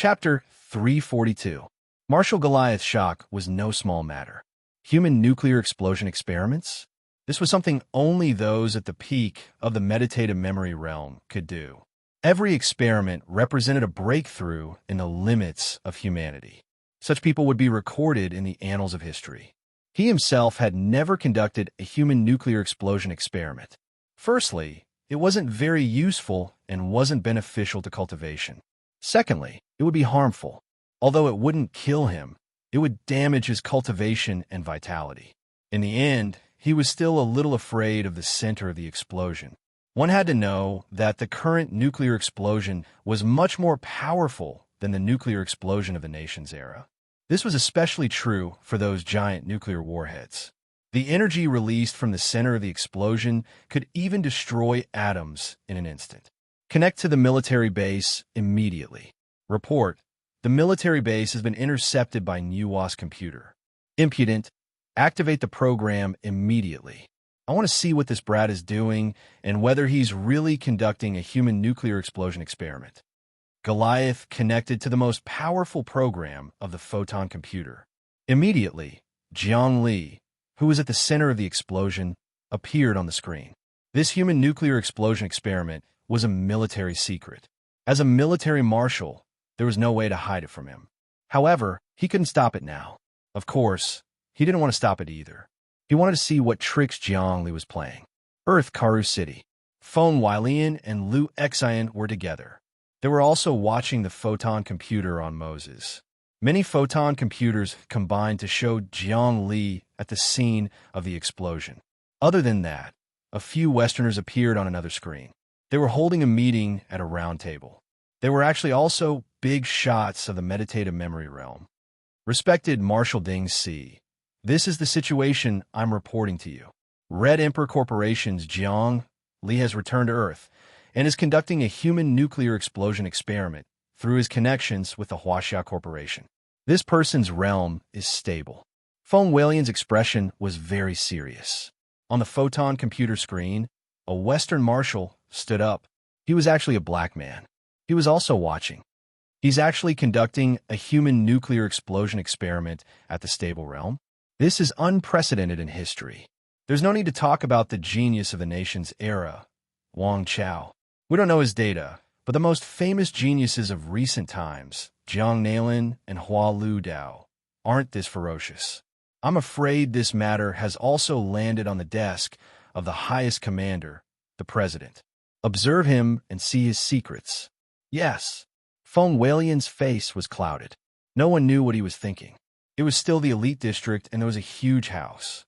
Chapter 342. Marshal Goliath's shock was no small matter. Human nuclear explosion experiments? This was something only those at the peak of the meditative memory realm could do. Every experiment represented a breakthrough in the limits of humanity. Such people would be recorded in the annals of history. He himself had never conducted a human nuclear explosion experiment. Firstly, it wasn't very useful and wasn't beneficial to cultivation. Secondly, it would be harmful. Although it wouldn't kill him, it would damage his cultivation and vitality. In the end, he was still a little afraid of the center of the explosion. One had to know that the current nuclear explosion was much more powerful than the nuclear explosion of the nation's era. This was especially true for those giant nuclear warheads. The energy released from the center of the explosion could even destroy atoms in an instant. Connect to the military base immediately. Report: the military base has been intercepted by NUWAS computer. Impudent, activate the program immediately. I want to see what this brat is doing and whether he's really conducting a human nuclear explosion experiment. Goliath connected to the most powerful program of the photon computer. Immediately, Jiang Li, who was at the center of the explosion, appeared on the screen. This human nuclear explosion experiment was a military secret. As a military marshal, there was no way to hide it from him. However, he couldn't stop it now. Of course, he didn't want to stop it either. He wanted to see what tricks Jiang Li was playing. Earth Karu City. Feng Weilian and Lu Xian were together. They were also watching the photon computer on Moses. Many photon computers combined to show Jiang Li at the scene of the explosion. Other than that, a few Westerners appeared on another screen. They were holding a meeting at a round table. They were actually also big shots of the meditative memory realm. Respected Marshal Ding Si, this is the situation I'm reporting to you. Red Emperor Corporation's Jiang Li has returned to Earth and is conducting a human nuclear explosion experiment through his connections with the Huaxia Corporation. This person's realm is stable. Feng Weilian's expression was very serious. On the photon computer screen, a Western marshal stood up. He was actually a black man. He was also watching. He's actually conducting a human nuclear explosion experiment at the stable realm. This is unprecedented in history. There's no need to talk about the genius of the nation's era, Wang Chao. We don't know his data, but the most famous geniuses of recent times, Jiang Nalin and Hua Lu Dao, aren't this ferocious. I'm afraid this matter has also landed on the desk of the highest commander, the president. Observe him and see his secrets. Yes. Feng Weilian's face was clouded. No one knew what he was thinking. It was still the elite district, and there was a huge house.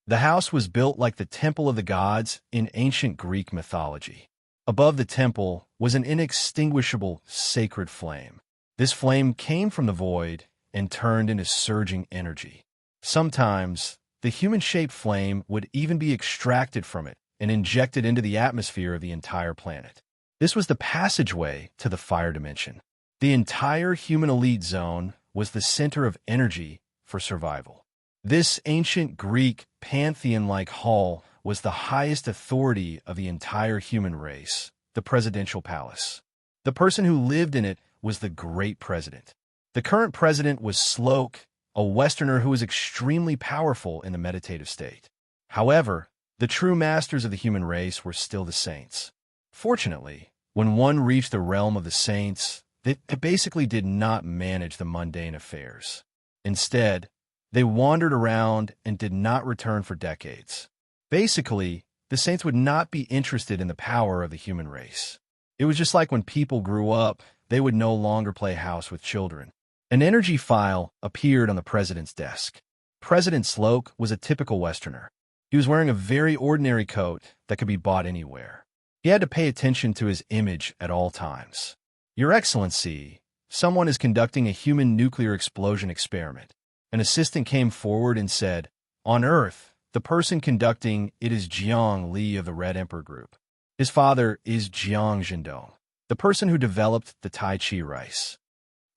The house was built like the temple of the gods in ancient Greek mythology. Above the temple was an inextinguishable sacred flame. This flame came from the void and turned into surging energy. Sometimes, the human-shaped flame would even be extracted from it and injected into the atmosphere of the entire planet. This was the passageway to the fire dimension. The entire human elite zone was the center of energy for survival. This ancient Greek pantheon-like hall was the highest authority of the entire human race, the presidential palace. The person who lived in it was the great president. The current president was Sloke, a Westerner who was extremely powerful in the meditative state. However, the true masters of the human race were still the saints. Fortunately, when one reached the realm of the saints, they basically did not manage the mundane affairs. Instead, they wandered around and did not return for decades. Basically, the saints would not be interested in the power of the human race. It was just like when people grew up, they would no longer play house with children. An energy file appeared on the president's desk. President Sloke was a typical Westerner. He was wearing a very ordinary coat that could be bought anywhere. He had to pay attention to his image at all times. Your Excellency, someone is conducting a human nuclear explosion experiment. An assistant came forward and said, on Earth, the person conducting it is Jiang Li of the Red Emperor Group. His father is Jiang Zhendong, the person who developed the Tai Chi rice.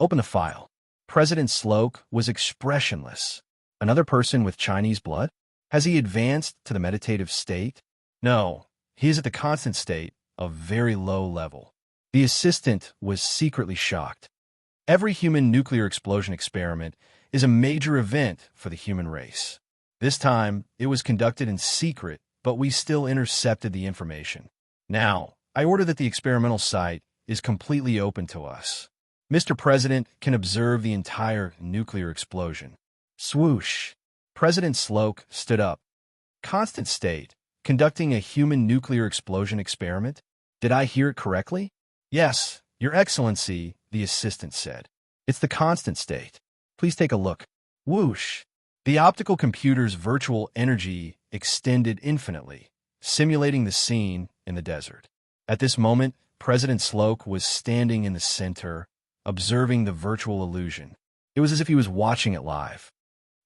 Open the file. President Sloke was expressionless. Another person with Chinese blood? Has he advanced to the meditative state? No, he is at the constant state of very low level. The assistant was secretly shocked. Every human nuclear explosion experiment is a major event for the human race. This time, it was conducted in secret, but we still intercepted the information. Now, I order that the experimental site is completely open to us. Mr. President can observe the entire nuclear explosion. Swoosh! President Sloak stood up. Constant state, conducting a human nuclear explosion experiment? Did I hear it correctly? Yes, Your Excellency, the assistant said. It's the constant state. Please take a look. Whoosh! The optical computer's virtual energy extended infinitely, simulating the scene in the desert. At this moment, President Sloak was standing in the center, observing the virtual illusion. It was as if he was watching it live.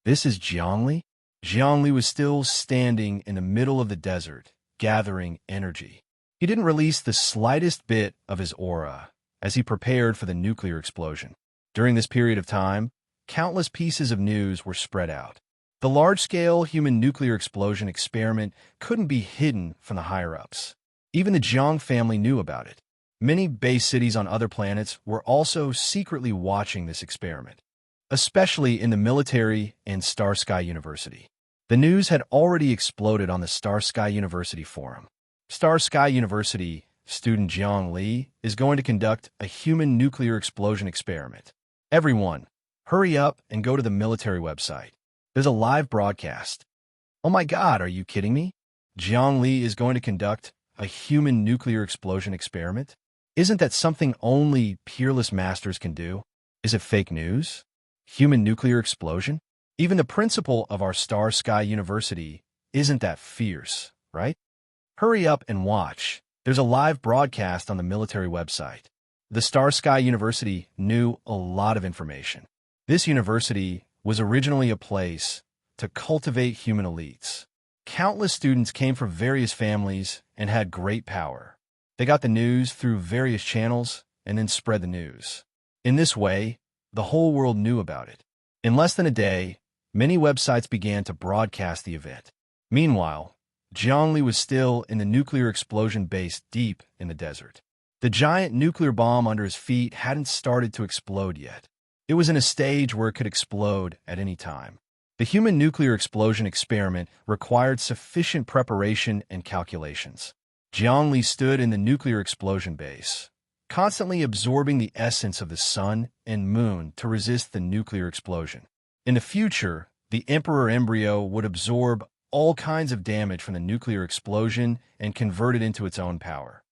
This is Zhongli? Zhongli was still standing in the middle of the desert, gathering energy. He didn't release the slightest bit of his aura as he prepared for the nuclear explosion. During this period of time, countless pieces of news were spread out. The large-scale human nuclear explosion experiment couldn't be hidden from the higher-ups. Even the Zhang family knew about it. Many base cities on other planets were also secretly watching this experiment, especially in the military and Starsky University. The news had already exploded on the Starsky University forum. Starsky University student Jiang Li is going to conduct a human nuclear explosion experiment. Everyone, hurry up and go to the military website. There's a live broadcast. Oh my God, are you kidding me? Jiang Li is going to conduct a human nuclear explosion experiment? Isn't that something only peerless masters can do? Is it fake news? Human nuclear explosion? Even the principal of our Starsky University isn't that fierce, right? Hurry up and watch. There's a live broadcast on the military website. The Starsky University knew a lot of information. This university was originally a place to cultivate human elites. Countless students came from various families and had great power. They got the news through various channels and then spread the news. In this way, the whole world knew about it. In less than a day, many websites began to broadcast the event. Meanwhile, Zhongli was still in the nuclear explosion base deep in the desert. The giant nuclear bomb under his feet hadn't started to explode yet. It was in a stage where it could explode at any time. The human nuclear explosion experiment required sufficient preparation and calculations. Zhongli stood in the nuclear explosion base, constantly absorbing the essence of the sun and moon to resist the nuclear explosion. In the future, the Emperor embryo would absorb all kinds of damage from the nuclear explosion and convert it into its own power.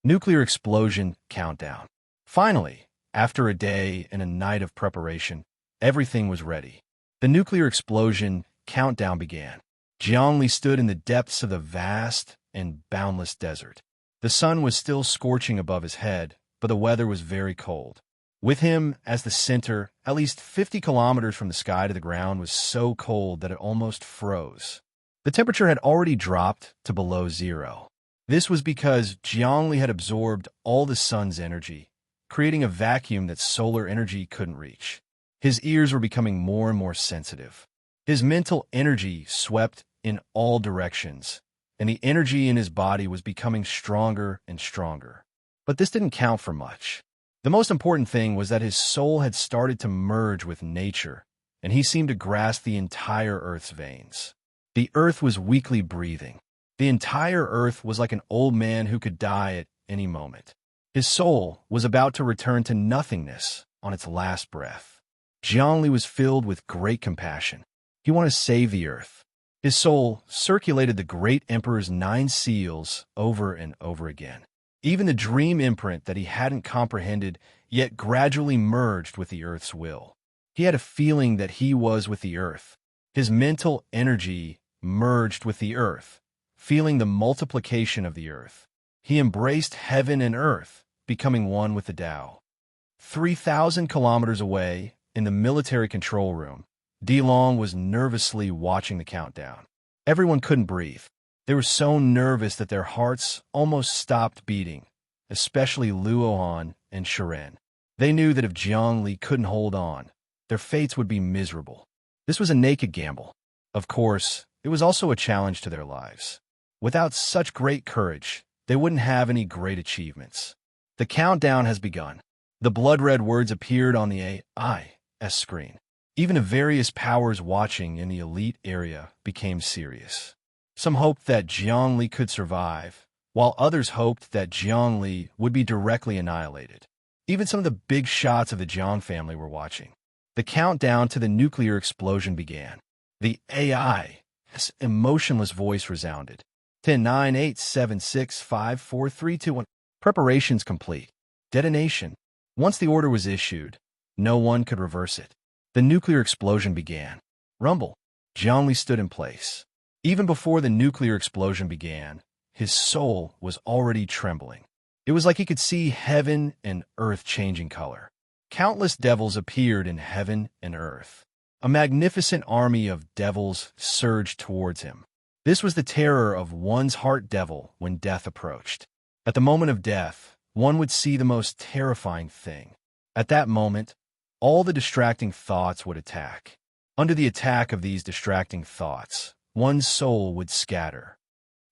Nuclear explosion countdown. Finally, after a day and a night of preparation, everything was ready. The nuclear explosion countdown began. Zhongli stood in the depths of the vast and boundless desert. The sun was still scorching above his head, but the weather was very cold. With him as the center, at least 50 kilometers from the sky to the ground was so cold that it almost froze. The temperature had already dropped to below zero. This was because Zhongli had absorbed all the sun's energy, creating a vacuum that solar energy couldn't reach. His ears were becoming more and more sensitive. His mental energy swept in all directions, and the energy in his body was becoming stronger and stronger. But this didn't count for much. The most important thing was that his soul had started to merge with nature, and he seemed to grasp the entire Earth's veins. The Earth was weakly breathing. The entire Earth was like an old man who could die at any moment. His soul was about to return to nothingness on its last breath. Zhongli was filled with great compassion. He wanted to save the Earth. His soul circulated the great Emperor's 9 seals over and over again. Even the dream imprint that he hadn't comprehended yet gradually merged with the Earth's will. He had a feeling that he was with the Earth. His mental energy merged with the Earth, feeling the multiplication of the Earth. He embraced heaven and Earth, becoming one with the Tao. 3,000 kilometers away, in the military control room, Dilong was nervously watching the countdown. Everyone couldn't breathe. They were so nervous that their hearts almost stopped beating, especially Luohan and Shiren. They knew that if Zhongli couldn't hold on, their fates would be miserable. This was a naked gamble. Of course, it was also a challenge to their lives. Without such great courage, they wouldn't have any great achievements. The countdown has begun. The blood-red words appeared on the AI's screen. Even the various powers watching in the elite area became serious. Some hoped that Zhongli could survive, while others hoped that Zhongli would be directly annihilated. Even some of the big shots of the Jiang family were watching. The countdown to the nuclear explosion began. The AI's emotionless voice resounded. 10, 9, 8, 7, 6, 5, 4, 3, 2, 1. Preparations complete. Detonation. Once the order was issued, no one could reverse it. The nuclear explosion began. Rumble. Zhongli stood in place. Even before the nuclear explosion began, his soul was already trembling. It was like he could see heaven and earth changing color. Countless devils appeared in heaven and earth. A magnificent army of devils surged towards him. This was the terror of one's heart devil when death approached. At the moment of death, one would see the most terrifying thing. At that moment, all the distracting thoughts would attack. Under the attack of these distracting thoughts, one's soul would scatter.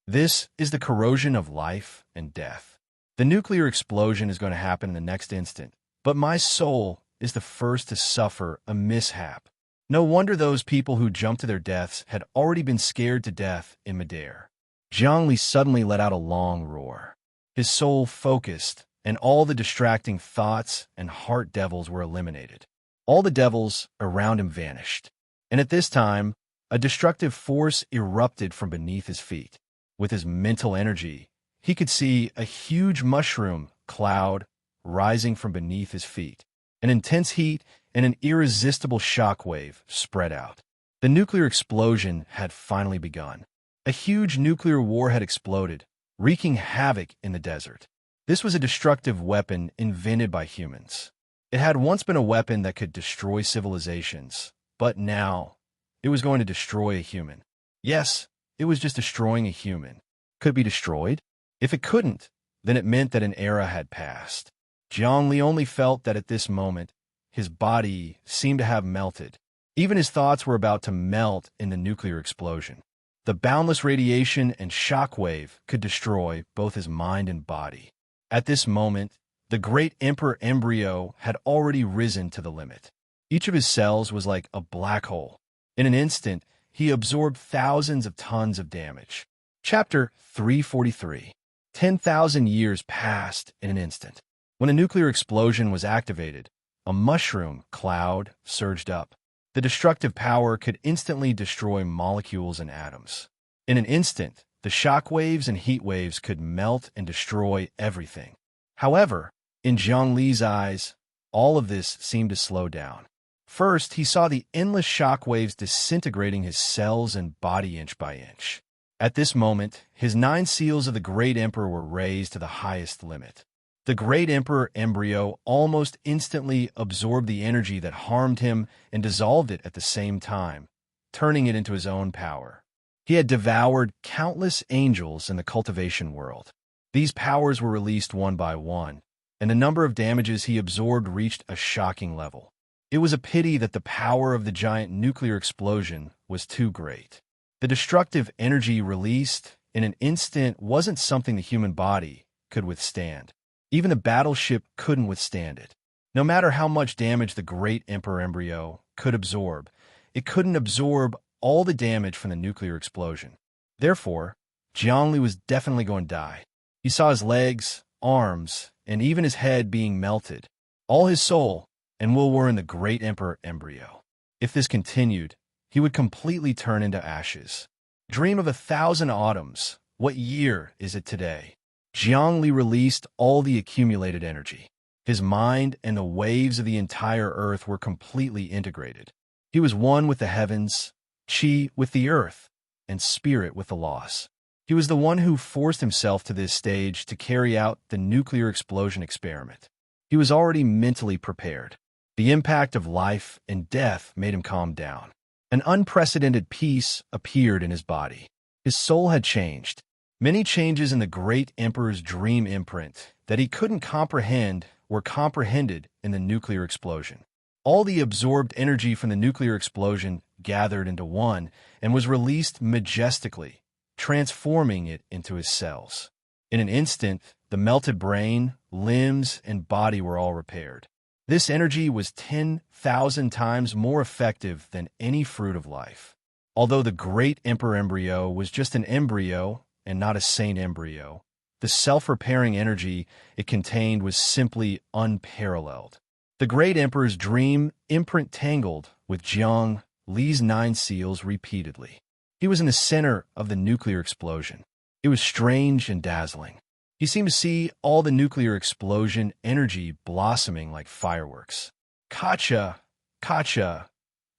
This is the corrosion of life and death. The nuclear explosion is going to happen in the next instant, but my soul is the first to suffer a mishap. No wonder those people who jumped to their deaths had already been scared to death in midair. Zhongli suddenly let out a long roar. His soul focused, and all the distracting thoughts and heart devils were eliminated. All the devils around him vanished. And at this time, a destructive force erupted from beneath his feet. With his mental energy, he could see a huge mushroom cloud rising from beneath his feet. An intense heat and an irresistible shockwave spread out. The nuclear explosion had finally begun. A huge nuclear war had exploded, wreaking havoc in the desert. This was a destructive weapon invented by humans. It had once been a weapon that could destroy civilizations, but now it was going to destroy a human. Yes, it was just destroying a human. Could it be destroyed? If it couldn't, then it meant that an era had passed. Zhongli only felt that at this moment, his body seemed to have melted. Even his thoughts were about to melt in the nuclear explosion. The boundless radiation and shockwave could destroy both his mind and body. At this moment, the great emperor embryo had already risen to the limit. Each of his cells was like a black hole. In an instant, he absorbed thousands of tons of damage. Chapter 343. 10,000 years passed in an instant. When a nuclear explosion was activated, a mushroom cloud surged up. The destructive power could instantly destroy molecules and atoms. In an instant, the shock waves and heat waves could melt and destroy everything. However, in Zhongli's eyes, all of this seemed to slow down. First, he saw the endless shock waves disintegrating his cells and body inch by inch. At this moment, his 9 seals of the Great Emperor were raised to the highest limit. The Great Emperor embryo almost instantly absorbed the energy that harmed him and dissolved it at the same time, turning it into his own power. He had devoured countless angels in the cultivation world. These powers were released one by one, and the number of damages he absorbed reached a shocking level. It was a pity that the power of the giant nuclear explosion was too great. The destructive energy released in an instant wasn't something the human body could withstand. Even the battleship couldn't withstand it. No matter how much damage the Great Emperor embryo could absorb, it couldn't absorb all the damage from the nuclear explosion. Therefore, Zhongli was definitely going to die. He saw his legs, arms, and even his head being melted. All his soul and will were in the Great Emperor embryo. If this continued, he would completely turn into ashes. Dream of 1,000 autumns. What year is it today? Zhongli released all the accumulated energy. His mind and the waves of the entire earth were completely integrated. He was one with the heavens, chi with the earth, and spirit with the loss. He was the one who forced himself to this stage to carry out the nuclear explosion experiment. He was already mentally prepared. The impact of life and death made him calm down. An unprecedented peace appeared in his body. His soul had changed. Many changes in the Great Emperor's dream imprint that he couldn't comprehend were comprehended in the nuclear explosion. All the absorbed energy from the nuclear explosion gathered into one and was released majestically, transforming it into his cells. In an instant, the melted brain, limbs, and body were all repaired. This energy was 10,000 times more effective than any fruit of life. Although the great emperor embryo was just an embryo and not a saint embryo, the self-repairing energy it contained was simply unparalleled. The great emperor's dream imprint tangled with Jiang Li's 9 seals repeatedly. He was in the center of the nuclear explosion. It was strange and dazzling. He seemed to see all the nuclear explosion energy blossoming like fireworks. Kacha! Kacha!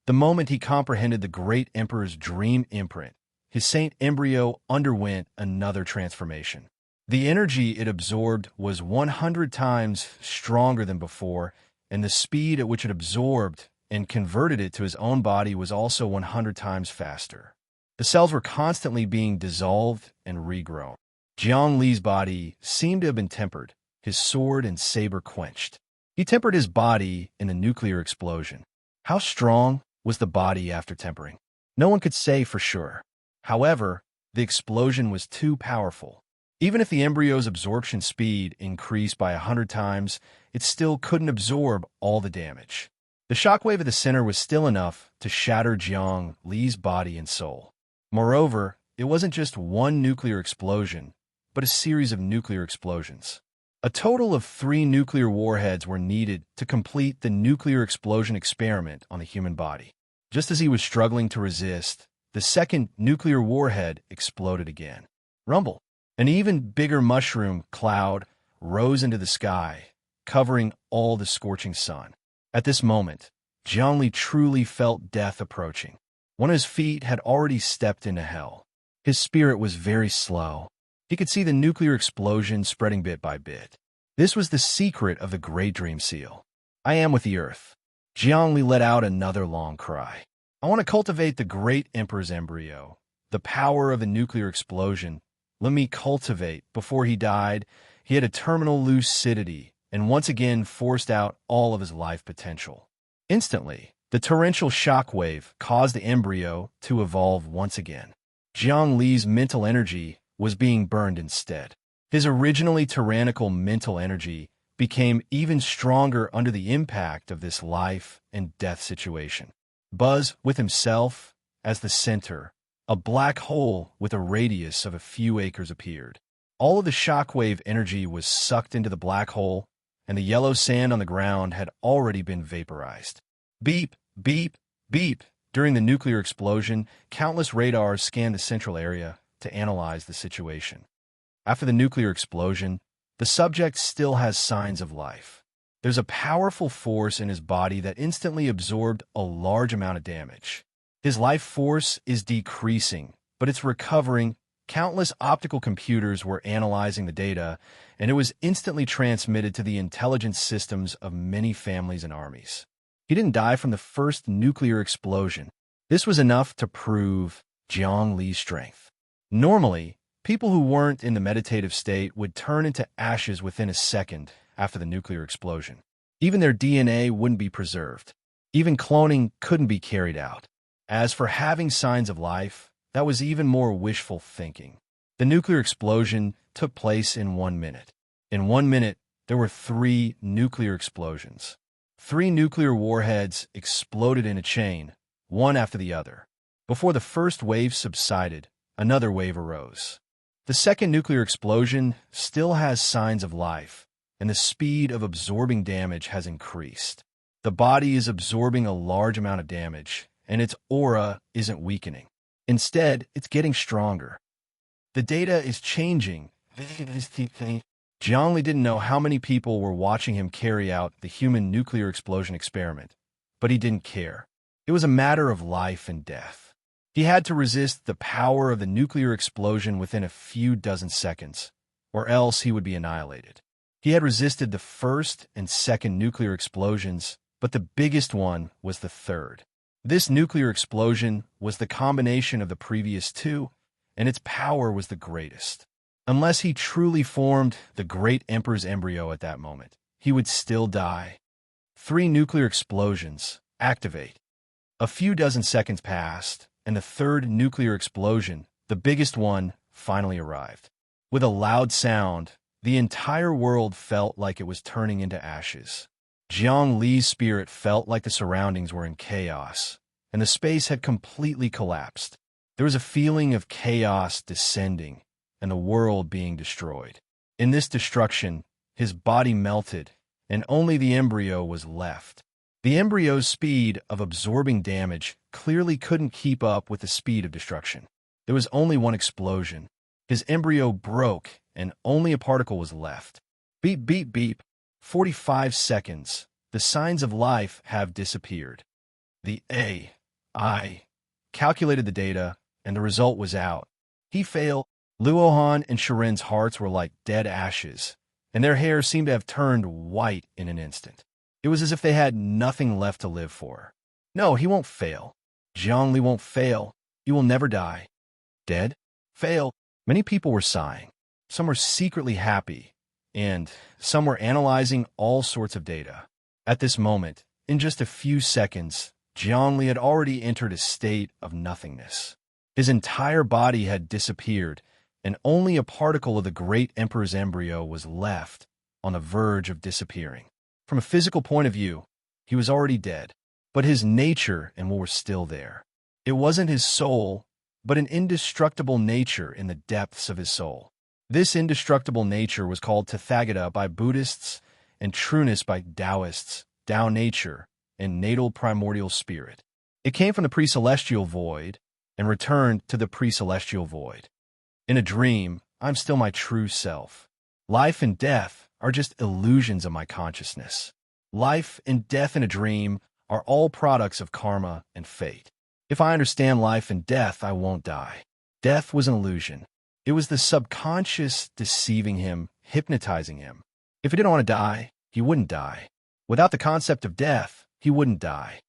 The moment he comprehended the great emperor's dream imprint, his saint embryo underwent another transformation. The energy it absorbed was 100 times stronger than before, and the speed at which it absorbed and converted it to his own body was also 100 times faster. The cells were constantly being dissolved and regrown. Jiang Li's body seemed to have been tempered, his sword and saber quenched. He tempered his body in the nuclear explosion. How strong was the body after tempering? No one could say for sure. However, the explosion was too powerful. Even if the embryo's absorption speed increased by 100 times, it still couldn't absorb all the damage. The shockwave at the center was still enough to shatter Jiang Li's body and soul. Moreover, it wasn't just one nuclear explosion, but a series of nuclear explosions. A total of 3 nuclear warheads were needed to complete the nuclear explosion experiment on the human body. Just as he was struggling to resist, the second nuclear warhead exploded again. Rumble! An even bigger mushroom cloud rose into the sky, covering all the scorching sun. At this moment, Jiang Li truly felt death approaching. One of his feet had already stepped into hell. His spirit was very slow. He could see the nuclear explosion spreading bit by bit. This was the secret of the Great Dream Seal. I am with the earth. Jiang Li let out another long cry. I want to cultivate the great emperor's embryo, the power of the nuclear explosion. Let me cultivate. Before he died, he had a terminal lucidity and once again forced out all of his life potential. Instantly, the torrential shockwave caused the embryo to evolve once again. Jiang Li's mental energy was being burned instead. His originally tyrannical mental energy became even stronger under the impact of this life and death situation. Buzz with himself as the center, a black hole with a radius of a few acres appeared. All of the shockwave energy was sucked into the black hole, and the yellow sand on the ground had already been vaporized. Beep, beep, beep. During the nuclear explosion, countless radars scanned the central area to analyze the situation. After the nuclear explosion, the subject still has signs of life. There's a powerful force in his body that instantly absorbed a large amount of damage. His life force is decreasing, but it's recovering. Countless optical computers were analyzing the data, and it was instantly transmitted to the intelligence systems of many families and armies. He didn't die from the first nuclear explosion. This was enough to prove Jiang Li's strength. Normally, people who weren't in the meditative state would turn into ashes within a second after the nuclear explosion. Even their DNA wouldn't be preserved. Even cloning couldn't be carried out. As for having signs of life, that was even more wishful thinking. The nuclear explosion took place in 1 minute. In 1 minute, there were 3 nuclear explosions. 3 nuclear warheads exploded in a chain, one after the other. Before the first wave subsided, another wave arose. The second nuclear explosion still has signs of life, and the speed of absorbing damage has increased. The body is absorbing a large amount of damage, and its aura isn't weakening. Instead, it's getting stronger. The data is changing. Jiang Li didn't know how many people were watching him carry out the human nuclear explosion experiment, but he didn't care. It was a matter of life and death. He had to resist the power of the nuclear explosion within a few dozen seconds, or else he would be annihilated. He had resisted the first and second nuclear explosions, but the biggest one was the third. This nuclear explosion was the combination of the previous 2, and its power was the greatest. Unless he truly formed the great emperor's embryo at that moment, he would still die. 3 nuclear explosions. Activate. A few dozen seconds passed, and the third nuclear explosion, the biggest one, finally arrived. With a loud sound, the entire world felt like it was turning into ashes. Jiang Li's spirit felt like the surroundings were in chaos, and the space had completely collapsed. There was a feeling of chaos descending and the world being destroyed. In this destruction, his body melted, and only the embryo was left. The embryo's speed of absorbing damage clearly couldn't keep up with the speed of destruction. There was only one explosion. His embryo broke, and only a particle was left. Beep, beep, beep. 45 seconds. The signs of life have disappeared. The AI calculated the data, and the result was out. He failed. Luohan and Sharin's hearts were like dead ashes, and their hair seemed to have turned white in an instant. It was as if they had nothing left to live for. No, he won't fail. Zhongli won't fail. He will never die. Dead? Fail. Many people were sighing. Some were secretly happy, and some were analyzing all sorts of data. At this moment, in just a few seconds, Zhongli had already entered a state of nothingness. His entire body had disappeared, and only a particle of the great emperor's embryo was left on the verge of disappearing. From a physical point of view, he was already dead, but his nature and will were still there. It wasn't his soul, but an indestructible nature in the depths of his soul. This indestructible nature was called Tathagata by Buddhists and trueness by Taoists, Tao nature, and natal primordial spirit. It came from the pre-celestial void and returned to the pre-celestial void. In a dream, I'm still my true self. Life and death are just illusions of my consciousness. Life and death in a dream are all products of karma and fate. If I understand life and death, I won't die. Death was an illusion. It was the subconscious deceiving him, hypnotizing him. If he didn't want to die, he wouldn't die. Without the concept of death, he wouldn't die.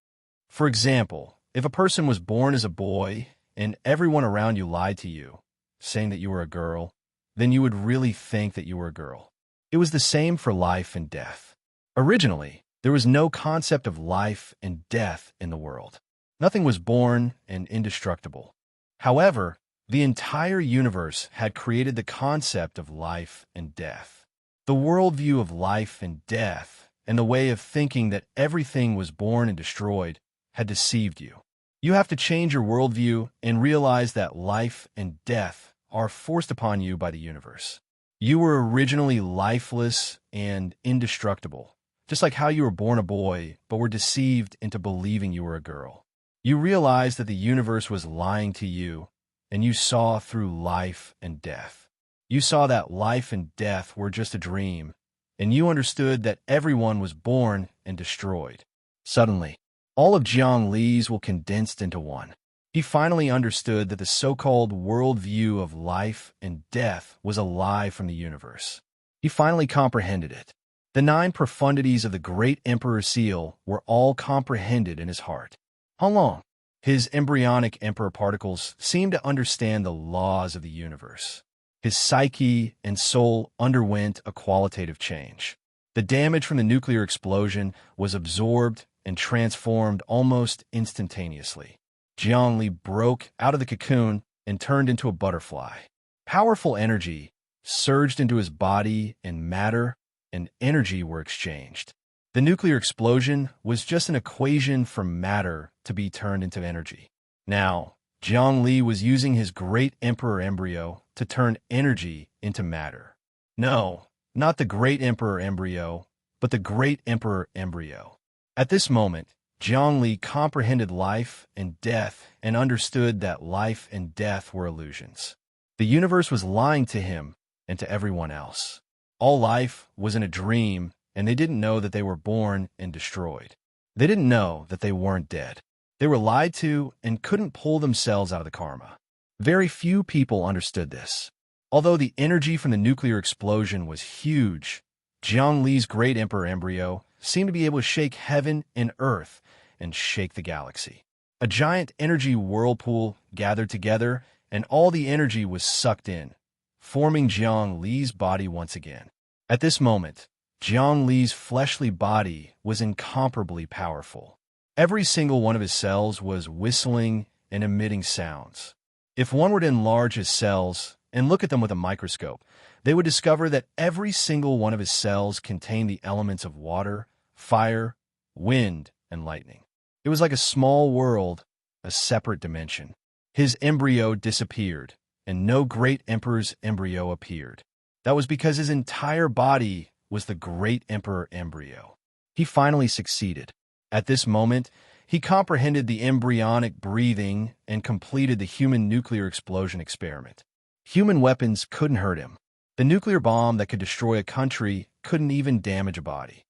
For example, if a person was born as a boy and everyone around you lied to you, saying that you were a girl, then you would really think that you were a girl. It was the same for life and death. Originally, there was no concept of life and death in the world. Nothing was born and indestructible. However, the entire universe had created the concept of life and death. The worldview of life and death and the way of thinking that everything was born and destroyed had deceived you. You have to change your worldview and realize that life and death are forced upon you by the universe. You were originally lifeless and indestructible, just like how you were born a boy but were deceived into believing you were a girl. You realized that the universe was lying to you, and you saw through life and death. You saw that life and death were just a dream, and you understood that everyone was born and destroyed. Suddenly, all of Jiang Li's will condensed into one. He finally understood that the so-called worldview of life and death was a lie from the universe. He finally comprehended it. The 9 profundities of the great Emperor Seal were all comprehended in his heart. How long? His embryonic emperor particles seemed to understand the laws of the universe. His psyche and soul underwent a qualitative change. The damage from the nuclear explosion was absorbed and transformed almost instantaneously. Jiang Li broke out of the cocoon and turned into a butterfly. Powerful energy surged into his body, and matter and energy were exchanged. The nuclear explosion was just an equation for matter to be turned into energy. Now, Jiang Li was using his great emperor embryo to turn energy into matter. No, not the great emperor embryo, but the great emperor embryo. At this moment, Jiang Li comprehended life and death and understood that life and death were illusions. The universe was lying to him and to everyone else. All life was in a dream, and they didn't know that they were born and destroyed. They didn't know that they weren't dead. They were lied to and couldn't pull themselves out of the karma. Very few people understood this. Although the energy from the nuclear explosion was huge, Jiang Li's great emperor embryo seemed to be able to shake heaven and earth and shake the galaxy. A giant energy whirlpool gathered together, and all the energy was sucked in, forming Jiang Li's body once again. At this moment, Jiang Li's fleshly body was incomparably powerful. Every single one of his cells was whistling and emitting sounds. If one were to enlarge his cells and look at them with a microscope, they would discover that every single one of his cells contained the elements of water, fire, wind, and lightning. It was like a small world, a separate dimension. His embryo disappeared, and no great emperor's embryo appeared. That was because his entire body was the great emperor embryo. He finally succeeded. At this moment, he comprehended the embryonic breathing and completed the human nuclear explosion experiment. Human weapons couldn't hurt him. The nuclear bomb that could destroy a country couldn't even damage a body.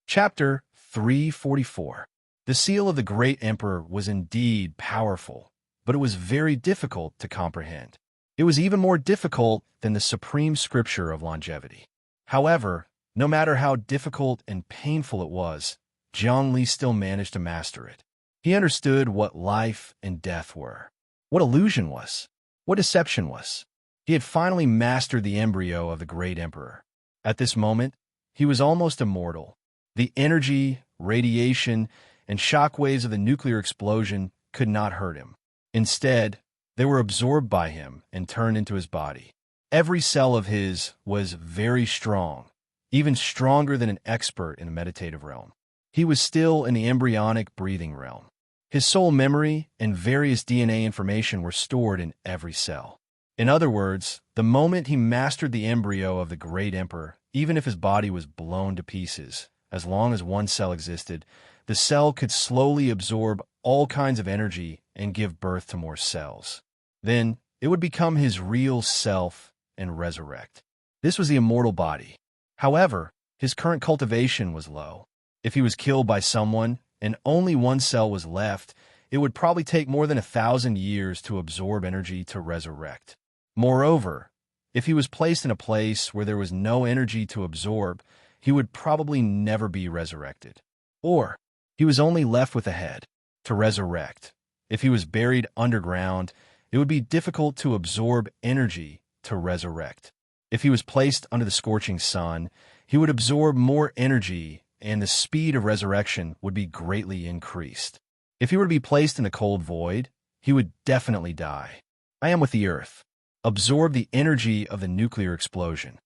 Chapter 344. The seal of the great emperor was indeed powerful, but it was very difficult to comprehend. It was even more difficult than the supreme scripture of longevity. However, no matter how difficult and painful it was, Zhang Li still managed to master it. He understood what life and death were, what illusion was, what deception was. He had finally mastered the embryo of the great emperor. At this moment, he was almost immortal. The energy, radiation, and shock waves of the nuclear explosion could not hurt him. Instead, they were absorbed by him and turned into his body. Every cell of his was very strong, even stronger than an expert in the meditative realm. He was still in the embryonic breathing realm. His soul memory and various DNA information were stored in every cell. In other words, the moment he mastered the embryo of the great emperor, even if his body was blown to pieces, as long as one cell existed, the cell could slowly absorb all kinds of energy and give birth to more cells. Then, it would become his real self and resurrect. This was the immortal body. However, his current cultivation was low. If he was killed by someone and only one cell was left, it would probably take more than 1,000 years to absorb energy to resurrect. Moreover, if he was placed in a place where there was no energy to absorb, he would probably never be resurrected. Or, he was only left with a head to resurrect. If he was buried underground, it would be difficult to absorb energy to resurrect. If he was placed under the scorching sun, he would absorb more energy and the speed of resurrection would be greatly increased. If he were to be placed in a cold void, he would definitely die. I am with the earth. Absorb the energy of the nuclear explosion.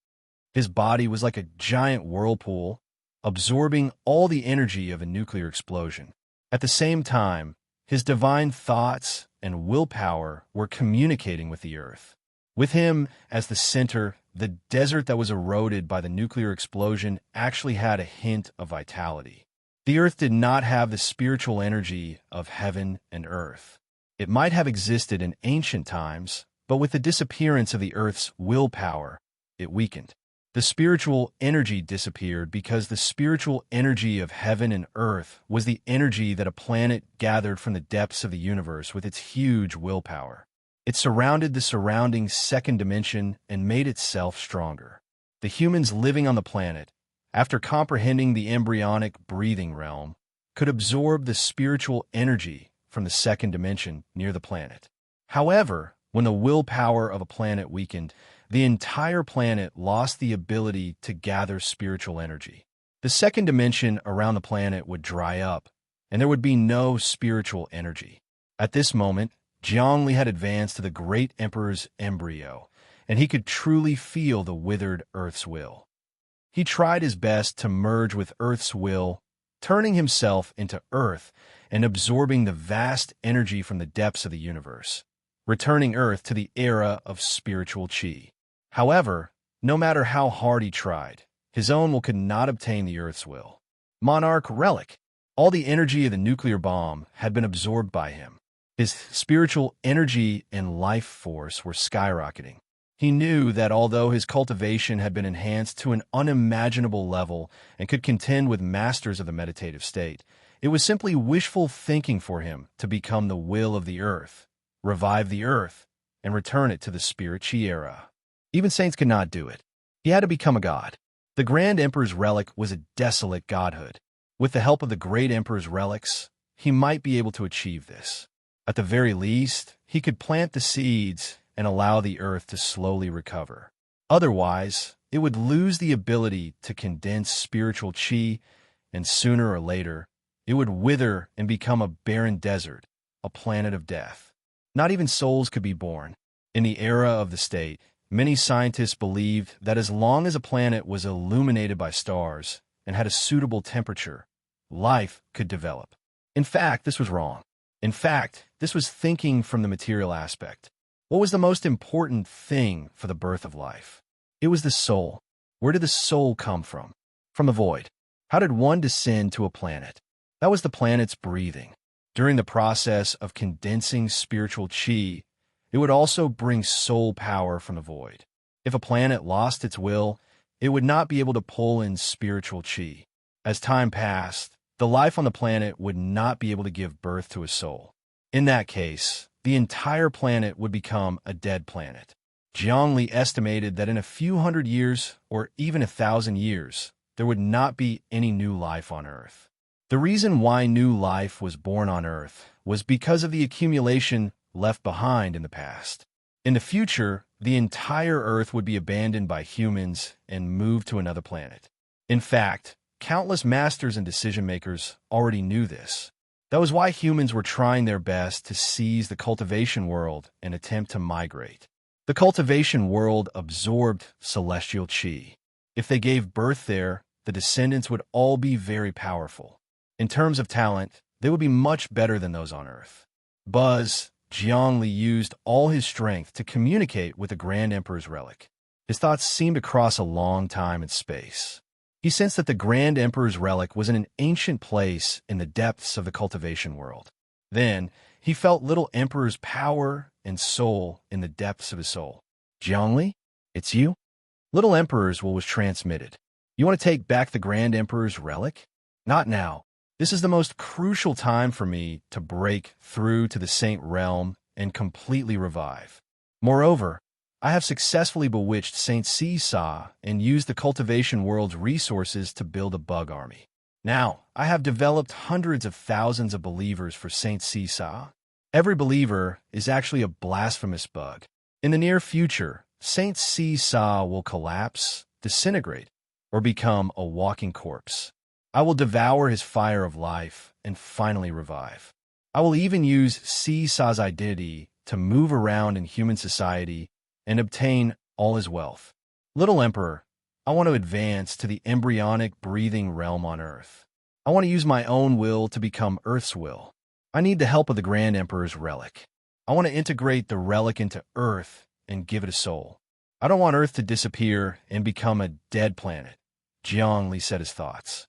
His body was like a giant whirlpool, absorbing all the energy of a nuclear explosion. At the same time, his divine thoughts and willpower were communicating with the earth. With him as the center, the desert that was eroded by the nuclear explosion actually had a hint of vitality. The earth did not have the spiritual energy of heaven and earth. It might have existed in ancient times, but with the disappearance of the earth's willpower, it weakened. The spiritual energy disappeared because the spiritual energy of heaven and earth was the energy that a planet gathered from the depths of the universe with its huge willpower. It surrounded the surrounding second dimension and made itself stronger. The humans living on the planet, after comprehending the embryonic breathing realm, could absorb the spiritual energy from the second dimension near the planet. However, when the willpower of a planet weakened, the entire planet lost the ability to gather spiritual energy. The second dimension around the planet would dry up, and there would be no spiritual energy. At this moment, Zhang Li had advanced to the great emperor's embryo, and he could truly feel the withered Earth's will. He tried his best to merge with Earth's will, turning himself into Earth and absorbing the vast energy from the depths of the universe, returning Earth to the era of spiritual qi. However, no matter how hard he tried, his own will could not obtain the Earth's will. Monarch Relic. All the energy of the nuclear bomb had been absorbed by him. His spiritual energy and life force were skyrocketing. He knew that although his cultivation had been enhanced to an unimaginable level and could contend with masters of the meditative state, it was simply wishful thinking for him to become the will of the earth, revive the earth, and return it to the spirit chi era. Even saints could not do it. He had to become a god. The Grand Emperor's relic was a desolate godhood. With the help of the Great Emperor's relics, he might be able to achieve this. At the very least, he could plant the seeds and allow the earth to slowly recover. Otherwise, it would lose the ability to condense spiritual chi, and sooner or later, it would wither and become a barren desert, a planet of death. Not even souls could be born. In the era of the state, Many scientists believed that as long as a planet was illuminated by stars and had a suitable temperature, life could develop. In fact, this was wrong. In fact, this was thinking from the material aspect. What was the most important thing for the birth of life? It was the soul. Where did the soul come from? From the void. How did one descend to a planet? That was the planet's breathing. During the process of condensing spiritual chi, it would also bring soul power from the void. If a planet lost its will, it would not be able to pull in spiritual chi. As time passed, the life on the planet would not be able to give birth to a soul. In that case, the entire planet would become a dead planet. Zhongli estimated that in a few hundred years, or even 1,000 years, there would not be any new life on Earth. The reason why new life was born on Earth was because of the accumulation left behind in the past. In the future, the entire Earth would be abandoned by humans and moved to another planet. In fact, countless masters and decision-makers already knew this. That was why humans were trying their best to seize the cultivation world and attempt to migrate. The cultivation world absorbed celestial chi. If they gave birth there, the descendants would all be very powerful. In terms of talent, they would be much better than those on Earth. Zhongli used all his strength to communicate with the Grand Emperor's relic. His thoughts seemed to cross a long time and space. He sensed that the Grand Emperor's relic was in an ancient place in the depths of the cultivation world. Then, he felt Little Emperor's power and soul in the depths of his soul. Zhongli, it's you? Little Emperor's will was transmitted. You want to take back the Grand Emperor's relic? Not now. This is the most crucial time for me to break through to the Saint Realm and completely revive. Moreover, I have successfully bewitched Saint Seesaw and used the cultivation world's resources to build a bug army. Now, I have developed hundreds of thousands of believers for Saint Seesaw. Every believer is actually a blasphemous bug. In the near future, Saint Seesaw will collapse, disintegrate, or become a walking corpse. I will devour his fire of life and finally revive. I will even use Seesaw's identity to move around in human society and obtain all his wealth. Little Emperor, I want to advance to the embryonic breathing realm on Earth. I want to use my own will to become Earth's will. I need the help of the Grand Emperor's relic. I want to integrate the relic into Earth and give it a soul. I don't want Earth to disappear and become a dead planet. Zhongli said his thoughts.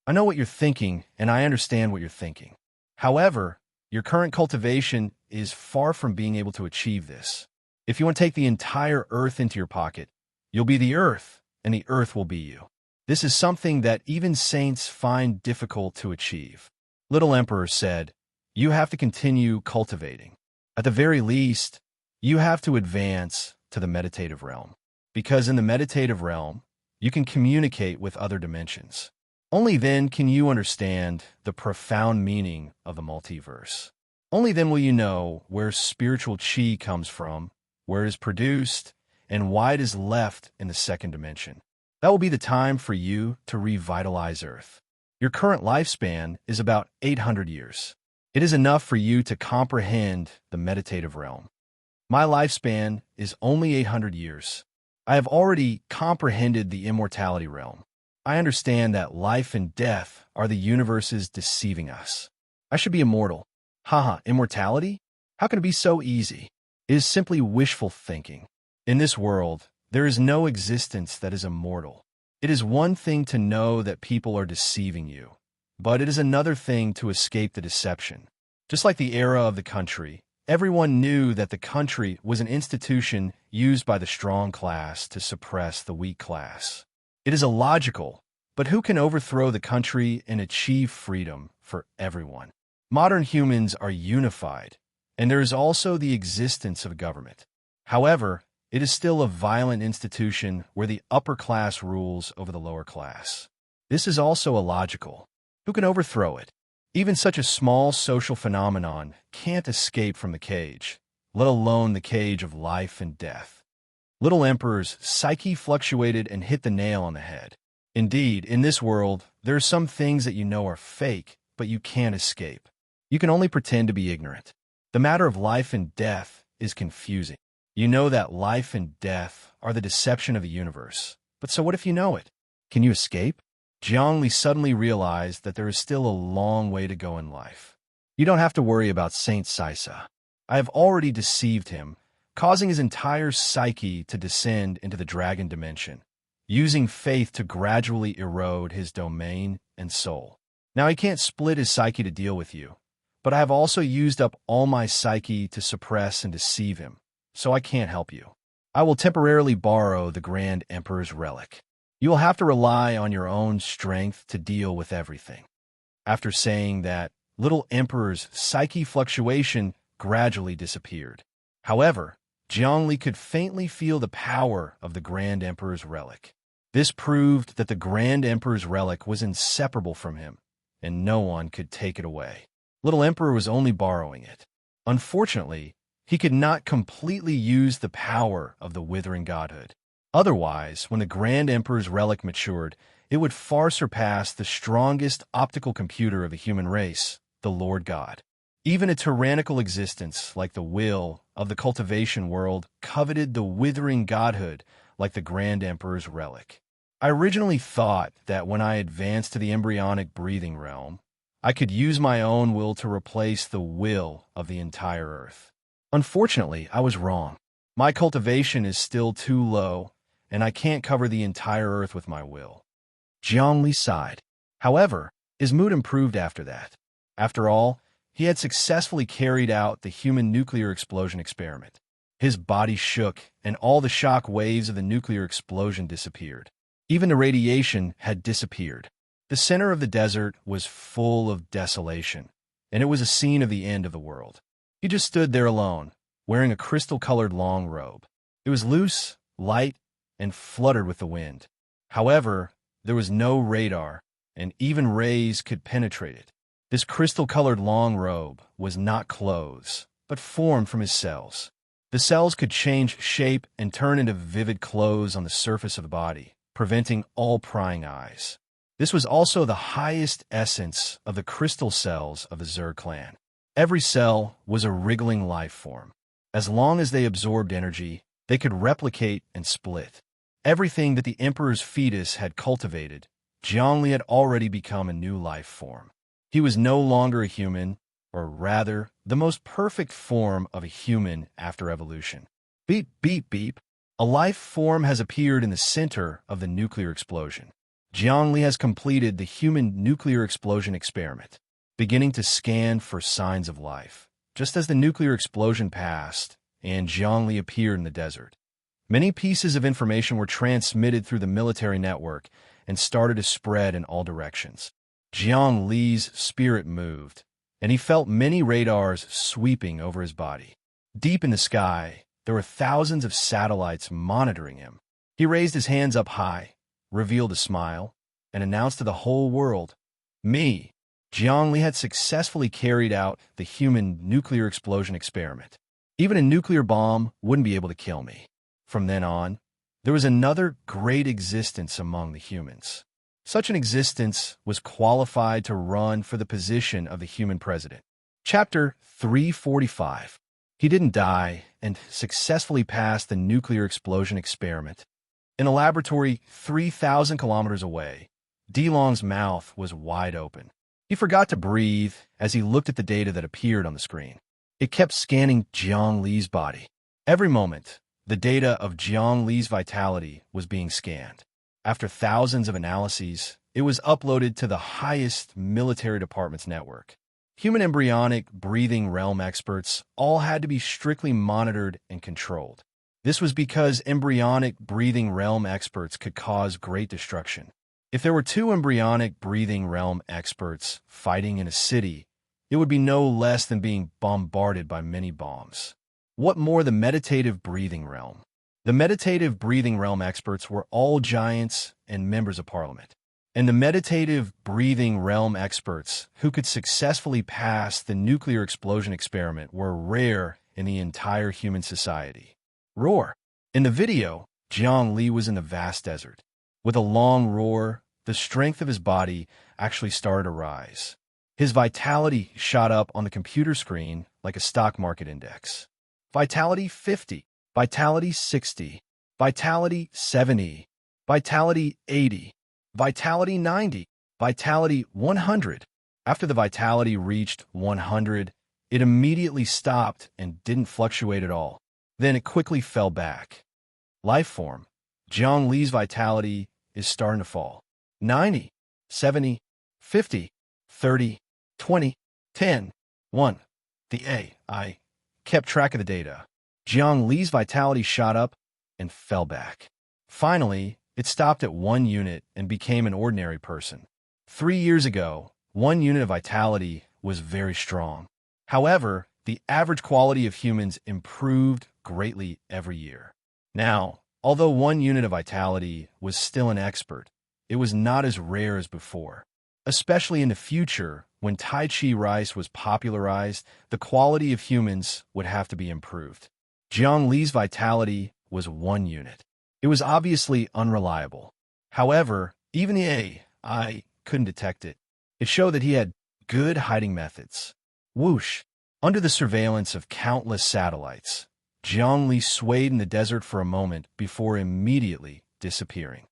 I know what you're thinking, and I understand what you're thinking. However, your current cultivation is far from being able to achieve this. If you want to take the entire Earth into your pocket, you'll be the Earth, and the Earth will be you. This is something that even saints find difficult to achieve. Little Emperor said, you have to continue cultivating. At the very least, you have to advance to the meditative realm. Because in the meditative realm, you can communicate with other dimensions. Only then can you understand the profound meaning of the multiverse. Only then will you know where spiritual chi comes from, where it is produced, and why it is left in the second dimension. That will be the time for you to revitalize Earth. Your current lifespan is about 800 years. It is enough for you to comprehend the meditative realm. My lifespan is only 800 years. I have already comprehended the immortality realm. I understand that life and death are the universes deceiving us. I should be immortal. Haha, immortality? How can it be so easy? It is simply wishful thinking. In this world, there is no existence that is immortal. It is one thing to know that people are deceiving you, but it is another thing to escape the deception. Just like the era of the country, everyone knew that the country was an institution used by the strong class to suppress the weak class. It is illogical, but who can overthrow the country and achieve freedom for everyone? Modern humans are unified, and there is also the existence of a government. However, it is still a violent institution where the upper class rules over the lower class. This is also illogical. Who can overthrow it? Even such a small social phenomenon can't escape from the cage, let alone the cage of life and death. Little Emperor's psyche fluctuated and hit the nail on the head. Indeed, in this world, there are some things that you know are fake, but you can't escape. You can only pretend to be ignorant. The matter of life and death is confusing. You know that life and death are the deception of the universe. But so what if you know it? Can you escape? Jiangli suddenly realized that there is still a long way to go in life. You don't have to worry about Saint Sisa. I have already deceived him, causing his entire psyche to descend into the dragon dimension, using faith to gradually erode his domain and soul. Now he can't split his psyche to deal with you, but I have also used up all my psyche to suppress and deceive him, so I can't help you. I will temporarily borrow the Grand Emperor's relic. You will have to rely on your own strength to deal with everything. After saying that, Little Emperor's psyche fluctuation gradually disappeared. However, Jiangli could faintly feel the power of the Grand Emperor's relic. This proved that the Grand Emperor's relic was inseparable from him, and no one could take it away. Little Emperor was only borrowing it. Unfortunately, he could not completely use the power of the withering godhood. Otherwise, when the Grand Emperor's relic matured, it would far surpass the strongest optical computer of the human race, the Lord God. Even a tyrannical existence like the will of the cultivation world coveted the withering godhood like the Grand Emperor's relic. I originally thought that when I advanced to the embryonic breathing realm, I could use my own will to replace the will of the entire earth. Unfortunately, I was wrong. My cultivation is still too low, and I can't cover the entire earth with my will. Jiangli sighed. However, his mood improved after that. After all, he had successfully carried out the human nuclear explosion experiment. His body shook, and all the shock waves of the nuclear explosion disappeared. Even the radiation had disappeared. The center of the desert was full of desolation, and it was a scene of the end of the world. He just stood there alone, wearing a crystal-colored long robe. It was loose, light, and fluttered with the wind. However, there was no radar, and even rays could penetrate it. This crystal-colored long robe was not clothes, but formed from his cells. The cells could change shape and turn into vivid clothes on the surface of the body, preventing all prying eyes. This was also the highest essence of the crystal cells of the Zerg clan. Every cell was a wriggling life form. As long as they absorbed energy, they could replicate and split. Everything that the Emperor's fetus had cultivated, Jiangli had already become a new life form. He was no longer a human, or rather, the most perfect form of a human after evolution. Beep, beep, beep. A life form has appeared in the center of the nuclear explosion. Jiangli has completed the human nuclear explosion experiment, beginning to scan for signs of life. Just as the nuclear explosion passed, and Jiangli appeared in the desert, many pieces of information were transmitted through the military network and started to spread in all directions. Jiang Li's spirit moved, and he felt many radars sweeping over his body. Deep in the sky, there were thousands of satellites monitoring him. He raised his hands up high, revealed a smile, and announced to the whole world, "Me." Jiang Li had successfully carried out the human nuclear explosion experiment. Even a nuclear bomb wouldn't be able to kill me. From then on, there was another great existence among the humans. Such an existence was qualified to run for the position of the human president. Chapter 345. He didn't die and successfully passed the nuclear explosion experiment. In a laboratory 3,000 kilometers away, DeLong's mouth was wide open. He forgot to breathe as he looked at the data that appeared on the screen. It kept scanning Jiang Li's body. Every moment, the data of Jiang Li's vitality was being scanned. After thousands of analyses, it was uploaded to the highest military department's network. Human embryonic breathing realm experts all had to be strictly monitored and controlled. This was because embryonic breathing realm experts could cause great destruction. If there were two embryonic breathing realm experts fighting in a city, it would be no less than being bombarded by many bombs. What more the meditative breathing realm? The meditative breathing realm experts were all giants and members of parliament. And the meditative breathing realm experts who could successfully pass the nuclear explosion experiment were rare in the entire human society. Roar. In the video, Jiang Li was in the vast desert. With a long roar, the strength of his body actually started to rise. His vitality shot up on the computer screen like a stock market index. Vitality 50. vitality 60, vitality 70, vitality 80, vitality 90, vitality 100. After the vitality reached 100, it immediately stopped and didn't fluctuate at all. Then it quickly fell back. Life form. Jiang Li's vitality is starting to fall. 90, 70, 50, 30, 20, 10, 1. The AI kept track of the data. Jiang Li's vitality shot up and fell back. Finally, it stopped at 1 unit and became an ordinary person. 3 years ago, 1 unit of vitality was very strong. However, the average quality of humans improved greatly every year. Now, although 1 unit of vitality was still an expert, it was not as rare as before. Especially in the future, when Tai Chi rice was popularized, the quality of humans would have to be improved. Jiang Li's vitality was 1 unit. It was obviously unreliable. However, even the AI couldn't detect it. It showed that he had good hiding methods. Whoosh! Under the surveillance of countless satellites, Jiang Li swayed in the desert for a moment before immediately disappearing.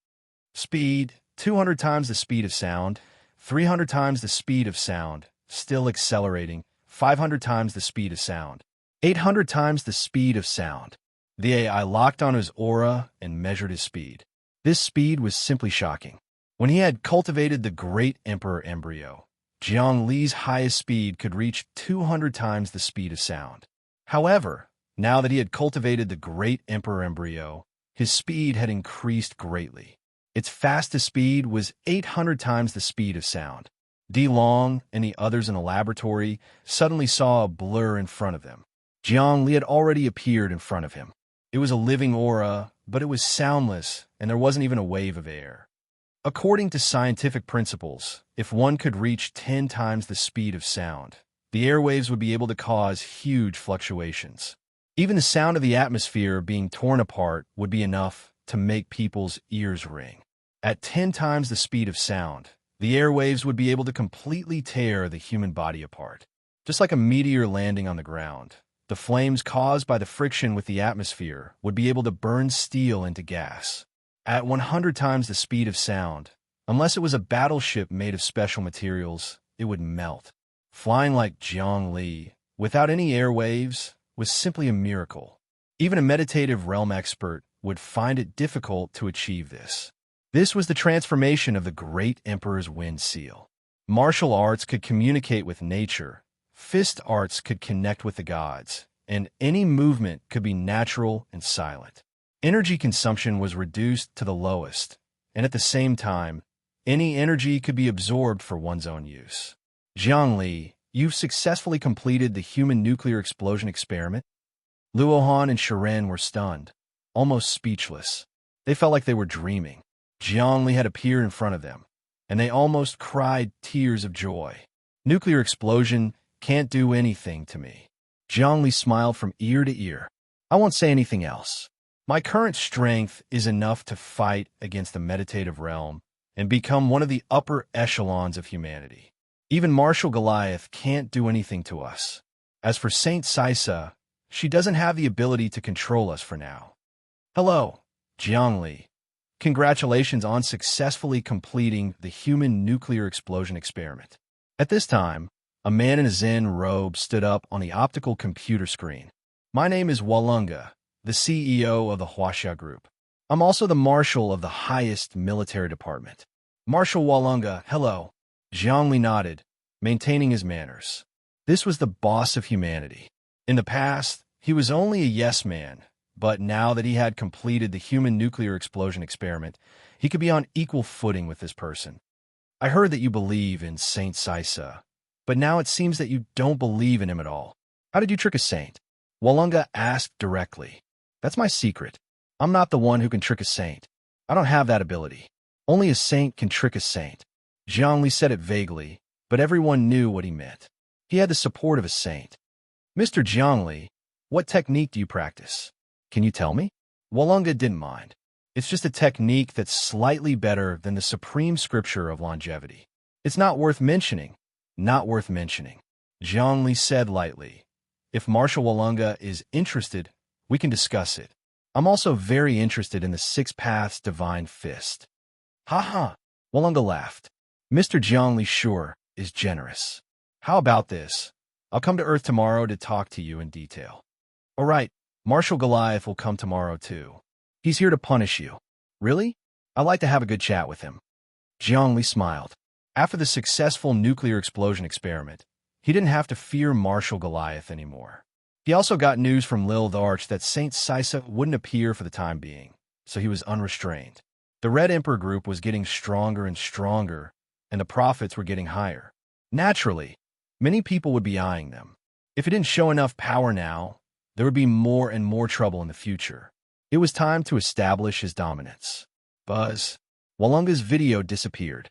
Speed, 200 times the speed of sound, 300 times the speed of sound, still accelerating, 500 times the speed of sound, 800 times the speed of sound. The AI locked on his aura and measured his speed. This speed was simply shocking. When he had cultivated the Great Emperor embryo, Jiang Li's highest speed could reach 200 times the speed of sound. However, now that he had cultivated the Great Emperor embryo, his speed had increased greatly. Its fastest speed was 800 times the speed of sound. De Long and the others in the laboratory suddenly saw a blur in front of them. Jiang Li had already appeared in front of him. It was a living aura, but it was soundless, and there wasn't even a wave of air. According to scientific principles, if one could reach 10 times the speed of sound, the airwaves would be able to cause huge fluctuations. Even the sound of the atmosphere being torn apart would be enough to make people's ears ring. At 10 times the speed of sound, the airwaves would be able to completely tear the human body apart. Just like a meteor landing on the ground, the flames caused by the friction with the atmosphere would be able to burn steel into gas. At 100 times the speed of sound, unless it was a battleship made of special materials, it would melt. Flying like Jiang Li, without any airwaves, was simply a miracle. Even a meditative realm expert would find it difficult to achieve this. This was the transformation of the Great Emperor's wind seal. Martial arts could communicate with nature, fist arts could connect with the gods, and any movement could be natural and silent. Energy consumption was reduced to the lowest, and at the same time, any energy could be absorbed for one's own use. Jiang Li, you've successfully completed the human nuclear explosion experiment. Luohan and Serene were stunned, almost speechless. They felt like they were dreaming. Jiang Li had appeared in front of them, and they almost cried tears of joy. Nuclear explosion can't do anything to me. Jiang Li smiled from ear to ear. I won't say anything else. My current strength is enough to fight against the meditative realm and become one of the upper echelons of humanity. Even Martial Goliath can't do anything to us. As for Saint Sisa, she doesn't have the ability to control us for now. Hello, Jiang Li. Congratulations on successfully completing the human nuclear explosion experiment. At this time, a man in a Zen robe stood up on the optical computer screen. My name is Walunga, the CEO of the Huaxia Group. I'm also the Marshal of the highest military department. Marshal Walunga, hello. Jiang Li nodded, maintaining his manners. This was the boss of humanity. In the past, he was only a yes man, but now that he had completed the human nuclear explosion experiment, he could be on equal footing with this person. I heard that you believe in Saint Sisa, but now it seems that you don't believe in him at all. How did you trick a saint? Walunga asked directly. That's my secret. I'm not the one who can trick a saint. I don't have that ability. Only a saint can trick a saint. Jiang Li said it vaguely, but everyone knew what he meant. He had the support of a saint. Mr. Jiang Li, what technique do you practice? Can you tell me? Walunga didn't mind. It's just a technique that's slightly better than the supreme scripture of longevity. It's not worth mentioning. Not worth mentioning. Jiang Li said lightly. If Marshal Walunga is interested, We can discuss it. I'm also very interested in the Six Paths Divine Fist. Ha. Walunga laughed. Mr. Jiangli sure is generous. How about this? I'll come to Earth tomorrow to talk to you in detail. All right, Marshal Goliath will come tomorrow too. He's here to punish you. Really? I'd like to have a good chat with him. Jiangli smiled. After the successful nuclear explosion experiment, he didn't have to fear Marshal Goliath anymore. He also got news from Lil the Arch that Saint Sisa wouldn't appear for the time being, so he was unrestrained. The Red Emperor group was getting stronger and stronger, and the profits were getting higher. Naturally, many people would be eyeing them. If he didn't show enough power now, there would be more and more trouble in the future. It was time to establish his dominance. Buzz. Walunga's video disappeared.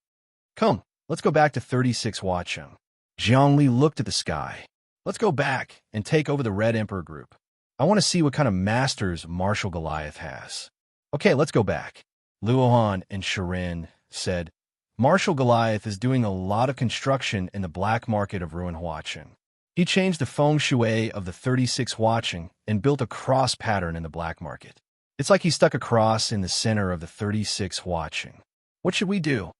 Come, let's go back to 36 Watchung. Jiangli looked at the sky. Let's go back and take over the Red Emperor group. I want to see what kind of masters Marshal Goliath has. Okay, let's go back. Luohan and Serene said, Marshal Goliath is doing a lot of construction in the black market of Ruin Huacheng. He changed the feng shui of the 36 Huacheng and built a cross pattern in the black market. It's like he stuck a cross in the center of the 36 Huacheng. What should we do?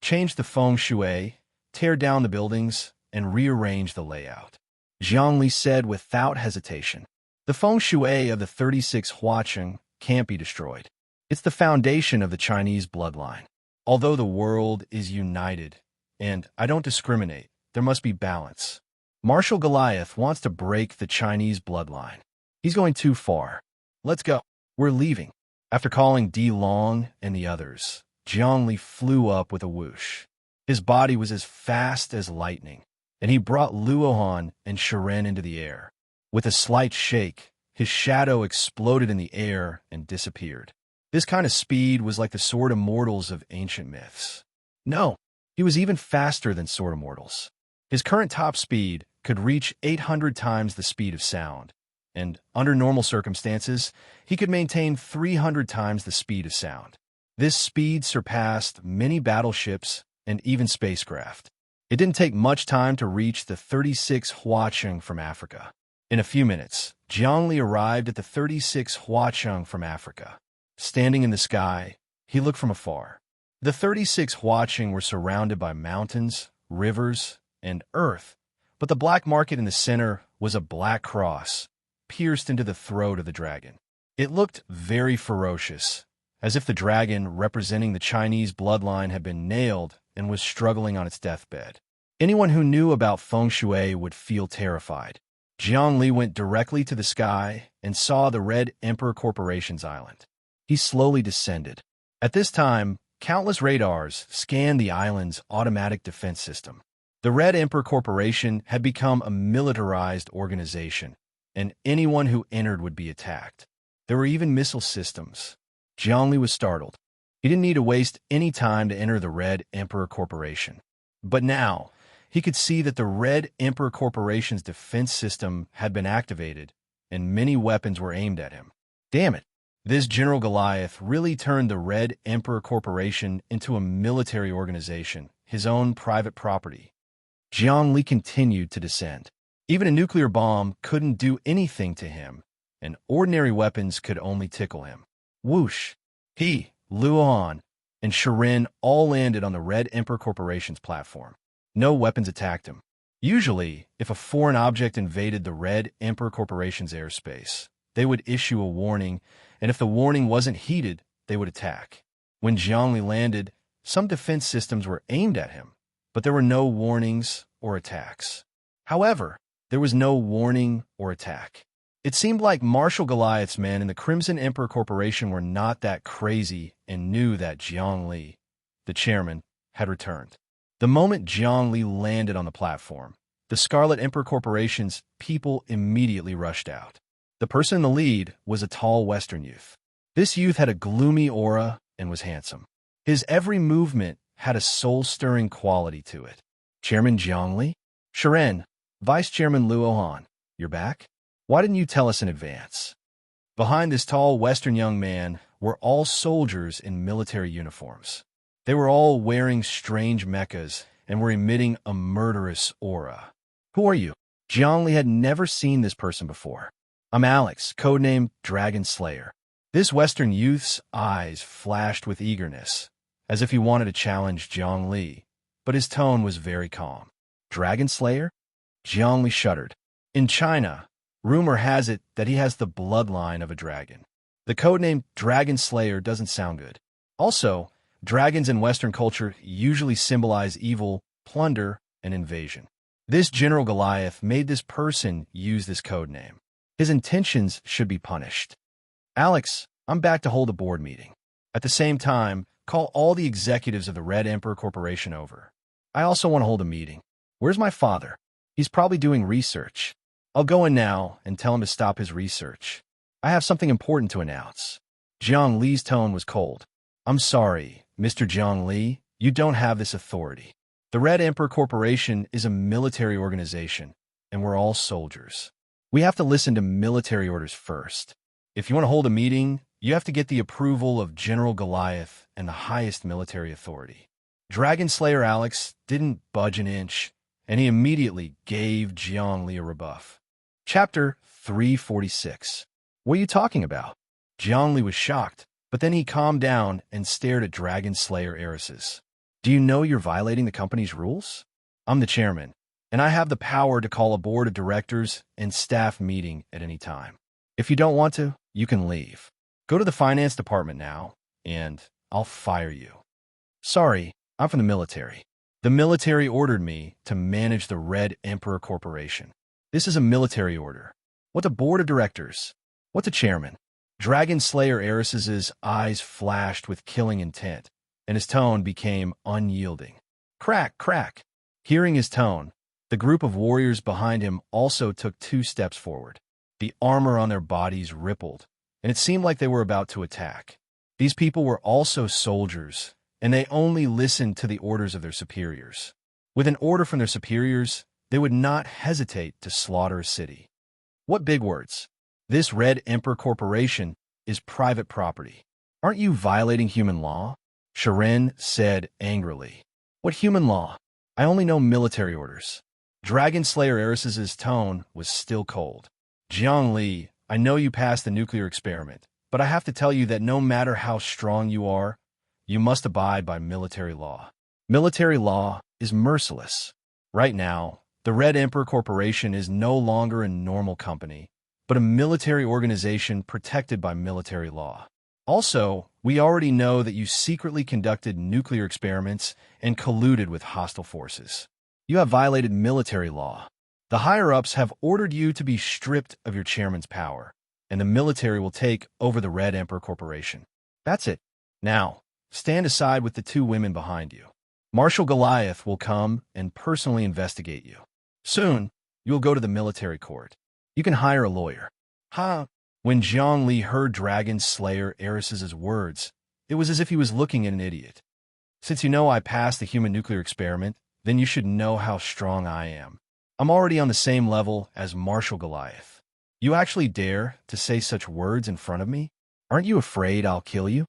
Change the feng shui, tear down the buildings, and rearrange the layout. Jiangli said without hesitation. The feng shui of the 36 Huacheng can't be destroyed. It's the foundation of the Chinese bloodline. Although the world is united, and I don't discriminate, there must be balance. Marshal Goliath wants to break the Chinese bloodline. He's going too far. Let's go. We're leaving. After calling Di Long and the others, Jiangli flew up with a whoosh. His body was as fast as lightning, and he brought Luohan and Serene into the air. With a slight shake, his shadow exploded in the air and disappeared. This kind of speed was like the sword immortals of ancient myths. No, he was even faster than sword immortals. His current top speed could reach 800 times the speed of sound, and under normal circumstances, he could maintain 300 times the speed of sound. This speed surpassed many battleships and even spacecraft. It didn't take much time to reach the 36 Huacheng from Africa. In a few minutes, Jiangli arrived at the 36 Huacheng from Africa. Standing in the sky, he looked from afar. The 36 Huacheng were surrounded by mountains, rivers, and earth, but the black market in the center was a black cross, pierced into the throat of the dragon. It looked very ferocious, as if the dragon representing the Chinese bloodline had been nailed and was struggling on its deathbed. Anyone who knew about feng shui would feel terrified. Jiangli went directly to the sky and saw the Red Emperor Corporation's island. He slowly descended. At this time, countless radars scanned the island's automatic defense system. The Red Emperor Corporation had become a militarized organization, and anyone who entered would be attacked. There were even missile systems. Jiangli was startled. He didn't need to waste any time to enter the Red Emperor Corporation. But now, he could see that the Red Emperor Corporation's defense system had been activated, and many weapons were aimed at him. Damn it! This General Goliath really turned the Red Emperor Corporation into a military organization, his own private property. Jiangli continued to descend. Even a nuclear bomb couldn't do anything to him, and ordinary weapons could only tickle him. Whoosh! He, Luohan, and Serene all landed on the Red Emperor Corporation's platform. No weapons attacked him. Usually, if a foreign object invaded the Red Emperor Corporation's airspace, they would issue a warning, and if the warning wasn't heeded, they would attack. When Jiangli landed, some defense systems were aimed at him, but there were no warnings or attacks. However, there was no warning or attack. It seemed like Marshal Goliath's men in the Crimson Emperor Corporation were not that crazy and knew that Jiangli, the chairman, had returned. The moment Jiangli landed on the platform, the Scarlet Emperor Corporation's people immediately rushed out. The person in the lead was a tall Western youth. This youth had a gloomy aura and was handsome. His every movement had a soul-stirring quality to it. Chairman Jiangli? Serene, Vice Chairman Luohan, you're back? Why didn't you tell us in advance? Behind this tall Western young man were all soldiers in military uniforms. They were all wearing strange mechas and were emitting a murderous aura. Who are you? Jiangli had never seen this person before. I'm Alex, codename Dragon Slayer. This Western youth's eyes flashed with eagerness, as if he wanted to challenge Jiang Li, but his tone was very calm. Dragon Slayer? Jiang Li shuddered. In China, rumor has it that he has the bloodline of a dragon. The codename Dragon Slayer doesn't sound good. Also, dragons in Western culture usually symbolize evil, plunder, and invasion. This General Goliath made this person use this codename. His intentions should be punished. Alex, I'm back to hold a board meeting. At the same time, call all the executives of the Red Emperor Corporation over. I also want to hold a meeting. Where's my father? He's probably doing research. I'll go in now and tell him to stop his research. I have something important to announce. Jiang Li's tone was cold. I'm sorry, Mr. Jiang Li, you don't have this authority. The Red Emperor Corporation is a military organization, and we're all soldiers. We have to listen to military orders first. If you want to hold a meeting, you have to get the approval of General Goliath and the highest military authority. Dragon Slayer Alex didn't budge an inch, and he immediately gave Jiang Li a rebuff. Chapter 346. What are you talking about? Jiang Li was shocked, but then he calmed down and stared at Dragon Slayer heiresses. Do you know you're violating the company's rules? I'm the chairman, and I have the power to call a board of directors and staff meeting at any time. If you don't want to, you can leave. Go to the finance department now, and I'll fire you. Sorry, I'm from the military. The military ordered me to manage the Red Emperor Corporation. This is a military order. What's a board of directors? What's a chairman? Dragon Slayer heiresses' eyes flashed with killing intent, and his tone became unyielding. Crack, crack. Hearing his tone, the group of warriors behind him also took 2 steps forward. The armor on their bodies rippled, and it seemed like they were about to attack. These people were also soldiers, and they only listened to the orders of their superiors. With an order from their superiors, they would not hesitate to slaughter a city. What big words! This Red Emperor Corporation is private property. Aren't you violating human law? Serene said angrily. What human law? I only know military orders. Dragon Slayer heiresses' tone was still cold. Jiang Li, I know you passed the nuclear experiment, but I have to tell you that no matter how strong you are, you must abide by military law. Military law is merciless. Right now, the Red Emperor Corporation is no longer a normal company, but a military organization protected by military law. Also, we already know that you secretly conducted nuclear experiments and colluded with hostile forces. You have violated military law. The higher-ups have ordered you to be stripped of your chairman's power, and the military will take over the Red Emperor Corporation. That's it. Now, stand aside with the 2 women behind you. Marshal Goliath will come and personally investigate you. Soon, you'll go to the military court. You can hire a lawyer. When Jiang Li heard Dragon Slayer heiresses' words, it was as if he was looking at an idiot. Since you know I passed the human nuclear experiment, then you should know how strong I am. I'm already on the same level as Marshal Goliath. You actually dare to say such words in front of me? Aren't you afraid I'll kill you?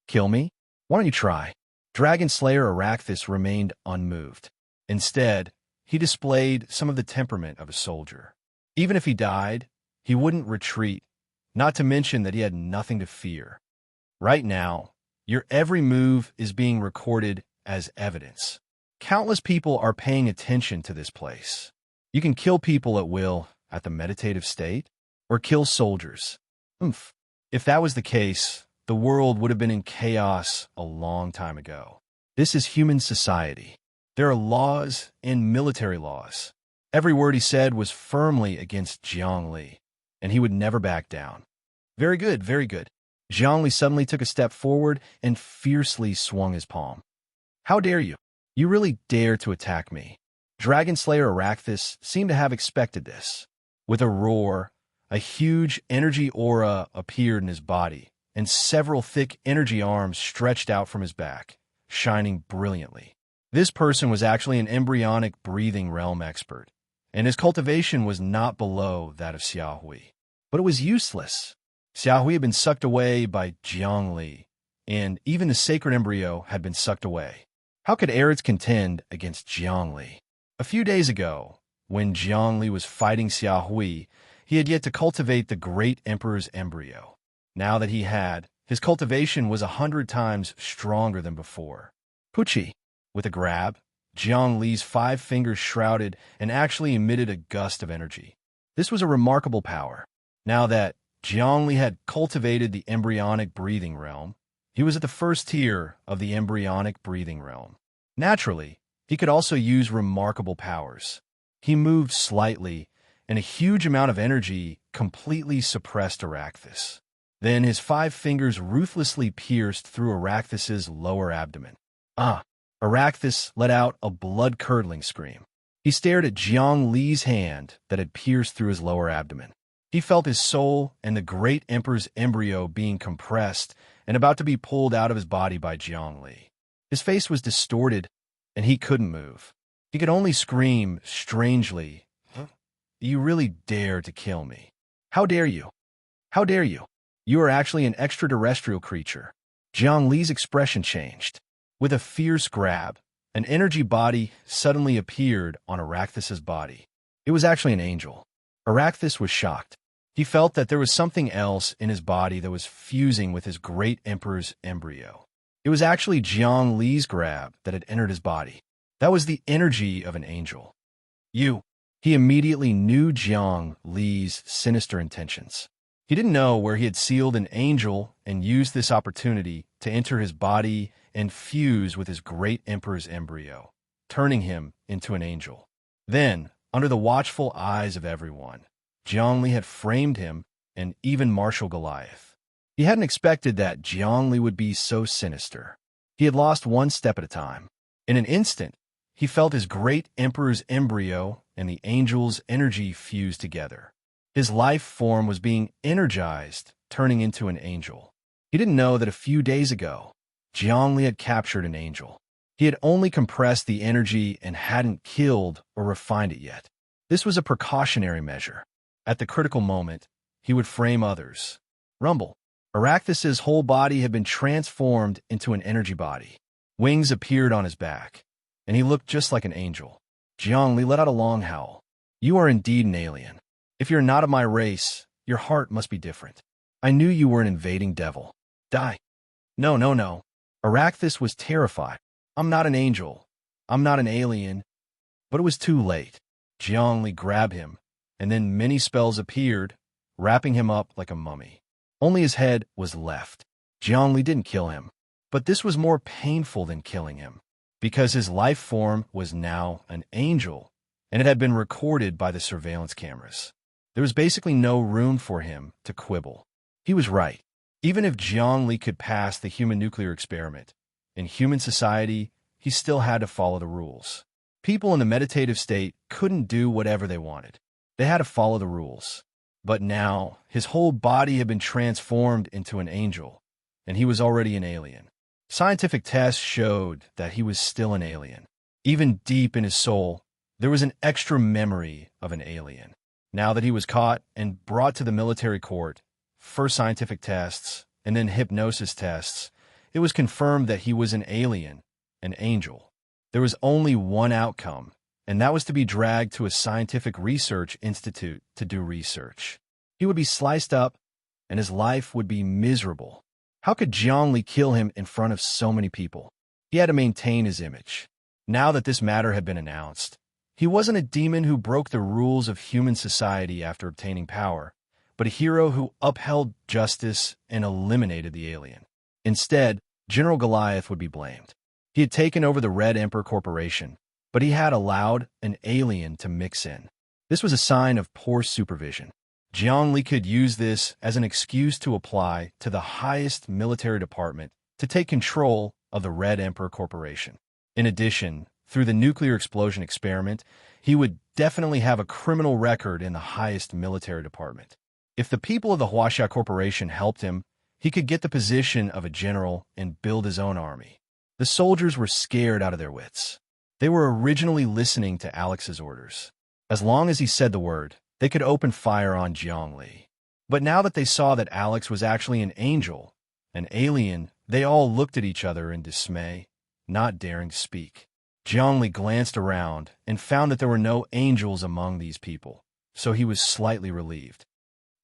Kill me? Why don't you try? Dragon Slayer Aracthis remained unmoved. Instead, he displayed some of the temperament of a soldier. Even if he died, he wouldn't retreat, not to mention that he had nothing to fear. Right now, your every move is being recorded as evidence. Countless people are paying attention to this place. You can kill people at will at the meditative state, or kill soldiers. If that was the case, the world would have been in chaos a long time ago. This is human society. There are laws and military laws. Every word he said was firmly against Jiang Li, and he would never back down. Very good, very good. Jiang Li suddenly took a step forward and fiercely swung his palm. How dare you? You really dare to attack me. Dragon Slayer Aracthis seemed to have expected this. With a roar, a huge energy aura appeared in his body, and several thick energy arms stretched out from his back, shining brilliantly. This person was actually an embryonic breathing realm expert, and his cultivation was not below that of Xiaohui. But it was useless. Xiaohui had been sucked away by Jiang Li, and even the sacred embryo had been sucked away. How could Eretz contend against Jiang Li? A few days ago, when Jiang Li was fighting Xiaohui, he He had yet to cultivate the great emperor's embryo. Now that he had, his cultivation was 100 times stronger than before. Pucci. With a grab, Jiang Li's 5 fingers shrouded and actually emitted a gust of energy. This was a remarkable power. Now that Jiang Li had cultivated the embryonic breathing realm, he was at the first tier of the embryonic breathing realm. Naturally, he could also use remarkable powers. He moved slightly, and a huge amount of energy completely suppressed Aracthis. Then his 5 fingers ruthlessly pierced through Aracthis's lower abdomen. Aracthis let out a blood-curdling scream. He stared at Jiang Li's hand that had pierced through his lower abdomen. He felt his soul and the great emperor's embryo being compressed and about to be pulled out of his body by Jiang Li. His face was distorted, and he couldn't move. He could only scream strangely, "You really dare to kill me. How dare you? How dare you? You are actually an extraterrestrial creature." Jiang Li's expression changed. With a fierce grab, an energy body suddenly appeared on Aracthis's body. It was actually an angel. Aracthis was shocked. He felt that there was something else in his body that was fusing with his great emperor's embryo. It was actually Jiang Li's grab that had entered his body. That was the energy of an angel. He immediately knew Jiang Li's sinister intentions. He didn't know where he had sealed an angel and used this opportunity to enter his body and fuse with his great emperor's embryo, turning him into an angel. Then, under the watchful eyes of everyone, Jiang Li had framed him and even Marshal Goliath. He hadn't expected that Jiang Li would be so sinister. He had lost one step at a time. In an instant, he felt his great emperor's embryo and the angel's energy fuse together. His life form was being energized, turning into an angel. He didn't know that a few days ago, Jiang Li had captured an angel. He had only compressed the energy and hadn't killed or refined it yet. This was a precautionary measure. At the critical moment, he would frame others. Rumble. Aracthis's whole body had been transformed into an energy body. Wings appeared on his back, and he looked just like an angel. Jiang Li let out a long howl. "You are indeed an alien. If you're not of my race, your heart must be different. I knew you were an invading devil. Die." No. Aracthis was terrified. "I'm not an angel. I'm not an alien." But it was too late. Jiang Li grabbed him, and then many spells appeared, wrapping him up like a mummy. Only his head was left. Jiang Li didn't kill him, but this was more painful than killing him, because his life form was now an angel, and it had been recorded by the surveillance cameras. There was basically no room for him to quibble. He was right. Even if Jiang Li could pass the human nuclear experiment, in human society, he still had to follow the rules. People in the meditative state couldn't do whatever they wanted. They had to follow the rules. But now, his whole body had been transformed into an angel, and he was already an alien. Scientific tests showed that he was still an alien. Even deep in his soul, there was an extra memory of an alien. Now that he was caught and brought to the military court, first scientific tests, and then hypnosis tests, it was confirmed that he was an alien, an angel. There was only one outcome, and that was to be dragged to a scientific research institute to do research. He would be sliced up, and his life would be miserable. How could Jiang Li kill him in front of so many people? He had to maintain his image. Now that this matter had been announced, he wasn't a demon who broke the rules of human society after obtaining power, but a hero who upheld justice and eliminated the alien. Instead, General Goliath would be blamed. He had taken over the Red Emperor Corporation, but he had allowed an alien to mix in. This was a sign of poor supervision. Jiang Li could use this as an excuse to apply to the highest military department to take control of the Red Emperor Corporation. In addition, through the nuclear explosion experiment, he would definitely have a criminal record in the highest military department. If the people of the Huaxia Corporation helped him, he could get the position of a general and build his own army. The soldiers were scared out of their wits. They were originally listening to Alex's orders. As long as he said the word, they could open fire on Jiang Li. But now that they saw that Alex was actually an angel, an alien, they all looked at each other in dismay, not daring to speak. Jiang Li glanced around and found that there were no angels among these people. so he was slightly relieved.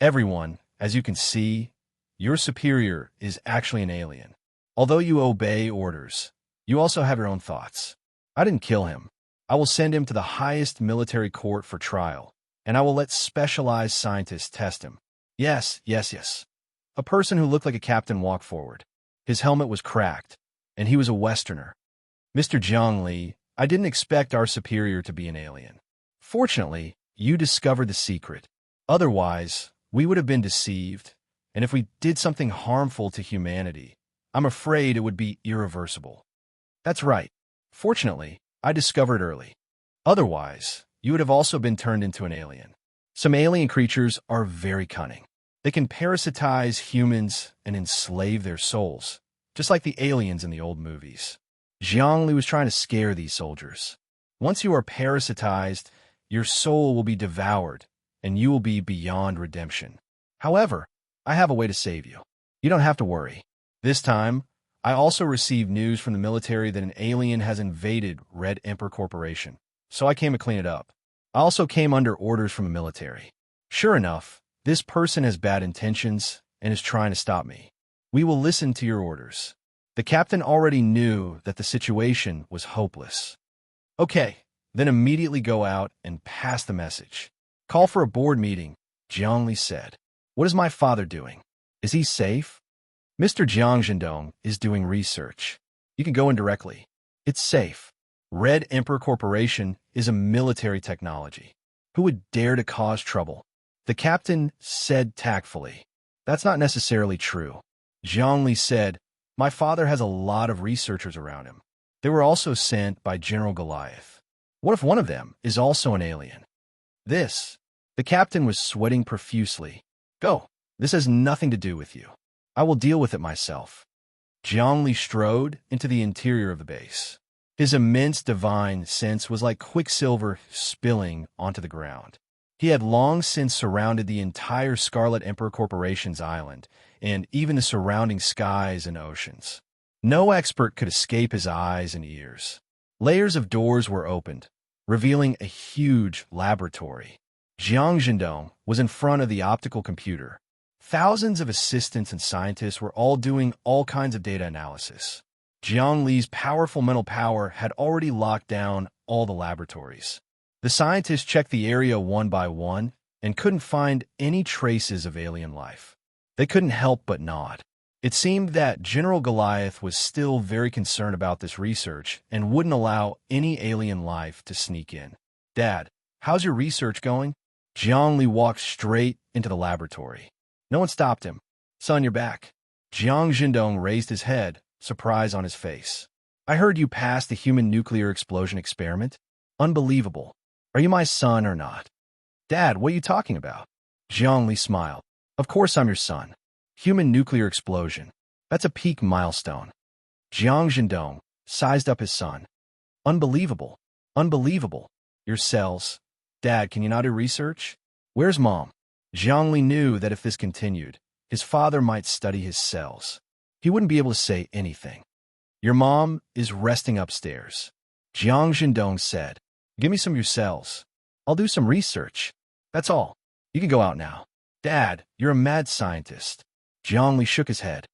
Everyone, as you can see, your superior is actually an alien. Although you obey orders, you also have your own thoughts. I didn't kill him. I will send him to the highest military court for trial, and I will let specialized scientists test him. Yes, yes, yes. A person who looked like a captain walked forward. His helmet was cracked, and he was a Westerner. Mr. Zhongli, I didn't expect our superior to be an alien. Fortunately, you discovered the secret. Otherwise, we would have been deceived, and if we did something harmful to humanity, I'm afraid it would be irreversible. That's right. Fortunately, I discovered early. Otherwise, you would have also been turned into an alien. Some alien creatures are very cunning. They can parasitize humans and enslave their souls, just like the aliens in the old movies. Zhongli was trying to scare these soldiers. Once you are parasitized, your soul will be devoured, and you will be beyond redemption. However, I have a way to save you. You don't have to worry. This time, I also received news from the military that an alien has invaded Red Emperor Corporation, so I came to clean it up. I also came under orders from the military. Sure enough, this person has bad intentions and is trying to stop me. We will listen to your orders. The captain already knew that the situation was hopeless. Okay, then immediately go out and pass the message. Call for a board meeting, Zhongli said. What is my father doing? Is he safe? Mr. Jiang Zhendong is doing research. You can go in directly. It's safe. Red Emperor Corporation is a military technology. Who would dare to cause trouble? The captain said tactfully. That's not necessarily true. Zhongli said, my father has a lot of researchers around him. They were also sent by General Goliath. What if one of them is also an alien? The captain was sweating profusely. Go. This has nothing to do with you. I will deal with it myself. Zhongli strode into the interior of the base. His immense divine sense was like quicksilver spilling onto the ground. He had long since surrounded the entire Scarlet Emperor Corporation's island, and even the surrounding skies and oceans. No expert could escape his eyes and ears. Layers of doors were opened, revealing a huge laboratory. Jiang Zhendong was in front of the optical computer. Thousands of assistants and scientists were all doing all kinds of data analysis. Jiang Li's powerful mental power had already locked down all the laboratories. The scientists checked the area one by one and couldn't find any traces of alien life. They couldn't help but nod. It seemed that General Goliath was still very concerned about this research and wouldn't allow any alien life to sneak in. Dad, how's your research going? Jiang Li walked straight into the laboratory. No one stopped him. Son, you're back. Jiang Zhendong raised his head, surprise on his face. I heard you passed the human nuclear explosion experiment. Unbelievable. Are you my son or not? Dad, what are you talking about? Jiang Li smiled. Of course I'm your son. Human nuclear explosion. That's a peak milestone. Jiang Zhendong sized up his son. Unbelievable. Unbelievable. Your cells. Dad, can you not do research? Where's Mom? Jiang Li knew that if this continued, his father might study his cells. He wouldn't be able to say anything. Your mom is resting upstairs. Jiang Zhendong said, give me some of your cells. I'll do some research. That's all. You can go out now. Dad, you're a mad scientist. Jiang Li shook his head.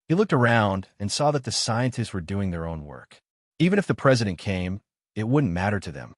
He looked around and saw that the scientists were doing their own work. Even if the president came, it wouldn't matter to them.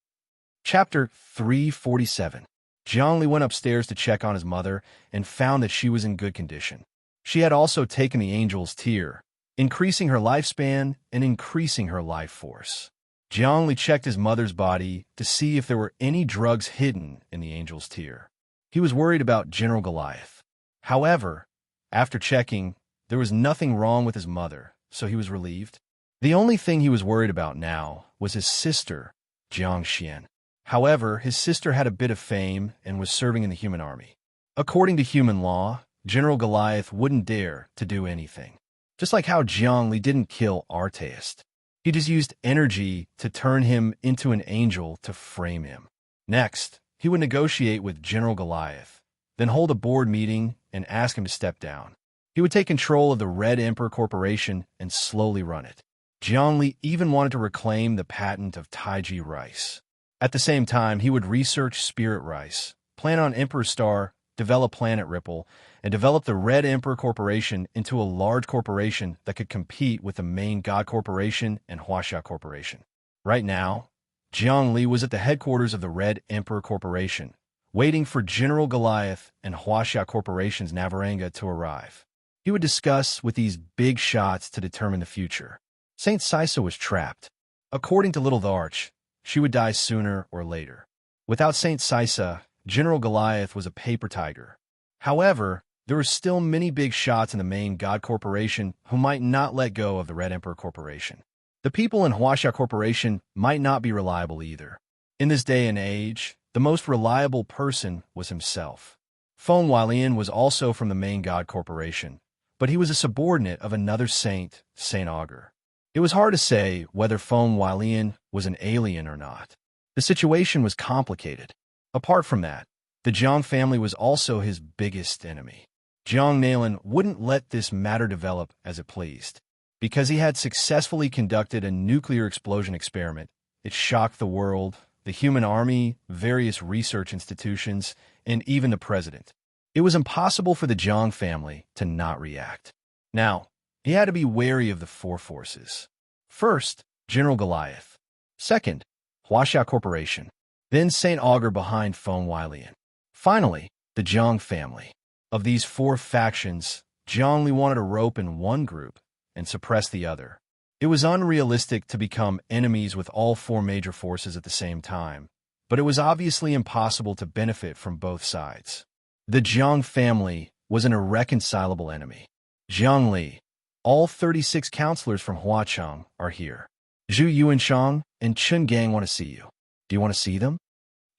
Chapter 347. Jiang Li went upstairs to check on his mother and found that she was in good condition. She had also taken the angel's tear, increasing her lifespan and increasing her life force. Jiang Li checked his mother's body to see if there were any drugs hidden in the angel's tear. He was worried about General Goliath. However, after checking, there was nothing wrong with his mother, so he was relieved. The only thing he was worried about now was his sister, Jiang Xian. However, his sister had a bit of fame and was serving in the human army. According to human law, General Goliath wouldn't dare to do anything. Just like how Jiang Li didn't kill Artaeist. He just used energy to turn him into an angel to frame him. Next, he would negotiate with General Goliath, then hold a board meeting and ask him to step down. He would take control of the Red Emperor Corporation and slowly run it. Jiang Li even wanted to reclaim the patent of Taiji rice. At the same time, he would research spirit rice plan on Emperor Star, develop Planet Ripple, and develop the Red Emperor Corporation into a large corporation that could compete with the main God Corporation and Huaxia Corporation. Right now, Jiang Li was at the headquarters of the Red Emperor Corporation, waiting for General Goliath and Huaxia Corporation's Navaranga to arrive. He would discuss with these big shots to determine the future. Saint Sisa was trapped. According to Little the Arch, she would die sooner or later. Without Saint Sisa, General Goliath was a paper tiger. However, there were still many big shots in the main God Corporation who might not let go of the Red Emperor Corporation. The people in Huaxia Corporation might not be reliable either. In this day and age, the most reliable person was himself. Feng Hualian was also from the main God Corporation, but he was a subordinate of another saint, Saint Augur. It was hard to say whether Feng Hualian was an alien or not. The situation was complicated. Apart from that, the Jiang family was also his biggest enemy. Jiang Nailan wouldn't let this matter develop as it pleased. Because he had successfully conducted a nuclear explosion experiment, it shocked the world, the human army, various research institutions, and even the president. It was impossible for the Jiang family to not react. Now, he had to be wary of the four forces. First, General Goliath. Second, Huaxia Corporation. Then Saint Augur behind Feng Hualian. Finally, the Jiang family. Of these four factions, Jiang Li wanted to rope in one group and suppress the other. It was unrealistic to become enemies with all four major forces at the same time, but it was obviously impossible to benefit from both sides. The Jiang family was an irreconcilable enemy. Jiang Li, all 36 counselors from Huacheng are here. Zhu Yuanshang and Chen Gang want to see you. Do you want to see them?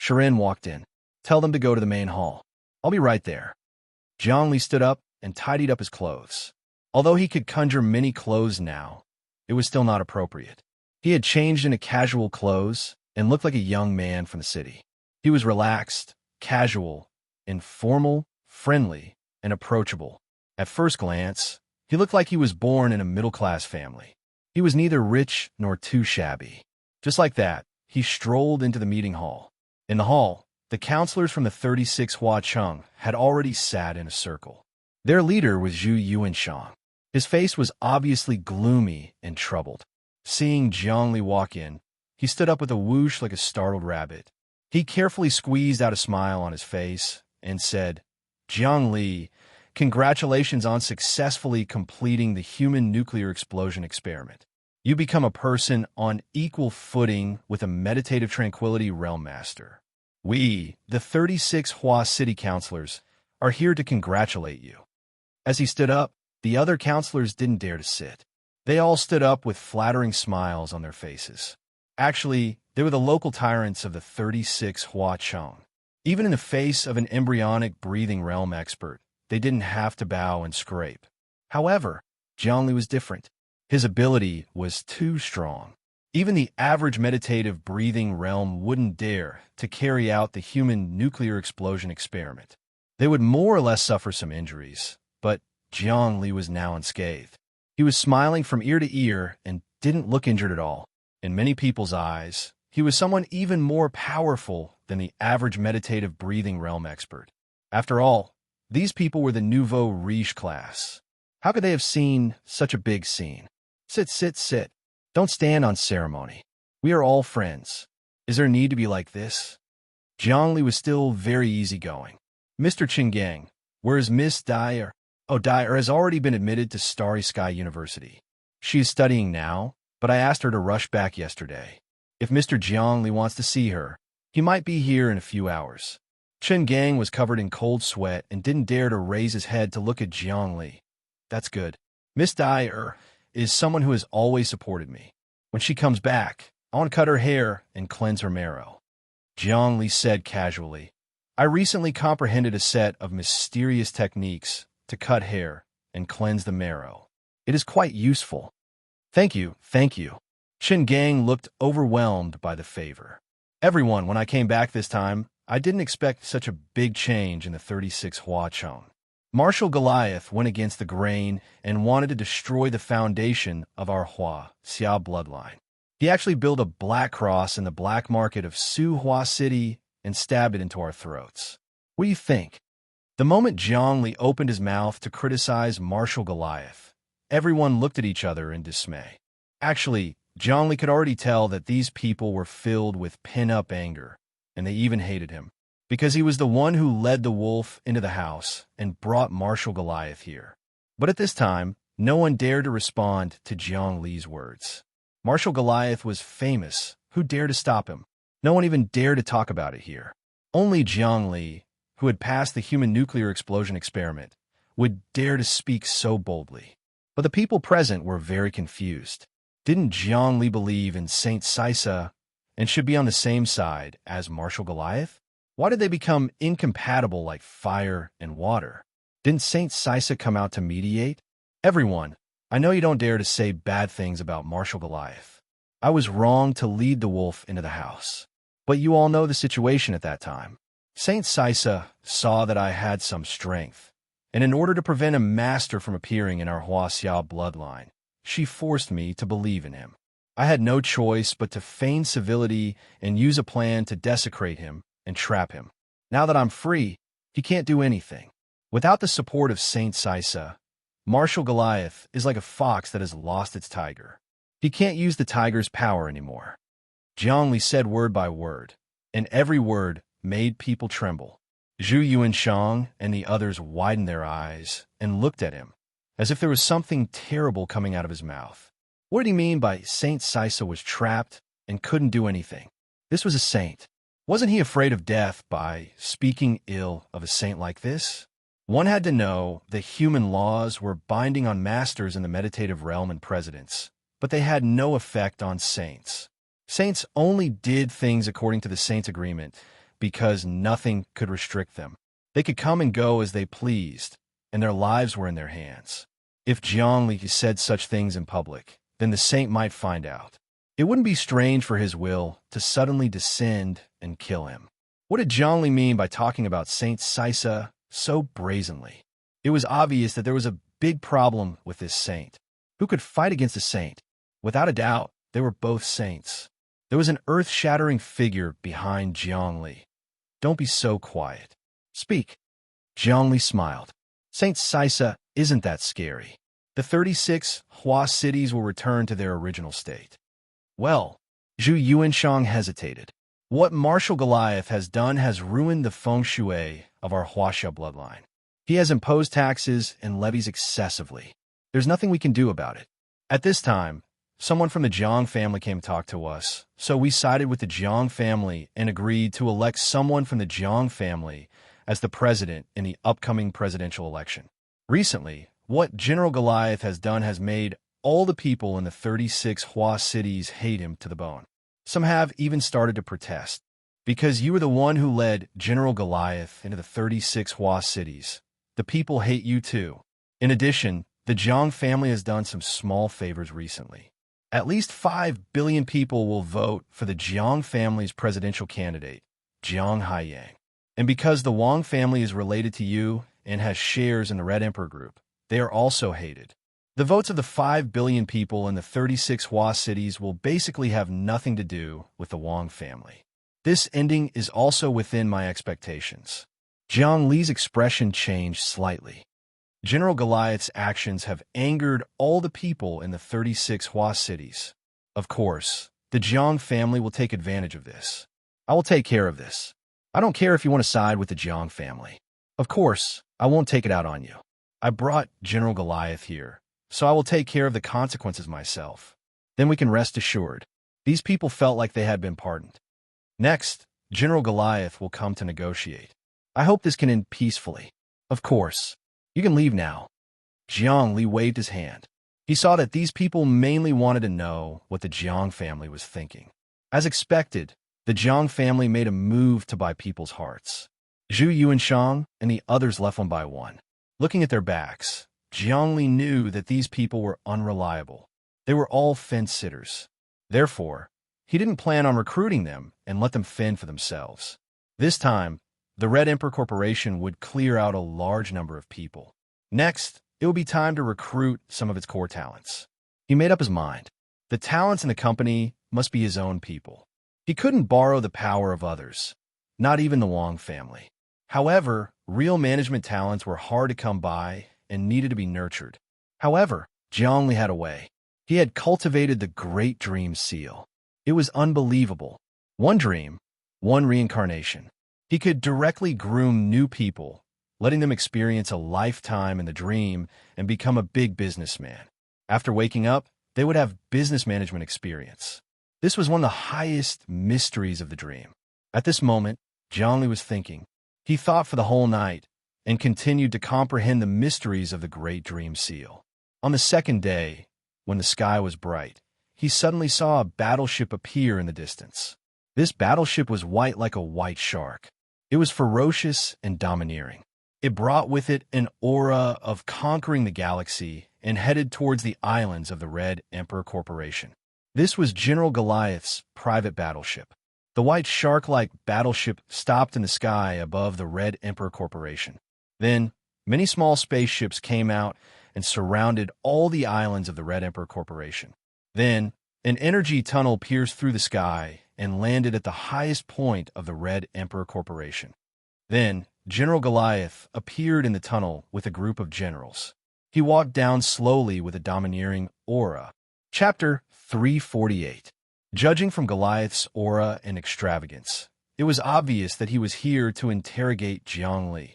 Serene walked in. Tell them to go to the main hall. I'll be right there. Jiang Li stood up and tidied up his clothes. Although he could conjure many clothes now, it was still not appropriate. He had changed into casual clothes and looked like a young man from the city. He was relaxed, casual, informal, friendly, and approachable. At first glance, he looked like he was born in a middle-class family. He was neither rich nor too shabby. Just like that, he strolled into the meeting hall. In the hall, the counselors from the 36 Huacheng had already sat in a circle. Their leader was Zhu Yuanshang. His face was obviously gloomy and troubled. Seeing Jiang Li walk in, he stood up with a whoosh like a startled rabbit. He carefully squeezed out a smile on his face and said, "Jiang Li, congratulations on successfully completing the human nuclear explosion experiment. You become a person on equal footing with a meditative tranquility realm master. We, the 36 Hua city counselors, are here to congratulate you." As he stood up, the other counselors didn't dare to sit. They all stood up with flattering smiles on their faces. Actually, they were the local tyrants of the 36 Huacheng. Even in the face of an embryonic breathing realm expert, they didn't have to bow and scrape. However, Jiang Li was different. His ability was too strong. Even the average meditative breathing realm wouldn't dare to carry out the human nuclear explosion experiment. They would more or less suffer some injuries, but Jiang Li was now unscathed. He was smiling from ear to ear and didn't look injured at all. In many people's eyes, he was someone even more powerful than the average meditative breathing realm expert. After all, these people were the nouveau riche class. How could they have seen such a big scene? Sit, sit, sit. Don't stand on ceremony. We are all friends. Is there need to be like this? Jiang Li was still very easygoing. Mr. Qinggang, where is Miss Dyer? Oh, Dyer has already been admitted to Starry Sky University. She is studying now, but I asked her to rush back yesterday. If Mr. Jiang Li wants to see her, he might be here in a few hours. Chen Gang was covered in cold sweat and didn't dare to raise his head to look at Jiang Li. That's good. Miss Dyer is someone who has always supported me. When she comes back, I want to cut her hair and cleanse her marrow. Jiang Li said casually, I recently comprehended a set of mysterious techniques to cut hair and cleanse the marrow. It is quite useful. Thank you, thank you. Chen Gang looked overwhelmed by the favor. Everyone, when I came back this time, I didn't expect such a big change in the 36 Huacheng. Marshal Goliath went against the grain and wanted to destroy the foundation of our Hua Xia bloodline. He actually built a black cross in the black market of Su Hua City and stabbed it into our throats. What do you think? The moment Zhongli opened his mouth to criticize Marshal Goliath, everyone looked at each other in dismay. Actually, Zhongli could already tell that these people were filled with pent-up anger, and they even hated him, because he was the one who led the wolf into the house and brought Marshal Goliath here. But at this time, no one dared to respond to Zhongli's words. Marshal Goliath was famous. Who dared to stop him? No one even dared to talk about it here. Only Zhongli, who had passed the human nuclear explosion experiment, would dare to speak so boldly. But the people present were very confused. Didn't Zhongli believe in Saint Sisa and should be on the same side as Marshal Goliath? Why did they become incompatible like fire and water? Didn't Saint Sisa come out to mediate? Everyone, I know you don't dare to say bad things about Marshal Goliath. I was wrong to lead the wolf into the house. But you all know the situation at that time. Saint Sisa saw that I had some strength, and in order to prevent a master from appearing in our Huaxia bloodline, she forced me to believe in him. I had no choice but to feign civility and use a plan to desecrate him and trap him. Now that I'm free, he can't do anything. Without the support of Saint Sisa, Marshal Goliath is like a fox that has lost its tiger. He can't use the tiger's power anymore. Zhongli said word by word, and every word made people tremble. Zhu Yuanshang and the others widened their eyes and looked at him, as if there was something terrible coming out of his mouth. What did he mean by Saint Sisa was trapped and couldn't do anything? This was a saint. Wasn't he afraid of death by speaking ill of a saint like this? One had to know that human laws were binding on masters in the meditative realm and presidents, but they had no effect on saints. Saints only did things according to the saint's agreement because nothing could restrict them. They could come and go as they pleased, and their lives were in their hands. If Zhongli said such things in public, then the saint might find out. It wouldn't be strange for his will to suddenly descend and kill him. What did Zhongli mean by talking about Saint Sisa so brazenly? It was obvious that there was a big problem with this saint. Who could fight against a saint? Without a doubt, they were both saints. There was an earth-shattering figure behind Zhongli. Don't be so quiet. Speak. Zhongli smiled. Saint Sisa isn't that scary. The 36 Hua cities will return to their original state. Well, Zhu Yuanshang hesitated. What Marshal Goliath has done has ruined the feng shui of our Huaxia bloodline. He has imposed taxes and levies excessively. There's nothing we can do about it. At this time, someone from the Jiang family came to talk to us, so we sided with the Jiang family and agreed to elect someone from the Jiang family as the president in the upcoming presidential election. Recently, what General Goliath has done has made all the people in the 36 Hua cities hate him to the bone. Some have even started to protest. Because you were the one who led General Goliath into the 36 Hua cities, the people hate you too. In addition, the Jiang family has done some small favors recently. At least 5 billion people will vote for the Jiang family's presidential candidate, Jiang Haiyang. And because the Wang family is related to you and has shares in the Red Emperor Group, they are also hated. The votes of the 5 billion people in the 36 Hua cities will basically have nothing to do with the Wang family. This ending is also within my expectations. Jiang Li's expression changed slightly. General Goliath's actions have angered all the people in the 36 Hua cities. Of course, the Jiang family will take advantage of this. I will take care of this. I don't care if you want to side with the Jiang family. Of course, I won't take it out on you. I brought General Goliath here, so I will take care of the consequences myself. Then we can rest assured. These people felt like they had been pardoned. Next, General Goliath will come to negotiate. I hope this can end peacefully. Of course. You can leave now. Jiang Li waved his hand. He saw that these people mainly wanted to know what the Jiang family was thinking. As expected, the Jiang family made a move to buy people's hearts. Zhu Yuanshang and the others left one by one. Looking at their backs, Jiang Li knew that these people were unreliable. They were all fence-sitters. Therefore, he didn't plan on recruiting them and let them fend for themselves. This time, the Red Emperor Corporation would clear out a large number of people. Next, it would be time to recruit some of its core talents. He made up his mind. The talents in the company must be his own people. He couldn't borrow the power of others, not even the Wang family. However, real management talents were hard to come by and needed to be nurtured. However, Zhongli had a way. He had cultivated the Great Dream Seal. It was unbelievable. One dream, one reincarnation. He could directly groom new people, letting them experience a lifetime in the dream and become a big businessman. After waking up, they would have business management experience. This was one of the highest mysteries of the dream. At this moment, Zhongli was thinking. He thought for the whole night and continued to comprehend the mysteries of the Great Dream Seal. On the second day, when the sky was bright, he suddenly saw a battleship appear in the distance. This battleship was white like a white shark. It was ferocious and domineering. It brought with it an aura of conquering the galaxy and headed towards the islands of the Red Emperor Corporation. This was General Goliath's private battleship. The white shark-like battleship stopped in the sky above the Red Emperor Corporation. Then, many small spaceships came out and surrounded all the islands of the Red Emperor Corporation. Then, an energy tunnel pierced through the sky and landed at the highest point of the Red Emperor Corporation. Then, General Goliath appeared in the tunnel with a group of generals. He walked down slowly with a domineering aura. Chapter 348. Judging from Goliath's aura and extravagance, it was obvious that he was here to interrogate Zhongli.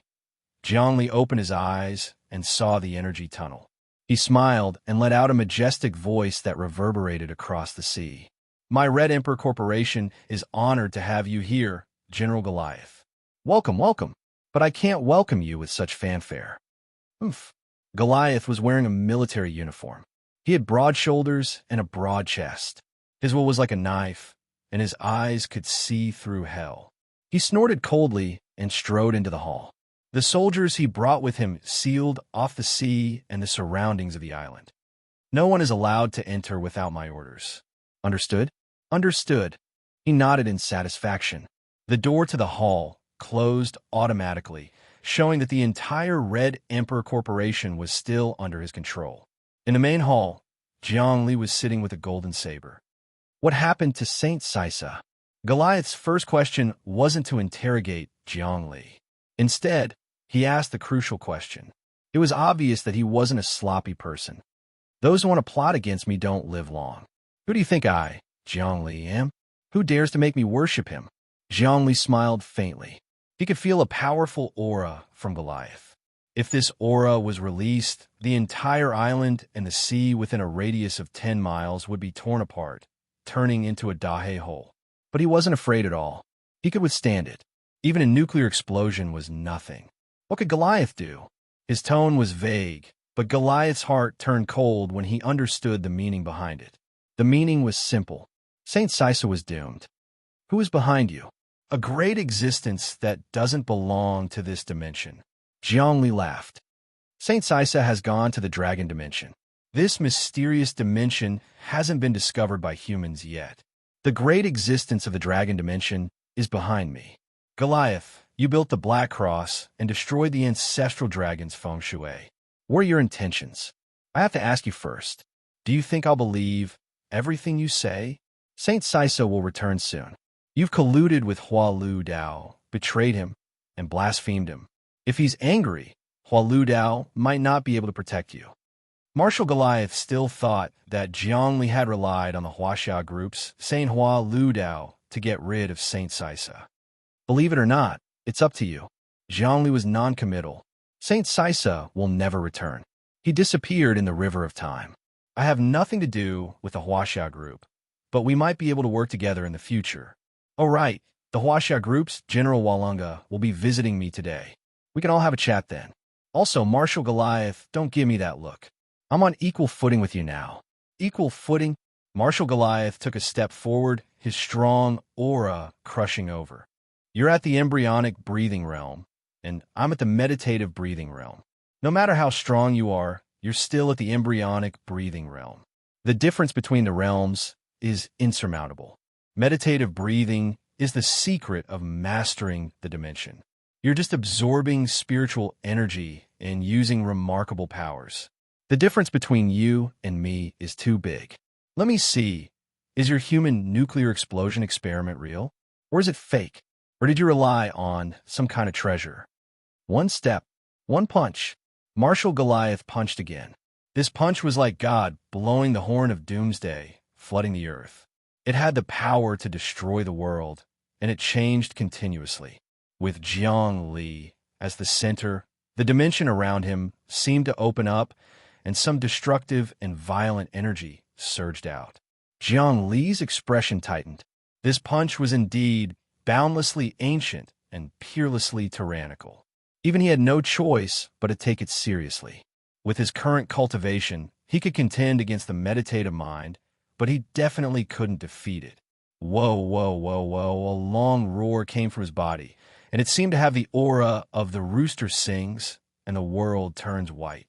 Zhongli opened his eyes and saw the energy tunnel. He smiled and let out a majestic voice that reverberated across the sea. My Red Emperor Corporation is honored to have you here, General Goliath. Welcome, welcome. But I can't welcome you with such fanfare. Oomph. Goliath was wearing a military uniform. He had broad shoulders and a broad chest. His will was like a knife, and his eyes could see through hell. He snorted coldly and strode into the hall. The soldiers he brought with him sealed off the sea and the surroundings of the island. No one is allowed to enter without my orders. Understood? Understood. He nodded in satisfaction. The door to the hall closed automatically, showing that the entire Red Emperor Corporation was still under his control. In the main hall, Zhongli was sitting with a golden saber. What happened to Saint Sisa? Goliath's first question wasn't to interrogate Zhongli. Instead, he asked the crucial question. It was obvious that he wasn't a sloppy person. Those who want to plot against me don't live long. Who do you think I, Zhongli, am? Who dares to make me worship him? Zhongli smiled faintly. He could feel a powerful aura from Goliath. If this aura was released, the entire island and the sea within a radius of 10 miles would be torn apart, turning into a dahe hole. But he wasn't afraid at all. He could withstand it. Even a nuclear explosion was nothing. What could Goliath do? His tone was vague, but Goliath's heart turned cold when he understood the meaning behind it. The meaning was simple. Saint Sisa was doomed. Who is behind you? A great existence that doesn't belong to this dimension. Zhongli laughed. Saint Sisa has gone to the dragon dimension. This mysterious dimension hasn't been discovered by humans yet. The great existence of the dragon dimension is behind me. Goliath, you built the Black Cross and destroyed the ancestral dragon's feng shui. What are your intentions? I have to ask you first. Do you think I'll believe everything you say? Saint Sisa will return soon. You've colluded with Hua Lu Dao, betrayed him, and blasphemed him. If he's angry, Hua Lu Dao might not be able to protect you. Marshal Goliath still thought that Zhongli had relied on the Huaxia group's Saint Hua Lu Dao to get rid of Saint Sisa. Believe it or not, it's up to you. Zhongli was non-committal. Saint Sisa will never return. He disappeared in the river of time. I have nothing to do with the Huaxia group, but we might be able to work together in the future. Oh right, the Huaxia group's General Walunga will be visiting me today. We can all have a chat then. Also, Marshal Goliath, don't give me that look. I'm on equal footing with you now. Equal footing? Marshal Goliath took a step forward, his strong aura crushing over. You're at the embryonic breathing realm, and I'm at the meditative breathing realm. No matter how strong you are, you're still at the embryonic breathing realm. The difference between the realms is insurmountable. Meditative breathing is the secret of mastering the dimension. You're just absorbing spiritual energy and using remarkable powers. The difference between you and me is too big. Let me see. Is your human nuclear explosion experiment real? Or is it fake? Or did you rely on some kind of treasure? One step, one punch. Marshal Goliath punched again. This punch was like God blowing the horn of doomsday, flooding the earth. It had the power to destroy the world, and it changed continuously. With Jiang Li as the center, the dimension around him seemed to open up, and some destructive and violent energy surged out. Jiang Li's expression tightened. This punch was indeed boundlessly ancient and peerlessly tyrannical. Even he had no choice but to take it seriously. With his current cultivation, he could contend against the meditative mind, but he definitely couldn't defeat it. Whoa, whoa, whoa, whoa, a long roar came from his body, and it seemed to have the aura of the rooster sings and the world turns white.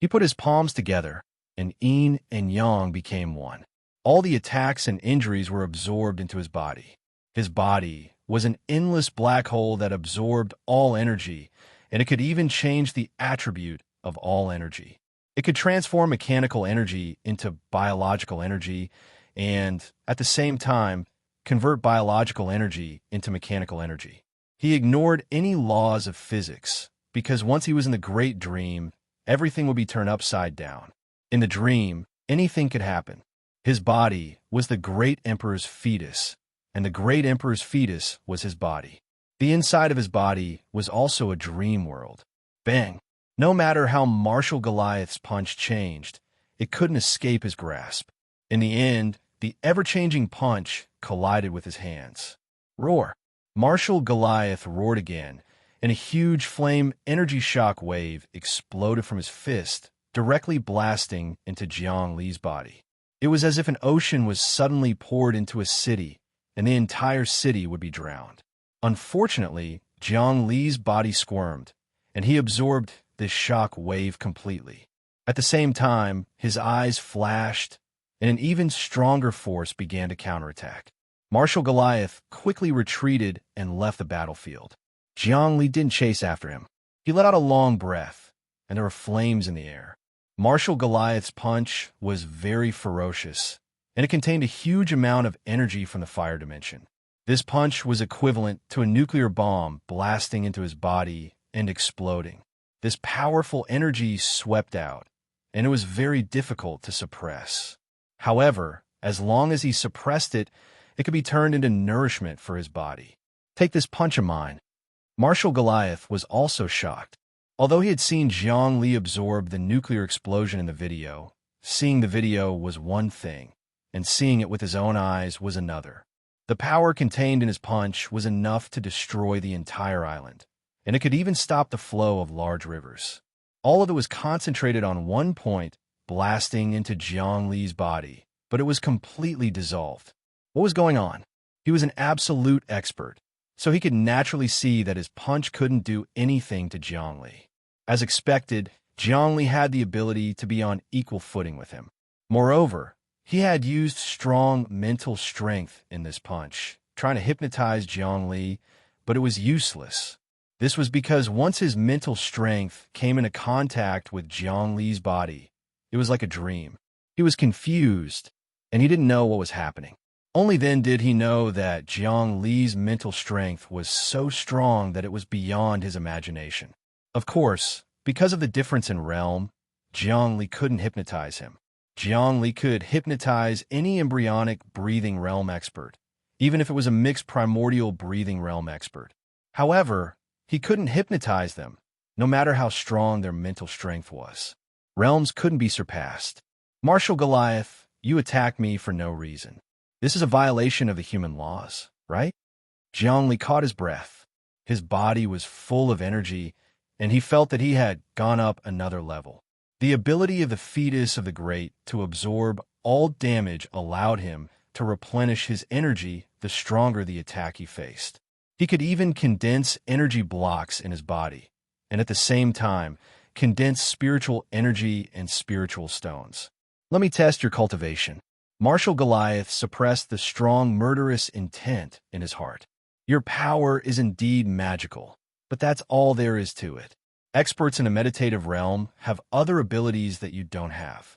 He put his palms together, and yin and yang became one. All the attacks and injuries were absorbed into his body. His body was an endless black hole that absorbed all energy, and it could even change the attribute of all energy. It could transform mechanical energy into biological energy, and, at the same time, convert biological energy into mechanical energy. He ignored any laws of physics, because once he was in the great dream, everything would be turned upside down. In the dream, anything could happen. His body was the great emperor's fetus, and the great emperor's fetus was his body. The inside of his body was also a dream world. Bang! No matter how Marshal Goliath's punch changed, it couldn't escape his grasp. In the end, the ever-changing punch collided with his hands. Roar! Marshal Goliath roared again, and a huge flame energy shock wave exploded from his fist, directly blasting into Jiang Li's body. It was as if an ocean was suddenly poured into a city, and the entire city would be drowned. Unfortunately, Jiang Li's body squirmed, and he absorbed this shock wave completely. At the same time, his eyes flashed, and an even stronger force began to counterattack. Marshal Goliath quickly retreated and left the battlefield. Jiang Li didn't chase after him. He let out a long breath, and there were flames in the air. Marshal Goliath's punch was very ferocious, and it contained a huge amount of energy from the fire dimension. This punch was equivalent to a nuclear bomb blasting into his body and exploding. This powerful energy swept out, and it was very difficult to suppress. However, as long as he suppressed it, it could be turned into nourishment for his body. Take this punch of mine. Marshal Goliath was also shocked. Although he had seen Jiang Li absorb the nuclear explosion in the video, seeing the video was one thing, and seeing it with his own eyes was another. The power contained in his punch was enough to destroy the entire island, and it could even stop the flow of large rivers. All of it was concentrated on one point, blasting into Jiang Li's body, but it was completely dissolved. What was going on? He was an absolute expert, so he could naturally see that his punch couldn't do anything to Jiang Li. As expected, Jiang Li had the ability to be on equal footing with him. Moreover, he had used strong mental strength in this punch, trying to hypnotize Jiang Li, but it was useless. This was because once his mental strength came into contact with Jiang Li's body, it was like a dream. He was confused, and he didn't know what was happening. Only then did he know that Jiang Li's mental strength was so strong that it was beyond his imagination. Of course, because of the difference in realm, Jiang Li couldn't hypnotize him. Jiang Li could hypnotize any embryonic breathing realm expert, even if it was a mixed primordial breathing realm expert. However, he couldn't hypnotize them, no matter how strong their mental strength was. Realms couldn't be surpassed. Marshal Goliath, you attacked me for no reason. This is a violation of the human laws, right? Jiang Li caught his breath. His body was full of energy, and he felt that he had gone up another level. The ability of the fetus of the great to absorb all damage allowed him to replenish his energy the stronger the attack he faced. He could even condense energy blocks in his body, and at the same time, condense spiritual energy and spiritual stones. Let me test your cultivation. Marshal Goliath suppressed the strong murderous intent in his heart. Your power is indeed magical, but that's all there is to it. Experts in the meditative realm have other abilities that you don't have.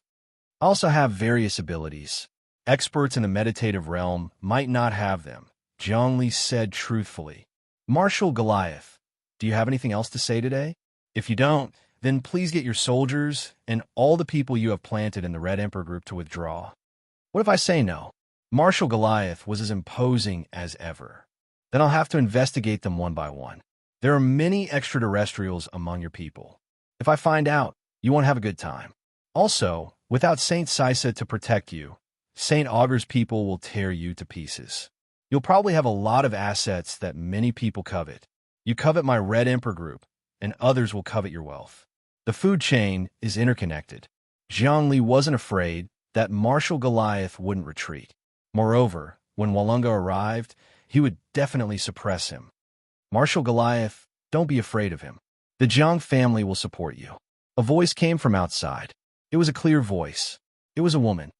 I also have various abilities. Experts in the meditative realm might not have them, Jiang Li said truthfully. Marshal Goliath, do you have anything else to say today? If you don't, then please get your soldiers and all the people you have planted in the Red Emperor group to withdraw. What if I say no? Marshal Goliath was as imposing as ever. Then I'll have to investigate them one by one. There are many extraterrestrials among your people. If I find out, you won't have a good time. Also, without Saint Sisa to protect you, Saint Augur's people will tear you to pieces. You'll probably have a lot of assets that many people covet. You covet my Red Emperor group, and others will covet your wealth. The food chain is interconnected. Zhongli wasn't afraid that Marshal Goliath wouldn't retreat. Moreover, when Walunga arrived, he would definitely suppress him. Marshal Goliath, don't be afraid of him. The Jiang family will support you. A voice came from outside. It was a clear voice. It was a woman.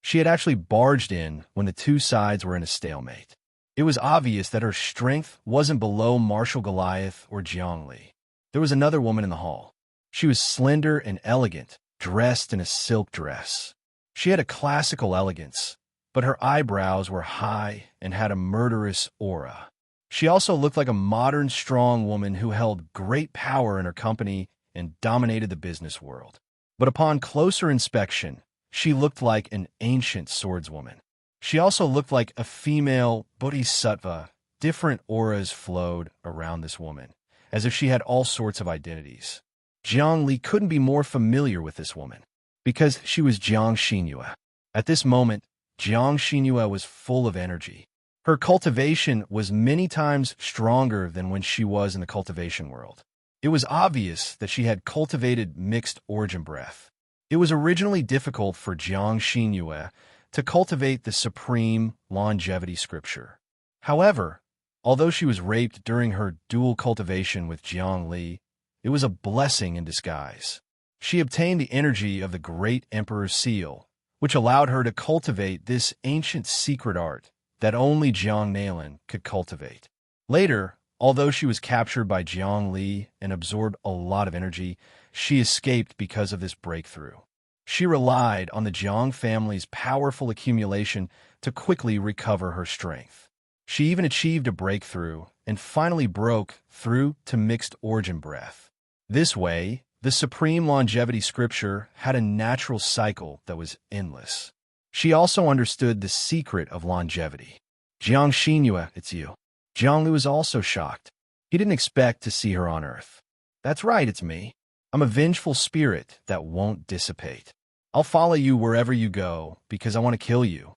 She had actually barged in when the two sides were in a stalemate. It was obvious that her strength wasn't below Marshal Goliath or Zhongli. There was another woman in the hall. She was slender and elegant, dressed in a silk dress. She had a classical elegance, but her eyebrows were high and had a murderous aura. She also looked like a modern, strong woman who held great power in her company and dominated the business world. But upon closer inspection, she looked like an ancient swordswoman. She also looked like a female bodhisattva. Different auras flowed around this woman, as if she had all sorts of identities. Jiang Li couldn't be more familiar with this woman, because she was Jiang Xinyue. At this moment, Jiang Xinyue was full of energy. Her cultivation was many times stronger than when she was in the cultivation world. It was obvious that she had cultivated mixed origin breath. It was originally difficult for Jiang Xinyue to cultivate the supreme longevity scripture. However, although she was raped during her dual cultivation with Jiang Li, it was a blessing in disguise. She obtained the energy of the great Emperor's seal, which allowed her to cultivate this ancient secret art that only Jiang Nalan could cultivate. Later, although she was captured by Jiang Li and absorbed a lot of energy, she escaped because of this breakthrough. She relied on the Jiang family's powerful accumulation to quickly recover her strength. She even achieved a breakthrough and finally broke through to mixed origin breath. This way, the supreme longevity scripture had a natural cycle that was endless. She also understood the secret of longevity. Jiang Xinyue, it's you. Jiang Li was also shocked. He didn't expect to see her on Earth. That's right, it's me. I'm a vengeful spirit that won't dissipate. I'll follow you wherever you go because I want to kill you.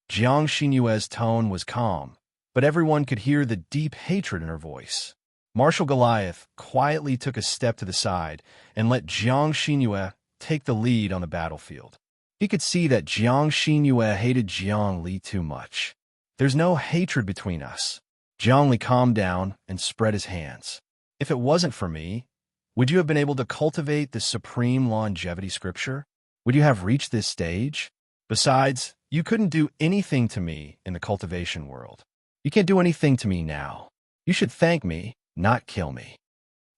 Jiang Xinyue's tone was calm, but everyone could hear the deep hatred in her voice. Marshal Goliath quietly took a step to the side and let Jiang Xinyue take the lead on the battlefield. He could see that Jiang Xinyue hated Jiang Li too much. There's no hatred between us. Jiang Li calmed down and spread his hands. If it wasn't for me, would you have been able to cultivate the supreme longevity scripture? Would you have reached this stage? Besides, you couldn't do anything to me in the cultivation world. You can't do anything to me now. You should thank me, not kill me.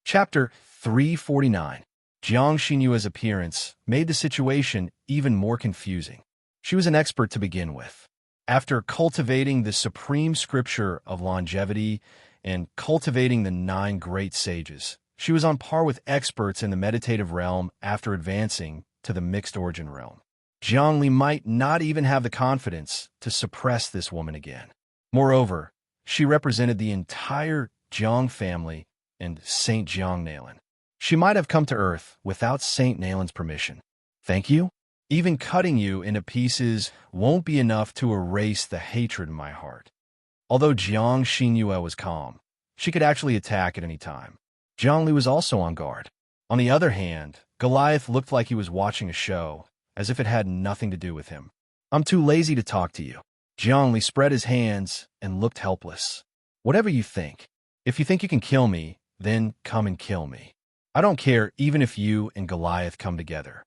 Chapter 349. Jiang Xinyue's appearance made the situation even more confusing. She was an expert to begin with. After cultivating the supreme scripture of longevity and cultivating the 9 great sages, she was on par with experts in the meditative realm after advancing to the mixed origin realm. Jiang Li might not even have the confidence to suppress this woman again. Moreover, she represented the entire Jiang family and Saint Jiang Nalan. She might have come to Earth without Saint Nalan's permission. Thank you? Even cutting you into pieces won't be enough to erase the hatred in my heart. Although Jiang Xinyue was calm, she could actually attack at any time. Jiang Li was also on guard. On the other hand, Goliath looked like he was watching a show, as if it had nothing to do with him. I'm too lazy to talk to you. Jiang Li spread his hands and looked helpless. Whatever you think. If you think you can kill me, then come and kill me. I don't care even if you and Goliath come together.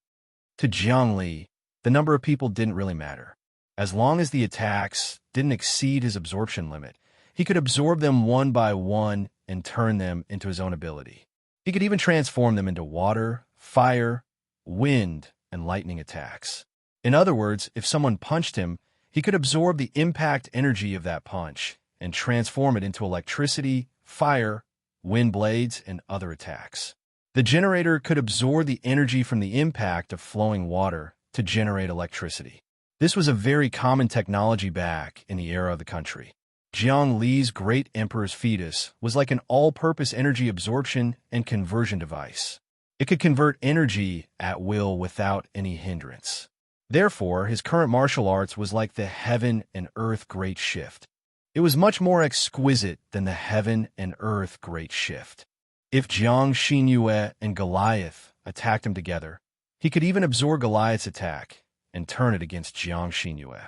To Jiang Li, the number of people didn't really matter. As long as the attacks didn't exceed his absorption limit, he could absorb them one by one and turn them into his own ability. He could even transform them into water, fire, wind, and lightning attacks. In other words, if someone punched him, he could absorb the impact energy of that punch and transform it into electricity, fire, wind blades, and other attacks. The generator could absorb the energy from the impact of flowing water to generate electricity. This was a very common technology back in the era of the country. Jiang Li's great emperor's fetus was like an all-purpose energy absorption and conversion device. It could convert energy at will without any hindrance. Therefore, his current martial arts was like the heaven and earth great shift. It was much more exquisite than the heaven and earth great shift. If Jiang Xinyue and Goliath attacked him together, he could even absorb Goliath's attack and turn it against Jiang Xinyue.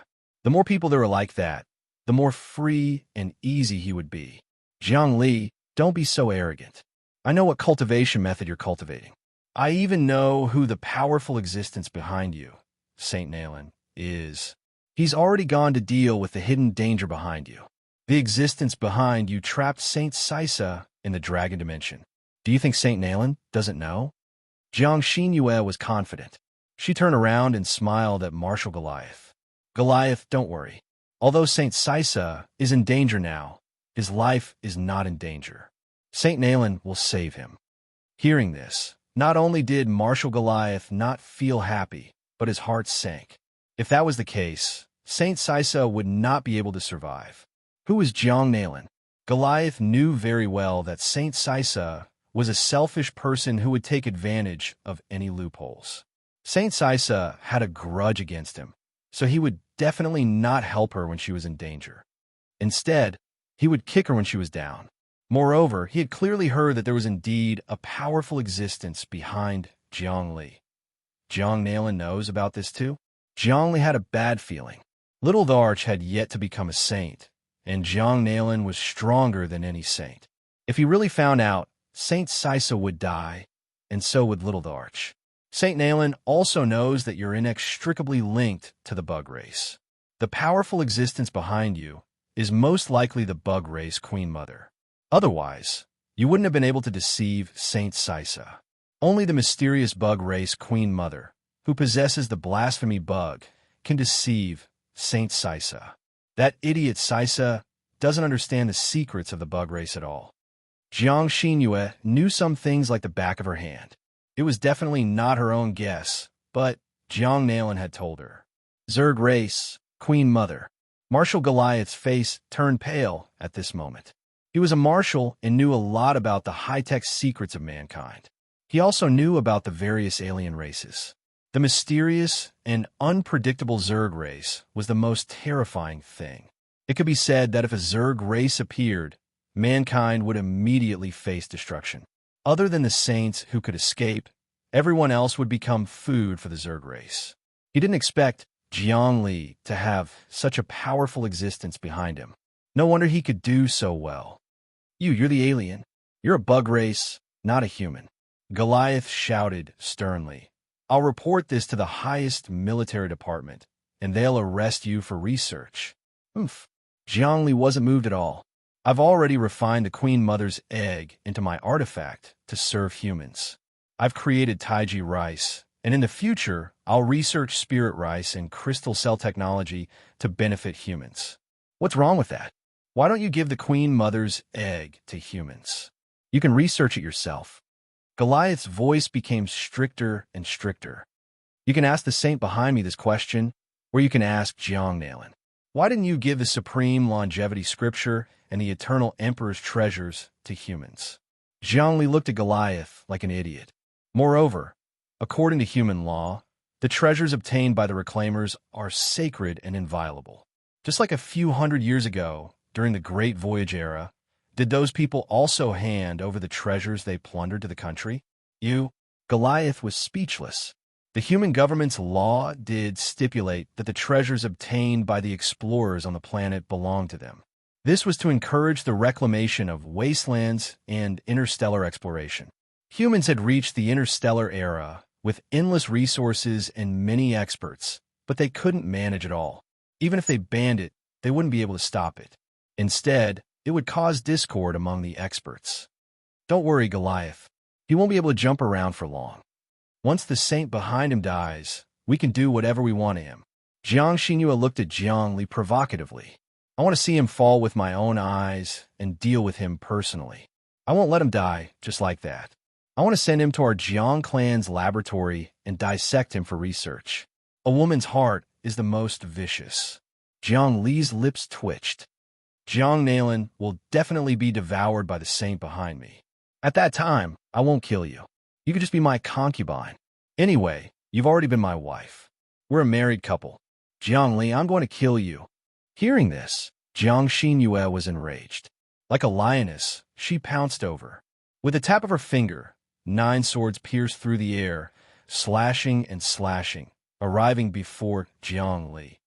The more people there were like that, the more free and easy he would be. Jiang Li, don't be so arrogant. I know what cultivation method you're cultivating. I even know who the powerful existence behind you, Saint Nalen, is. He's already gone to deal with the hidden danger behind you. The existence behind you trapped Saint Sisa in the dragon dimension. Do you think Saint Nalen doesn't know? Jiang Xinyue was confident. She turned around and smiled at Marshal Goliath. Goliath, don't worry. Although Saint Sisa is in danger now, his life is not in danger. Saint Nalen will save him. Hearing this, not only did Marshal Goliath not feel happy, but his heart sank. If that was the case, Saint Sisa would not be able to survive. Who was Jiang Nalen? Goliath knew very well that Saint Sisa was a selfish person who would take advantage of any loopholes. Saint Sisa had a grudge against him, so he would definitely not help her when she was in danger. Instead, he would kick her when she was down. Moreover, he had clearly heard that there was indeed a powerful existence behind Jiang Li. Jiang Nalen knows about this too. Jiang Li had a bad feeling. Little the Arch had yet to become a saint, and Jiang Nalen was stronger than any saint. If he really found out, Saint Sisa would die, and so would Little the Arch. Saint Nalen also knows that you're inextricably linked to the bug race. The powerful existence behind you is most likely the bug race Queen Mother. Otherwise, you wouldn't have been able to deceive Saint Sisa. Only the mysterious bug race Queen Mother, who possesses the blasphemy bug, can deceive Saint Sisa. That idiot Sisa doesn't understand the secrets of the bug race at all. Jiang Xinyue knew some things like the back of her hand. It was definitely not her own guess, but Jiang Nalen had told her. Zerg race, Queen Mother. Marshal Goliath's face turned pale at this moment. He was a marshal and knew a lot about the high-tech secrets of mankind. He also knew about the various alien races. The mysterious and unpredictable Zerg race was the most terrifying thing. It could be said that if a Zerg race appeared, mankind would immediately face destruction. Other than the saints who could escape, everyone else would become food for the Zerg race. He didn't expect Jiang Li to have such a powerful existence behind him. No wonder he could do so well. You're the alien. You're a bug race, not a human. Goliath shouted sternly. I'll report this to the highest military department, and they'll arrest you for research. Jiang Li wasn't moved at all. I've already refined the Queen Mother's egg into my artifact to serve humans. I've created Taiji rice, and in the future, I'll research spirit rice and crystal cell technology to benefit humans. What's wrong with that? Why don't you give the Queen Mother's egg to humans? You can research it yourself. Goliath's voice became stricter and stricter. You can ask the saint behind me this question, or you can ask Jiang Nalen. Why didn't you give the supreme longevity scripture and the eternal emperor's treasures to humans? Jiang Li looked at Goliath like an idiot. Moreover, according to human law, the treasures obtained by the reclaimers are sacred and inviolable. Just like a few hundred years ago, during the Great Voyage era, did those people also hand over the treasures they plundered to the country? Goliath was speechless. The human government's law did stipulate that the treasures obtained by the explorers on the planet belonged to them. This was to encourage the reclamation of wastelands and interstellar exploration. Humans had reached the interstellar era with endless resources and many experts, but they couldn't manage it all. Even if they banned it, they wouldn't be able to stop it. Instead, it would cause discord among the experts. Don't worry, Goliath. He won't be able to jump around for long. Once the saint behind him dies, we can do whatever we want to him. Jiang Xinyue looked at Jiang Li provocatively. I want to see him fall with my own eyes and deal with him personally. I won't let him die just like that. I want to send him to our Jiang clan's laboratory and dissect him for research. A woman's heart is the most vicious. Jiang Li's lips twitched. Jiang Nalan will definitely be devoured by the saint behind me. At that time, I won't kill you. You could just be my concubine. Anyway, you've already been my wife. We're a married couple. Jiang Li, I'm going to kill you. Hearing this, Jiang Xinyue was enraged. Like a lioness, she pounced over. With a tap of her finger, 9 swords pierced through the air, slashing and slashing, arriving before Jiang Li.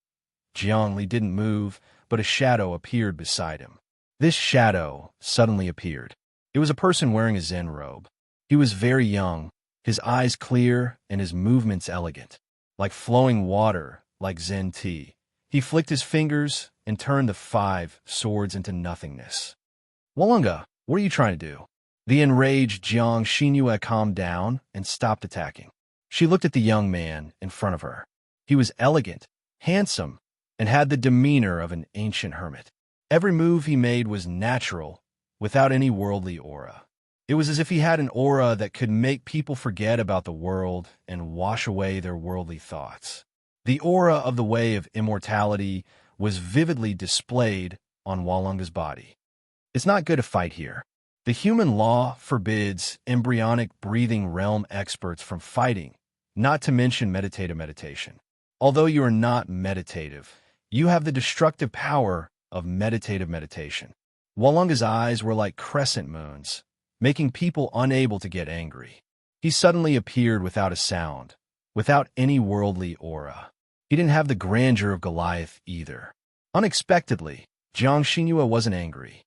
Jiang Li didn't move, but a shadow appeared beside him. This shadow suddenly appeared. It was a person wearing a Zen robe. He was very young, his eyes clear and his movements elegant. Like flowing water, like Zen tea. He flicked his fingers and turned the 5 swords into nothingness. Walunga, what are you trying to do? The enraged Jiang Xinyue calmed down and stopped attacking. She looked at the young man in front of her. He was elegant, handsome, and had the demeanor of an ancient hermit. Every move he made was natural, without any worldly aura. It was as if he had an aura that could make people forget about the world and wash away their worldly thoughts. The aura of the way of immortality was vividly displayed on Walunga's body. It's not good to fight here. The human law forbids embryonic breathing realm experts from fighting, not to mention meditative meditation. Although you are not meditative, you have the destructive power of meditative meditation. Walunga's eyes were like crescent moons, making people unable to get angry. He suddenly appeared without a sound, without any worldly aura. He didn't have the grandeur of Goliath either. Unexpectedly, Jiang Xinyue wasn't angry.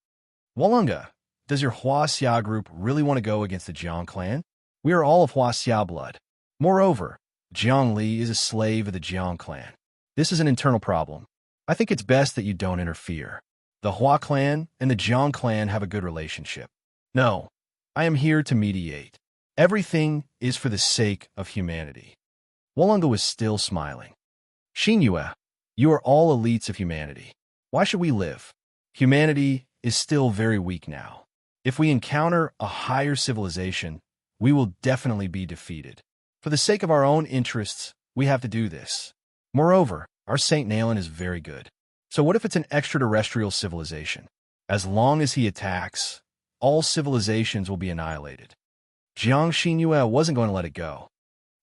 Walunga, does your Huaxia group really want to go against the Jiang clan? We are all of Huaxia blood. Moreover, Jiang Li is a slave of the Jiang clan. This is an internal problem. I think it's best that you don't interfere. The Hua clan and the Jiang clan have a good relationship. No, I am here to mediate. Everything is for the sake of humanity. Walunga was still smiling. Xinyue, you are all elites of humanity. Why should we live? Humanity is still very weak now. If we encounter a higher civilization, we will definitely be defeated. For the sake of our own interests, we have to do this. Moreover, our Saint Nalan is very good. So what if it's an extraterrestrial civilization? As long as he attacks, all civilizations will be annihilated. Jiang Xinyue wasn't going to let it go.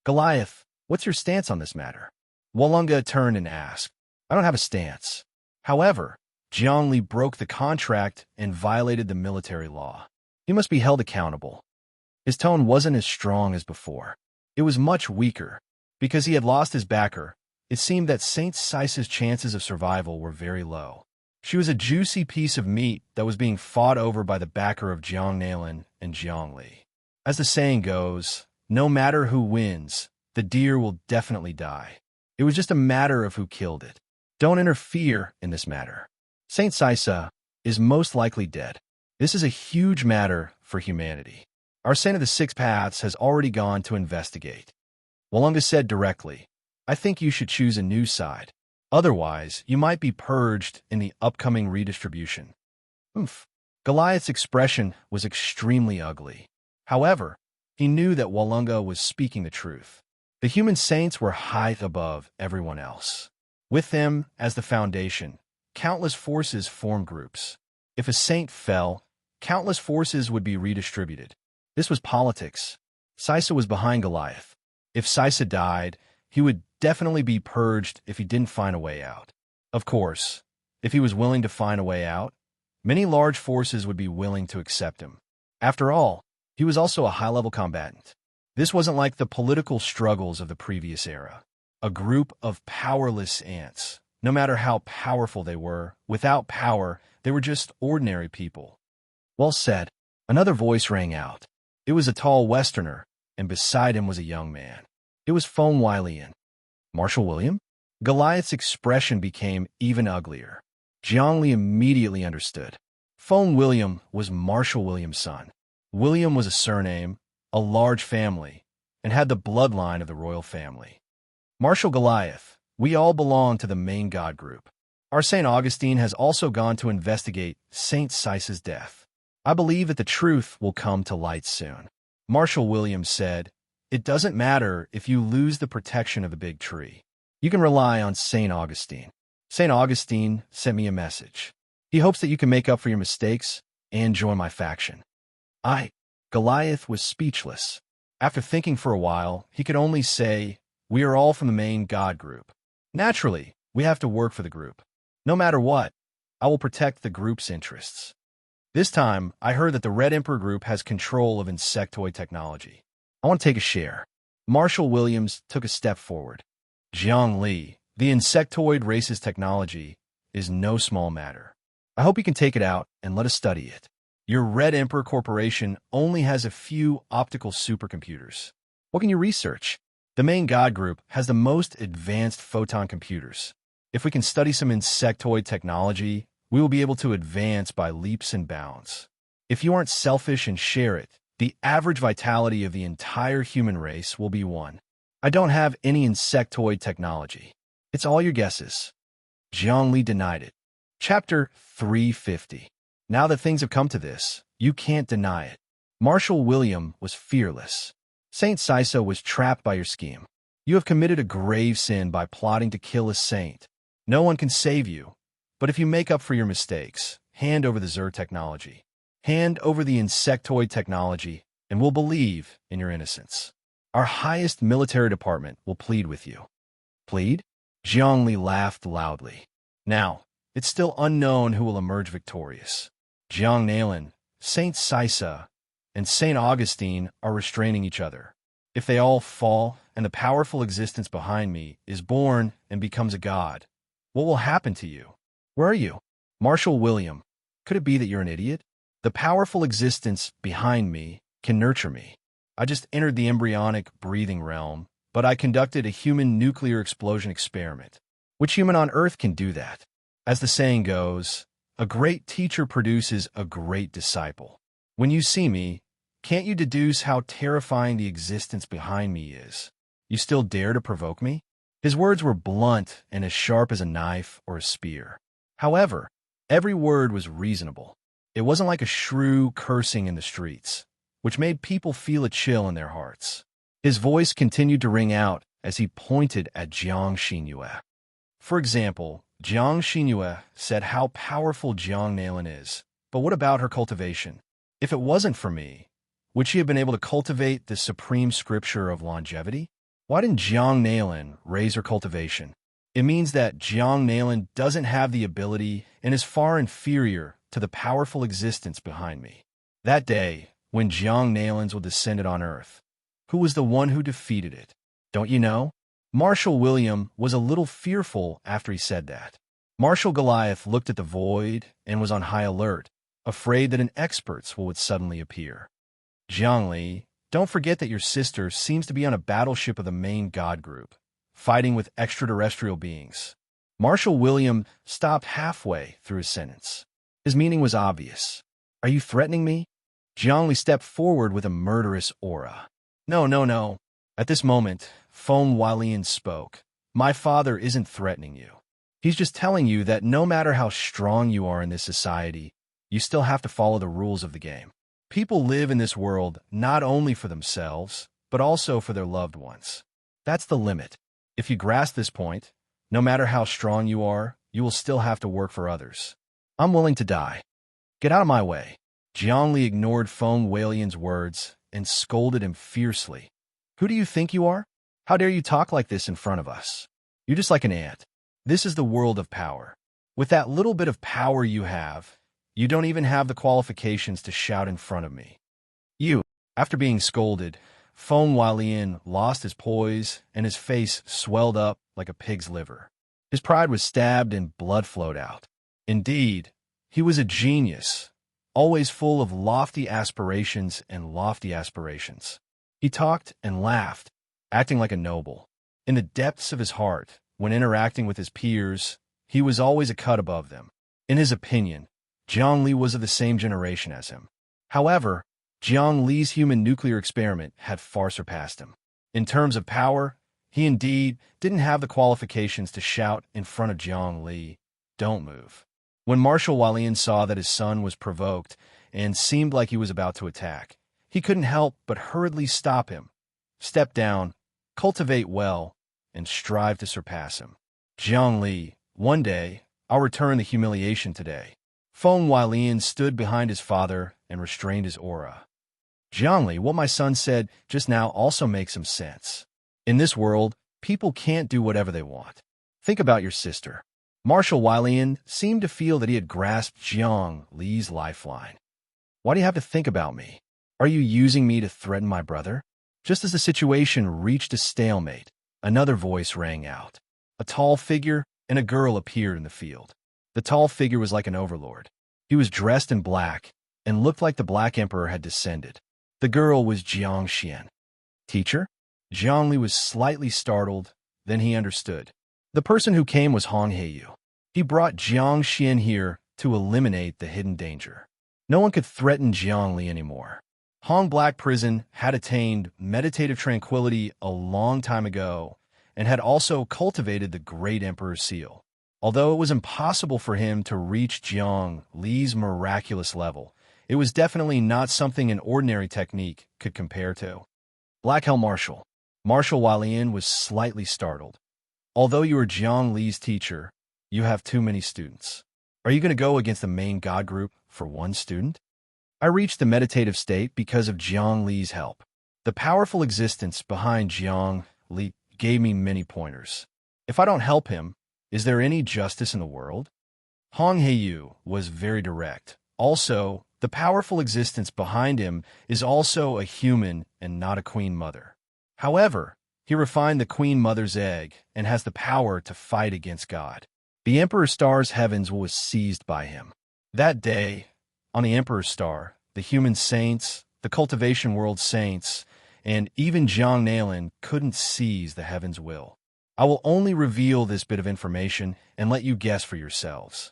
Goliath, what's your stance on this matter? Walunga turned and asked. I don't have a stance. However, Jiang Li broke the contract and violated the military law. He must be held accountable. His tone wasn't as strong as before. It was much weaker. Because he had lost his backer, it seemed that Saint Saisa's chances of survival were very low. She was a juicy piece of meat that was being fought over by the backer of Jiang Nalan and Jiang Li. As the saying goes, no matter who wins, the deer will definitely die. It was just a matter of who killed it. Don't interfere in this matter. Saint Saisa is most likely dead. This is a huge matter for humanity. Our Saint of the Six Paths has already gone to investigate. Walunga said directly, I think you should choose a new side. Otherwise, you might be purged in the upcoming redistribution. Goliath's expression was extremely ugly. However, he knew that Walunga was speaking the truth. The human saints were high above everyone else. With them, as the foundation, countless forces formed groups. If a saint fell, countless forces would be redistributed. This was politics. Saisa was behind Goliath. If Saisa died, he would definitely be purged if he didn't find a way out. Of course, if he was willing to find a way out, many large forces would be willing to accept him. After all, he was also a high-level combatant. This wasn't like the political struggles of the previous era. A group of powerless ants. No matter how powerful they were, without power, they were just ordinary people. Well said. Another voice rang out. It was a tall Westerner, and beside him was a young man. It was Foam Wylian. Marshal William? Goliath's expression became even uglier. Jiang Li immediately understood. Foam William was Marshal William's son. William was a surname, a large family, and had the bloodline of the royal family. Marshal Goliath, we all belong to the main god group. Our St. Augustine has also gone to investigate St. Sisa's death. I believe that the truth will come to light soon. Marshall Williams said, "It doesn't matter if you lose the protection of the big tree. You can rely on St. Augustine." St. Augustine sent me a message. He hopes that you can make up for your mistakes and join my faction. Goliath was speechless. After thinking for a while, he could only say, "We are all from the main God group. Naturally, we have to work for the group. No matter what, I will protect the group's interests." This time, I heard that the Red Emperor group has control of insectoid technology. I want to take a share. Marshall Williams took a step forward. Jiang Li, the insectoid race's technology is no small matter. I hope you can take it out and let us study it. Your Red Emperor Corporation only has a few optical supercomputers. What can you research? The main God group has the most advanced photon computers. If we can study some insectoid technology, we will be able to advance by leaps and bounds. If you aren't selfish and share it, the average vitality of the entire human race will be 1. I don't have any insectoid technology. It's all your guesses. Jiang Li denied it. Chapter 350. Now that things have come to this, you can't deny it. Marshall William was fearless. Saint Sisa was trapped by your scheme. You have committed a grave sin by plotting to kill a saint. No one can save you. But if you make up for your mistakes, hand over the Zur technology. Hand over the insectoid technology, and we'll believe in your innocence. Our highest military department will plead with you. Plead? Jiang Li laughed loudly. Now, it's still unknown who will emerge victorious. Jiang Nailan, Saint Sisa, and Saint Augustine are restraining each other. If they all fall, and the powerful existence behind me is born and becomes a god, what will happen to you? Where are you? Marshall William, could it be that you're an idiot? The powerful existence behind me can nurture me. I just entered the embryonic breathing realm, but I conducted a human nuclear explosion experiment. Which human on Earth can do that? As the saying goes, a great teacher produces a great disciple. When you see me, can't you deduce how terrifying the existence behind me is? You still dare to provoke me? His words were blunt and as sharp as a knife or a spear. However, every word was reasonable. It wasn't like a shrew cursing in the streets, which made people feel a chill in their hearts. His voice continued to ring out as he pointed at Jiang Xinyue. For example, Jiang Xinyue said how powerful Jiang Nailan is, but what about her cultivation? If it wasn't for me, would she have been able to cultivate the supreme scripture of longevity? Why didn't Jiang Nailan raise her cultivation? It means that Jiang Nailan doesn't have the ability and is far inferior to the powerful existence behind me. That day, when Jiang Nailan's descended on Earth, who was the one who defeated it? Don't you know? Marshall William was a little fearful after he said that. Marshall Goliath looked at the void and was on high alert, afraid that an expert would suddenly appear. Jiang Li, don't forget that your sister seems to be on a battleship of the main God group, fighting with extraterrestrial beings. Marshall William stopped halfway through his sentence. His meaning was obvious. Are you threatening me? Jiang Li stepped forward with a murderous aura. No. At this moment, Feng Hualien spoke. My father isn't threatening you. He's just telling you that no matter how strong you are in this society, you still have to follow the rules of the game. People live in this world not only for themselves, but also for their loved ones. That's the limit. If you grasp this point, no matter how strong you are, you will still have to work for others. I'm willing to die. Get out of my way. Jiang Li ignored Feng Hualien's words and scolded him fiercely. Who do you think you are? How dare you talk like this in front of us? You're just like an ant. This is the world of power. With that little bit of power you have, you don't even have the qualifications to shout in front of me. After being scolded, Feng Hualien lost his poise and his face swelled up like a pig's liver. His pride was stabbed and blood flowed out. Indeed, he was a genius, always full of lofty aspirations and lofty aspirations. He talked and laughed, acting like a noble. In the depths of his heart, when interacting with his peers, he was always a cut above them. In his opinion, Jiang Li was of the same generation as him. However, Jiang Li's human nuclear experiment had far surpassed him. In terms of power, he indeed didn't have the qualifications to shout in front of Jiang Li, don't move. When Marshal Walian saw that his son was provoked and seemed like he was about to attack, he couldn't help but hurriedly stop him, step down, cultivate well, and strive to surpass him. Jiang Li, one day, I'll return the humiliation today. Feng Walian stood behind his father and restrained his aura. Jiang Li, what my son said just now also makes some sense. In this world, people can't do whatever they want. Think about your sister. Marshal Walian seemed to feel that he had grasped Jiang Li's lifeline. Why do you have to think about me? Are you using me to threaten my brother? Just as the situation reached a stalemate, another voice rang out. A tall figure and a girl appeared in the field. The tall figure was like an overlord. He was dressed in black and looked like the Black Emperor had descended. The girl was Jiang Xian. Teacher? Jiang Li was slightly startled, then he understood. The person who came was Hong Heiyu. He brought Jiang Xian here to eliminate the hidden danger. No one could threaten Jiang Li anymore. Hong Black Prison had attained meditative tranquility a long time ago and had also cultivated the Great Emperor's seal. Although it was impossible for him to reach Jiang Li's miraculous level, it was definitely not something an ordinary technique could compare to. Black Hell Marshal. Marshal Walian was slightly startled. Although you are Jiang Li's teacher, you have too many students. Are you going to go against the main god group for one student? I reached the meditative state because of Jiang Li's help. The powerful existence behind Jiang Li gave me many pointers. If I don't help him, is there any justice in the world? Hong Heiyu was very direct. Also, the powerful existence behind him is also a human and not a queen mother. However, he refined the queen mother's egg and has the power to fight against God. The Emperor Star's heavens was seized by him. That day, on the Emperor's Star, the human saints, the cultivation world saints, and even Jiang Nailin couldn't seize the heaven's will. I will only reveal this bit of information and let you guess for yourselves.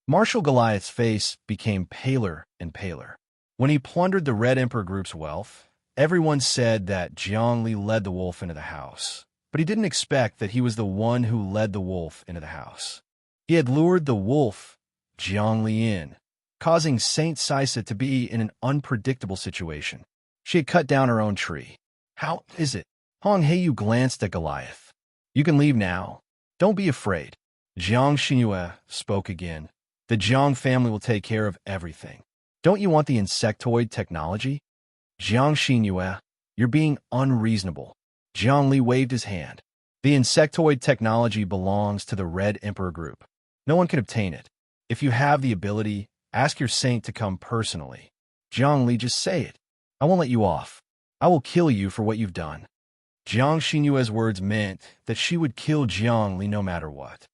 Marshal Goliath's face became paler and paler. When he plundered the Red Emperor Group's wealth, everyone said that Jiang Li led the wolf into the house, but he didn't expect that he was the one who led the wolf into the house. He had lured the wolf, Jiang Li, in, causing Saint Sisa to be in an unpredictable situation. She had cut down her own tree. How is it? Hong Heiyu glanced at Goliath. You can leave now. Don't be afraid. Jiang Xinyue spoke again. The Jiang family will take care of everything. Don't you want the insectoid technology? Jiang Xinyue, you're being unreasonable. Jiang Li waved his hand. The insectoid technology belongs to the Red Emperor Group. No one can obtain it. If you have the ability, ask your saint to come personally. Jiang Li, just say it. I won't let you off. I will kill you for what you've done. Jiang Xinyue's words meant that she would kill Jiang Li no matter what.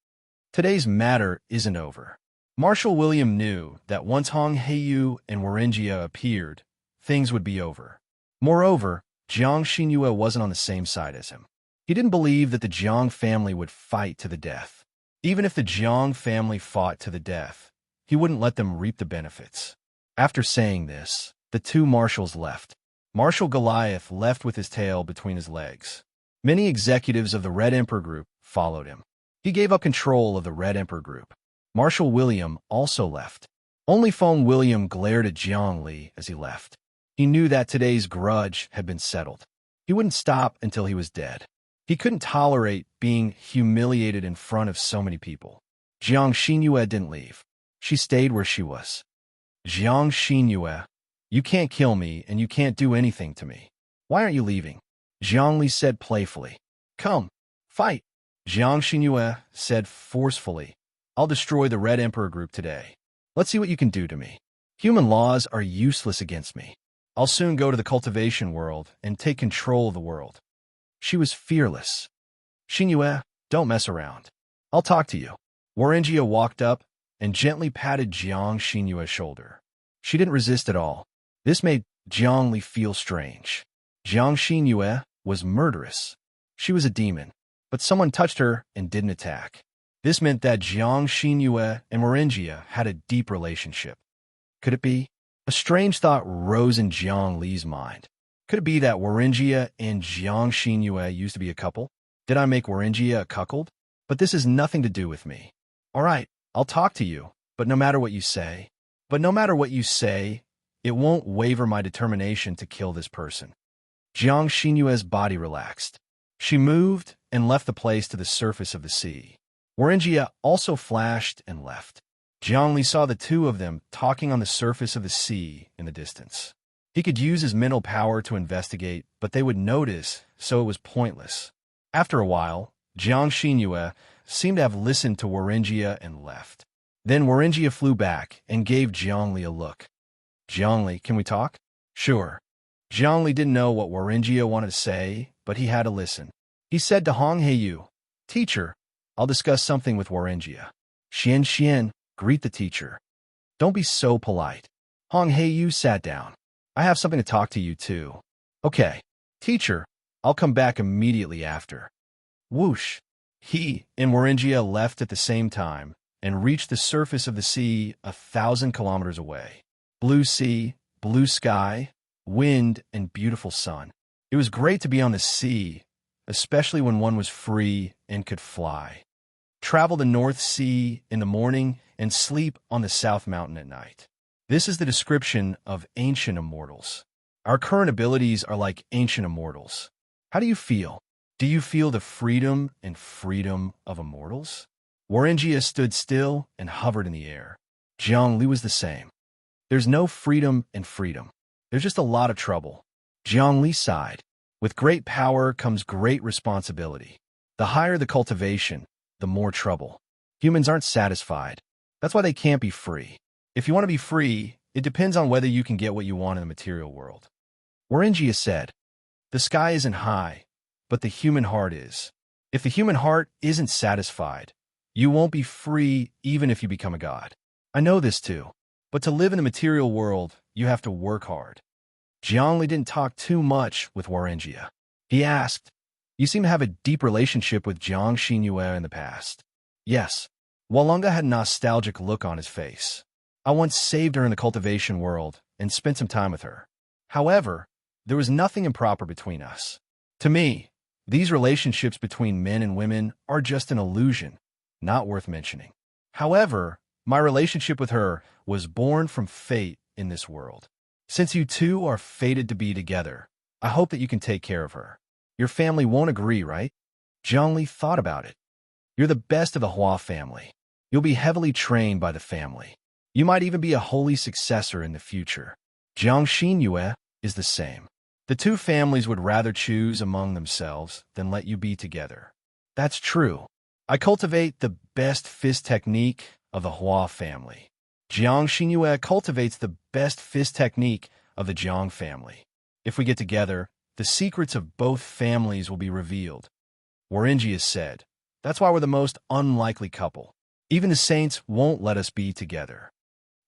Today's matter isn't over. Marshal William knew that once Hong Heiyu and Warengia appeared, things would be over. Moreover, Jiang Xinyue wasn't on the same side as him. He didn't believe that the Jiang family would fight to the death. Even if the Jiang family fought to the death, he wouldn't let them reap the benefits. After saying this, the two marshals left. Marshal Goliath left with his tail between his legs. Many executives of the Red Emperor Group followed him. He gave up control of the Red Emperor Group. Marshal William also left. Only Feng William glared at Jiang Li as he left. He knew that today's grudge had been settled. He wouldn't stop until he was dead. He couldn't tolerate being humiliated in front of so many people. Jiang Xinyue didn't leave. She stayed where she was. Jiang Xinyue, you can't kill me and you can't do anything to me. Why aren't you leaving? Jiang Li said playfully. Come, fight. Jiang Xinyue said forcefully. I'll destroy the Red Emperor Group today. Let's see what you can do to me. Human laws are useless against me. I'll soon go to the cultivation world and take control of the world. She was fearless. Xinyue, don't mess around. I'll talk to you. Warengia walked up and gently patted Jiang Xinyue's shoulder. She didn't resist at all. This made Jiang Li feel strange. Jiang Xinyue was murderous. She was a demon, but someone touched her and didn't attack. This meant that Jiang Xinyue and Warengia had a deep relationship. Could it be? A strange thought rose in Jiang Li's mind. Could it be that Warengia and Jiang Xinyue used to be a couple? Did I make Warengia a cuckold? But this has nothing to do with me. All right, I'll talk to you, but no matter what you say, it won't waver my determination to kill this person. Jiang Xinyue's body relaxed. She moved and left the place to the surface of the sea. Warinjia also flashed and left. Jiangli saw the two of them talking on the surface of the sea in the distance. He could use his mental power to investigate, but they would notice, so it was pointless. After a while, Jiang Xinyue seemed to have listened to Warinjia and left. Then Warinjia flew back and gave Jiangli a look. Jiangli, can we talk? Sure. Jiangli didn't know what Warinjia wanted to say, but he had to listen. He said to Hong Heiyu, Teacher, I'll discuss something with Warinjia. Xian, greet the teacher. Don't be so polite. Hong Heiyu sat down. I have something to talk to you too. Okay. Teacher, I'll come back immediately after. Whoosh. He and Warinjia left at the same time and reached the surface of the sea 1,000 kilometers away. Blue sea, blue sky, wind, and beautiful sun. It was great to be on the sea, especially when one was free and could fly. Travel the North Sea in the morning and sleep on the South Mountain at night. This is the description of ancient immortals. Our current abilities are like ancient immortals. How do you feel? Do you feel the freedom of immortals? Warinjia stood still and hovered in the air. Jiang Li was the same. There's no freedom in freedom. There's just a lot of trouble. Jiang Li sighed. With great power comes great responsibility. The higher the cultivation, the more trouble. Humans aren't satisfied. That's why they can't be free. If you want to be free, it depends on whether you can get what you want in the material world. Warinjia said, The sky isn't high, but the human heart is. If the human heart isn't satisfied, you won't be free even if you become a god. I know this too. But to live in the material world, you have to work hard. Jiangli didn't talk too much with Warinjia. He asked, You seem to have a deep relationship with Jiang Xinyue in the past. Yes. Walunga had a nostalgic look on his face. I once saved her in the cultivation world and spent some time with her. However, there was nothing improper between us. To me, these relationships between men and women are just an illusion, not worth mentioning. However, my relationship with her was born from fate in this world. Since you two are fated to be together, I hope that you can take care of her. Your family won't agree, right? Zhongli thought about it. You're the best of the Hua family. You'll be heavily trained by the family. You might even be a holy successor in the future. Jiang Xinyue is the same. The two families would rather choose among themselves than let you be together. That's true. I cultivate the best fist technique of the Hua family. Jiang Xinyue cultivates the best fist technique of the Jiang family. If we get together, the secrets of both families will be revealed. Warinjia said, That's why we're the most unlikely couple. Even the saints won't let us be together.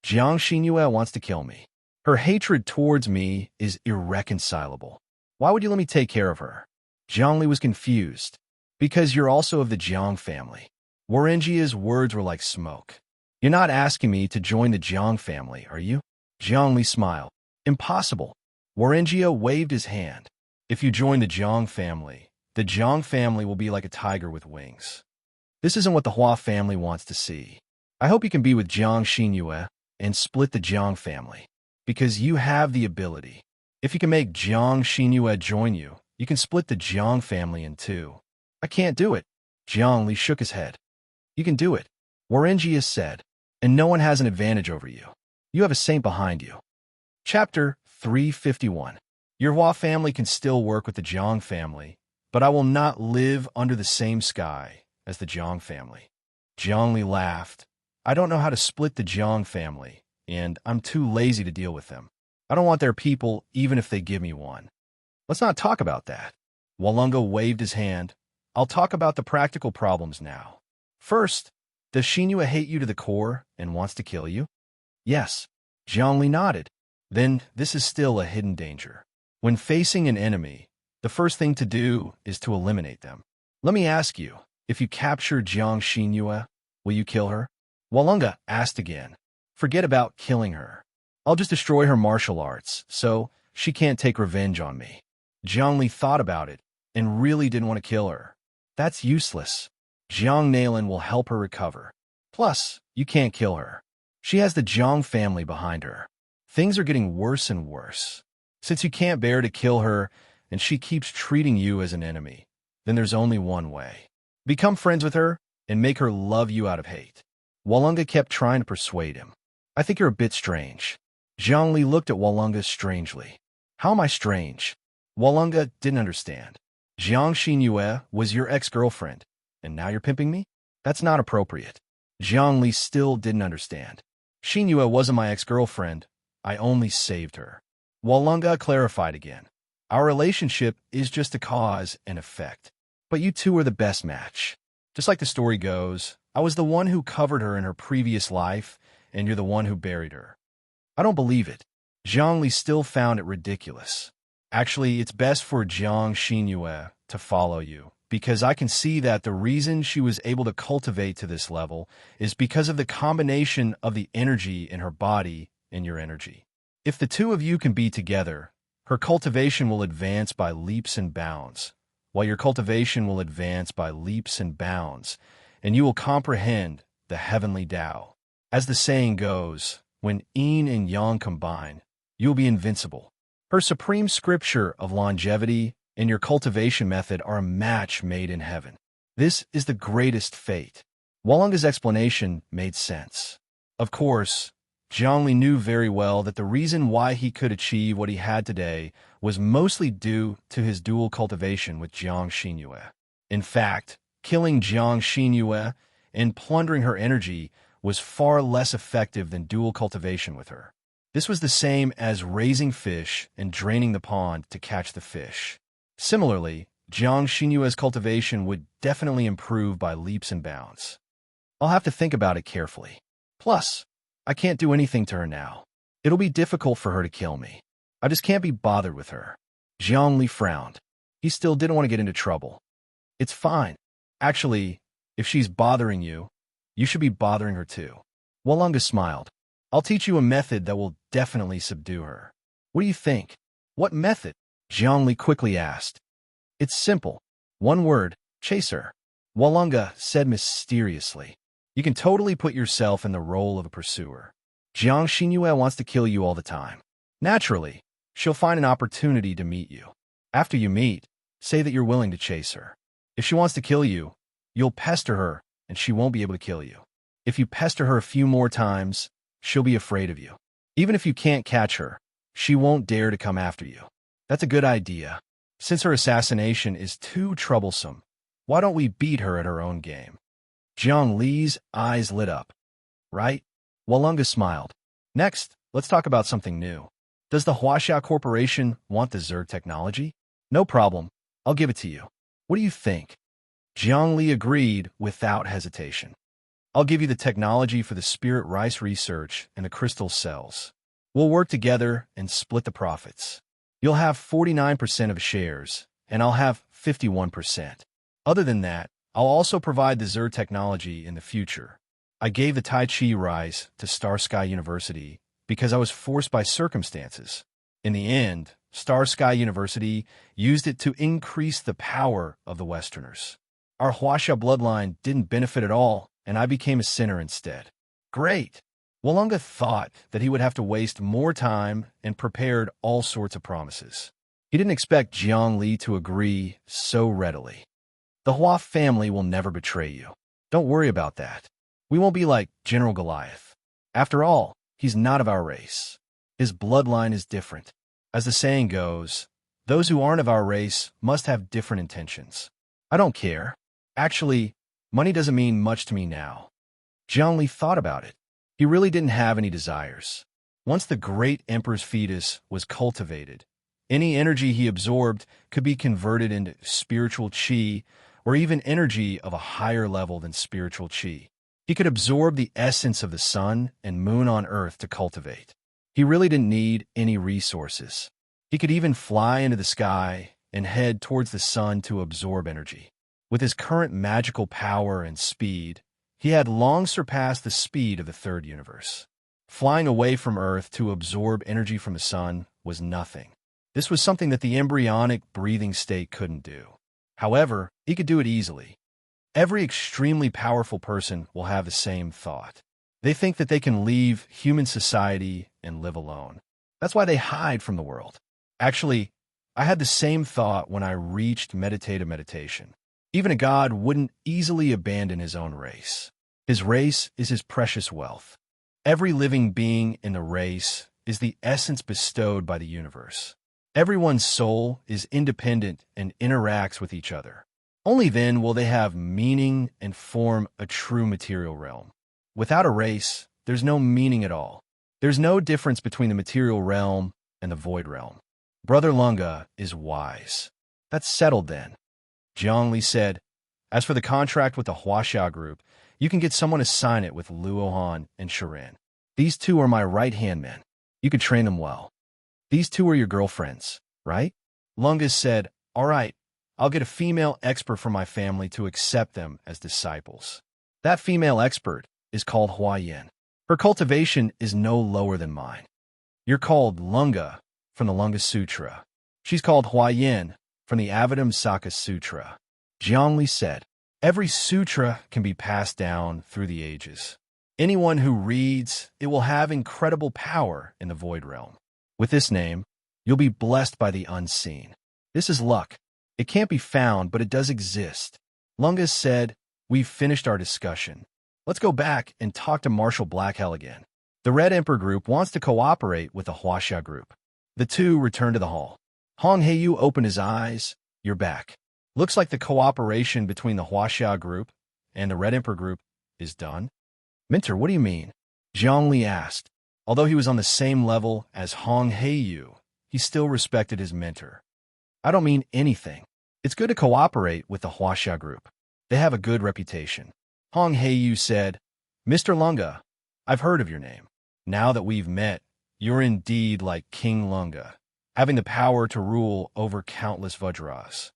Jiang Xinyue wants to kill me. Her hatred towards me is irreconcilable. Why would you let me take care of her? Jiangli was confused. Because you're also of the Jiang family. Warinjia's words were like smoke. You're not asking me to join the Jiang family, are you? Jiangli smiled. Impossible. Warinjia waved his hand. If you join the Jiang family will be like a tiger with wings. This isn't what the Hua family wants to see. I hope you can be with Jiang Xinyue and split the Jiang family. Because you have the ability. If you can make Jiang Xinyue join you, you can split the Jiang family in two. I can't do it. Jiang Li shook his head. You can do it. Warinjia said, and no one has an advantage over you. You have a saint behind you. Chapter 351. Your Hua family can still work with the Jiang family, but I will not live under the same sky as the Jiang family. Jiang Li laughed. I don't know how to split the Jiang family, and I'm too lazy to deal with them. I don't want their people even if they give me one. Let's not talk about that. Walunga waved his hand. I'll talk about the practical problems now. First, does Xinyue hate you to the core and wants to kill you? Yes. Zhongli nodded. Then this is still a hidden danger. When facing an enemy, the first thing to do is to eliminate them. Let me ask you, if you capture Jiang Xinyue, will you kill her? Walunga asked again. Forget about killing her. I'll just destroy her martial arts, so she can't take revenge on me. Zhongli thought about it and really didn't want to kill her. That's useless. Jiang Nailin will help her recover. Plus, You can't kill her. She has the Jiang family behind her. Things are getting worse and worse. Since you can't bear to kill her and she keeps treating you as an enemy, then there's only one way. Become friends with her and make her love you out of hate. Walunga kept trying to persuade him. I think you're a bit strange. Zhongli looked at Walunga strangely. How am I strange? Walunga didn't understand. Jiang Xinyue was your ex-girlfriend, and now you're pimping me? That's not appropriate. Zhongli still didn't understand. Xinyue wasn't my ex-girlfriend. I only saved her. Walunga clarified again. Our relationship is just a cause and effect. But you two are the best match. Just like the story goes, I was the one who covered her in her previous life, and you're the one who buried her. I don't believe it. Zhongli still found it ridiculous. Actually, it's best for Jiang Xinyue to follow you, because I can see that the reason she was able to cultivate to this level is because of the combination of the energy in her body and your energy. If the two of you can be together, her cultivation will advance by leaps and bounds, while your cultivation will advance by leaps and bounds, and you will comprehend the heavenly Tao. As the saying goes, when yin and yang combine, you will be invincible. Her supreme scripture of longevity and your cultivation method are a match made in heaven. This is the greatest fate. Walunga's explanation made sense. Of course, Zhongli knew very well that the reason why he could achieve what he had today was mostly due to his dual cultivation with Jiang Xinyue. In fact, killing Jiang Xinyue and plundering her energy was far less effective than dual cultivation with her. This was the same as raising fish and draining the pond to catch the fish. Similarly, Jiang Xinyue's cultivation would definitely improve by leaps and bounds. I'll have to think about it carefully. Plus, I can't do anything to her now. It'll be difficult for her to kill me. I just can't be bothered with her. Zhongli frowned. He still didn't want to get into trouble. It's fine. Actually, if she's bothering you, you should be bothering her too. Walunga smiled. I'll teach you a method that will definitely subdue her. What do you think? What method? Zhongli quickly asked. It's simple. One word, chase her. Walunga said mysteriously. You can totally put yourself in the role of a pursuer. Jiang Xinyue wants to kill you all the time. Naturally, she'll find an opportunity to meet you. After you meet, say that you're willing to chase her. If she wants to kill you, you'll pester her and she won't be able to kill you. If you pester her a few more times, she'll be afraid of you. Even if you can't catch her, she won't dare to come after you. That's a good idea. Since her assassination is too troublesome, why don't we beat her at her own game? Jiang Li's eyes lit up. Right? Walunga smiled. Next, let's talk about something new. Does the Huaxia Corporation want the Zerg technology? No problem. I'll give it to you. What do you think? Jiang Li agreed without hesitation. I'll give you the technology for the spirit rice research and the crystal cells. We'll work together and split the profits. You'll have 49% of shares, and I'll have 51%. Other than that, I'll also provide the Zerg technology in the future. I gave the Tai Chi rice to Star Sky University because I was forced by circumstances. In the end, Star Sky University used it to increase the power of the Westerners. Our Huaxia bloodline didn't benefit at all, and I became a sinner instead. Great! Walunga thought that he would have to waste more time and prepared all sorts of promises. He didn't expect Jiang Li to agree so readily. The Hua family will never betray you. Don't worry about that. We won't be like General Goliath. After all, he's not of our race. His bloodline is different. As the saying goes, those who aren't of our race must have different intentions. I don't care. Actually, money doesn't mean much to me now. Jiang Li thought about it. He really didn't have any desires. Once the great emperor's fetus was cultivated, any energy he absorbed could be converted into spiritual qi or even energy of a higher level than spiritual qi. He could absorb the essence of the sun and moon on earth to cultivate. He really didn't need any resources. He could even fly into the sky and head towards the sun to absorb energy. With his current magical power and speed, he had long surpassed the speed of the third universe. Flying away from Earth to absorb energy from the sun was nothing. This was something that the embryonic breathing state couldn't do. However, he could do it easily. Every extremely powerful person will have the same thought. They think that they can leave human society and live alone. That's why they hide from the world. Actually, I had the same thought when I reached meditative meditation. Even a god wouldn't easily abandon his own race. His race is his precious wealth. Every living being in the race is the essence bestowed by the universe. Everyone's soul is independent and interacts with each other. Only then will they have meaning and form a true material realm. Without a race, there's no meaning at all. There's no difference between the material realm and the void realm. Brother Lunga is wise. That's settled then. Zhongli said, as for the contract with the Huaxia group, you can get someone to sign it with Luohan and Serene. These two are my right-hand men. You could train them well. These two are your girlfriends, right? Lunga said, all right, I'll get a female expert from my family to accept them as disciples. That female expert is called Huayan. Her cultivation is no lower than mine. You're called Lunga from the Lunga Sutra. She's called Huayan from the Avatamsaka Sutra. Zhongli said, every sutra can be passed down through the ages. Anyone who reads, it will have incredible power in the void realm. With this name, you'll be blessed by the unseen. This is luck. It can't be found, but it does exist. Lunga said, we've finished our discussion. Let's go back and talk to Marshal Blackhell again. The Red Emperor group wants to cooperate with the Huaxia group. The two returned to the hall. Hong Heiyu opened his eyes. You're back. Looks like the cooperation between the Huaxia group and the Red Emperor group is done. Mentor, what do you mean? Zhongli asked. Although he was on the same level as Hong Heiyu, he still respected his mentor. I don't mean anything. It's good to cooperate with the Huaxia group. They have a good reputation. Hong Heiyu said, Mr. Lunga, I've heard of your name. Now that we've met, you're indeed like King Lunga, having the power to rule over countless Vajras.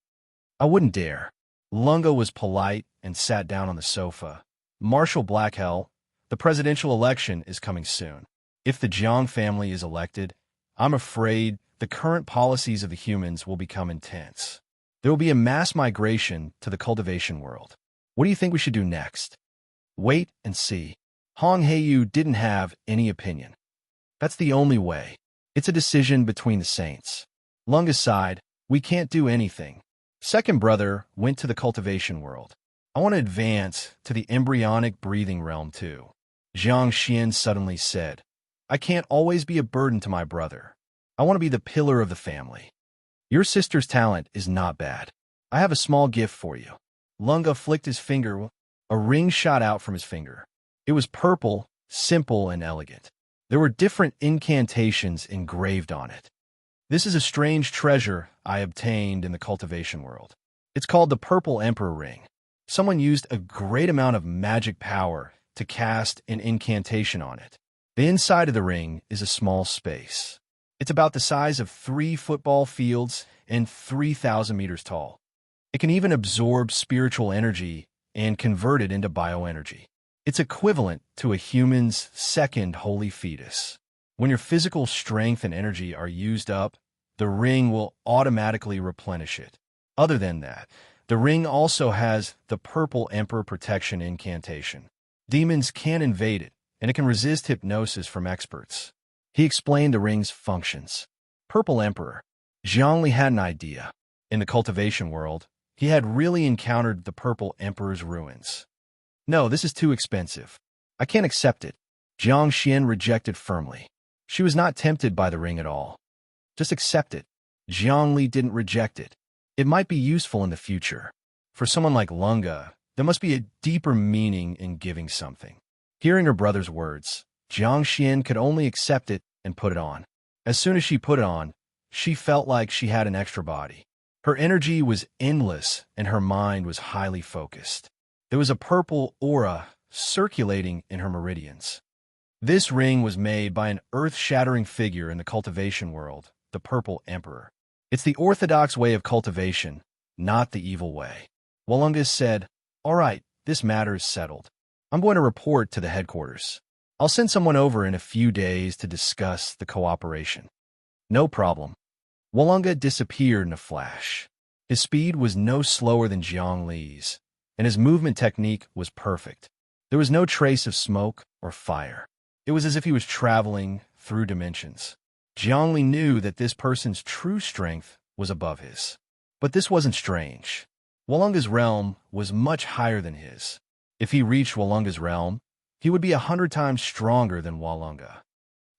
I wouldn't dare. Lunga was polite and sat down on the sofa. Marshal Blackhell, the presidential election is coming soon. If the Jiang family is elected, I'm afraid the current policies of the humans will become intense. There will be a mass migration to the cultivation world. What do you think we should do next? Wait and see. Hong Heiyu didn't have any opinion. That's the only way. It's a decision between the saints. Lunga sighed, we can't do anything. Second brother went to the cultivation world. I want to advance to the embryonic breathing realm too. Zhang Xian suddenly said, I can't always be a burden to my brother. I want to be the pillar of the family. Your sister's talent is not bad. I have a small gift for you. Lunga flicked his finger. A ring shot out from his finger. It was purple, simple, and elegant. There were different incantations engraved on it. This is a strange treasure I obtained in the cultivation world. It's called the Purple Emperor Ring. Someone used a great amount of magic power to cast an incantation on it. The inside of the ring is a small space. It's about the size of 3 football fields and 3,000 meters tall. It can even absorb spiritual energy and convert it into bioenergy. It's equivalent to a human's second holy fetus. When your physical strength and energy are used up, the ring will automatically replenish it. Other than that, the ring also has the Purple Emperor Protection Incantation. Demons can invade it, and it can resist hypnosis from experts. He explained the ring's functions. Purple Emperor. Zhongli had an idea. In the cultivation world, he had really encountered the Purple Emperor's ruins. No, this is too expensive. I can't accept it. Zhang Xian rejected firmly. She was not tempted by the ring at all. Just accept it. Zhongli didn't reject it. It might be useful in the future. For someone like Lunga, there must be a deeper meaning in giving something. Hearing her brother's words, Zhang Xian could only accept it and put it on. As soon as she put it on, she felt like she had an extra body. Her energy was endless and her mind was highly focused. There was a purple aura circulating in her meridians. This ring was made by an earth-shattering figure in the cultivation world, the Purple Emperor. It's the orthodox way of cultivation, not the evil way. Walunga said, all right, this matter is settled. I'm going to report to the headquarters. I'll send someone over in a few days to discuss the cooperation. No problem. Walunga disappeared in a flash. His speed was no slower than Zhang Li's, and his movement technique was perfect. There was no trace of smoke or fire. It was as if he was traveling through dimensions. Jiangli knew that this person's true strength was above his. But this wasn't strange. Walunga's realm was much higher than his. If he reached Walunga's realm, he would be 100 times stronger than Walunga.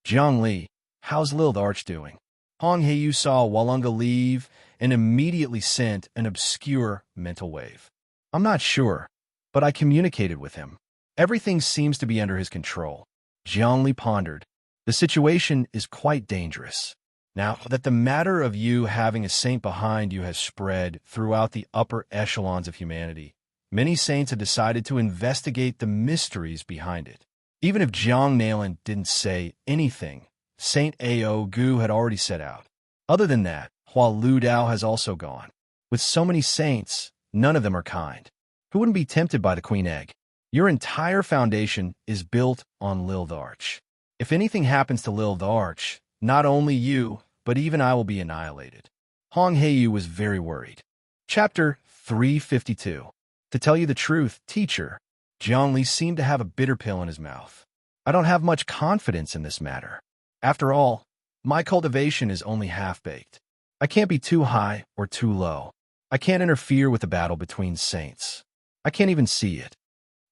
Jiangli, how's Lil the Arch doing? Hong Heiyu saw Walunga leave and immediately sent an obscure mental wave. I'm not sure, but I communicated with him. Everything seems to be under his control. Jiangli pondered. The situation is quite dangerous. Now that the matter of you having a saint behind you has spread throughout the upper echelons of humanity, many saints have decided to investigate the mysteries behind it. Even if Jiang Nailin didn't say anything, Saint Ao Gu had already set out. Other than that, Hua Lu Dao has also gone. With so many saints, none of them are kind. Who wouldn't be tempted by the Queen Egg? Your entire foundation is built on Lil the Arch. If anything happens to Lil the Arch, not only you, but even I will be annihilated. Hong Heiyu was very worried. Chapter 352. To tell you the truth, teacher, Jiangli seemed to have a bitter pill in his mouth. I don't have much confidence in this matter. After all, my cultivation is only half-baked. I can't be too high or too low. I can't interfere with the battle between saints. I can't even see it.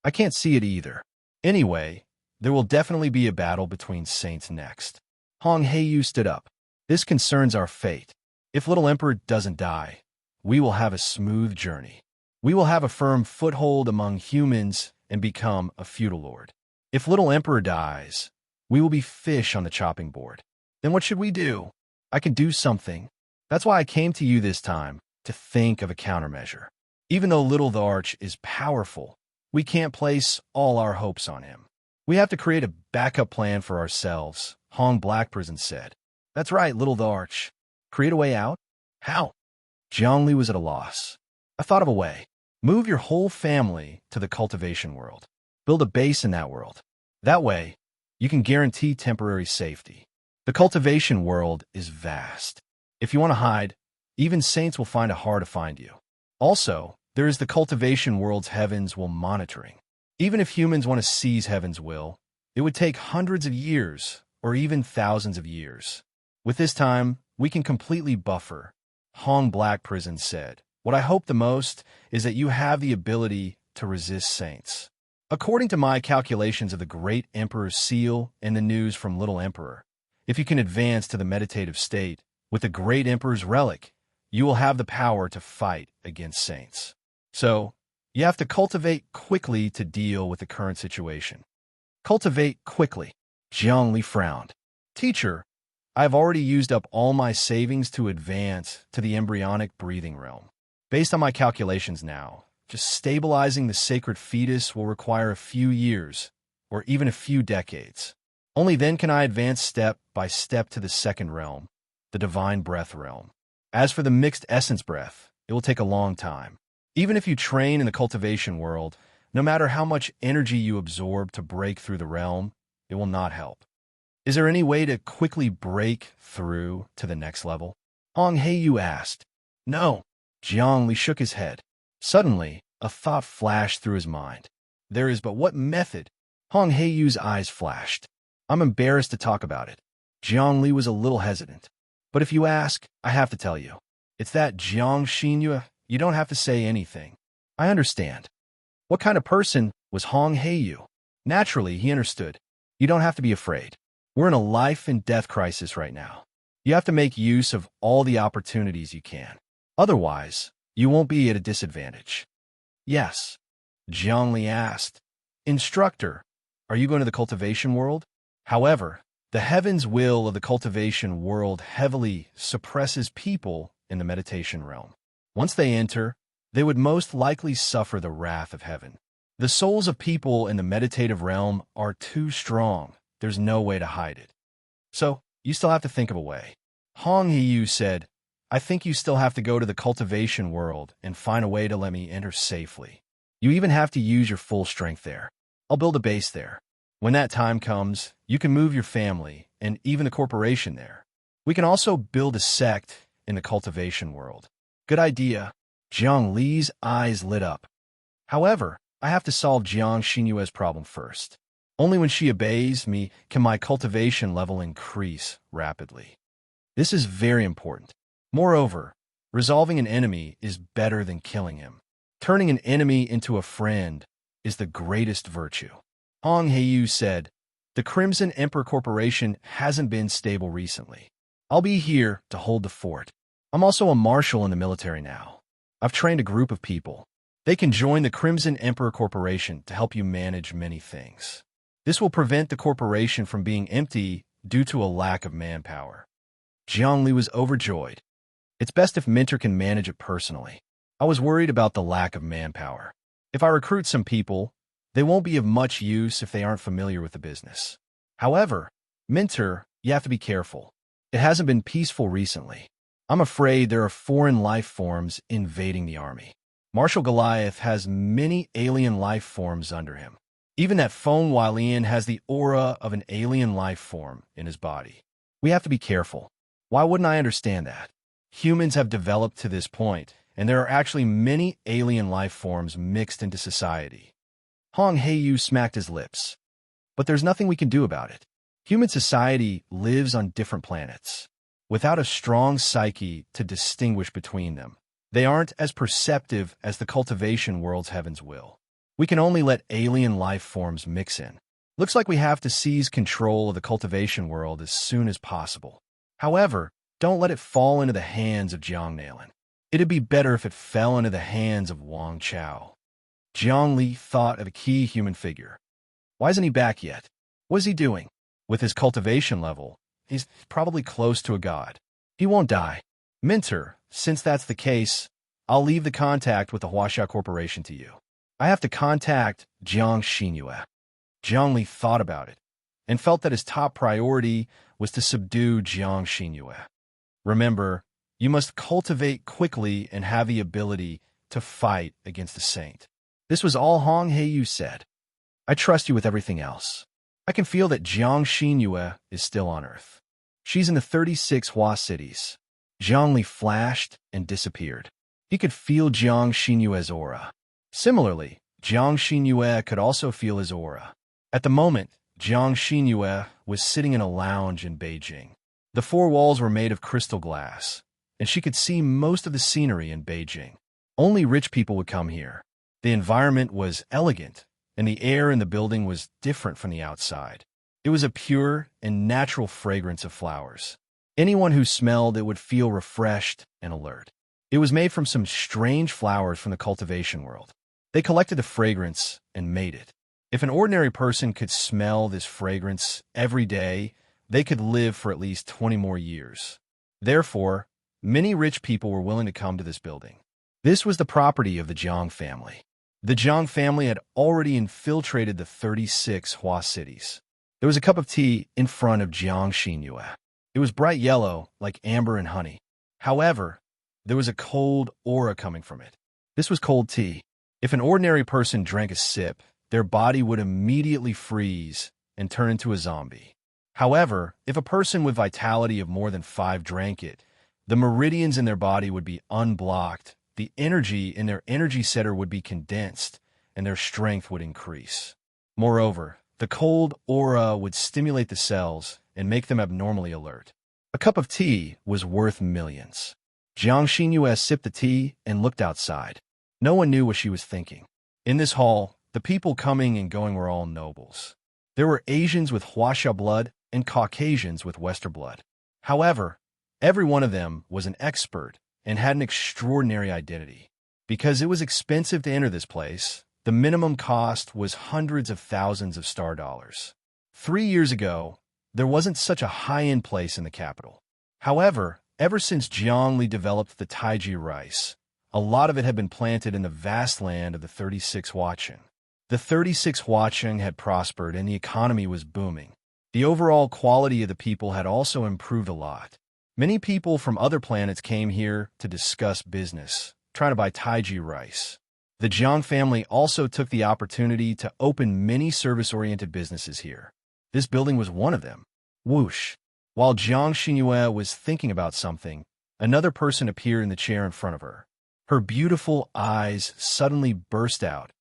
I can't see it either. Anyway, there will definitely be a battle between saints next. Hong Heiyu stood up. This concerns our fate. If Little Emperor doesn't die, we will have a smooth journey. We will have a firm foothold among humans and become a feudal lord. If Little Emperor dies, we will be fish on the chopping board. Then what should we do? I can do something. That's why I came to you this time, to think of a countermeasure. Even though Little the Arch is powerful, we can't place all our hopes on him. We have to create a backup plan for ourselves, Hong Black Prison said. That's right, Little the Arch. Create a way out? How? Jiangli was at a loss. I thought of a way. Move your whole family to the cultivation world. Build a base in that world. That way, you can guarantee temporary safety. The cultivation world is vast. If you want to hide, even saints will find it hard to find you. Also, there is the cultivation world's heavens will monitoring. Even if humans want to seize heaven's will, it would take hundreds of years or even thousands of years. With this time, we can completely buffer, Hong Black Prison said. What I hope the most is that you have the ability to resist saints. According to my calculations of the Great Emperor's seal and the news from Little Emperor, if you can advance to the meditative state with the Great Emperor's relic, you will have the power to fight against saints. So, you have to cultivate quickly to deal with the current situation. Cultivate quickly. Jiangli frowned. Teacher, I've already used up all my savings to advance to the embryonic breathing realm. Based on my calculations now, just stabilizing the sacred fetus will require a few years, or even a few decades. Only then can I advance step by step to the second realm, the divine breath realm. As for the mixed essence breath, it will take a long time. Even if you train in the cultivation world, no matter how much energy you absorb to break through the realm, it will not help. Is there any way to quickly break through to the next level? Hong Heiyu asked. No. Jiangli shook his head. Suddenly, a thought flashed through his mind. There is, but what method? Hong Heiyu's eyes flashed. I'm embarrassed to talk about it. Jiangli was a little hesitant. But if you ask, I have to tell you. It's that Jiang Xinyue. You don't have to say anything. I understand. What kind of person was Hong Heiyu? Naturally, he understood. You don't have to be afraid. We're in a life and death crisis right now. You have to make use of all the opportunities you can. Otherwise, you won't be at a disadvantage. Yes. Jiangli asked. Instructor, are you going to the cultivation world? However, the heaven's will of the cultivation world heavily suppresses people in the meditation realm. Once they enter, they would most likely suffer the wrath of heaven. The souls of people in the meditative realm are too strong. There's no way to hide it. So, you still have to think of a way. Hong Heiyu said, I think you still have to go to the cultivation world and find a way to let me enter safely. You even have to use your full strength there. I'll build a base there. When that time comes, you can move your family and even the corporation there. We can also build a sect in the cultivation world. Good idea. Jiang Li's eyes lit up. However, I have to solve Jiang Xinyue's problem first. Only when she obeys me can my cultivation level increase rapidly. This is very important. Moreover, resolving an enemy is better than killing him. Turning an enemy into a friend is the greatest virtue. Hong Heiyu said, "The Crimson Emperor Corporation hasn't been stable recently. I'll be here to hold the fort. I'm also a marshal in the military now. I've trained a group of people. They can join the Crimson Emperor Corporation to help you manage many things. This will prevent the corporation from being empty due to a lack of manpower." Jiang Li was overjoyed. It's best if Minter can manage it personally. I was worried about the lack of manpower. If I recruit some people, they won't be of much use if they aren't familiar with the business. However, Minter, you have to be careful. It hasn't been peaceful recently. I'm afraid there are foreign life forms invading the army. Marshal Goliath has many alien life forms under him. Even that Feng Hualian has the aura of an alien life form in his body. We have to be careful. Why wouldn't I understand that? Humans have developed to this point, and there are actually many alien life forms mixed into society. Hong Heiyu smacked his lips. But there's nothing we can do about it. Human society lives on different planets. Without a strong psyche to distinguish between them, they aren't as perceptive as the cultivation world's heavens will. We can only let alien life forms mix in. Looks like we have to seize control of the cultivation world as soon as possible. However, don't let it fall into the hands of Jiang Nailin. It'd be better if it fell into the hands of Wang Chao. Jiang Li thought of a key human figure. Why isn't he back yet? What is he doing? With his cultivation level, he's probably close to a god. He won't die. Minter, since that's the case, I'll leave the contact with the Huaxia Corporation to you. I have to contact Jiang Xinyue. Jiang Li thought about it and felt that his top priority was to subdue Jiang Xinyue. Remember, you must cultivate quickly and have the ability to fight against the saint. This was all Hong Heiyu said. I trust you with everything else. I can feel that Jiang Xinyue is still on Earth. She's in the 36 Hua cities. Jiang Li flashed and disappeared. He could feel Jiang Xinyue's aura. Similarly, Jiang Xinyue could also feel his aura. At the moment, Jiang Xinyue was sitting in a lounge in Beijing. The four walls were made of crystal glass, and she could see most of the scenery in Beijing. Only rich people would come here. The environment was elegant, and the air in the building was different from the outside. It was a pure and natural fragrance of flowers. Anyone who smelled it would feel refreshed and alert. It was made from some strange flowers from the cultivation world. They collected the fragrance and made it. If an ordinary person could smell this fragrance every day, they could live for at least 20 more years. Therefore, many rich people were willing to come to this building. This was the property of the Jiang family. The Jiang family had already infiltrated the 36 Hua cities. There was a cup of tea in front of Jiang Xinyue. It was bright yellow, like amber and honey. However, there was a cold aura coming from it. This was cold tea. If an ordinary person drank a sip, their body would immediately freeze and turn into a zombie. However, if a person with vitality of more than 5 drank it, the meridians in their body would be unblocked, the energy in their energy center would be condensed, and their strength would increase. Moreover, the cold aura would stimulate the cells and make them abnormally alert. A cup of tea was worth millions. Jiang Xinyue sipped the tea and looked outside. No one knew what she was thinking. In this hall, the people coming and going were all nobles. There were Asians with Huaxia blood and Caucasians with Western blood. However, every one of them was an expert and had an extraordinary identity. Because it was expensive to enter this place, the minimum cost was hundreds of thousands of star dollars. 3 years ago, there wasn't such a high-end place in the capital. However, ever since Jiang Li developed the Taiji rice, a lot of it had been planted in the vast land of the 36 Huacheng. The 36 Huacheng had prospered and the economy was booming. The overall quality of the people had also improved a lot. Many people from other planets came here to discuss business, trying to buy Taiji rice. The Jiang family also took the opportunity to open many service-oriented businesses here. This building was one of them. Whoosh! While Jiang Xinyue was thinking about something, another person appeared in the chair in front of her. Her beautiful eyes suddenly burst out,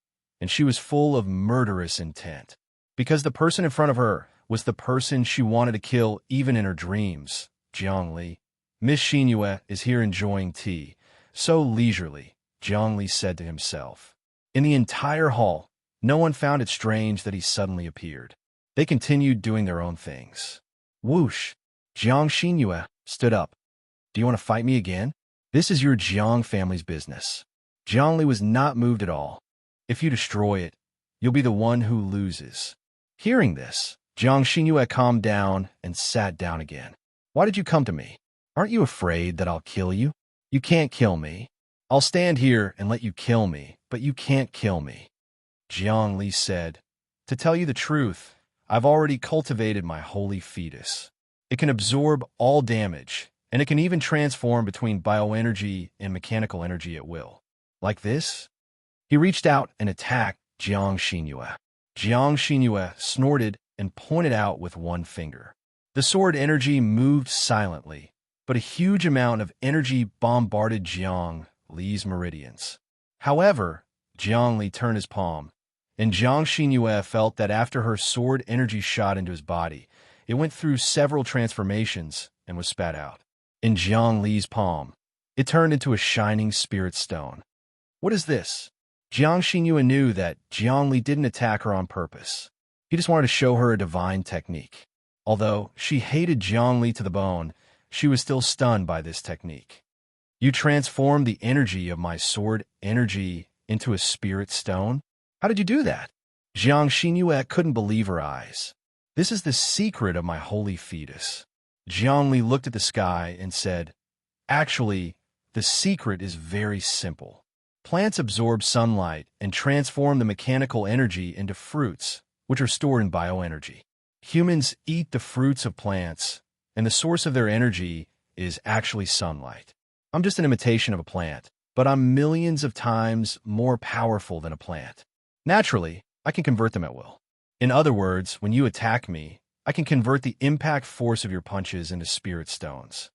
and she was full of murderous intent. Because the person in front of her was the person she wanted to kill even in her dreams, Jiang Li. Miss Xinyue is here enjoying tea. So leisurely, Jiang Li said to himself. In the entire hall, no one found it strange that he suddenly appeared. They continued doing their own things. Whoosh! Jiang Xinyue stood up. Do you want to fight me again? This is your Jiang family's business. Jiang Li was not moved at all. If you destroy it, you'll be the one who loses. Hearing this, Jiang Xinyue calmed down and sat down again. Why did you come to me? Aren't you afraid that I'll kill you? You can't kill me. I'll stand here and let you kill me, but you can't kill me. Jiang Li said, to tell you the truth, I've already cultivated my holy fetus. It can absorb all damage, and it can even transform between bioenergy and mechanical energy at will. Like this? He reached out and attacked Jiang Xinyue. Jiang Xinyue snorted and pointed out with one finger. The sword energy moved silently, but a huge amount of energy bombarded Jiang Li's meridians. However, Jiang Li turned his palm, and Jiang Xinyue felt that after her sword energy shot into his body, it went through several transformations and was spat out. In Jiang Li's palm, it turned into a shining spirit stone. What is this? Jiang Xinyue knew that Jiang Li didn't attack her on purpose. He just wanted to show her a divine technique. Although she hated Jiang Li to the bone, she was still stunned by this technique. You transformed the energy of my sword energy into a spirit stone? How did you do that? Jiang Xinyue couldn't believe her eyes. This is the secret of my holy fetus. Jiang Li looked at the sky and said, actually, the secret is very simple. Plants absorb sunlight and transform the mechanical energy into fruits, which are stored in bioenergy. Humans eat the fruits of plants, and the source of their energy is actually sunlight. I'm just an imitation of a plant, but I'm millions of times more powerful than a plant. Naturally, I can convert them at will. In other words, when you attack me, I can convert the impact force of your punches into spirit stones.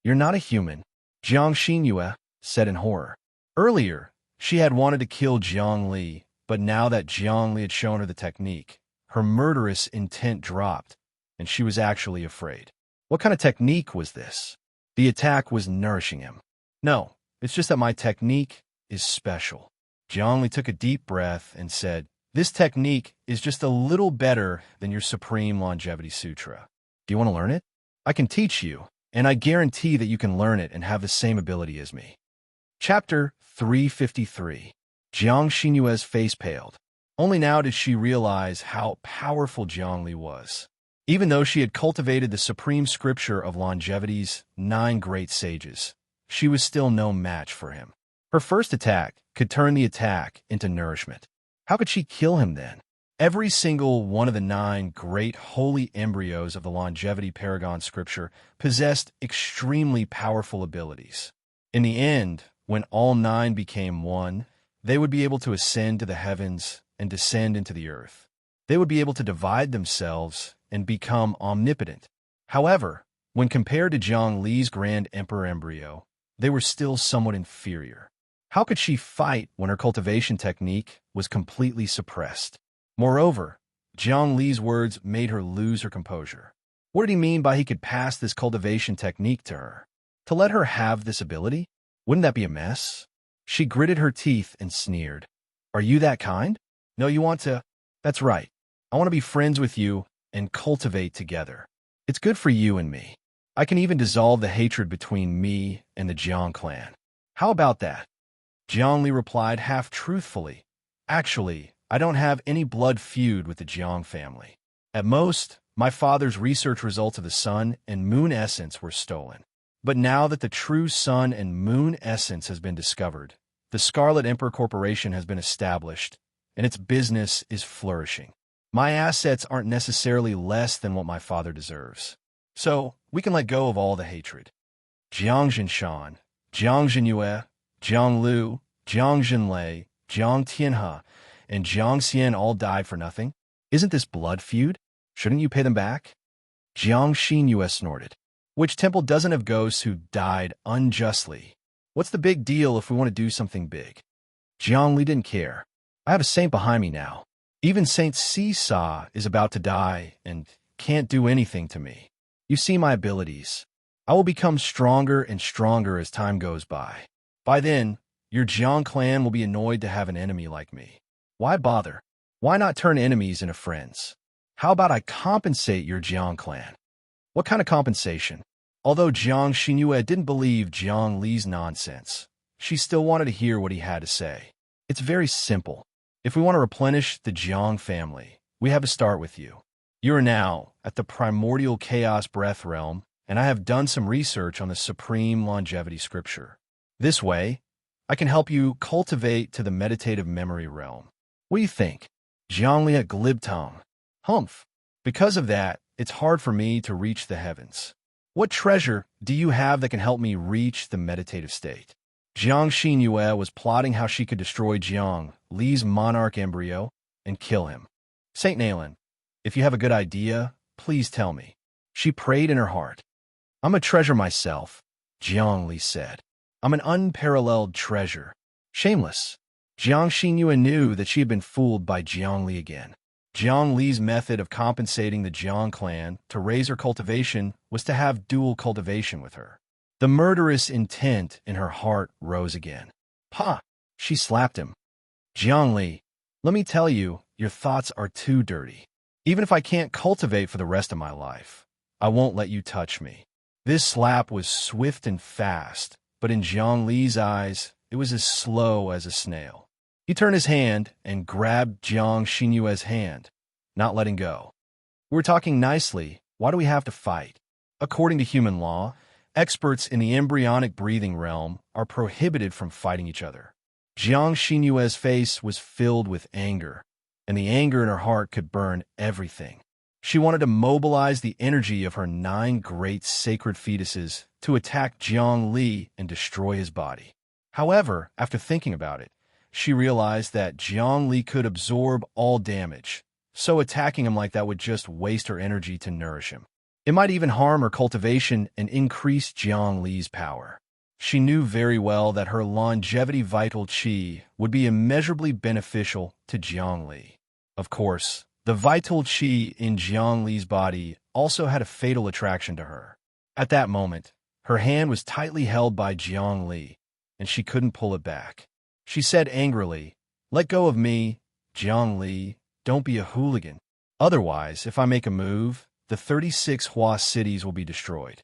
You're not a human, Jiang Xinyue said in horror. Earlier, she had wanted to kill Jiang Li, but now that Jiang Li had shown her the technique, her murderous intent dropped, and she was actually afraid. What kind of technique was this? The attack was nourishing him. No, it's just that my technique is special. Jiang Li took a deep breath and said, this technique is just a little better than your Supreme Longevity Sutra. Do you want to learn it? I can teach you, and I guarantee that you can learn it and have the same ability as me. Chapter 353. Jiang Xinyue's face paled. Only now did she realize how powerful Jiang Li was. Even though she had cultivated the supreme scripture of longevity's 9 great sages, she was still no match for him. Her first attack could turn the attack into nourishment. How could she kill him then? Every single one of the 9 great holy embryos of the longevity paragon scripture possessed extremely powerful abilities. In the end, when all 9 became one, they would be able to ascend to the heavens and descend into the earth. They would be able to divide themselves and become omnipotent. However, when compared to Jiang Li's Grand Emperor embryo, they were still somewhat inferior. How could she fight when her cultivation technique was completely suppressed? Moreover, Jiang Li's words made her lose her composure. What did he mean by he could pass this cultivation technique to her? To let her have this ability? Wouldn't that be a mess? She gritted her teeth and sneered. Are you that kind? No, you want to? That's right. I want to be friends with you and cultivate together. It's good for you and me. I can even dissolve the hatred between me and the Jiang clan. How about that? Jiang Li replied half-truthfully. Actually, I don't have any blood feud with the Jiang family. At most, my father's research results of the sun and moon essence were stolen. But now that the true sun and moon essence has been discovered, the Scarlet Emperor Corporation has been established, and its business is flourishing. My assets aren't necessarily less than what my father deserves. So, we can let go of all the hatred. Jiang Jinshan, Jiang Jinyue, Jiang Lu, Jiang Jinlei, Jiang Tianhe, and Jiang Xian all died for nothing? Isn't this blood feud? Shouldn't you pay them back? Jiang Xinyue snorted. Which temple doesn't have ghosts who died unjustly? What's the big deal if we want to do something big? Jiang Li didn't care. I have a saint behind me now. Even Saint Seesaw is about to die and can't do anything to me. You see my abilities. I will become stronger and stronger as time goes by. By then, your Jiang clan will be annoyed to have an enemy like me. Why bother? Why not turn enemies into friends? How about I compensate your Jiang clan? What kind of compensation? Although Jiang Xingyue didn't believe Jiang Li's nonsense, she still wanted to hear what he had to say. It's very simple. If we want to replenish the Jiang family, we have to start with you. You are now at the primordial chaos breath realm, and I have done some research on the supreme longevity scripture. This way, I can help you cultivate to the meditative memory realm. What do you think? Jiangli at Clipchamp. Humph. Because of that, it's hard for me to reach the heavens. What treasure do you have that can help me reach the meditative state? Jiang Xingyue was plotting how she could destroy Jiang Li's monarch embryo and kill him. Saint Nailan, if you have a good idea, please tell me. She prayed in her heart. I'm a treasure myself, Jiang Li said. I'm an unparalleled treasure. Shameless. Jiang Xingyue knew that she had been fooled by Jiang Li again. Jiang Li's method of compensating the Jiang clan to raise her cultivation was to have dual cultivation with her. The murderous intent in her heart rose again. Pa! She slapped him. Jiang Li, let me tell you, your thoughts are too dirty. Even if I can't cultivate for the rest of my life, I won't let you touch me. This slap was swift and fast, but in Jiang Li's eyes, it was as slow as a snail. He turned his hand and grabbed Jiang Xingyue's hand, not letting go. We're talking nicely. Why do we have to fight? According to human law, experts in the embryonic breathing realm are prohibited from fighting each other. Jiang Xingyue's face was filled with anger, and the anger in her heart could burn everything. She wanted to mobilize the energy of her 9 great sacred fetuses to attack Jiang Li and destroy his body. However, after thinking about it, she realized that Jiang Li could absorb all damage, so attacking him like that would just waste her energy to nourish him. It might even harm her cultivation and increase Jiang Li's power. She knew very well that her longevity vital qi would be immeasurably beneficial to Jiang Li. Of course, the vital qi in Jiang Li's body also had a fatal attraction to her. At that moment, her hand was tightly held by Jiang Li, and she couldn't pull it back. She said angrily, "Let go of me, Jiang Li. Don't be a hooligan. Otherwise, if I make a move, the 36 Hua cities will be destroyed.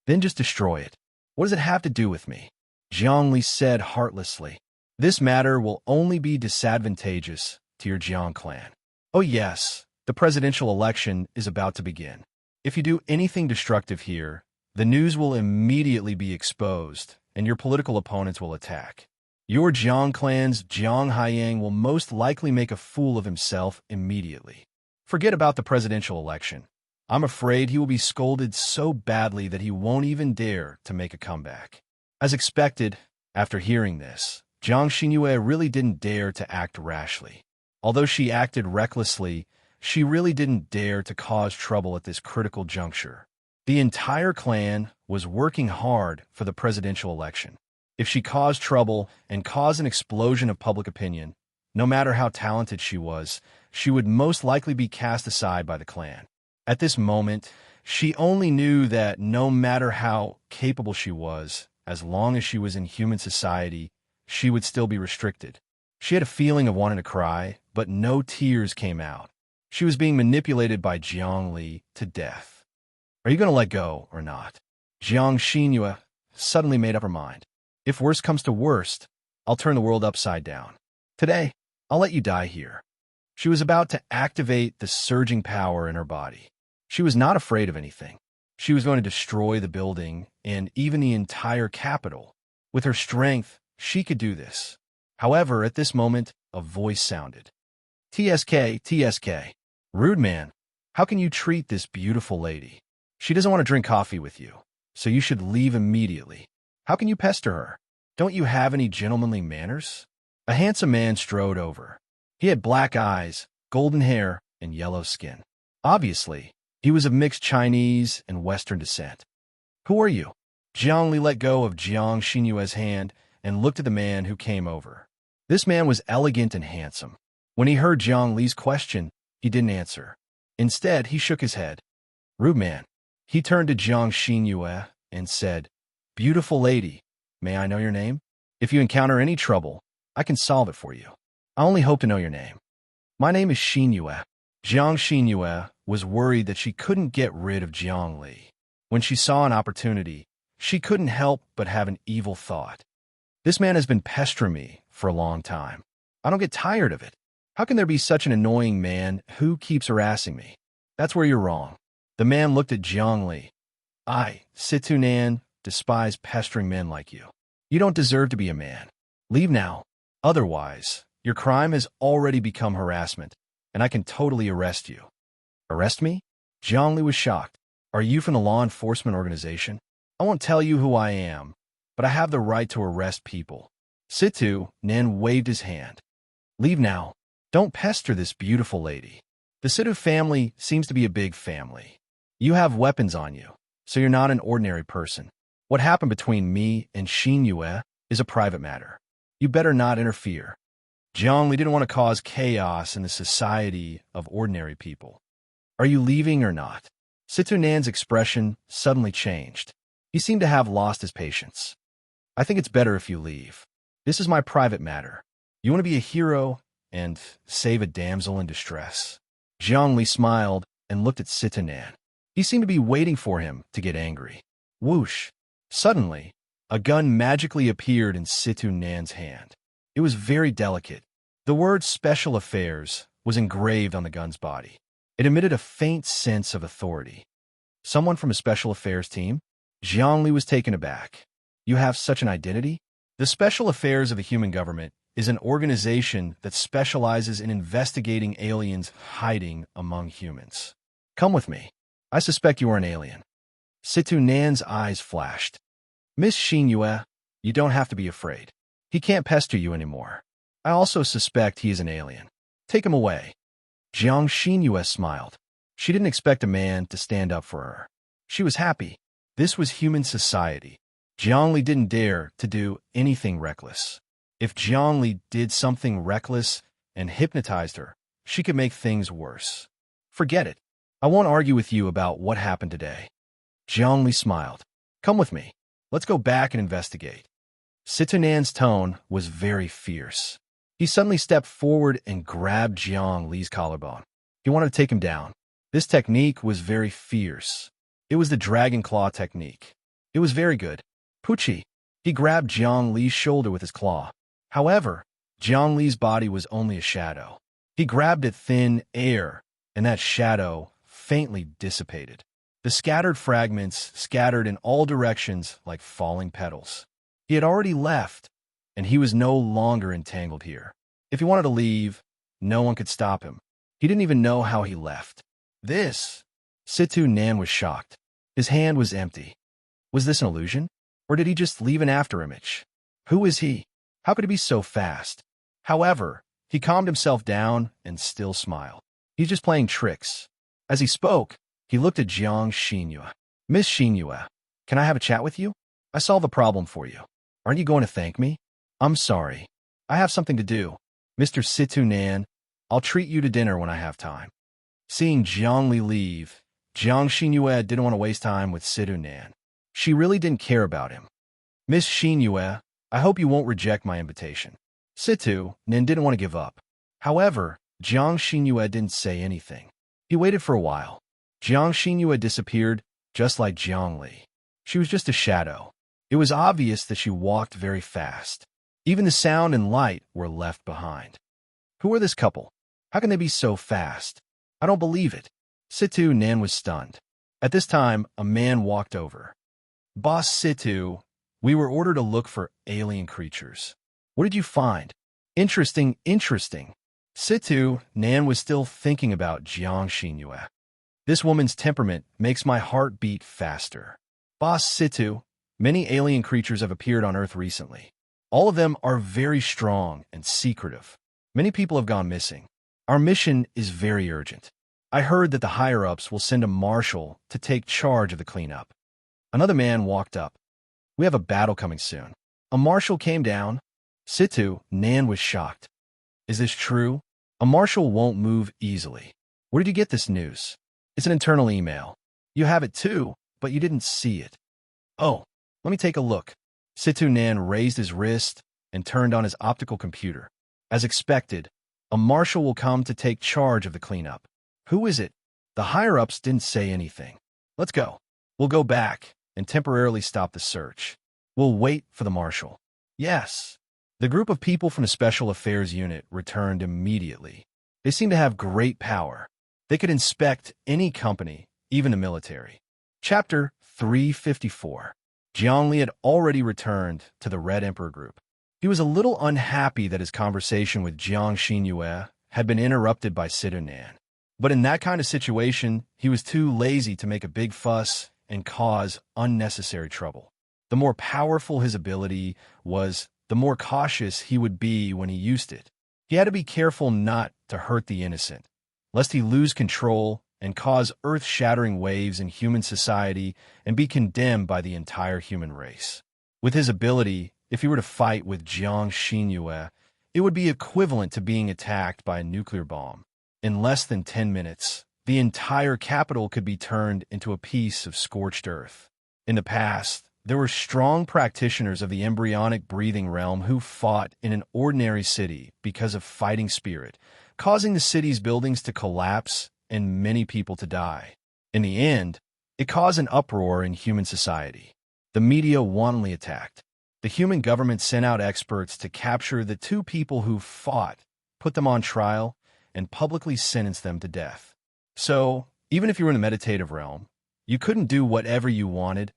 Then just destroy it. What does it have to do with me?" Jiang Li said heartlessly. "This matter will only be disadvantageous to your Jiang clan. Oh yes, the presidential election is about to begin. If you do anything destructive here, the news will immediately be exposed, and your political opponents will attack. Your Jiang clan's Jiang Haiyang will most likely make a fool of himself immediately. Forget about the presidential election. I'm afraid he will be scolded so badly that he won't even dare to make a comeback." As expected, after hearing this, Jiang Xingyue really didn't dare to act rashly. Although she acted recklessly, she really didn't dare to cause trouble at this critical juncture. The entire clan was working hard for the presidential election. If she caused trouble and caused an explosion of public opinion, no matter how talented she was, she would most likely be cast aside by the clan. At this moment, she only knew that no matter how capable she was, as long as she was in human society, she would still be restricted. She had a feeling of wanting to cry, but no tears came out. She was being manipulated by Jiang Li to death. Are you going to let go or not? Jiang Xingyue suddenly made up her mind. If worst comes to worst, I'll turn the world upside down. Today, I'll let you die here. She was about to activate the surging power in her body. She was not afraid of anything. She was going to destroy the building and even the entire capital. With her strength, she could do this. However, at this moment, a voice sounded. "TSK, TSK. Rude man, how can you treat this beautiful lady? She doesn't want to drink coffee with you, so you should leave immediately. How can you pester her? Don't you have any gentlemanly manners?" A handsome man strode over. He had black eyes, golden hair, and yellow skin. Obviously, he was of mixed Chinese and Western descent. "Who are you?" Jiang Li let go of Jiang Xingyue's hand and looked at the man who came over. This man was elegant and handsome. When he heard Jiang Li's question, he didn't answer. Instead, he shook his head. Rude man. He turned to Jiang Xinyue and said, Beautiful lady, may I know your name? If you encounter any trouble, I can solve it for you. I only hope to know your name. My name is Xinyue. Jiang Xinyue was worried that she couldn't get rid of Jiang Li. When she saw an opportunity, she couldn't help but have an evil thought. This man has been pestering me for a long time. I don't get tired of it. How can there be such an annoying man who keeps harassing me? That's where you're wrong. The man looked at Jiang Li. I, Situ Nan, despise pestering men like you. You don't deserve to be a man. Leave now. Otherwise, your crime has already become harassment, and I can totally arrest you. Arrest me? Jiang Li was shocked. Are you from the law enforcement organization? I won't tell you who I am, but I have the right to arrest people. Situ Nan waved his hand. Leave now. Don't pester this beautiful lady. The Situ family seems to be a big family. You have weapons on you, so you're not an ordinary person. What happened between me and Xinyue is a private matter. You better not interfere. Jiang Li didn't want to cause chaos in the society of ordinary people. Are you leaving or not? Situ Nan's expression suddenly changed. He seemed to have lost his patience. I think it's better if you leave. This is my private matter. You want to be a hero and save a damsel in distress. Jiang Li smiled and looked at Situ Nan. He seemed to be waiting for him to get angry. Whoosh! Suddenly, a gun magically appeared in Situ Nan's hand. It was very delicate. The word Special Affairs was engraved on the gun's body. It emitted a faint sense of authority. Someone from a Special Affairs team? Jiang Li was taken aback. You have such an identity? The Special Affairs of the Human Government is an organization that specializes in investigating aliens hiding among humans. Come with me. I suspect you are an alien. Situ Nan's eyes flashed. Miss Xinyue, you don't have to be afraid. He can't pester you anymore. I also suspect he is an alien. Take him away. Jiang Xinyue smiled. She didn't expect a man to stand up for her. She was happy. This was human society. Jiang Li didn't dare to do anything reckless. If Jiang Li did something reckless and hypnotized her, she could make things worse. Forget it. I won't argue with you about what happened today. Jiang Li smiled. Come with me. Let's go back and investigate. Situ Nan's tone was very fierce. He suddenly stepped forward and grabbed Jiang Li's collarbone. He wanted to take him down. This technique was very fierce. It was the dragon claw technique. It was very good. Pucci. He grabbed Jiang Li's shoulder with his claw. However, Jiang Li's body was only a shadow. He grabbed at thin air, and that shadow faintly dissipated. The scattered fragments scattered in all directions like falling petals. He had already left, and he was no longer entangled here. If he wanted to leave, no one could stop him. He didn't even know how he left. Situ Nan was shocked. His hand was empty. Was this an illusion? Or did he just leave an afterimage? Who is he? How could he be so fast? However, he calmed himself down and still smiled. He's just playing tricks. As he spoke, he looked at Jiang Xinyue. Miss Xinyue, can I have a chat with you? I solved the problem for you. Aren't you going to thank me? I'm sorry. I have something to do. Mr. Situ Nan, I'll treat you to dinner when I have time. Seeing Jiang Li leave, Jiang Xinyue didn't want to waste time with Situ Nan. She really didn't care about him. Miss Xinyue, I hope you won't reject my invitation. Situ Nan didn't want to give up. However, Jiang Xinyue didn't say anything. He waited for a while. Jiang Xinyue disappeared, just like Jiang Li. She was just a shadow. It was obvious that she walked very fast. Even the sound and light were left behind. Who are this couple? How can they be so fast? I don't believe it. Situ Nan was stunned. At this time, a man walked over. Boss Situ, we were ordered to look for alien creatures. What did you find? Interesting. Situ Nan was still thinking about Jiang Xinyue. This woman's temperament makes my heart beat faster. Boss Situ, many alien creatures have appeared on Earth recently. All of them are very strong and secretive. Many people have gone missing. Our mission is very urgent. I heard that the higher-ups will send a marshal to take charge of the cleanup. Another man walked up. We have a battle coming soon. A marshal came down. Situ, Nan was shocked. Is this true? A marshal won't move easily. Where did you get this news? It's an internal email. You have it too, but you didn't see it. Oh, let me take a look. Situ Nan raised his wrist and turned on his optical computer. As expected, a marshal will come to take charge of the cleanup. Who is it? The higher-ups didn't say anything. Let's go. We'll go back and temporarily stop the search. We'll wait for the marshal. Yes. The group of people from the Special Affairs Unit returned immediately. They seemed to have great power. They could inspect any company, even the military. Chapter 354. Jiangli had already returned to the Red Emperor group. He was a little unhappy that his conversation with Jiang Xinyue had been interrupted by Situ Nan. But in that kind of situation, he was too lazy to make a big fuss and cause unnecessary trouble. The more powerful his ability was, the more cautious he would be when he used it. He had to be careful not to hurt the innocent, lest he lose control and cause earth-shattering waves in human society and be condemned by the entire human race. With his ability, if he were to fight with Jiang Xinyue, it would be equivalent to being attacked by a nuclear bomb. In less than 10 minutes, the entire capital could be turned into a piece of scorched earth. In the past, there were strong practitioners of the embryonic breathing realm who fought in an ordinary city because of fighting spirit, causing the city's buildings to collapse and many people to die. In the end, it caused an uproar in human society. The media wantonly attacked. The human government sent out experts to capture the two people who fought, put them on trial, and publicly sentenced them to death. So, even if you were in the meditative realm, you couldn't do whatever you wanted,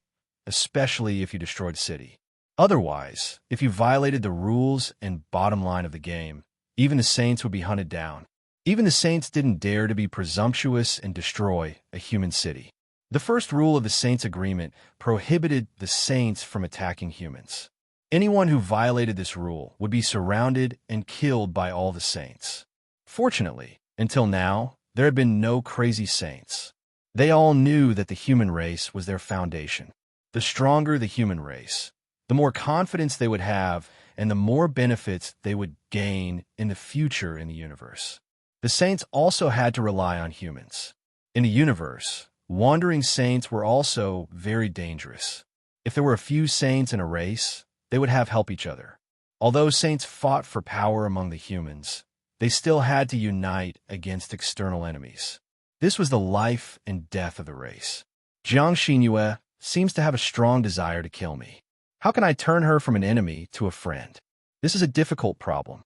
especially if you destroyed a city. Otherwise, if you violated the rules and bottom line of the game, even the saints would be hunted down. Even the saints didn't dare to be presumptuous and destroy a human city. The first rule of the saints' agreement prohibited the saints from attacking humans. Anyone who violated this rule would be surrounded and killed by all the saints. Fortunately, until now, there had been no crazy saints. They all knew that the human race was their foundation. The stronger the human race, the more confidence they would have and the more benefits they would gain in the future in the universe. The saints also had to rely on humans. In the universe, wandering saints were also very dangerous. If there were a few saints in a race, they would have help each other. Although saints fought for power among the humans, they still had to unite against external enemies. This was the life and death of the race. Jiang Xinyue seems to have a strong desire to kill me. How can I turn her from an enemy to a friend? This is a difficult problem.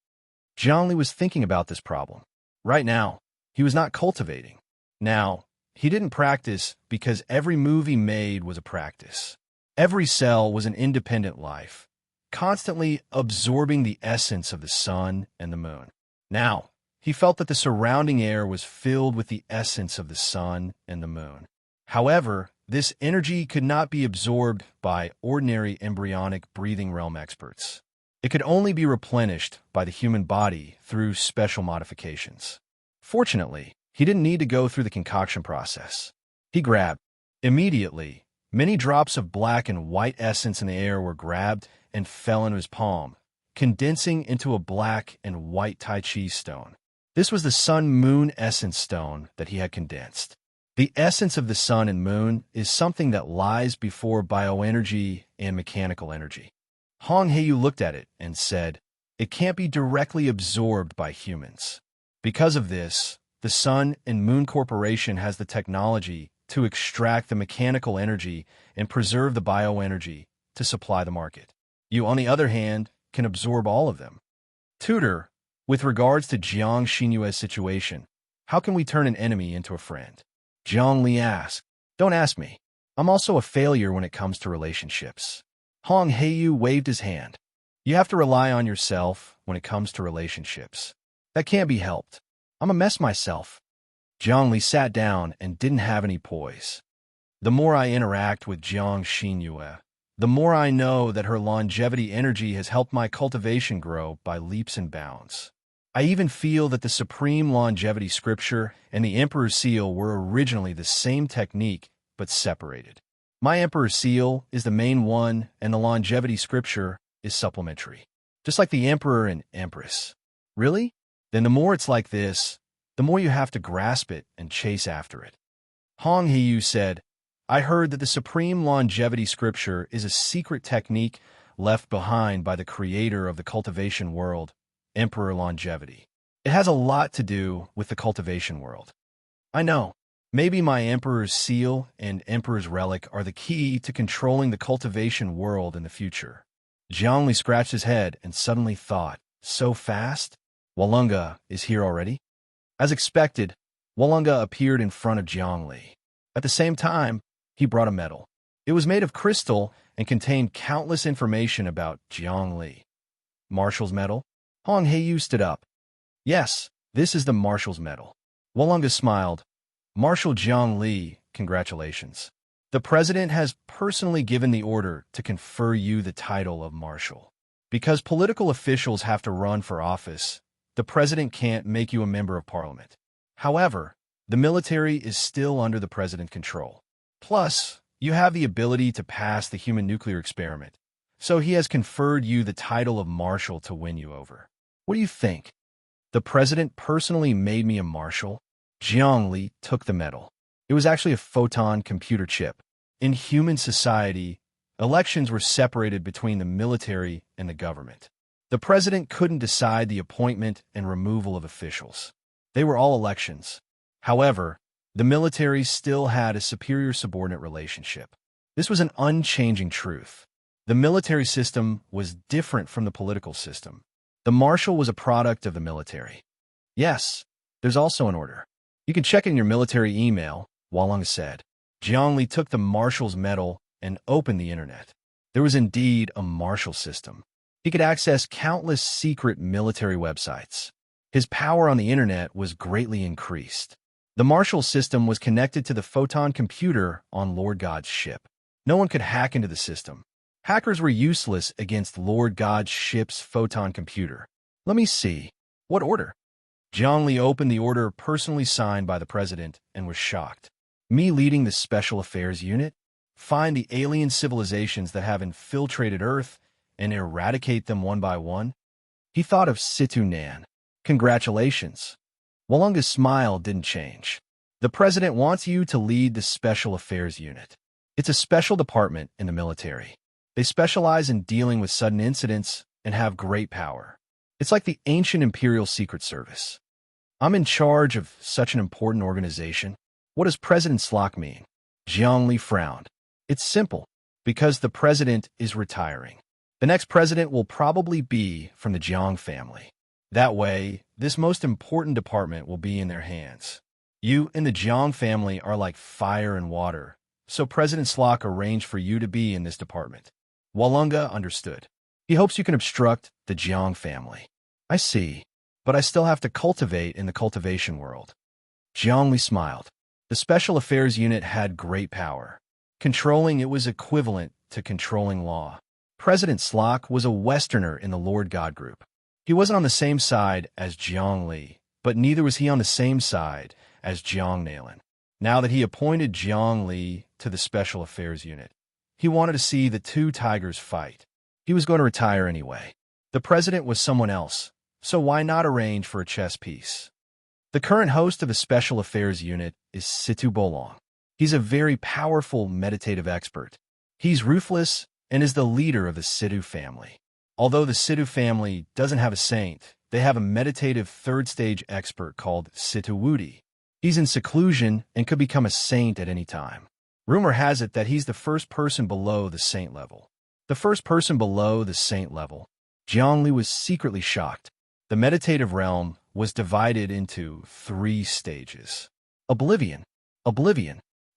Jiangli was thinking about this problem. Right now, he was not cultivating. Now, he didn't practice because every move he made was a practice. Every cell was an independent life, constantly absorbing the essence of the sun and the moon. Now, he felt that the surrounding air was filled with the essence of the sun and the moon. However, this energy could not be absorbed by ordinary embryonic breathing realm experts. It could only be replenished by the human body through special modifications. Fortunately, he didn't need to go through the concoction process. He grabbed. Immediately, many drops of black and white essence in the air were grabbed and fell into his palm, condensing into a black and white Tai Chi stone. This was the Sun-Moon Essence Stone that he had condensed. The essence of the sun and moon is something that lies before bioenergy and mechanical energy. Hong Heiyu looked at it and said, "It can't be directly absorbed by humans." Because of this, the Sun and Moon Corporation has the technology to extract the mechanical energy and preserve the bioenergy to supply the market. You, on the other hand, can absorb all of them. Tutor, with regards to Jiang Xinyue's situation, how can we turn an enemy into a friend? Zhang Li asked. Don't ask me. I'm also a failure when it comes to relationships. Hong Heiyu waved his hand. You have to rely on yourself when it comes to relationships. That can't be helped. I'm a mess myself. Zhang Li sat down and didn't have any poise. The more I interact with Jiang Xinyue, the more I know that her longevity energy has helped my cultivation grow by leaps and bounds. I even feel that the Supreme Longevity Scripture and the Emperor's Seal were originally the same technique, but separated. My Emperor's Seal is the main one, and the Longevity Scripture is supplementary. just like the emperor and empress. Really? Then the more it's like this, the more you have to grasp it and chase after it. Hong Heiyu said, I heard that the supreme longevity scripture is a secret technique left behind by the creator of the cultivation world, Emperor Longevity. It has a lot to do with the cultivation world. I know. Maybe my Emperor's Seal and Emperor's Relic are the key to controlling the cultivation world in the future. Jiangli scratched his head and suddenly thought, so fast? Walunga is here already? As expected, Walunga appeared in front of Jiangli. At the same time, he brought a medal. It was made of crystal and contained countless information about Jiangli. Marshal's medal? Hong Heiyu stood up. Yes, this is the Marshal's medal. Walunga smiled. Marshal Jiangli, congratulations. The president has personally given the order to confer you the title of Marshal. Because political officials have to run for office, the president can't make you a member of parliament. However, the military is still under the president's control. Plus, you have the ability to pass the human nuclear experiment, so he has conferred you the title of Marshal to win you over. What do you think? The president personally made me a Marshal? Jiangli took the medal. It was actually a photon computer chip. In human society, elections were separated between the military and the government. The president couldn't decide the appointment and removal of officials. They were all elections. However, the military still had a superior subordinate relationship. This was an unchanging truth. The military system was different from the political system. The marshal was a product of the military. Yes, there's also an order. You can check in your military email, Walunga said. Jiangli took the marshal's medal and opened the internet. There was indeed a marshal system. He could access countless secret military websites. His power on the internet was greatly increased. The marshal system was connected to the photon computer on Lord God's ship. No one could hack into the system. Hackers were useless against Lord God's ship's photon computer. Let me see. What order? Jiangli opened the order personally signed by the president and was shocked. Me leading the Special Affairs Unit? Find the alien civilizations that have infiltrated Earth and eradicate them one by one? He thought of Situ Nan. Congratulations. Walunga's smile didn't change. The president wants you to lead the Special Affairs Unit. It's a special department in the military. They specialize in dealing with sudden incidents and have great power. It's like the ancient Imperial Secret Service. I'm in charge of such an important organization. What does President Slock mean? Jiangli frowned. It's simple. Because the president is retiring. The next president will probably be from the Jiang family. That way, this most important department will be in their hands. You and the Jiang family are like fire and water, so President Slock arranged for you to be in this department. Walunga understood. He hopes you can obstruct the Jiang family. I see, but I still have to cultivate in the cultivation world. Jiangli smiled. The Special Affairs Unit had great power. Controlling it was equivalent to controlling law. President Slock was a Westerner in the Lord God group. He wasn't on the same side as Jiangli, but neither was he on the same side as Jiang Nailan. Now that he appointed Jiangli to the Special Affairs Unit, he wanted to see the two tigers fight. He was going to retire anyway. The president was someone else, so why not arrange for a chess piece? The current host of the Special Affairs Unit is Situ Bolong. He's a very powerful meditative expert. He's ruthless and is the leader of the Situ family. Although the Situ family doesn't have a saint, they have a meditative third-stage expert called Situ Wudi. He's in seclusion and could become a saint at any time. Rumor has it that he's the first person below the saint level. The first person below the saint level. Jiangli was secretly shocked. The meditative realm was divided into 3 stages. Oblivion.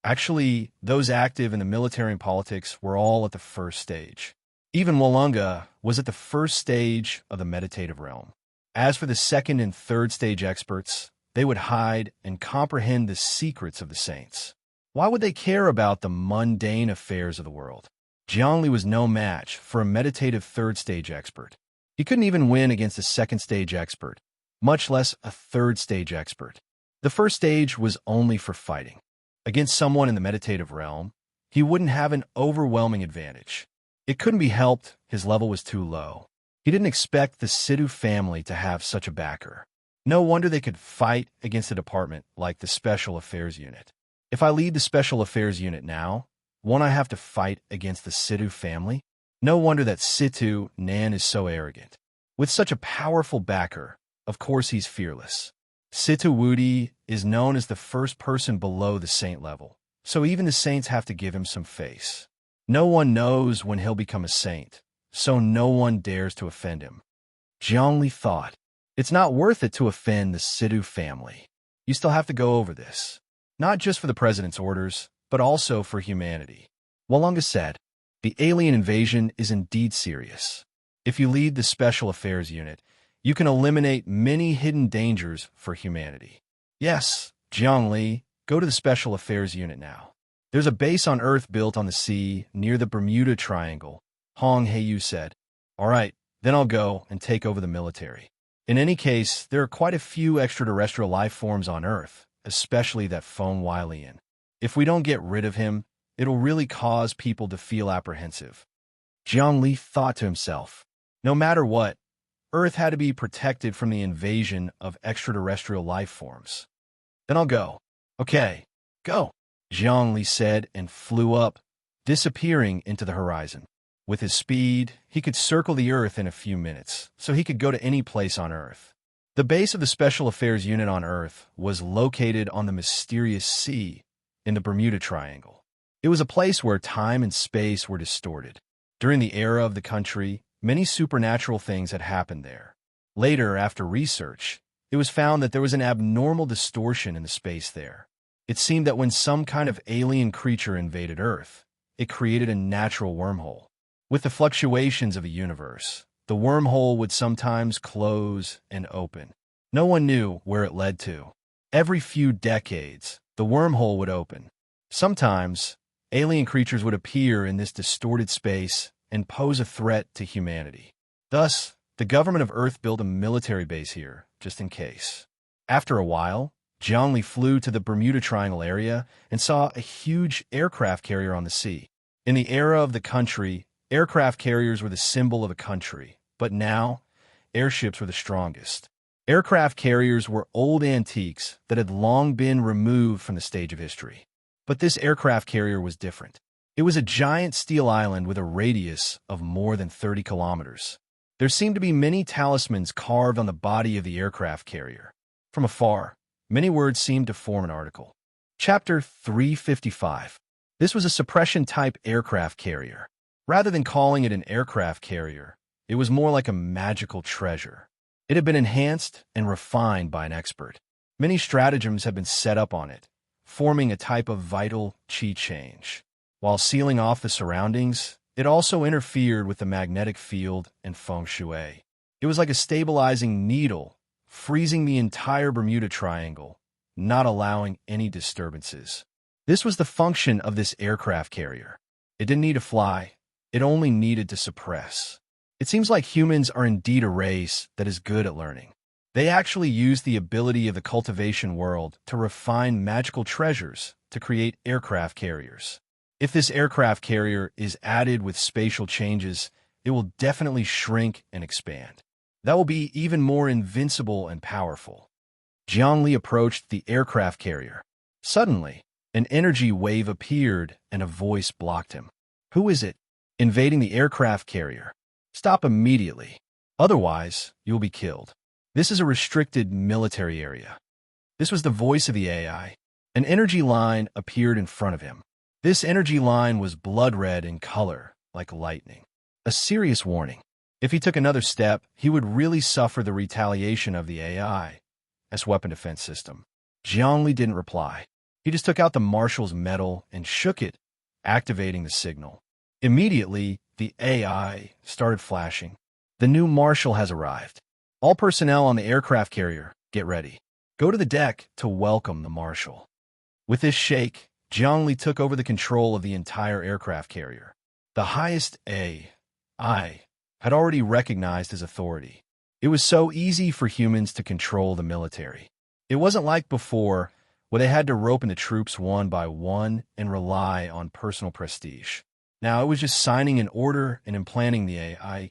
Actually, those active in the military and politics were all at the first stage. Even Walunga was at the first stage of the meditative realm. As for the second and third stage experts, they would hide and comprehend the secrets of the saints. Why would they care about the mundane affairs of the world? Jiangli was no match for a meditative third stage expert. He couldn't even win against a second stage expert, much less a third stage expert. The first stage was only for fighting. Against someone in the meditative realm, he wouldn't have an overwhelming advantage. It couldn't be helped, his level was too low. He didn't expect the Sidhu family to have such a backer. No wonder they could fight against a department like the Special Affairs Unit. If I lead the Special Affairs Unit now, won't I have to fight against the Sidhu family? No wonder that Sidhu Nan is so arrogant. With such a powerful backer, of course he's fearless. Sidhu Woody is known as the first person below the saint level, so even the saints have to give him some face. No one knows when he'll become a saint, so no one dares to offend him. Zhongli thought, it's not worth it to offend the Sidhu family. You still have to go over this, not just for the president's orders, but also for humanity. Walunga said, the alien invasion is indeed serious. If you lead the Special Affairs Unit, you can eliminate many hidden dangers for humanity. Yes, Zhongli, go to the Special Affairs Unit now. There's a base on Earth built on the sea near the Bermuda Triangle, Hong Heiyu said. All right, then I'll go and take over the military. In any case, there are quite a few extraterrestrial life forms on Earth, especially that Phone Wylian. If we don't get rid of him, it'll really cause people to feel apprehensive. Zhongli thought to himself, no matter what, Earth had to be protected from the invasion of extraterrestrial life forms. Then I'll go. Okay, go, Zhongli said and flew up, disappearing into the horizon. With his speed, he could circle the Earth in a few minutes, so he could go to any place on Earth. The base of the Special Affairs Unit on Earth was located on the mysterious sea in the Bermuda Triangle. It was a place where time and space were distorted. During the era of the country, many supernatural things had happened there. Later, after research, it was found that there was an abnormal distortion in the space there. It seemed that when some kind of alien creature invaded Earth, it created a natural wormhole. With the fluctuations of a universe, the wormhole would sometimes close and open. No one knew where it led to. Every few decades, the wormhole would open. Sometimes, alien creatures would appear in this distorted space and pose a threat to humanity. Thus, the government of Earth built a military base here, just in case. After a while, Zhongli flew to the Bermuda Triangle area and saw a huge aircraft carrier on the sea. In the era of the country, aircraft carriers were the symbol of a country, but now, airships were the strongest. Aircraft carriers were old antiques that had long been removed from the stage of history. But this aircraft carrier was different. It was a giant steel island with a radius of more than 30 kilometers. There seemed to be many talismans carved on the body of the aircraft carrier. From afar, many words seemed to form an article. Chapter 355. This was a suppression-type aircraft carrier. Rather than calling it an aircraft carrier, it was more like a magical treasure. It had been enhanced and refined by an expert. Many stratagems had been set up on it, forming a type of vital chi change. While sealing off the surroundings, it also interfered with the magnetic field and feng shui. It was like a stabilizing needle, freezing the entire Bermuda Triangle, not allowing any disturbances. This was the function of this aircraft carrier. It didn't need to fly. It only needed to suppress. It seems like humans are indeed a race that is good at learning. They actually use the ability of the cultivation world to refine magical treasures to create aircraft carriers. If this aircraft carrier is added with spatial changes, it will definitely shrink and expand. That will be even more invincible and powerful. Zhongli approached the aircraft carrier. Suddenly, an energy wave appeared and a voice blocked him. Who is it? Invading the aircraft carrier. Stop immediately. Otherwise, you'll be killed. This is a restricted military area. This was the voice of the AI. An energy line appeared in front of him. This energy line was blood red in color, like lightning. A serious warning. If he took another step, he would really suffer the retaliation of the AI, as weapon defense system. Zhongli didn't reply. He just took out the marshal's medal and shook it, activating the signal. Immediately, the AI started flashing. The new marshal has arrived. All personnel on the aircraft carrier, get ready. Go to the deck to welcome the marshal. With this shake, Zhongli took over the control of the entire aircraft carrier. The highest AI had already recognized his authority. It was so easy for humans to control the military. It wasn't like before, where they had to rope in the troops one by one and rely on personal prestige. Now it was just signing an order and implanting the AI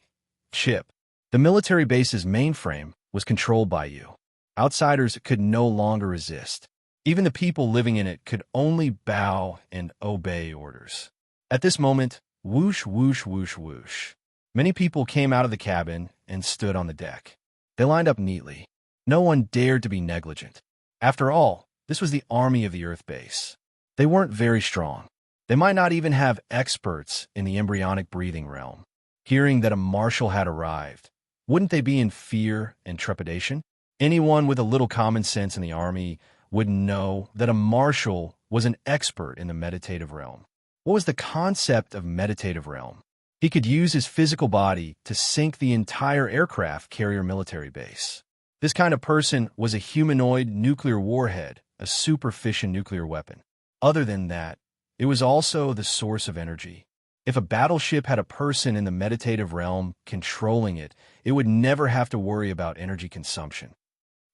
chip. The military base's mainframe was controlled by you. Outsiders could no longer resist. Even the people living in it could only bow and obey orders. At this moment, whoosh, whoosh, whoosh, whoosh. Many people came out of the cabin and stood on the deck. They lined up neatly. No one dared to be negligent. After all, this was the army of the Earth base. They weren't very strong. They might not even have experts in the embryonic breathing realm. Hearing that a marshal had arrived, wouldn't they be in fear and trepidation? Anyone with a little common sense in the army would know that a marshal was an expert in the meditative realm. What was the concept of meditative realm? He could use his physical body to sink the entire aircraft carrier military base. This kind of person was a humanoid nuclear warhead, a super fission nuclear weapon. Other than that, it was also the source of energy. If a battleship had a person in the meditative realm controlling it, it would never have to worry about energy consumption.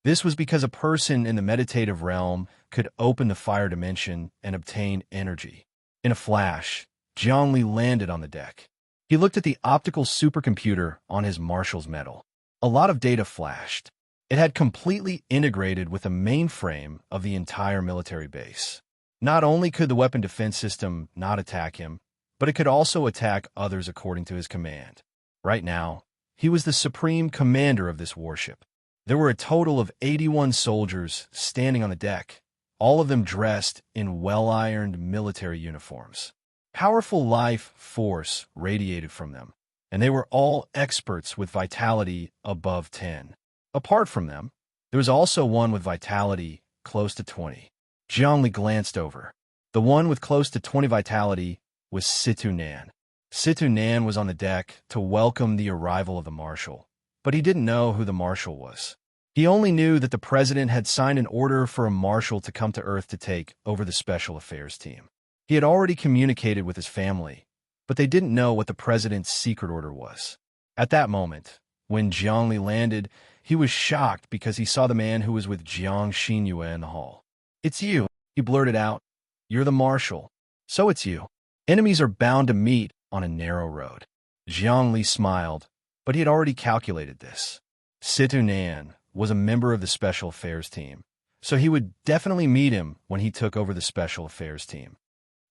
This was because a person in the meditative realm could open the fire dimension and obtain energy. In a flash, Zhongli landed on the deck. He looked at the optical supercomputer on his marshal's medal. A lot of data flashed. It had completely integrated with the mainframe of the entire military base. Not only could the weapon defense system not attack him, but it could also attack others according to his command. Right now, he was the supreme commander of this warship. There were a total of 81 soldiers standing on the deck, all of them dressed in well-ironed military uniforms. Powerful life force radiated from them, and they were all experts with vitality above 10. Apart from them, there was also one with vitality close to 20. Zhongli glanced over. The one with close to 20 vitality was Situ Nan. Situ Nan was on the deck to welcome the arrival of the marshal, but he didn't know who the marshal was. He only knew that the president had signed an order for a marshal to come to Earth to take over the special affairs team. He had already communicated with his family, but they didn't know what the president's secret order was. At that moment, when Zhongli landed, he was shocked because he saw the man who was with Jiang Xinyue in the hall. "It's you," he blurted out. "You're the marshal." "So it's you. Enemies are bound to meet on a narrow road." Zhongli smiled, but he had already calculated this. Situ Nan was a member of the special affairs team, so he would definitely meet him when he took over the special affairs team.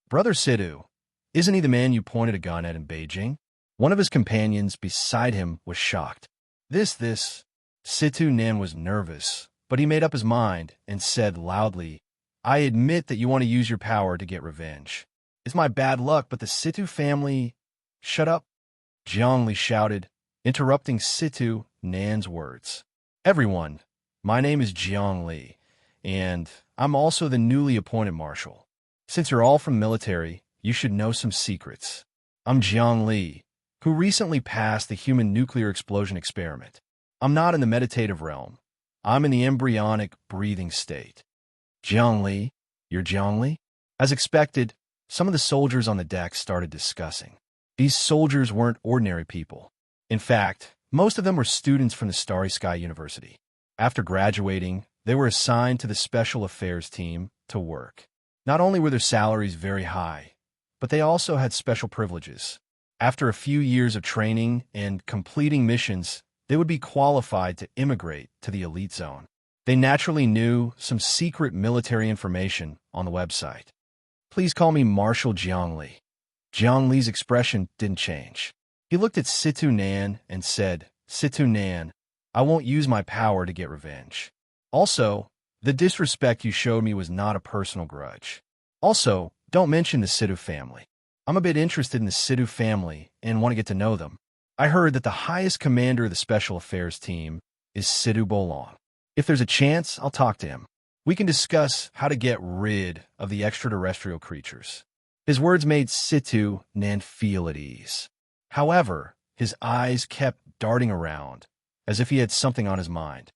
"Brother Situ, isn't he the man you pointed a gun at in Beijing?" One of his companions beside him was shocked. This. Situ Nan was nervous, but he made up his mind and said loudly, "I admit that you want to use your power to get revenge. It's my bad luck, but the Situ family—" "Shut up," Zhongli shouted, interrupting Situ Nan's words. "Everyone, my name is Zhongli, and I'm also the newly appointed marshal. Since you're all from military, you should know some secrets. I'm Zhongli, who recently passed the human nuclear explosion experiment. I'm not in the meditative realm. I'm in the embryonic breathing state." "Zhongli? You're Zhongli?" As expected, some of the soldiers on the deck started discussing. These soldiers weren't ordinary people. In fact, most of them were students from the Starry Sky University. After graduating, they were assigned to the Special Affairs team to work. Not only were their salaries very high, but they also had special privileges. After a few years of training and completing missions, they would be qualified to immigrate to the elite zone. They naturally knew some secret military information on the website. "Please call me Marshal Zhongli." Zhongli's expression didn't change. He looked at Situ Nan and said, "Situ Nan, I won't use my power to get revenge. Also, the disrespect you showed me was not a personal grudge. Also, don't mention the Situ family. I'm a bit interested in the Situ family and want to get to know them. I heard that the highest commander of the Special Affairs team is Situ Bolong. If there's a chance, I'll talk to him. We can discuss how to get rid of the extraterrestrial creatures." His words made Situ Nan feel at ease. However, his eyes kept darting around, as if he had something on his mind.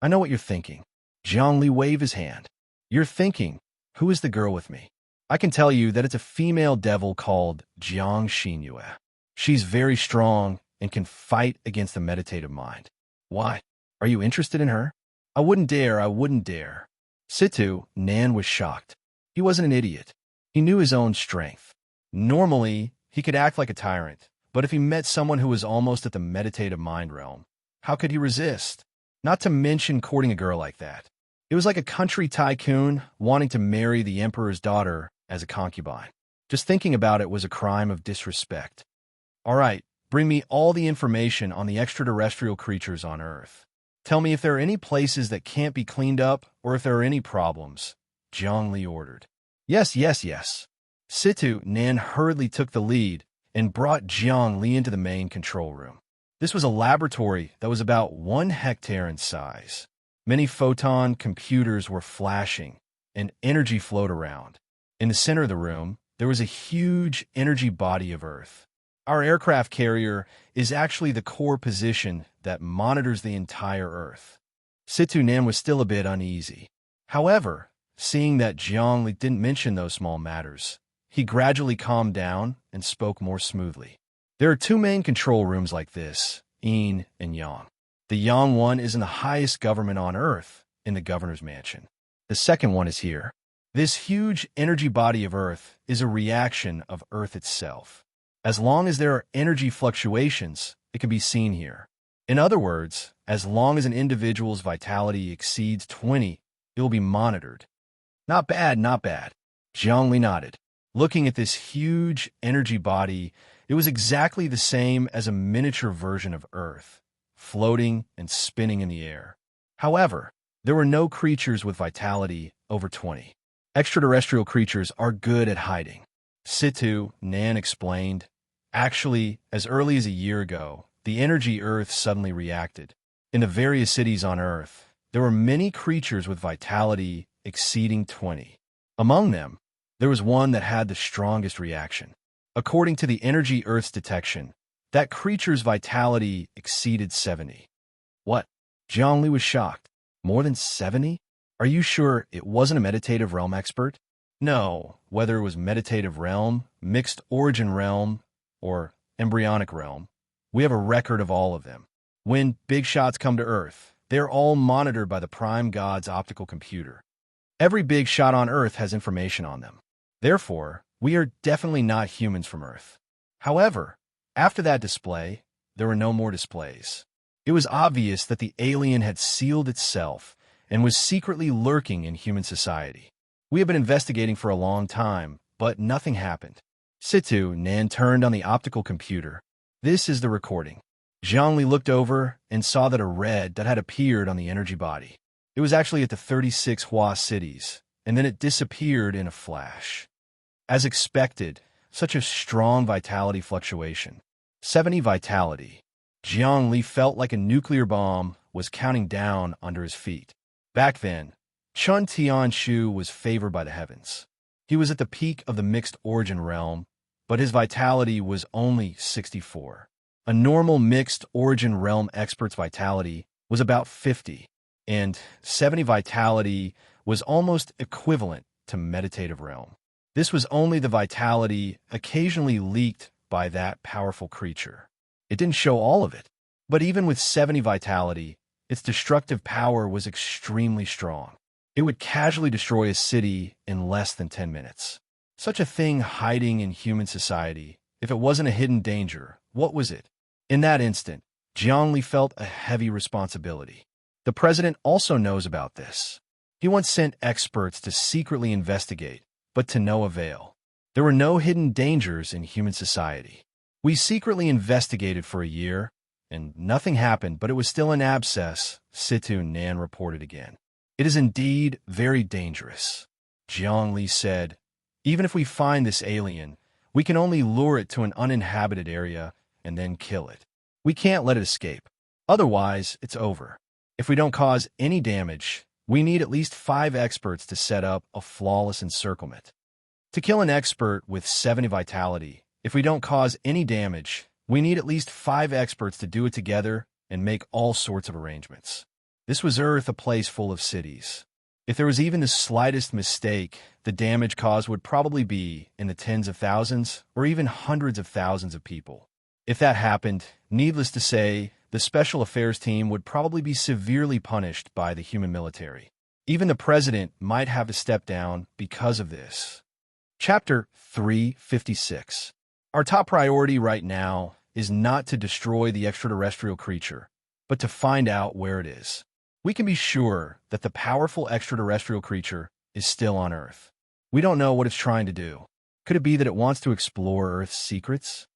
"I know what you're thinking." Zhongli waved his hand. "You're thinking, who is the girl with me? I can tell you that it's a female devil called Jiang Xinyue. She's very strong and can fight against the meditative mind." "Why? Are you interested in her?" I wouldn't dare. Situ Nan was shocked. He wasn't an idiot. He knew his own strength. Normally, he could act like a tyrant, but if he met someone who was almost at the meditative mind realm, How could he resist? Not to mention courting a girl like that. It was like a country tycoon wanting to marry the emperor's daughter as a concubine. Just thinking about it was a crime of disrespect. All right, bring me all the information on the extraterrestrial creatures on Earth. Tell me if there are any places that can't be cleaned up or if there are any problems, Zhongli ordered. Yes, yes, yes. Situ Nan hurriedly took the lead and brought Jiang Li into the main control room. This was a laboratory that was about 1 hectare in size. Many photon computers were flashing, and energy flowed around. In the center of the room, there was a huge energy body of Earth. Our aircraft carrier is actually the core position that monitors the entire Earth. Situ Nan was still a bit uneasy. However, seeing that Jiang Li didn't mention those small matters, he gradually calmed down and spoke more smoothly. There are 2 main control rooms like this, Yin and Yang. The Yang one is in the highest government on Earth, in the governor's mansion. The second one is here. This huge energy body of Earth is a reaction of Earth itself. As long as there are energy fluctuations, it can be seen here. In other words, as long as an individual's vitality exceeds 20, it will be monitored. Not bad, not bad. Zhongli nodded. Looking at this huge energy body, it was exactly the same as a miniature version of Earth, floating and spinning in the air. However, there were no creatures with vitality over 20. Extraterrestrial creatures are good at hiding. Situ Nan explained. Actually, as early as a year ago, the energy Earth suddenly reacted. In the various cities on Earth, there were many creatures with vitality exceeding 20. Among them, there was one that had the strongest reaction. According to the energy Earth's detection, that creature's vitality exceeded 70. What? Zhongli was shocked. More than 70? Are you sure it wasn't a meditative realm expert? No, whether it was meditative realm, mixed origin realm, or embryonic realm, we have a record of all of them. When big shots come to Earth, they're all monitored by the Prime God's optical computer. Every big shot on Earth has information on them. Therefore, we are definitely not humans from Earth. However, after that display, there were no more displays. It was obvious that the alien had sealed itself and was secretly lurking in human society. We have been investigating for a long time, but nothing happened. Situ Nan turned on the optical computer. This is the recording. Zhongli looked over and saw that a red that had appeared on the energy body. It was actually at the 36 Hua cities, and then it disappeared in a flash. As expected, such a strong vitality fluctuation. 70 vitality. Zhongli felt like a nuclear bomb was counting down under his feet. Back then, Chun Tianshu was favored by the heavens. He was at the peak of the mixed origin realm, but his vitality was only 64. A normal mixed origin realm expert's vitality was about 50, and 70 vitality was almost equivalent to meditative realm. This was only the vitality occasionally leaked by that powerful creature. It didn't show all of it, but even with 70 vitality, its destructive power was extremely strong. It would casually destroy a city in less than 10 minutes. Such a thing hiding in human society, if it wasn't a hidden danger, what was it? In that instant, Zhongli felt a heavy responsibility. The president also knows about this. He once sent experts to secretly investigate, but to no avail. There were no hidden dangers in human society. We secretly investigated for a year, and nothing happened, but it was still an abscess, Situ Nan reported again. It is indeed very dangerous, Zhongli said. Even if we find this alien, we can only lure it to an uninhabited area and then kill it. We can't let it escape. Otherwise, it's over. If we don't cause any damage, we need at least 5 experts to set up a flawless encirclement. To kill an expert with 70 vitality, if we don't cause any damage, we need at least 5 experts to do it together and make all sorts of arrangements. This was Earth, a place full of cities. If there was even the slightest mistake, the damage caused would probably be in the tens of thousands or even hundreds of thousands of people. If that happened, needless to say, the Special Affairs team would probably be severely punished by the human military. Even the president might have to step down because of this. Chapter 356. Our top priority right now is not to destroy the extraterrestrial creature, but to find out where it is. We can be sure that the powerful extraterrestrial creature is still on Earth. We don't know what it's trying to do. Could it be that it wants to explore Earth's secrets?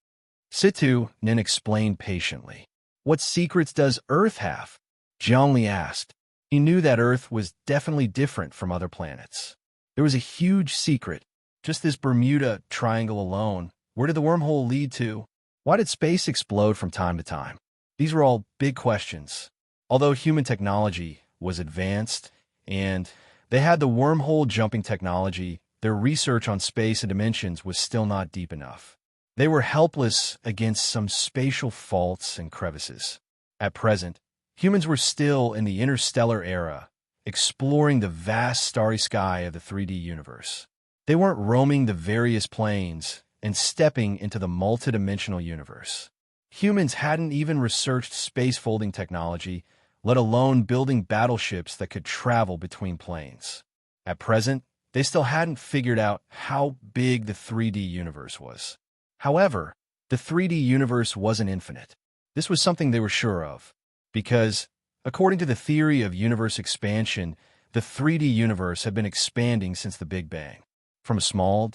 Situ Nin explained patiently. What secrets does Earth have? Zhongli asked. He knew that Earth was definitely different from other planets. There was a huge secret. Just this Bermuda Triangle alone. Where did the wormhole lead to? Why did space explode from time to time? These were all big questions. Although human technology was advanced and they had the wormhole jumping technology, their research on space and dimensions was still not deep enough. They were helpless against some spatial faults and crevices. At present, humans were still in the interstellar era, exploring the vast starry sky of the 3D universe. They weren't roaming the various planes and stepping into the multidimensional universe. Humans hadn't even researched space-folding technology, let alone building battleships that could travel between planes. At present, they still hadn't figured out how big the 3D universe was. However, the 3D universe wasn't infinite. This was something they were sure of, because, according to the theory of universe expansion, the 3D universe had been expanding since the Big Bang. From a small,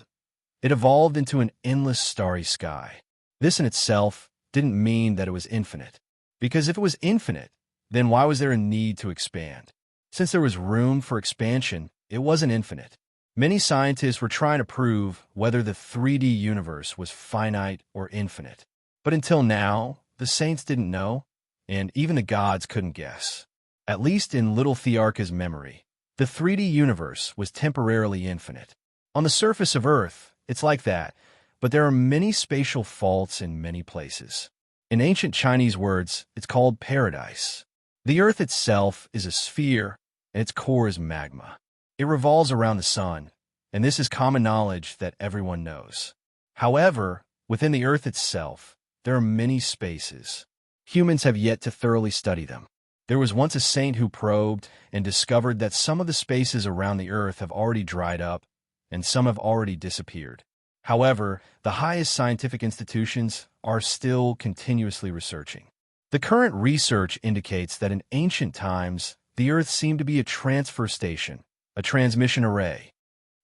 it evolved into an endless starry sky. This in itself didn't mean that it was infinite, because if it was infinite, then why was there a need to expand? Since there was room for expansion, it wasn't infinite. Many scientists were trying to prove whether the 3D universe was finite or infinite. But until now, the saints didn't know, and even the gods couldn't guess. At least in little Thearka's memory, the 3D universe was temporarily infinite. On the surface of Earth, it's like that, but there are many spatial faults in many places. In ancient Chinese words, it's called paradise. The Earth itself is a sphere, and its core is magma. It revolves around the sun, and this is common knowledge that everyone knows. However, within the Earth itself, there are many spaces. Humans have yet to thoroughly study them. There was once a saint who probed and discovered that some of the spaces around the Earth have already dried up, and some have already disappeared. However, the highest scientific institutions are still continuously researching. The current research indicates that in ancient times, the Earth seemed to be a transfer station, a transmission array.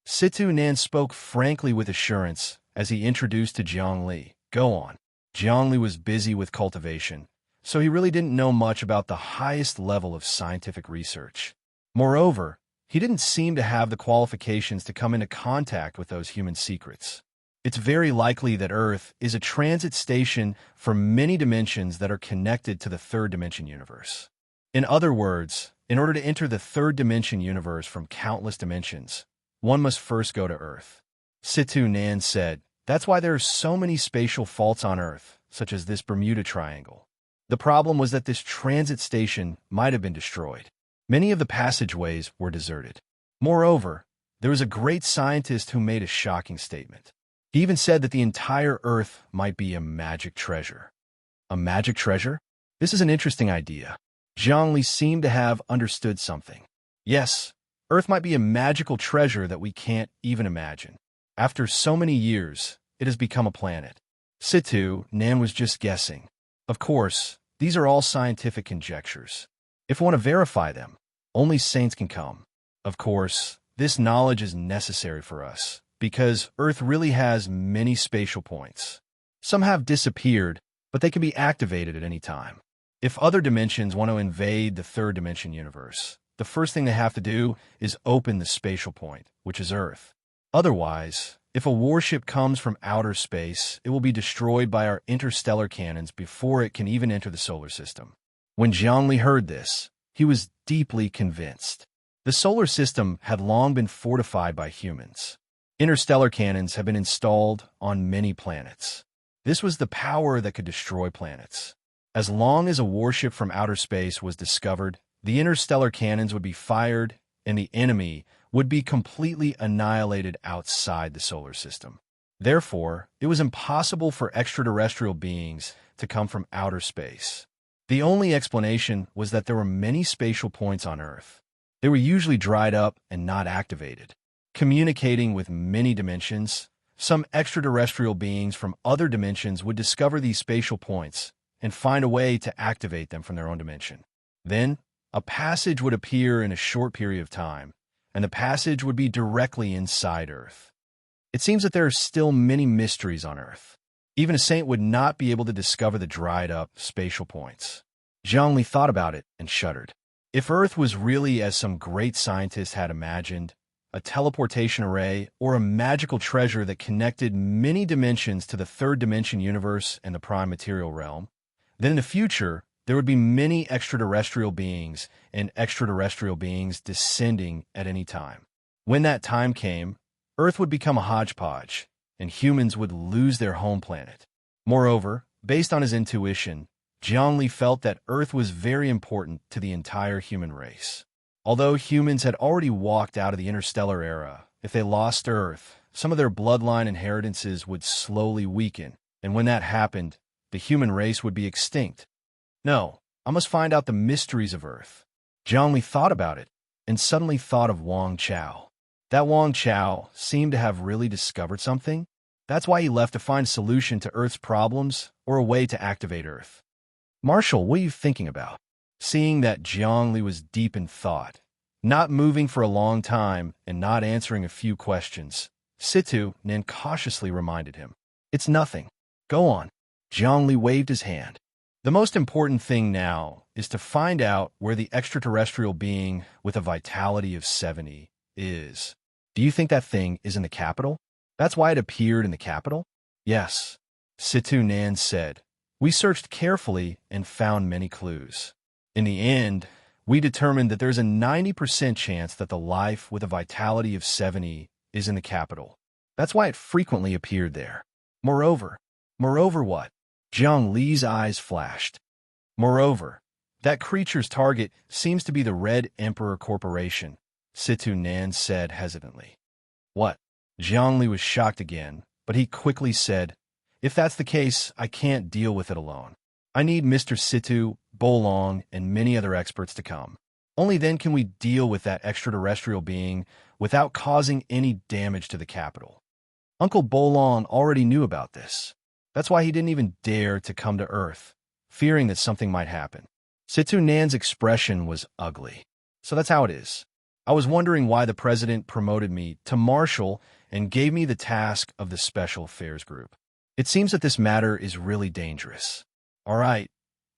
Situ Nan spoke frankly with assurance as he introduced to Zhongli. Go on. Zhongli was busy with cultivation, so he really didn't know much about the highest level of scientific research. Moreover, he didn't seem to have the qualifications to come into contact with those human secrets. It's very likely that Earth is a transit station for many dimensions that are connected to the third dimension universe. In other words, in order to enter the third dimension universe from countless dimensions, one must first go to Earth. Situ Nan said, that's why there are so many spatial faults on Earth, such as this Bermuda Triangle. The problem was that this transit station might have been destroyed. Many of the passageways were deserted. Moreover, there was a great scientist who made a shocking statement. He even said that the entire Earth might be a magic treasure. A magic treasure? This is an interesting idea. Zhongli seemed to have understood something. Yes, Earth might be a magical treasure that we can't even imagine. After so many years, it has become a planet. Situ Nan was just guessing. Of course, these are all scientific conjectures. If we want to verify them, only saints can come. Of course, this knowledge is necessary for us, because Earth really has many spatial points. Some have disappeared, but they can be activated at any time. If other dimensions want to invade the third dimension universe, the first thing they have to do is open the spatial point, which is Earth. Otherwise, if a warship comes from outer space, it will be destroyed by our interstellar cannons before it can even enter the solar system. When Zhongli heard this, he was deeply convinced. The solar system had long been fortified by humans. Interstellar cannons have been installed on many planets. This was the power that could destroy planets. As long as a warship from outer space was discovered, the interstellar cannons would be fired and the enemy would be completely annihilated outside the solar system. Therefore, it was impossible for extraterrestrial beings to come from outer space. The only explanation was that there were many spatial points on Earth. They were usually dried up and not activated. Communicating with many dimensions, some extraterrestrial beings from other dimensions would discover these spatial points and find a way to activate them from their own dimension. Then, a passage would appear in a short period of time, and the passage would be directly inside Earth. It seems that there are still many mysteries on Earth. Even a saint would not be able to discover the dried-up spatial points. Zhongli thought about it and shuddered. If Earth was really as some great scientist had imagined, a teleportation array or a magical treasure that connected many dimensions to the third dimension universe and the prime material realm, then in the future, there would be many extraterrestrial beings and extraterrestrial beings descending at any time. When that time came, Earth would become a hodgepodge, and humans would lose their home planet. Moreover, based on his intuition, Zhongli felt that Earth was very important to the entire human race. Although humans had already walked out of the interstellar era, if they lost Earth, some of their bloodline inheritances would slowly weaken, and when that happened, the human race would be extinct. No, I must find out the mysteries of Earth. Zhongli thought about it, and suddenly thought of Wang Chao. That Wang Chao seemed to have really discovered something. That's why he left to find a solution to Earth's problems or a way to activate Earth. Marshall, what are you thinking about? Seeing that Zhongli was deep in thought, not moving for a long time and not answering a few questions, Situ Nan cautiously reminded him. It's nothing. Go on. Zhongli waved his hand. The most important thing now is to find out where the extraterrestrial being with a vitality of 70 is. Do you think that thing is in the capital? That's why it appeared in the capital? Yes, Situ Nan said. We searched carefully and found many clues. In the end, we determined that there's a 90% chance that the life with a vitality of 70 is in the capital. That's why it frequently appeared there. Moreover what? Zhang Li's eyes flashed. Moreover, that creature's target seems to be the Red Emperor Corporation, Situ Nan said hesitantly. What? Zhang Li was shocked again, but he quickly said, if that's the case, I can't deal with it alone. I need Mr. Situ, Bolong, and many other experts to come. Only then can we deal with that extraterrestrial being without causing any damage to the capital. Uncle Bolong already knew about this. That's why he didn't even dare to come to Earth, fearing that something might happen. Situ Nan's expression was ugly. So that's how it is. I was wondering why the president promoted me to marshal and gave me the task of the Special Affairs Group. It seems that this matter is really dangerous. All right,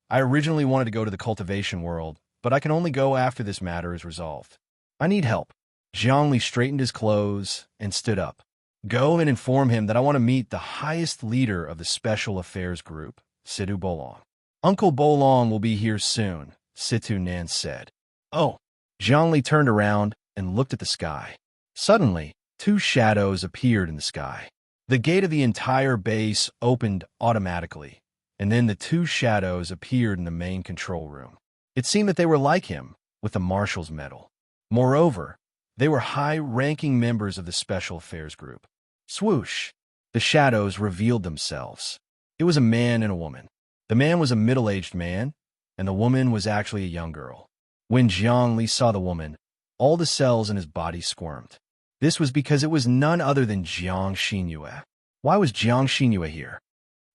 I originally wanted to go to the cultivation world, but I can only go after this matter is resolved. I need help. Zhongli straightened his clothes and stood up. Go and inform him that I want to meet the highest leader of the Special Affairs Group, Situ Bolong. Uncle Bolong will be here soon, Situ Nan said. Oh. Zhongli turned around and looked at the sky. Suddenly, two shadows appeared in the sky. The gate of the entire base opened automatically, and then the two shadows appeared in the main control room. It seemed that they were like him, with the Marshal's medal. Moreover, they were high-ranking members of the Special Affairs Group. Swoosh! The shadows revealed themselves. It was a man and a woman. The man was a middle-aged man, and the woman was actually a young girl. When Zhongli saw the woman, all the cells in his body squirmed. This was because it was none other than Jiang Xinyue. Why was Jiang Xinyue here?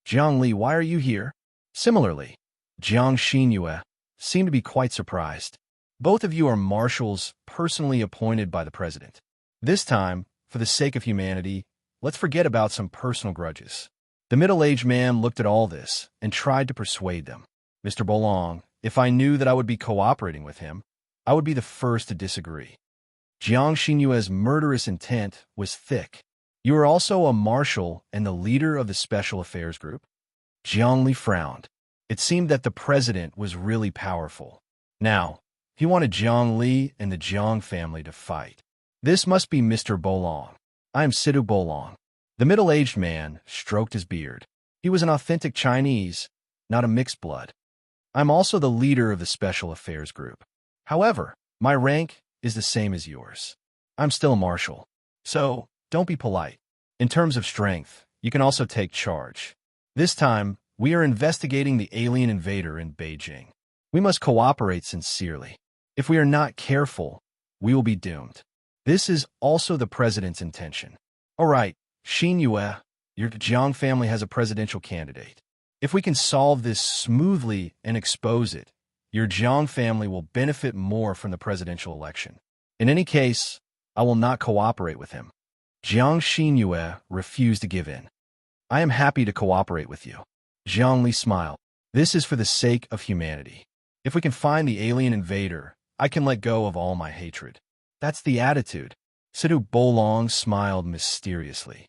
Zhongli, why are you here? Similarly, Jiang Xinyue seemed to be quite surprised. Both of you are marshals personally appointed by the president. This time, for the sake of humanity, let's forget about some personal grudges. The middle-aged man looked at all this and tried to persuade them. Mr. Bolong, if I knew that I would be cooperating with him, I would be the first to disagree. Jiang Xinyue's murderous intent was thick. You are also a marshal and the leader of the Special Affairs Group? Jiang Li frowned. It seemed that the president was really powerful. Now, he wanted Jiang Li and the Jiang family to fight. This must be Mr. Bolong. I am Situ Bolong. The middle-aged man stroked his beard. He was an authentic Chinese, not a mixed blood. I'm also the leader of the Special Affairs Group. However, my rank is the same as yours. I'm still a marshal. So, don't be polite. In terms of strength, you can also take charge. This time, we are investigating the alien invader in Beijing. We must cooperate sincerely. If we are not careful, we will be doomed. This is also the president's intention. All right, Xinyue, your Jiang family has a presidential candidate. If we can solve this smoothly and expose it, your Jiang family will benefit more from the presidential election. In any case, I will not cooperate with him. Jiang Xinyue refused to give in. I am happy to cooperate with you. Jiang Li smiled. This is for the sake of humanity. If we can find the alien invader, I can let go of all my hatred. That's the attitude. Situ Bolong smiled mysteriously.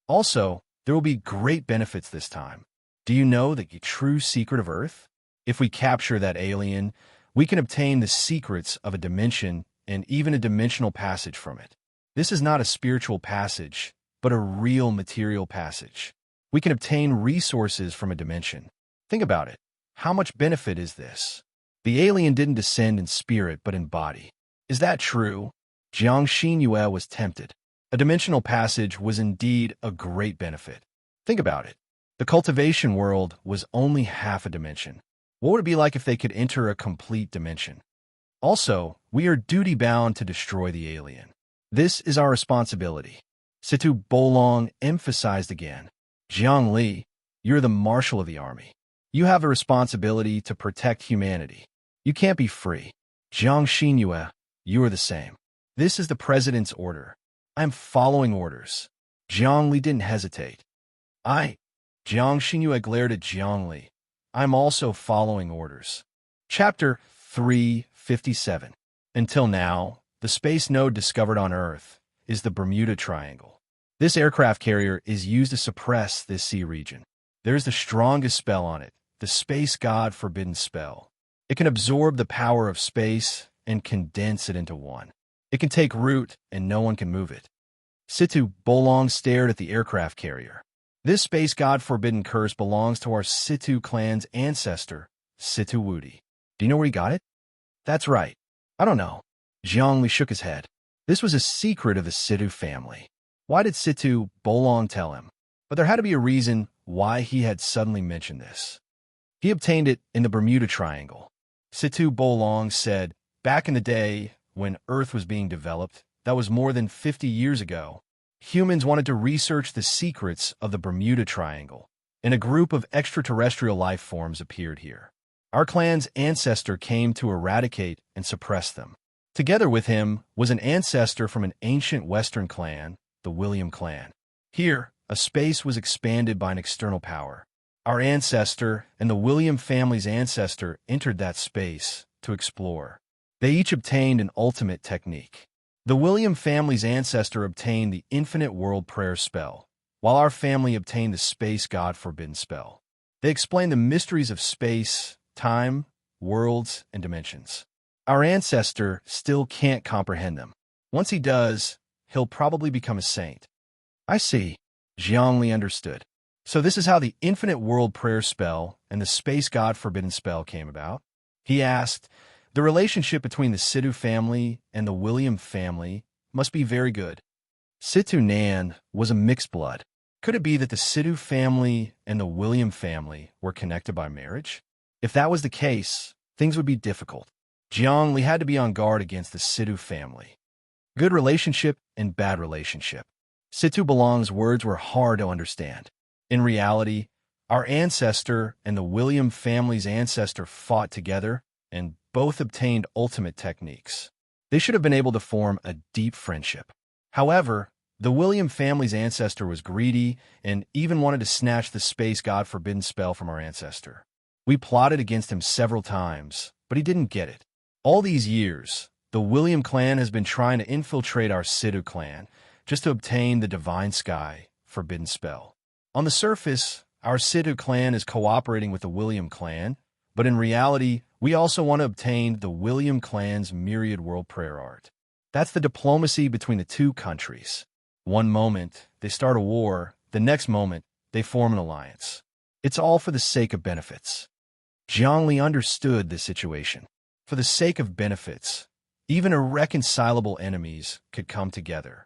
Also, there will be great benefits this time. Do you know the true secret of Earth? If we capture that alien, we can obtain the secrets of a dimension and even a dimensional passage from it. This is not a spiritual passage, but a real material passage. We can obtain resources from a dimension. Think about it. How much benefit is this? The alien didn't descend in spirit but in body. Is that true? Jiang Xinyue was tempted. A dimensional passage was indeed a great benefit. Think about it. The cultivation world was only half a dimension. What would it be like if they could enter a complete dimension? Also, we are duty-bound to destroy the alien. This is our responsibility. Situ Bolong emphasized again. Jiang Li, you're the marshal of the army. You have a responsibility to protect humanity. You can't be free. Jiang Xinyue, you are the same. This is the president's order. I am following orders. Jiang Li didn't hesitate. Jiang Xinyue glared at Jiang Li. I'm also following orders. Chapter 357. Until now, the space node discovered on Earth is the Bermuda Triangle. This aircraft carrier is used to suppress this sea region. There is the strongest spell on it, the Space God Forbidden Spell. It can absorb the power of space and condense it into one. It can take root and no one can move it. Situ Bolong stared at the aircraft carrier. This Space God Forbidden curse belongs to our Situ clan's ancestor, Situ Wudi. Do you know where he got it? That's right. I don't know. Jiang Li shook his head. This was a secret of the Situ family. Why did Situ Bolong tell him? But there had to be a reason why he had suddenly mentioned this. He obtained it in the Bermuda Triangle. Situ Bolong said, back in the day when Earth was being developed, that was more than 50 years ago, humans wanted to research the secrets of the Bermuda Triangle, and a group of extraterrestrial life forms appeared here. Our clan's ancestor came to eradicate and suppress them. Together with him was an ancestor from an ancient Western clan, the William clan. Here, a space was expanded by an external power. Our ancestor and the William family's ancestor entered that space to explore. They each obtained an ultimate technique. The William family's ancestor obtained the Infinite World Prayer spell, while our family obtained the Space God Forbidden spell. They explained the mysteries of space, time, worlds, and dimensions. Our ancestor still can't comprehend them. Once he does, he'll probably become a saint. I see. Jiang Li understood. So this is how the Infinite World Prayer spell and the Space God Forbidden spell came about? He asked. The relationship between the Situ family and the William family must be very good. Situ Nan was a mixed blood. Could it be that the Situ family and the William family were connected by marriage? If that was the case, things would be difficult. Jiang Li had to be on guard against the Situ family. Good relationship and bad relationship. Situ Bolong's words were hard to understand. In reality, our ancestor and the William family's ancestor fought together and both obtained ultimate techniques. They should have been able to form a deep friendship. However, the William family's ancestor was greedy and even wanted to snatch the Space God Forbidden spell from our ancestor. We plotted against him several times, but he didn't get it. All these years, the William clan has been trying to infiltrate our Situ clan just to obtain the Divine Sky Forbidden spell. On the surface, our Situ clan is cooperating with the William clan, but in reality, we also want to obtain the William clan's myriad world prayer art. That's the diplomacy between the two countries. One moment, they start a war. The next moment, they form an alliance. It's all for the sake of benefits. Jiang Li understood the situation. For the sake of benefits, even irreconcilable enemies could come together.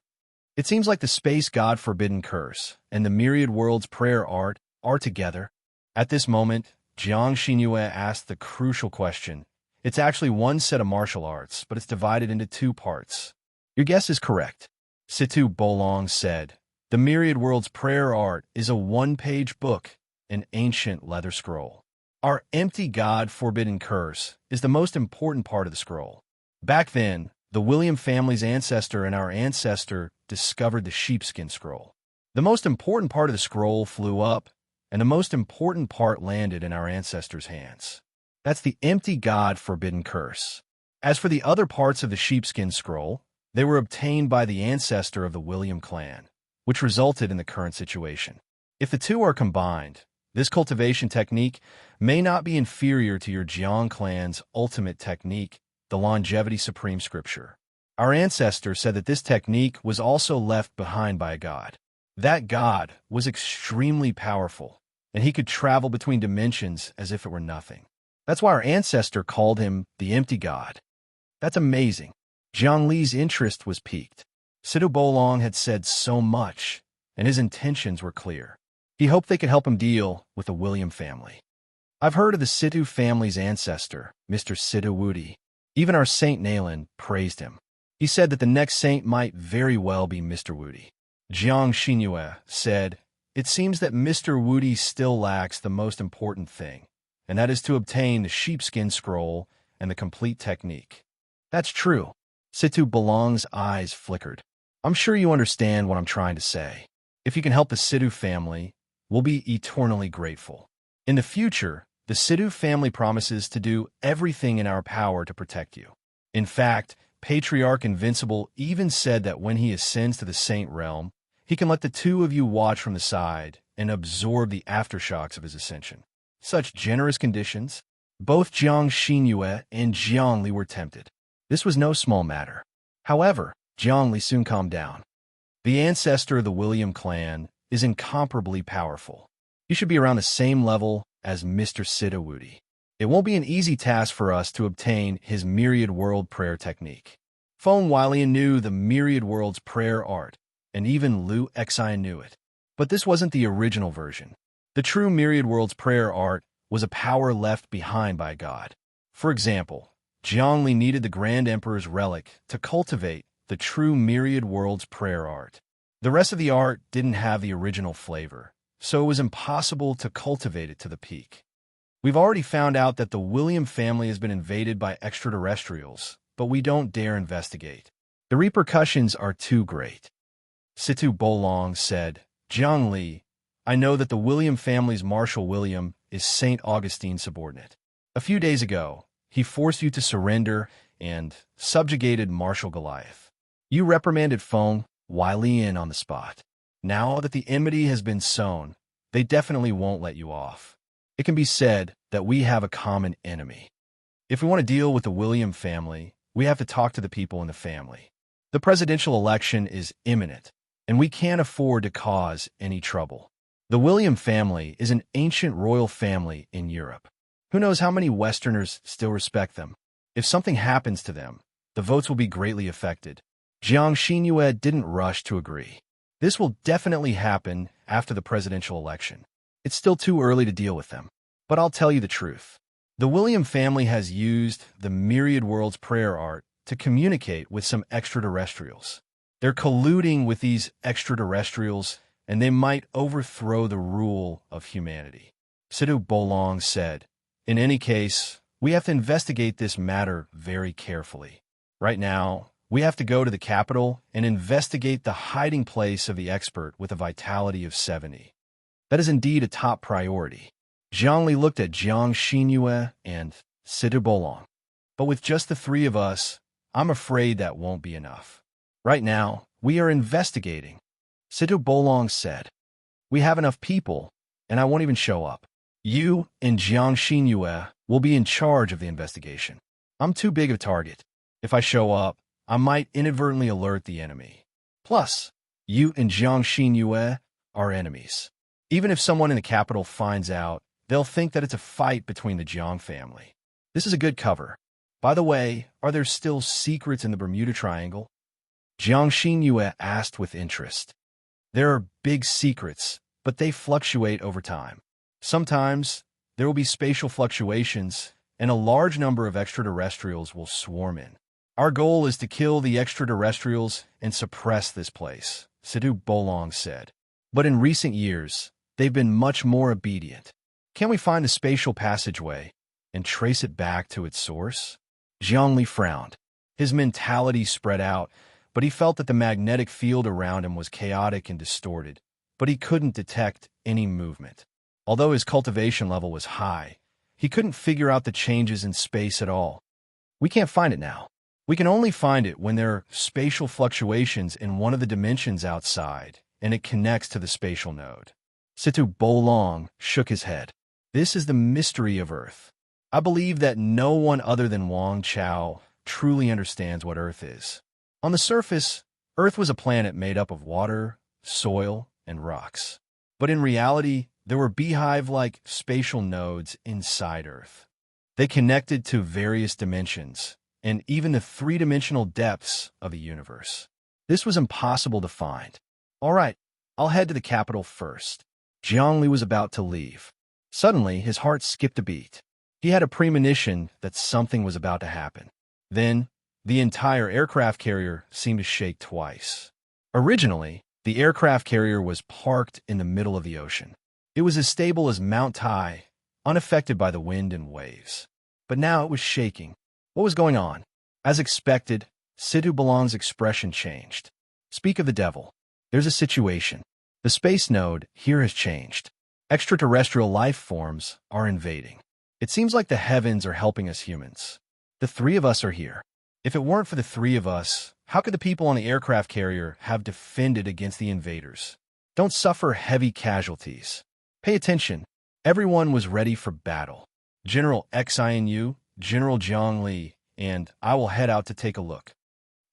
It seems like the Space God Forbidden curse and the myriad world's prayer art are together. At this moment, Jiang Xinyue asked the crucial question. It's actually one set of martial arts, but it's divided into two parts. Your guess is correct. Situ Bolong said, the myriad world's prayer art is a one-page book an ancient leather scroll. Our empty God-forbidden curse is the most important part of the scroll. Back then, the William family's ancestor and our ancestor discovered the sheepskin scroll. The most important part of the scroll flew up, and the most important part landed in our ancestors' hands. That's the empty God-forbidden curse. As for the other parts of the sheepskin scroll, they were obtained by the ancestor of the William clan, which resulted in the current situation. If the two are combined, this cultivation technique may not be inferior to your Jiang clan's ultimate technique, the longevity supreme scripture. Our ancestor said that this technique was also left behind by a god. That god was extremely powerful, and he could travel between dimensions as if it were nothing. That's why our ancestor called him the empty god. That's amazing. Jiang Li's interest was piqued. Situ Bolong had said so much, and his intentions were clear. He hoped they could help him deal with the William family. I've heard of the Situ family's ancestor, Mr. Situ Wudi. Even our Saint Nayland praised him. He said that the next saint might very well be Mr. Wudi. Jiang Xinyue said, "It seems that Mr. Wudi still lacks the most important thing, and that is to obtain the sheepskin scroll and the complete technique." That's true. Situ Bolong's eyes flickered. I'm sure you understand what I'm trying to say. If you can help the Situ family, we'll be eternally grateful. In the future, the Situ family promises to do everything in our power to protect you. In fact, Patriarch Invincible even said that when he ascends to the Saint Realm, he can let the two of you watch from the side and absorb the aftershocks of his ascension. Such generous conditions. Both Jiang Xinyue and Jiang Li were tempted. This was no small matter. However, Jiang Li soon calmed down. The ancestor of the William clan is incomparably powerful. You should be around the same level as Mr. Situ Wudi. It won't be an easy task for us to obtain his Myriad World Prayer technique. Feng Weilian knew the Myriad World's prayer art, and even Liu Xian knew it. But this wasn't the original version. The true Myriad World's prayer art was a power left behind by God. For example, Jiang Li needed the Grand Emperor's relic to cultivate the true Myriad World's prayer art. The rest of the art didn't have the original flavor, so it was impossible to cultivate it to the peak. We've already found out that the William family has been invaded by extraterrestrials, but we don't dare investigate. The repercussions are too great. Situ Bolong said, "Jiang Li, I know that the William family's Marshal William is St. Augustine's subordinate. A few days ago, he forced you to surrender and subjugated Marshal Goliath. You reprimanded Feng Weilian on the spot. Now that the enmity has been sown, they definitely won't let you off. It can be said that we have a common enemy. If we want to deal with the William family, we have to talk to the people in the family. The presidential election is imminent, and we can't afford to cause any trouble. The William family is an ancient royal family in Europe. Who knows how many Westerners still respect them? If something happens to them, the votes will be greatly affected." Jiang Xinyue didn't rush to agree. This will definitely happen after the presidential election. It's still too early to deal with them. But I'll tell you the truth. The William family has used the Myriad World's prayer art to communicate with some extraterrestrials. They're colluding with these extraterrestrials, and they might overthrow the rule of humanity. Situ Bolong said, "In any case, we have to investigate this matter very carefully. Right now, we have to go to the capital and investigate the hiding place of the expert with a vitality of 70. That is indeed a top priority." Jiang Li looked at Jiang Xinyue and Situ Bolong. "But with just the three of us, I'm afraid that won't be enough. Right now, we are investigating." Situ Bolong said, "We have enough people, and I won't even show up. You and Jiang Xinyue will be in charge of the investigation. I'm too big of a target. If I show up, I might inadvertently alert the enemy. Plus, you and Jiang Xinyue are enemies. Even if someone in the capital finds out, they'll think that it's a fight between the Jiang family. This is a good cover. By the way, are there still secrets in the Bermuda Triangle?" Jiang Xinyue asked with interest. "There are big secrets, but they fluctuate over time. Sometimes, there will be spatial fluctuations, and a large number of extraterrestrials will swarm in. Our goal is to kill the extraterrestrials and suppress this place," Situ Bolong said. "But in recent years, they've been much more obedient. Can we find the spatial passageway and trace it back to its source? Zhongli frowned. His mentality spread out, but he felt that the magnetic field around him was chaotic and distorted, but he couldn't detect any movement. Although his cultivation level was high, he couldn't figure out the changes in space at all. We can't find it now. We can only find it when there are spatial fluctuations in one of the dimensions outside, and it connects to the spatial node. Situ Bolong shook his head. This is the mystery of Earth. I believe that no one other than Wang Chao truly understands what Earth is. On the surface, Earth was a planet made up of water, soil, and rocks. But in reality, there were beehive-like spatial nodes inside Earth. They connected to various dimensions, and even the three-dimensional depths of the universe. This was impossible to find. All right, I'll head to the capital first. Zhongli was about to leave. Suddenly, his heart skipped a beat. He had a premonition that something was about to happen. Then, the entire aircraft carrier seemed to shake twice. Originally, the aircraft carrier was parked in the middle of the ocean. It was as stable as Mount Tai, unaffected by the wind and waves. But now it was shaking. What was going on? As expected, Situ Balong's expression changed. Speak of the devil. There's a situation. The space node here has changed. Extraterrestrial life forms are invading. It seems like the heavens are helping us humans. The three of us are here. If it weren't for the three of us, how could the people on the aircraft carrier have defended against the invaders? Don't suffer heavy casualties. Pay attention. Everyone was ready for battle. General Xinu, General Zhongli, and I will head out to take a look.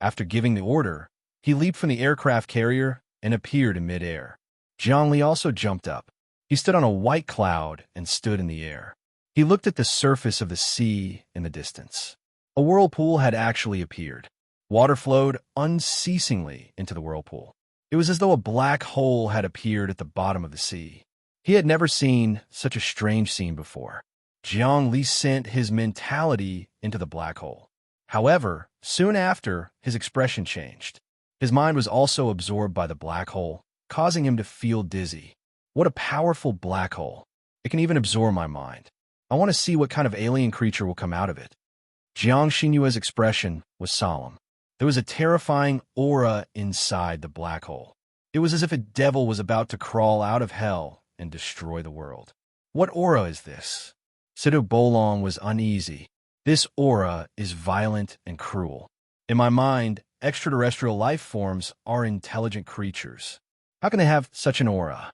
After giving the order, he leaped from the aircraft carrier and appeared in midair. Zhongli also jumped up. He stood on a white cloud and stood in the air. He looked at the surface of the sea in the distance. A whirlpool had actually appeared. Water flowed unceasingly into the whirlpool. It was as though a black hole had appeared at the bottom of the sea. He had never seen such a strange scene before. Zhongli sent his mentality into the black hole. However, soon after, his expression changed. His mind was also absorbed by the black hole, causing him to feel dizzy. What a powerful black hole. It can even absorb my mind. I want to see what kind of alien creature will come out of it. Jiang Xinyue's expression was solemn. There was a terrifying aura inside the black hole. It was as if a devil was about to crawl out of hell and destroy the world. What aura is this? Situ Bolong was uneasy. This aura is violent and cruel. In my mind, extraterrestrial life forms are intelligent creatures. How can they have such an aura?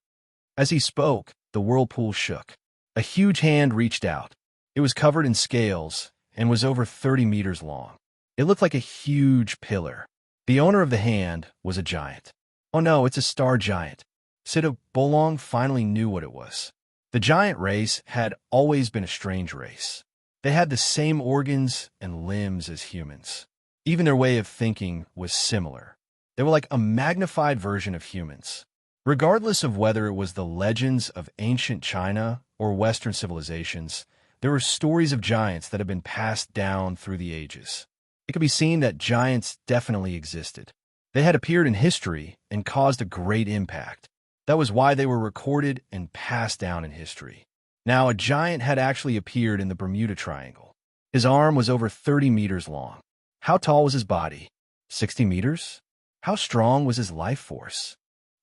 As he spoke, the whirlpool shook. A huge hand reached out. It was covered in scales and was over 30 meters long. It looked like a huge pillar. The owner of the hand was a giant. Oh no, it's a star giant. Situ Bolong finally knew what it was. The giant race had always been a strange race. They had the same organs and limbs as humans. Even their way of thinking was similar. They were like a magnified version of humans. Regardless of whether it was the legends of ancient China or Western civilizations, there were stories of giants that had been passed down through the ages. It could be seen that giants definitely existed. They had appeared in history and caused a great impact. That was why they were recorded and passed down in history. Now, a giant had actually appeared in the Bermuda Triangle. His arm was over 30 meters long. How tall was his body? 60 meters? How strong was his life force?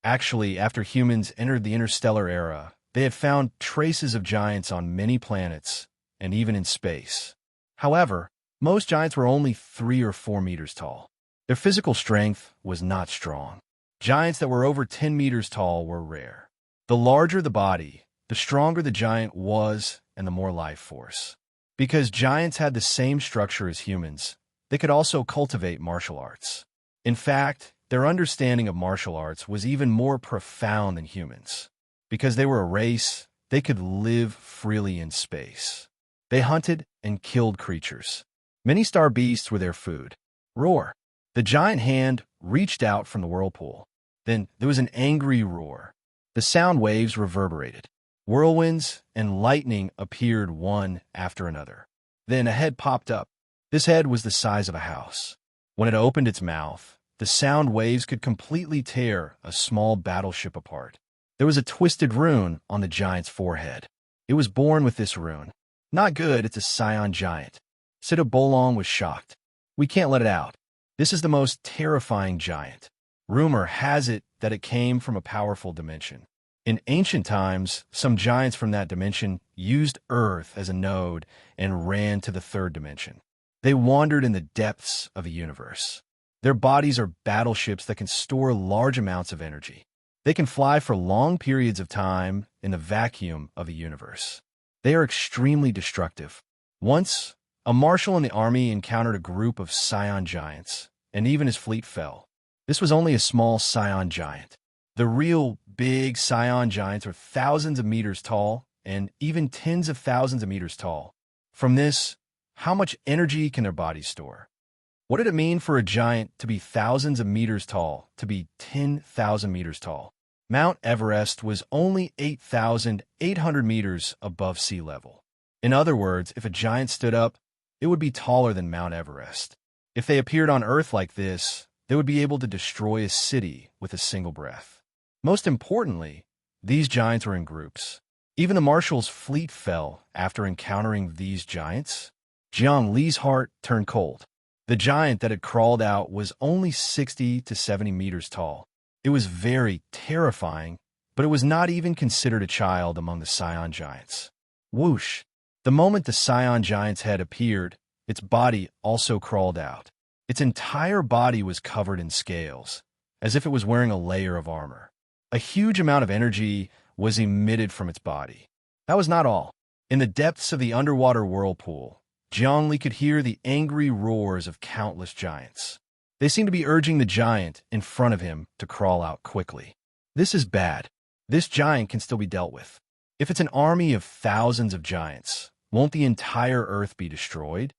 Actually, after humans entered the interstellar era, they had found traces of giants on many planets and even in space. However, most giants were only 3 or 4 meters tall. Their physical strength was not strong. Giants that were over 10 meters tall were rare. The larger the body, the stronger the giant was and the more life force. Because giants had the same structure as humans, they could also cultivate martial arts. In fact, their understanding of martial arts was even more profound than humans. Because they were a race, they could live freely in space. They hunted and killed creatures. Many star beasts were their food. Roar. The giant hand reached out from the whirlpool. Then there was an angry roar. The sound waves reverberated. Whirlwinds and lightning appeared one after another. Then a head popped up. This head was the size of a house. When it opened its mouth, the sound waves could completely tear a small battleship apart. There was a twisted rune on the giant's forehead. It was born with this rune. Not good, it's a scion giant. Sita Bolong was shocked. We can't let it out. This is the most terrifying giant. Rumor has it that it came from a powerful dimension. In ancient times, some giants from that dimension used Earth as a node and ran to the third dimension. They wandered in the depths of a universe. Their bodies are battleships that can store large amounts of energy. They can fly for long periods of time in the vacuum of a universe. They are extremely destructive. Once, a marshal in the army encountered a group of scion giants, and even his fleet fell. This was only a small scion giant. The real big scion giants are thousands of meters tall and even tens of thousands of meters tall. From this, how much energy can their bodies store? What did it mean for a giant to be thousands of meters tall, to be 10,000 meters tall? Mount Everest was only 8,800 meters above sea level. In other words, if a giant stood up, it would be taller than Mount Everest. If they appeared on Earth like this, they would be able to destroy a city with a single breath. Most importantly, these giants were in groups. Even the marshal's fleet fell after encountering these giants. Jiang Li's heart turned cold. The giant that had crawled out was only 60 to 70 meters tall. It was very terrifying, but it was not even considered a child among the scion giants. Whoosh! The moment the scion giant's head appeared, its body also crawled out. Its entire body was covered in scales, as if it was wearing a layer of armor. A huge amount of energy was emitted from its body. That was not all. In the depths of the underwater whirlpool, Zhongli could hear the angry roars of countless giants. They seemed to be urging the giant in front of him to crawl out quickly. This is bad. This giant can still be dealt with. If it's an army of thousands of giants, won't the entire Earth be destroyed?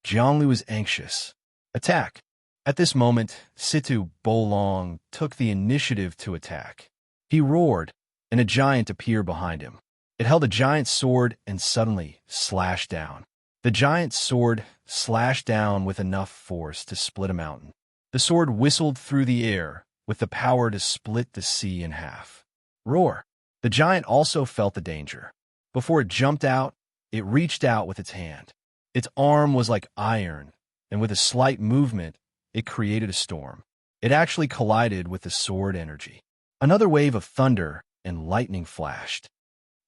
Zhongli was anxious. Attack! At this moment, Situ Bolong took the initiative to attack. He roared, and a giant appeared behind him. It held a giant sword and suddenly slashed down. The giant's sword slashed down with enough force to split a mountain. The sword whistled through the air with the power to split the sea in half. Roar! The giant also felt the danger. Before it jumped out, it reached out with its hand. Its arm was like iron, and with a slight movement, it created a storm. It actually collided with the sword energy. Another wave of thunder and lightning flashed.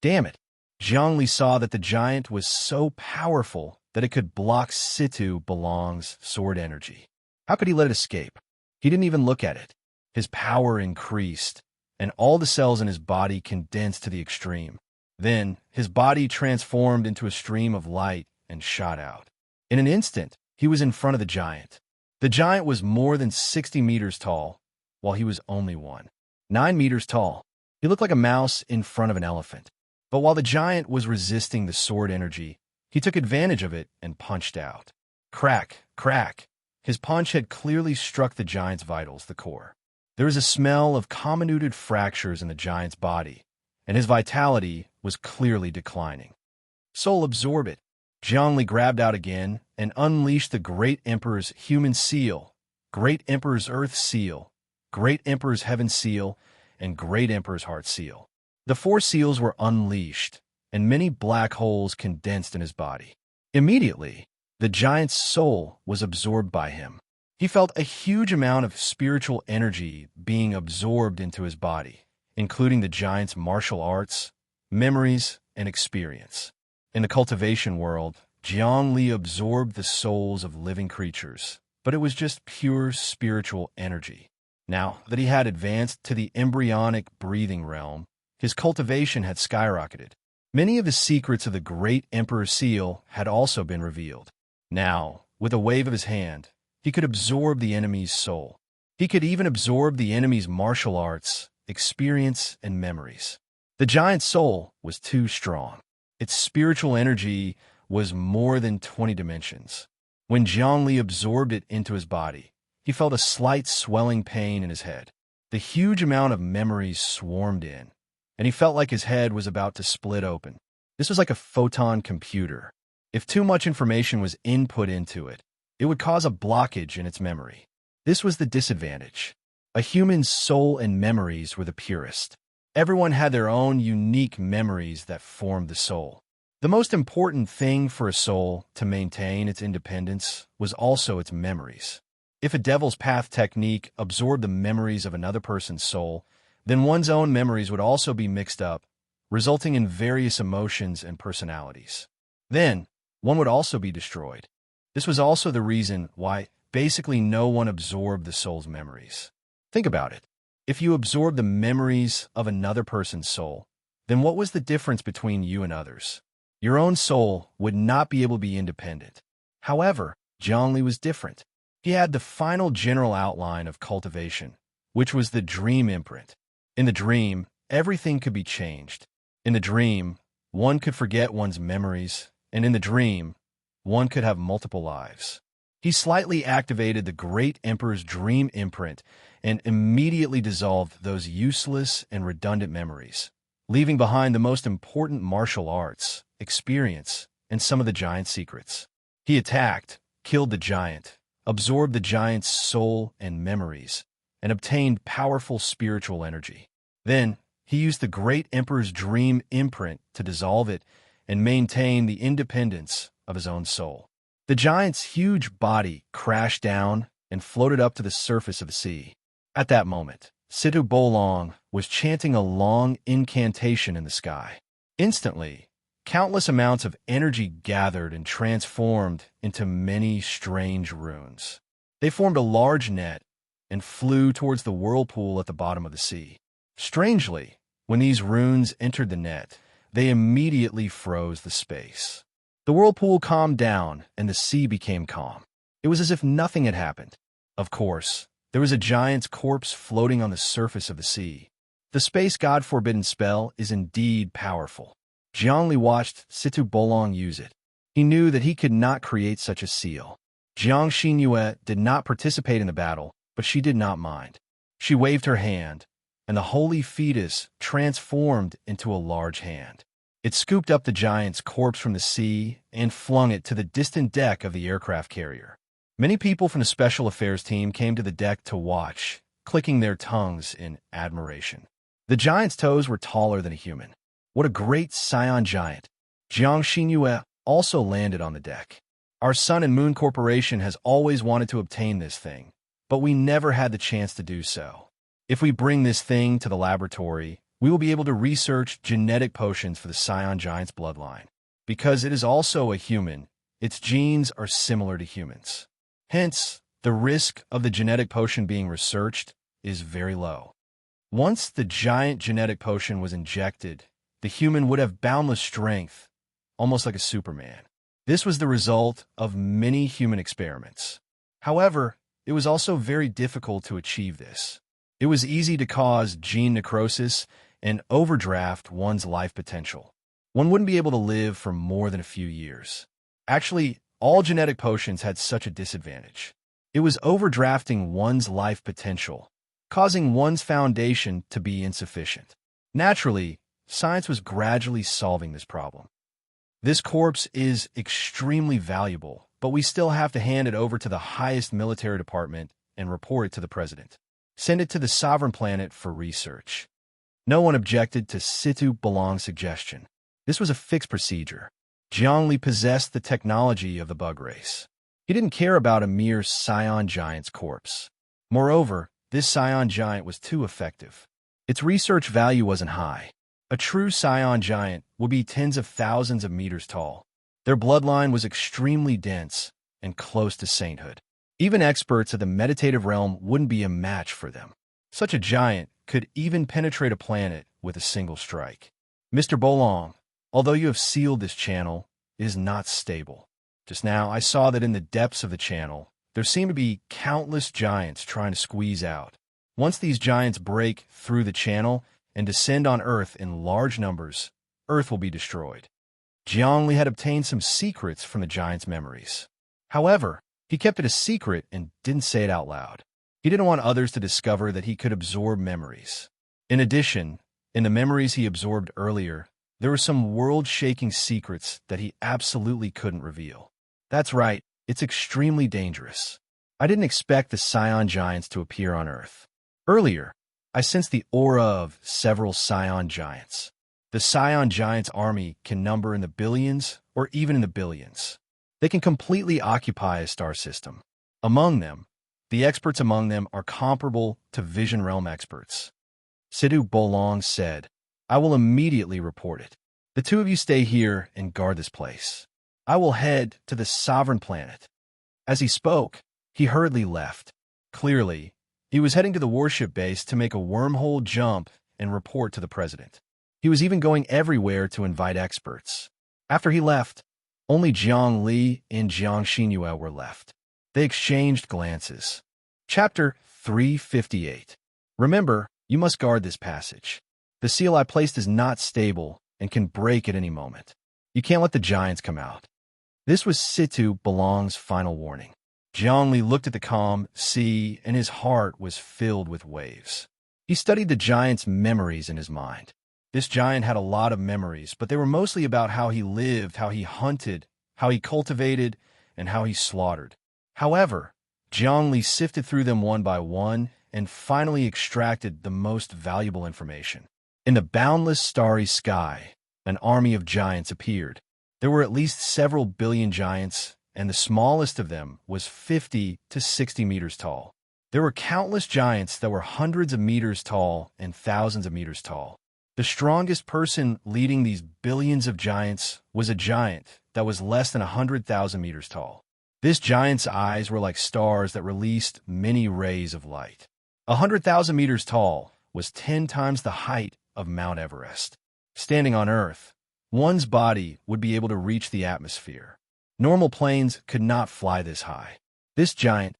Damn it! Zhongli saw that the giant was so powerful that it could block Situ Bolong's sword energy. How could he let it escape? He didn't even look at it. His power increased, and all the cells in his body condensed to the extreme. Then, his body transformed into a stream of light and shot out. In an instant, he was in front of the giant. The giant was more than 60 meters tall, while he was only 9 meters tall. He looked like a mouse in front of an elephant. But while the giant was resisting the sword energy, he took advantage of it and punched out. Crack, crack. His punch had clearly struck the giant's vitals, the core. There was a smell of comminuted fractures in the giant's body, and his vitality was clearly declining. Soul absorb it. Zhongli grabbed out again and unleashed the Great Emperor's Human Seal, Great Emperor's Earth Seal, Great Emperor's Heaven Seal, and Great Emperor's Heart Seal. The 4 seals were unleashed, and many black holes condensed in his body. Immediately, the giant's soul was absorbed by him. He felt a huge amount of spiritual energy being absorbed into his body, including the giant's martial arts, memories, and experience. In the cultivation world, Zhongli absorbed the souls of living creatures, but it was just pure spiritual energy. Now that he had advanced to the embryonic breathing realm, his cultivation had skyrocketed. Many of the secrets of the Great Emperor Seal had also been revealed. Now, with a wave of his hand, he could absorb the enemy's soul. He could even absorb the enemy's martial arts, experience, and memories. The giant's soul was too strong. Its spiritual energy was more than 20 dimensions. When Zhongli absorbed it into his body, he felt a slight swelling pain in his head. The huge amount of memories swarmed in, and he felt like his head was about to split open. This was like a photon computer. If too much information was input into it, it would cause a blockage in its memory. This was the disadvantage. A human's soul and memories were the purest. Everyone had their own unique memories that formed the soul. The most important thing for a soul to maintain its independence was also its memories. If a devil's path technique absorbed the memories of another person's soul, then one's own memories would also be mixed up, resulting in various emotions and personalities. Then, one would also be destroyed. This was also the reason why basically no one absorbed the soul's memories. Think about it. If you absorb the memories of another person's soul, then what was the difference between you and others? Your own soul would not be able to be independent. However, Zhongli was different. He had the final general outline of cultivation, which was the dream imprint. In the dream, everything could be changed. In the dream, one could forget one's memories, and in the dream, one could have multiple lives. He slightly activated the Great Emperor's dream imprint and immediately dissolved those useless and redundant memories, leaving behind the most important martial arts, experience, and some of the giant's secrets. He attacked, killed the giant, absorbed the giant's soul and memories, and obtained powerful spiritual energy. Then, he used the Great Emperor's dream imprint to dissolve it and maintain the independence of his own soul. The giant's huge body crashed down and floated up to the surface of the sea. At that moment, Situ Bolong was chanting a long incantation in the sky. Instantly, countless amounts of energy gathered and transformed into many strange runes. They formed a large net and flew towards the whirlpool at the bottom of the sea. Strangely, when these runes entered the net, they immediately froze the space. The whirlpool calmed down and the sea became calm. It was as if nothing had happened. Of course, there was a giant's corpse floating on the surface of the sea. The space god-forbidden spell is indeed powerful. Zhongli watched Situ Bolong use it. He knew that he could not create such a seal. Jiang Xinyue did not participate in the battle, but she did not mind. She waved her hand, and the holy fetus transformed into a large hand. It scooped up the giant's corpse from the sea and flung it to the distant deck of the aircraft carrier. Many people from the special affairs team came to the deck to watch, clicking their tongues in admiration. The giant's toes were taller than a human. What a great scion giant! Jiang Xinyue also landed on the deck. Our Sun and Moon Corporation has always wanted to obtain this thing, but we never had the chance to do so. If we bring this thing to the laboratory, we will be able to research genetic potions for the scion giant's bloodline. Because it is also a human, its genes are similar to humans. Hence, the risk of the genetic potion being researched is very low. Once the giant genetic potion was injected, the human would have boundless strength, almost like a Superman. This was the result of many human experiments. However, it was also very difficult to achieve this. It was easy to cause gene necrosis and overdraft one's life potential. One wouldn't be able to live for more than a few years. Actually, all genetic potions had such a disadvantage. It was overdrafting one's life potential, causing one's foundation to be insufficient. Naturally, science was gradually solving this problem. This corpse is extremely valuable, but we still have to hand it over to the highest military department and report it to the president. Send it to the sovereign planet for research. No one objected to Situ Bolong's suggestion. This was a fixed procedure. Zhongli possessed the technology of the bug race. He didn't care about a mere scion giant's corpse. Moreover, this scion giant was too effective. Its research value wasn't high. A true scion giant would be tens of thousands of meters tall. Their bloodline was extremely dense and close to sainthood. Even experts of the meditative realm wouldn't be a match for them. Such a giant could even penetrate a planet with a single strike. Mr. Bolong, although you have sealed this channel, it is not stable. Just now, I saw that in the depths of the channel, there seem to be countless giants trying to squeeze out. Once these giants break through the channel and descend on Earth in large numbers, Earth will be destroyed. Zhongli had obtained some secrets from the giant's memories. However, he kept it a secret and didn't say it out loud. He didn't want others to discover that he could absorb memories. In addition, in the memories he absorbed earlier, there were some world-shaking secrets that he absolutely couldn't reveal. That's right, it's extremely dangerous. I didn't expect the scion giants to appear on Earth. Earlier, I sense the aura of several Scion giants. The Scion giants' army can number in the billions or even in the billions. They can completely occupy a star system. Among them, the experts among them are comparable to Vision Realm experts. Sidhu Bolong said, I will immediately report it. The two of you stay here and guard this place. I will head to the sovereign planet. As he spoke, he hurriedly left. Clearly, he was heading to the warship base to make a wormhole jump and report to the president. He was even going everywhere to invite experts. After he left, only Jiang Li and Jiang Xinyue were left. They exchanged glances. Chapter 358. Remember, you must guard this passage. The seal I placed is not stable and can break at any moment. You can't let the giants come out. This was Sidhu Bolong's final warning. Jiang Li looked at the calm sea, and his heart was filled with waves. He studied the giant's memories in his mind. This giant had a lot of memories, but they were mostly about how he lived, how he hunted, how he cultivated, and how he slaughtered. However, Jiang Li sifted through them one by one and finally extracted the most valuable information. In the boundless starry sky, an army of giants appeared. There were at least several billion giants, and the smallest of them was 50 to 60 meters tall. There were countless giants that were hundreds of meters tall and thousands of meters tall. The strongest person leading these billions of giants was a giant that was less than 100,000 meters tall. This giant's eyes were like stars that released many rays of light. 100,000 meters tall was 10 times the height of Mount Everest. Standing on Earth, one's body would be able to reach the atmosphere. Normal planes could not fly this high. This giant,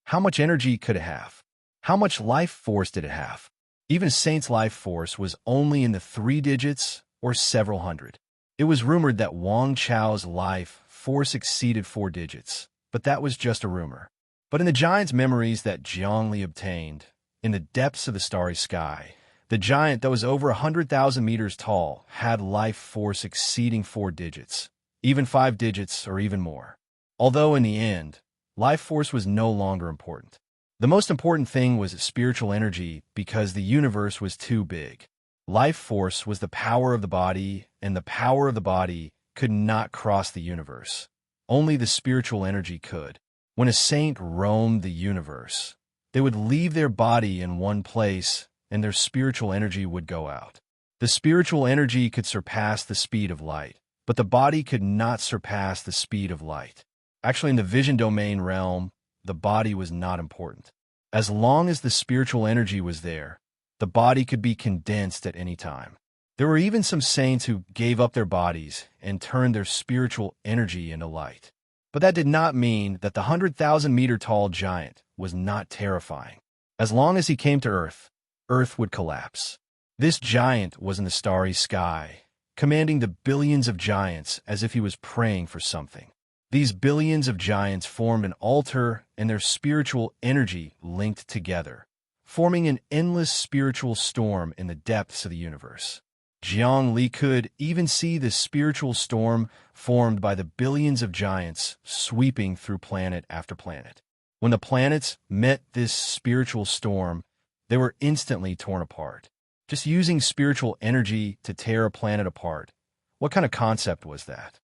how much energy could it have? How much life force did it have? Even a saint's life force was only in the 3 digits or several hundred. It was rumored that Wang Chao's life force exceeded 4 digits, but that was just a rumor. But in the giant's memories that Jiang Li obtained, in the depths of the starry sky, the giant that was over 100,000 meters tall had life force exceeding 4 digits, even 5 digits or even more. Although in the end, life force was no longer important. The most important thing was spiritual energy because the universe was too big. Life force was the power of the body, and the power of the body could not cross the universe. Only the spiritual energy could. When a saint roamed the universe, they would leave their body in one place, and their spiritual energy would go out. The spiritual energy could surpass the speed of light, but the body could not surpass the speed of light. Actually, in the vision domain realm, the body was not important. As long as the spiritual energy was there, the body could be condensed at any time. There were even some saints who gave up their bodies and turned their spiritual energy into light. But that did not mean that the 100,000-meter tall giant was not terrifying. As long as he came to Earth, Earth would collapse. This giant was in the starry sky, commanding the billions of giants as if he was praying for something. These billions of giants formed an altar, and their spiritual energy linked together, forming an endless spiritual storm in the depths of the universe. Jiang Li could even see the spiritual storm formed by the billions of giants sweeping through planet after planet. When the planets met this spiritual storm, they were instantly torn apart. Just using spiritual energy to tear a planet apart, what kind of concept was that?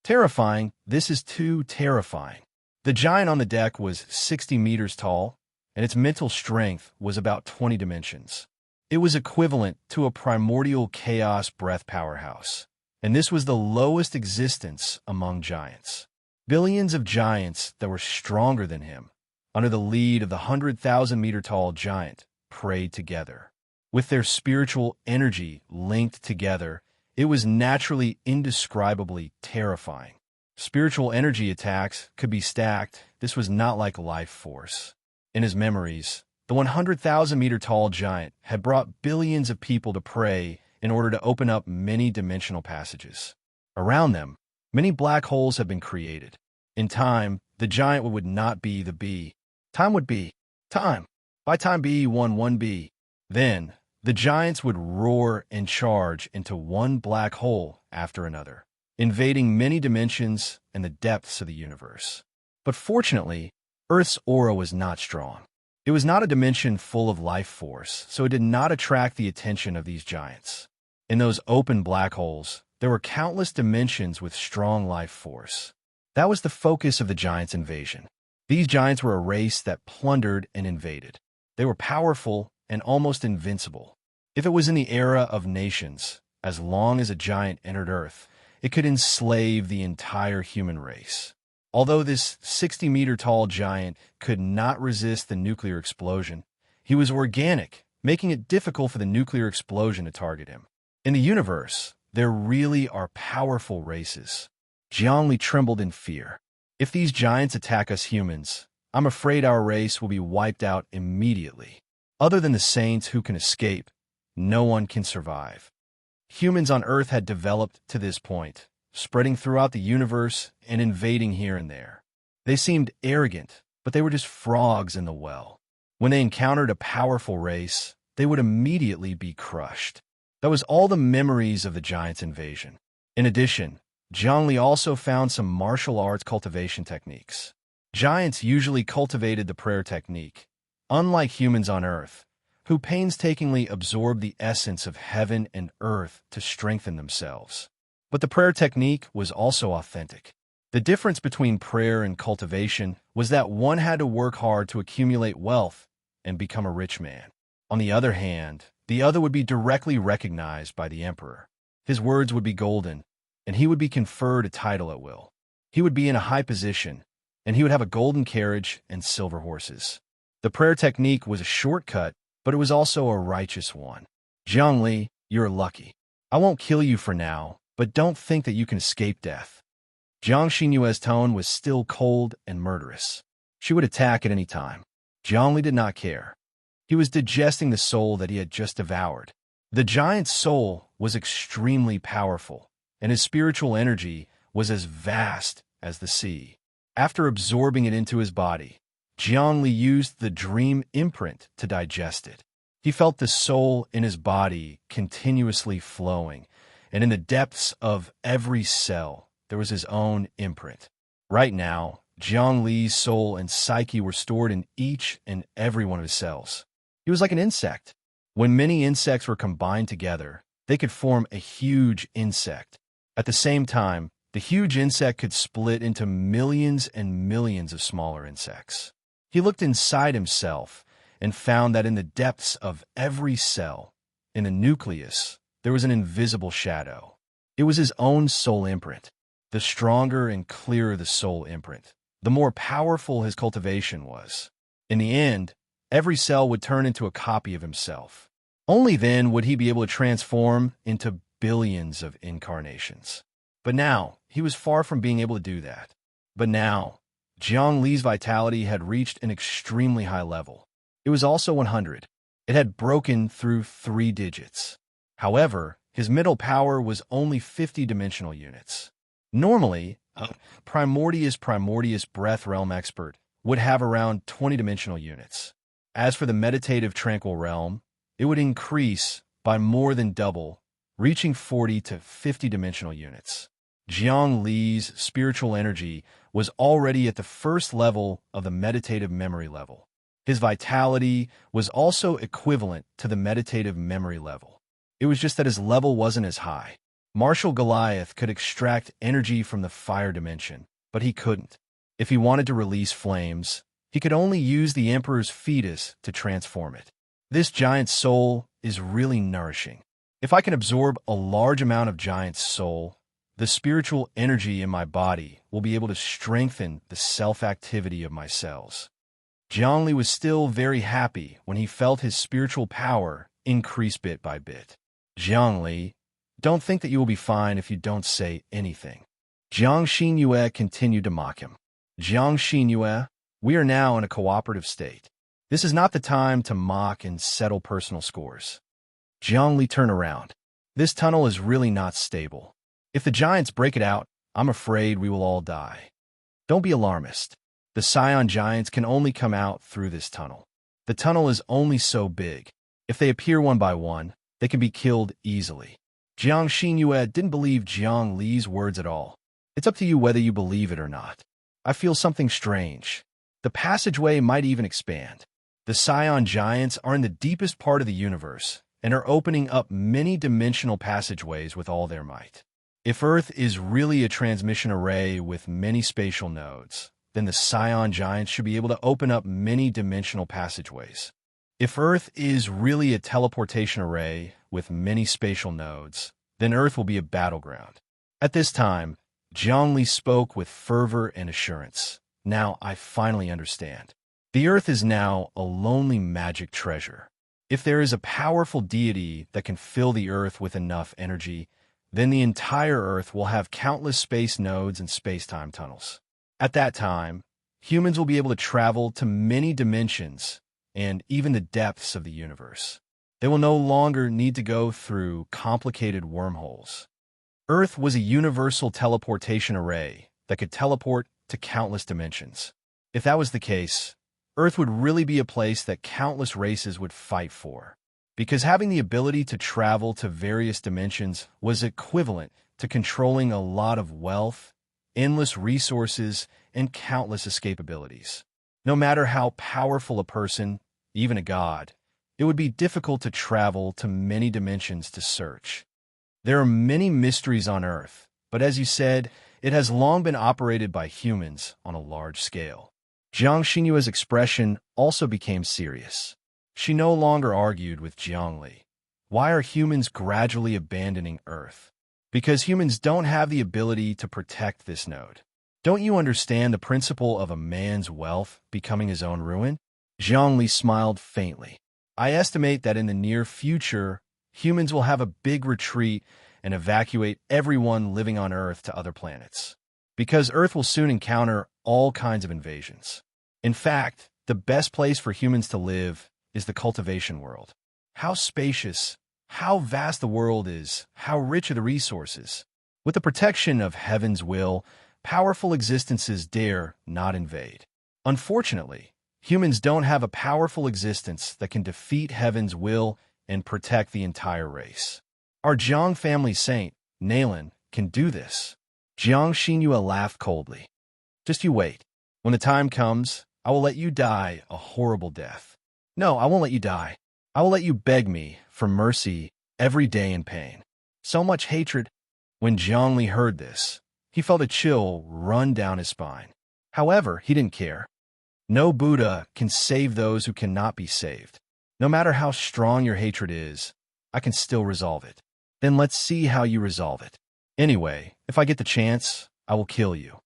Terrifying, this is too terrifying. The giant on the deck was 60 meters tall, and its mental strength was about 20 dimensions. It was equivalent to a primordial chaos breath powerhouse, and this was the lowest existence among giants. Billions of giants that were stronger than him, under the lead of the 100,000-meter tall giant, prayed together. With their spiritual energy linked together, it was naturally indescribably terrifying. Spiritual energy attacks could be stacked. This was not like life force. In his memories, the 100,000-meter tall giant had brought billions of people to pray in order to open up many dimensional passages. Around them, many black holes have been created. In time, the giant would not be the B. Time would be time. By time B1-1B. Then, the giants would roar and charge into one black hole after another, invading many dimensions and the depths of the universe. But fortunately, Earth's aura was not strong. It was not a dimension full of life force, so it did not attract the attention of these giants. In those open black holes, there were countless dimensions with strong life force. That was the focus of the giants' invasion. These giants were a race that plundered and invaded. They were powerful and almost invincible. If it was in the era of nations, as long as a giant entered Earth, it could enslave the entire human race. Although this 60-meter-tall giant could not resist the nuclear explosion, he was organic, making it difficult for the nuclear explosion to target him. In the universe, there really are powerful races. Zhongli trembled in fear. If these giants attack us humans, I'm afraid our race will be wiped out immediately. Other than the saints who can escape, no one can survive. Humans on Earth had developed to this point, spreading throughout the universe and invading here and there. They seemed arrogant, but they were just frogs in the well. When they encountered a powerful race, they would immediately be crushed. That was all the memories of the giants' invasion. In addition, Zhongli also found some martial arts cultivation techniques. Giants usually cultivated the prayer technique, unlike humans on Earth, who painstakingly absorbed the essence of heaven and earth to strengthen themselves. But the prayer technique was also authentic. The difference between prayer and cultivation was that one had to work hard to accumulate wealth and become a rich man. On the other hand, the other would be directly recognized by the emperor. His words would be golden, and he would be conferred a title at will. He would be in a high position, and he would have a golden carriage and silver horses. The prayer technique was a shortcut, but it was also a righteous one. Zhongli, you're lucky. I won't kill you for now, but don't think that you can escape death. Jiang Xinyue's tone was still cold and murderous. She would attack at any time. Zhongli did not care. He was digesting the soul that he had just devoured. The giant's soul was extremely powerful, and his spiritual energy was as vast as the sea. After absorbing it into his body, Zhongli used the dream imprint to digest it. He felt the soul in his body continuously flowing, and in the depths of every cell, there was his own imprint. Right now, Zhongli's soul and psyche were stored in each and every one of his cells. He was like an insect. When many insects were combined together, they could form a huge insect. At the same time, the huge insect could split into millions and millions of smaller insects. He looked inside himself and found that in the depths of every cell, in the nucleus, there was an invisible shadow. It was his own soul imprint. The stronger and clearer the soul imprint, the more powerful his cultivation was. In the end, every cell would turn into a copy of himself. Only then would he be able to transform into billions of incarnations. But now, he was far from being able to do that. But now, Jiang Li's vitality had reached an extremely high level. It was also 100. It had broken through 3 digits. However, his middle power was only 50 dimensional units. Normally, a primordius breath realm expert would have around 20 dimensional units. As for the meditative tranquil realm, it would increase by more than double, reaching 40 to 50 dimensional units. Jiang Li's spiritual energy was already at the first level of the meditative memory level. His vitality was also equivalent to the meditative memory level. It was just that his level wasn't as high. Martial Goliath could extract energy from the fire dimension, but he couldn't. If he wanted to release flames, he could only use the Emperor's fetus to transform it. This giant's soul is really nourishing. If I can absorb a large amount of giant's soul, the spiritual energy in my body will be able to strengthen the self-activity of my cells. Zhongli was still very happy when he felt his spiritual power increase bit by bit. Zhongli, don't think that you will be fine if you don't say anything. Jiang Xinyue continued to mock him. Jiang Xinyue, we are now in a cooperative state. This is not the time to mock and settle personal scores. Zhongli, turn around. This tunnel is really not stable. If the giants break it out, I'm afraid we will all die. Don't be alarmist. The Scion giants can only come out through this tunnel. The tunnel is only so big. If they appear one by one, they can be killed easily. Jiang Xinyue didn't believe Jiang Li's words at all. It's up to you whether you believe it or not. I feel something strange. The passageway might even expand. The Scion giants are in the deepest part of the universe and are opening up many dimensional passageways with all their might. If Earth is really a transmission array with many spatial nodes, then the Scion giants should be able to open up many dimensional passageways. If Earth is really a teleportation array with many spatial nodes, then Earth will be a battleground. At this time, Zhongli spoke with fervor and assurance. Now I finally understand. The Earth is now a lonely magic treasure. If there is a powerful deity that can fill the Earth with enough energy, then the entire Earth will have countless space nodes and space-time tunnels. At that time, humans will be able to travel to many dimensions and even the depths of the universe. They will no longer need to go through complicated wormholes. Earth was a universal teleportation array that could teleport to countless dimensions. If that was the case, Earth would really be a place that countless races would fight for, because having the ability to travel to various dimensions was equivalent to controlling a lot of wealth, endless resources, and countless escapabilities. No matter how powerful a person, even a god, it would be difficult to travel to many dimensions to search. There are many mysteries on Earth, but as you said, it has long been operated by humans on a large scale. Jiang Xinyue's expression also became serious. She no longer argued with Zhongli. Why are humans gradually abandoning Earth? Because humans don't have the ability to protect this node. Don't you understand the principle of a man's wealth becoming his own ruin? Zhongli smiled faintly. I estimate that in the near future, humans will have a big retreat and evacuate everyone living on Earth to other planets. Because Earth will soon encounter all kinds of invasions. In fact, the best place for humans to live is the cultivation world. How spacious, how vast the world is, how rich are the resources. With the protection of heaven's will, powerful existences dare not invade. Unfortunately, humans don't have a powerful existence that can defeat heaven's will and protect the entire race. Our Jiang family saint, Nalan, can do this. Jiang Xinyue laughed coldly. Just you wait. When the time comes, I will let you die a horrible death. No, I won't let you die. I will let you beg me for mercy every day in pain. So much hatred. When Zhongli heard this, he felt a chill run down his spine. However, he didn't care. No Buddha can save those who cannot be saved. No matter how strong your hatred is, I can still resolve it. Then let's see how you resolve it. Anyway, if I get the chance, I will kill you.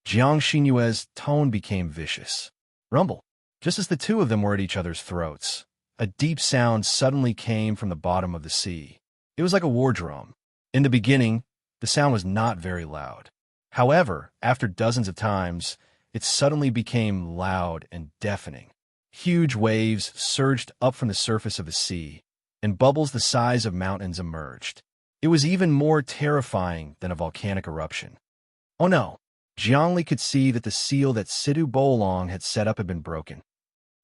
Jiang Xinyue's tone became vicious. Rumble. Just as the two of them were at each other's throats, a deep sound suddenly came from the bottom of the sea. It was like a war drum. In the beginning, the sound was not very loud. However, after dozens of times, it suddenly became loud and deafening. Huge waves surged up from the surface of the sea, and bubbles the size of mountains emerged. It was even more terrifying than a volcanic eruption. Oh no! Zhongli could see that the seal that Sidu Bolong had set up had been broken.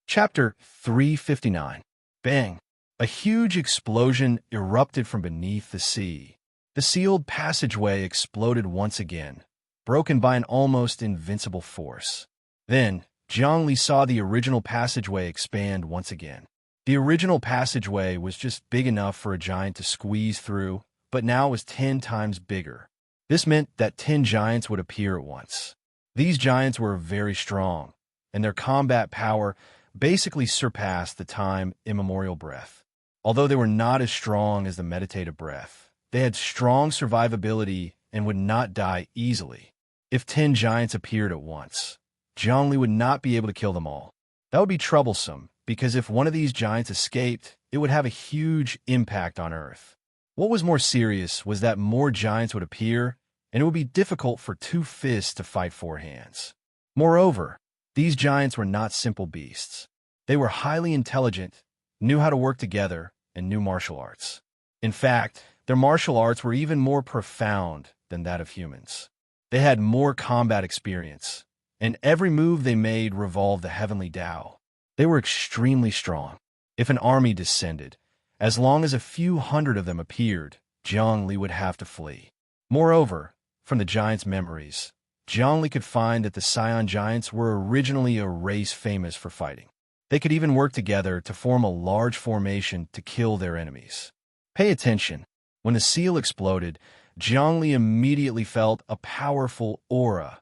Chapter 359. Bang! A huge explosion erupted from beneath the sea. The sealed passageway exploded once again, broken by an almost invincible force. Then, Zhongli saw the original passageway expand once again. The original passageway was just big enough for a giant to squeeze through, but now was 10 times bigger. This meant that 10 giants would appear at once. These giants were very strong, and their combat power basically surpassed the time immemorial breath. Although they were not as strong as the meditative breath, they had strong survivability and would not die easily. If 10 giants appeared at once, Zhongli would not be able to kill them all. That would be troublesome, because if one of these giants escaped, it would have a huge impact on Earth. What was more serious was that more giants would appear, and it would be difficult for 2 fists to fight 4 hands. Moreover, these giants were not simple beasts. They were highly intelligent, knew how to work together, and knew martial arts. In fact, their martial arts were even more profound than that of humans. They had more combat experience, and every move they made revolved the heavenly Tao. They were extremely strong. If an army descended, as long as a few hundred of them appeared, Zhongli would have to flee. Moreover, from the giants' memories, Zhongli could find that the Scion giants were originally a race famous for fighting. They could even work together to form a large formation to kill their enemies. Pay attention. When the seal exploded, Zhongli immediately felt a powerful aura,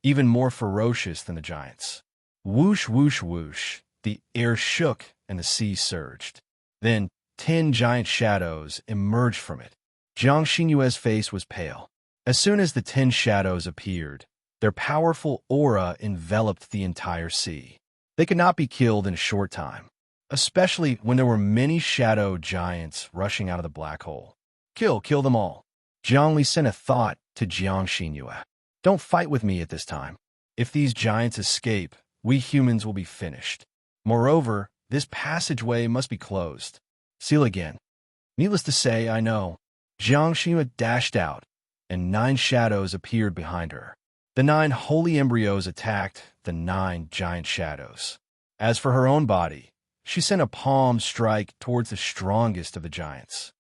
even more ferocious than the giants. Whoosh, whoosh, whoosh. The air shook and the sea surged. Then 10 giant shadows emerged from it. Jiang Xinyue's face was pale. As soon as the 10 shadows appeared, their powerful aura enveloped the entire sea. They could not be killed in a short time, especially when there were many shadow giants rushing out of the black hole. Kill them all. Jiang Li sent a thought to Jiang Xinyue. Don't fight with me at this time. If these giants escape, we humans will be finished. Moreover, this passageway must be closed. Seal again. Needless to say, I know. Jiang Xinyue dashed out, and 9 shadows appeared behind her. The 9 holy embryos attacked the 9 giant shadows. As for her own body, she sent a palm strike towards the strongest of the giants.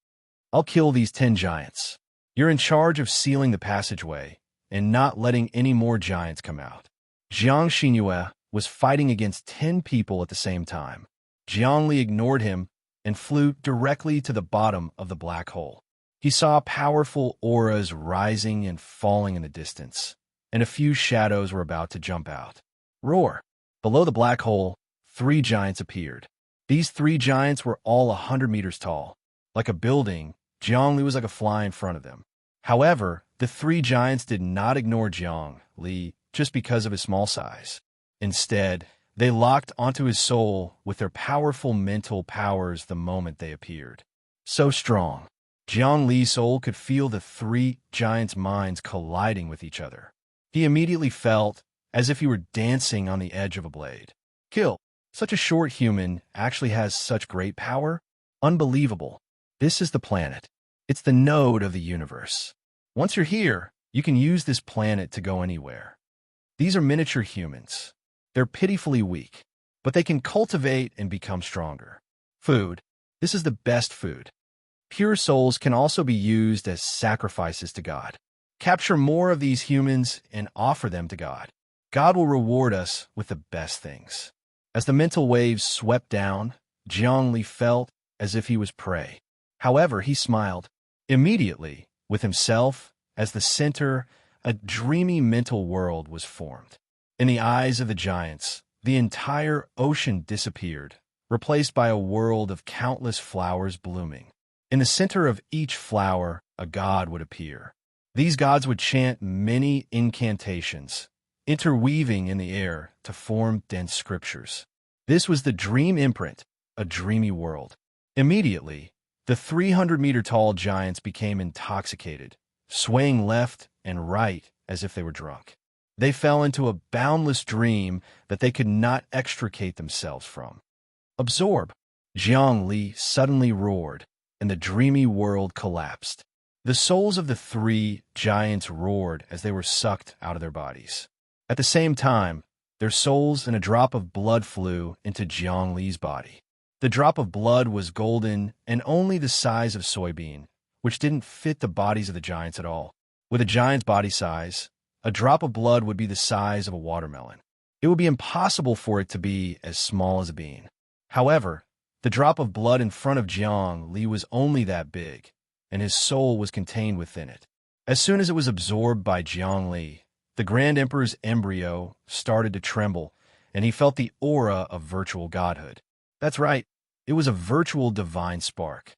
I'll kill these 10 giants. You're in charge of sealing the passageway and not letting any more giants come out. Jiang Xinyue was fighting against 10 people at the same time. Jiang Li ignored him and flew directly to the bottom of the black hole. He saw powerful auras rising and falling in the distance, and a few shadows were about to jump out. Roar! Below the black hole, 3 giants appeared. These 3 giants were all 100 meters tall. Like a building, Jiang Li was like a fly in front of them. However, the 3 giants did not ignore Jiang Li just because of his small size. Instead, they locked onto his soul with their powerful mental powers the moment they appeared. So strong, Jiang Li's soul could feel the 3 giants' minds colliding with each other. He immediately felt as if he were dancing on the edge of a blade. Kill! Such a short human actually has such great power? Unbelievable. This is the planet. It's the node of the universe. Once you're here, you can use this planet to go anywhere. These are miniature humans. They're pitifully weak, but they can cultivate and become stronger. Food. This is the best food. Pure souls can also be used as sacrifices to God. Capture more of these humans and offer them to God. God will reward us with the best things. As the mental waves swept down, Jiang Li felt as if he was prey. However, he smiled. Immediately, with himself as the center, a dreamy mental world was formed. In the eyes of the giants, the entire ocean disappeared, replaced by a world of countless flowers blooming. In the center of each flower, a god would appear. These gods would chant many incantations, interweaving in the air to form dense scriptures. This was the dream imprint, a dreamy world. Immediately, the 300-meter-tall giants became intoxicated, swaying left and right as if they were drunk. They fell into a boundless dream that they could not extricate themselves from. Absorb! Jiang Li suddenly roared, and the dreamy world collapsed. The souls of the 3 giants roared as they were sucked out of their bodies. At the same time, their souls and a drop of blood flew into Jiang Li's body. The drop of blood was golden and only the size of soybean, which didn't fit the bodies of the giants at all. With a giant's body size, a drop of blood would be the size of a watermelon. It would be impossible for it to be as small as a bean. However, the drop of blood in front of Jiang Li was only that big, and his soul was contained within it. As soon as it was absorbed by Jiang Li, the Grand Emperor's embryo started to tremble, and he felt the aura of virtual godhood. That's right, it was a virtual divine spark.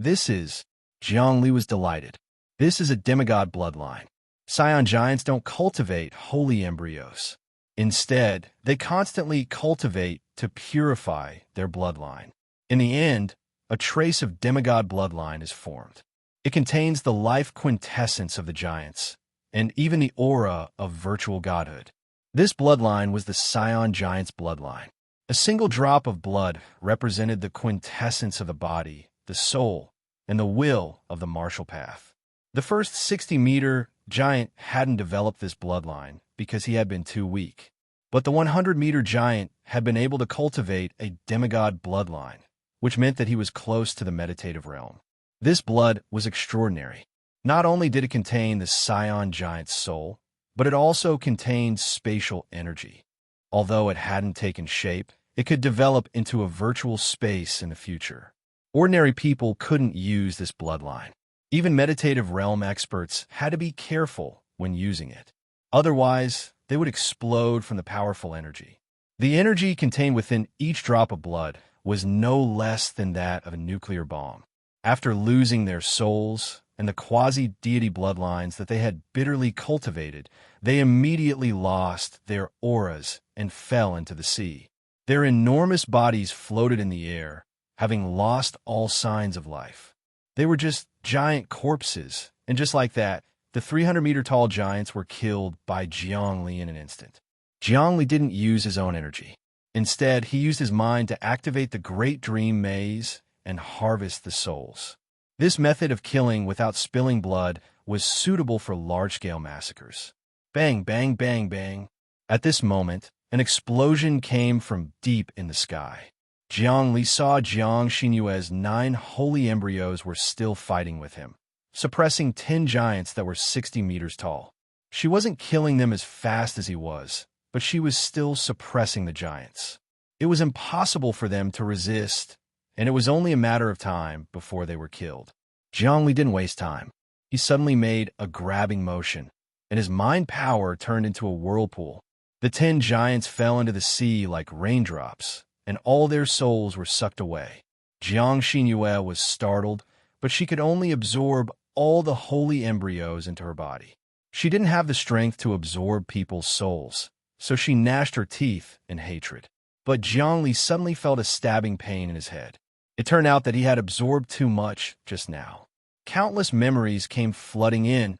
Jiang Li was delighted. This is a demigod bloodline. Scion giants don't cultivate holy embryos. Instead, they constantly cultivate to purify their bloodline. In the end, a trace of demigod bloodline is formed. It contains the life quintessence of the giants, and even the aura of virtual godhood. This bloodline was the Scion giant's bloodline. A single drop of blood represented the quintessence of the body, the soul, and the will of the martial path. The first 60-meter giant hadn't developed this bloodline because he had been too weak. But the 100-meter giant had been able to cultivate a demigod bloodline, which meant that he was close to the meditative realm. This blood was extraordinary. Not only did it contain the Scion giant's soul, but it also contained spatial energy. Although it hadn't taken shape, it could develop into a virtual space in the future. Ordinary people couldn't use this bloodline. Even meditative realm experts had to be careful when using it. Otherwise, they would explode from the powerful energy. The energy contained within each drop of blood was no less than that of a nuclear bomb. After losing their souls and the quasi-deity bloodlines that they had bitterly cultivated, they immediately lost their auras and fell into the sea. Their enormous bodies floated in the air, having lost all signs of life. They were just giant corpses, and just like that, the 300-meter-tall giants were killed by Jiangli in an instant. Jiangli didn't use his own energy. Instead, he used his mind to activate the Great Dream Maze and harvest the souls. This method of killing without spilling blood was suitable for large-scale massacres. Bang, bang, bang, bang. At this moment, an explosion came from deep in the sky. Jiangli saw Jiang Xinyue's 9 holy embryos were still fighting with him, suppressing 10 giants that were 60 meters tall. She wasn't killing them as fast as he was, but she was still suppressing the giants. It was impossible for them to resist, and it was only a matter of time before they were killed. Jiangli didn't waste time. He suddenly made a grabbing motion, and his mind power turned into a whirlpool. The 10 giants fell into the sea like raindrops, and all their souls were sucked away. Jiang Xinyue was startled, but she could only absorb all the holy embryos into her body. She didn't have the strength to absorb people's souls, so she gnashed her teeth in hatred. But Jiangli suddenly felt a stabbing pain in his head. It turned out that he had absorbed too much just now. Countless memories came flooding in,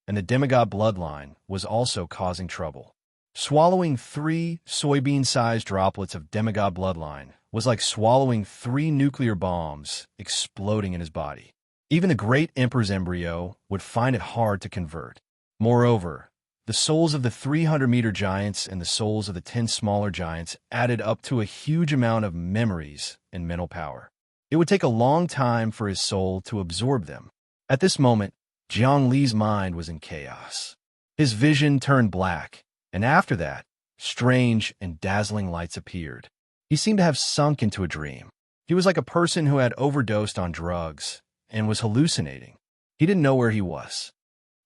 and the demigod bloodline was also causing trouble. Swallowing 3 soybean-sized droplets of demigod bloodline was like swallowing 3 nuclear bombs exploding in his body. Even the great emperor's embryo would find it hard to convert. Moreover, the souls of the 300-meter giants and the souls of the 10 smaller giants added up to a huge amount of memories and mental power. It would take a long time for his soul to absorb them. At this moment, Jiang Li's mind was in chaos. His vision turned black, and after that, strange and dazzling lights appeared. He seemed to have sunk into a dream. He was like a person who had overdosed on drugs and was hallucinating. He didn't know where he was.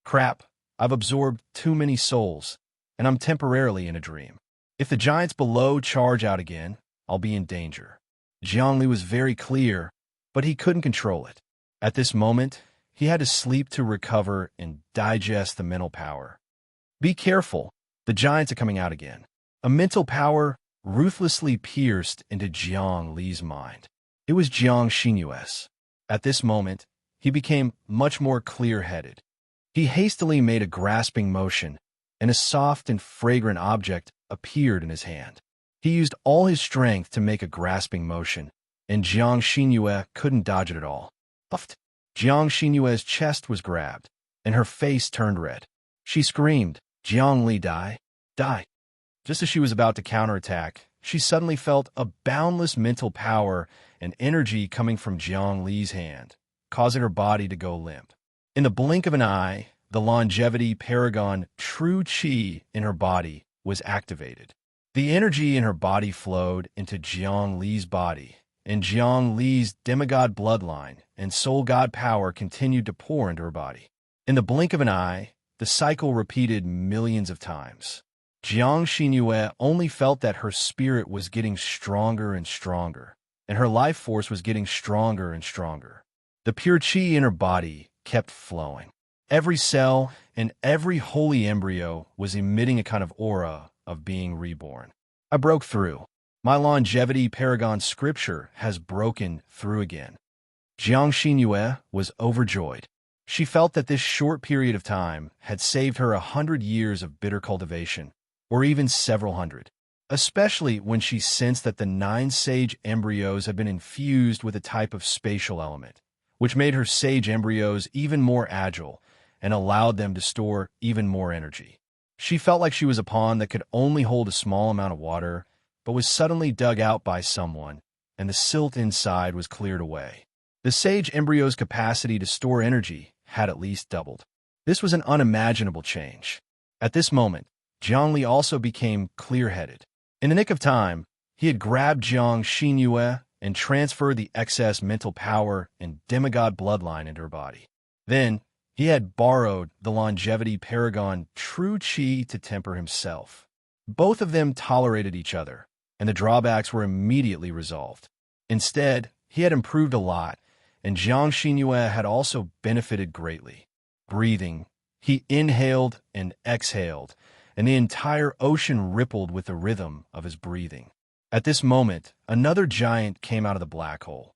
Crap, I've absorbed too many souls, and I'm temporarily in a dream. If the giants below charge out again, I'll be in danger. Jiangli was very clear, but he couldn't control it. At this moment, he had to sleep to recover and digest the mental power. Be careful, the giants are coming out again. A mental power ruthlessly pierced into Jiang Li's mind. It was Jiang Xinyue's. At this moment, he became much more clear-headed. He hastily made a grasping motion, and a soft and fragrant object appeared in his hand. He used all his strength to make a grasping motion, and Jiang Xinyue couldn't dodge it at all. Puffed. Jiang Xinyue's chest was grabbed, and her face turned red. She screamed, "Jiang Li, die! Die!" Just as she was about to counterattack, she suddenly felt a boundless mental power and energy coming from Jiang Li's hand, causing her body to go limp. In the blink of an eye, the longevity paragon true qi in her body was activated. The energy in her body flowed into Jiang Li's body, and Jiang Li's demigod bloodline and soul god power continued to pour into her body. In the blink of an eye, the cycle repeated millions of times. Jiang Xinyue only felt that her spirit was getting stronger and stronger, and her life force was getting stronger and stronger. The pure qi in her body kept flowing. Every cell and every holy embryo was emitting a kind of aura of being reborn. I broke through. My longevity paragon scripture has broken through again. Jiang Xinyue was overjoyed. She felt that this short period of time had saved her 100 years of bitter cultivation, or even several hundred, especially when she sensed that the 9 sage embryos had been infused with a type of spatial element, which made her sage embryos even more agile and allowed them to store even more energy. She felt like she was a pond that could only hold a small amount of water, but was suddenly dug out by someone, and the silt inside was cleared away. The sage embryo's capacity to store energy had at least doubled. This was an unimaginable change. At this moment, Jiang Li also became clear-headed. In the nick of time, he had grabbed Jiang Xinyue and transferred the excess mental power and demigod bloodline into her body. Then, he had borrowed the longevity paragon True Qi to temper himself. Both of them tolerated each other, and the drawbacks were immediately resolved. Instead, he had improved a lot, and Jiang Xinyue had also benefited greatly. Breathing, he inhaled and exhaled, and the entire ocean rippled with the rhythm of his breathing. At this moment, another giant came out of the black hole.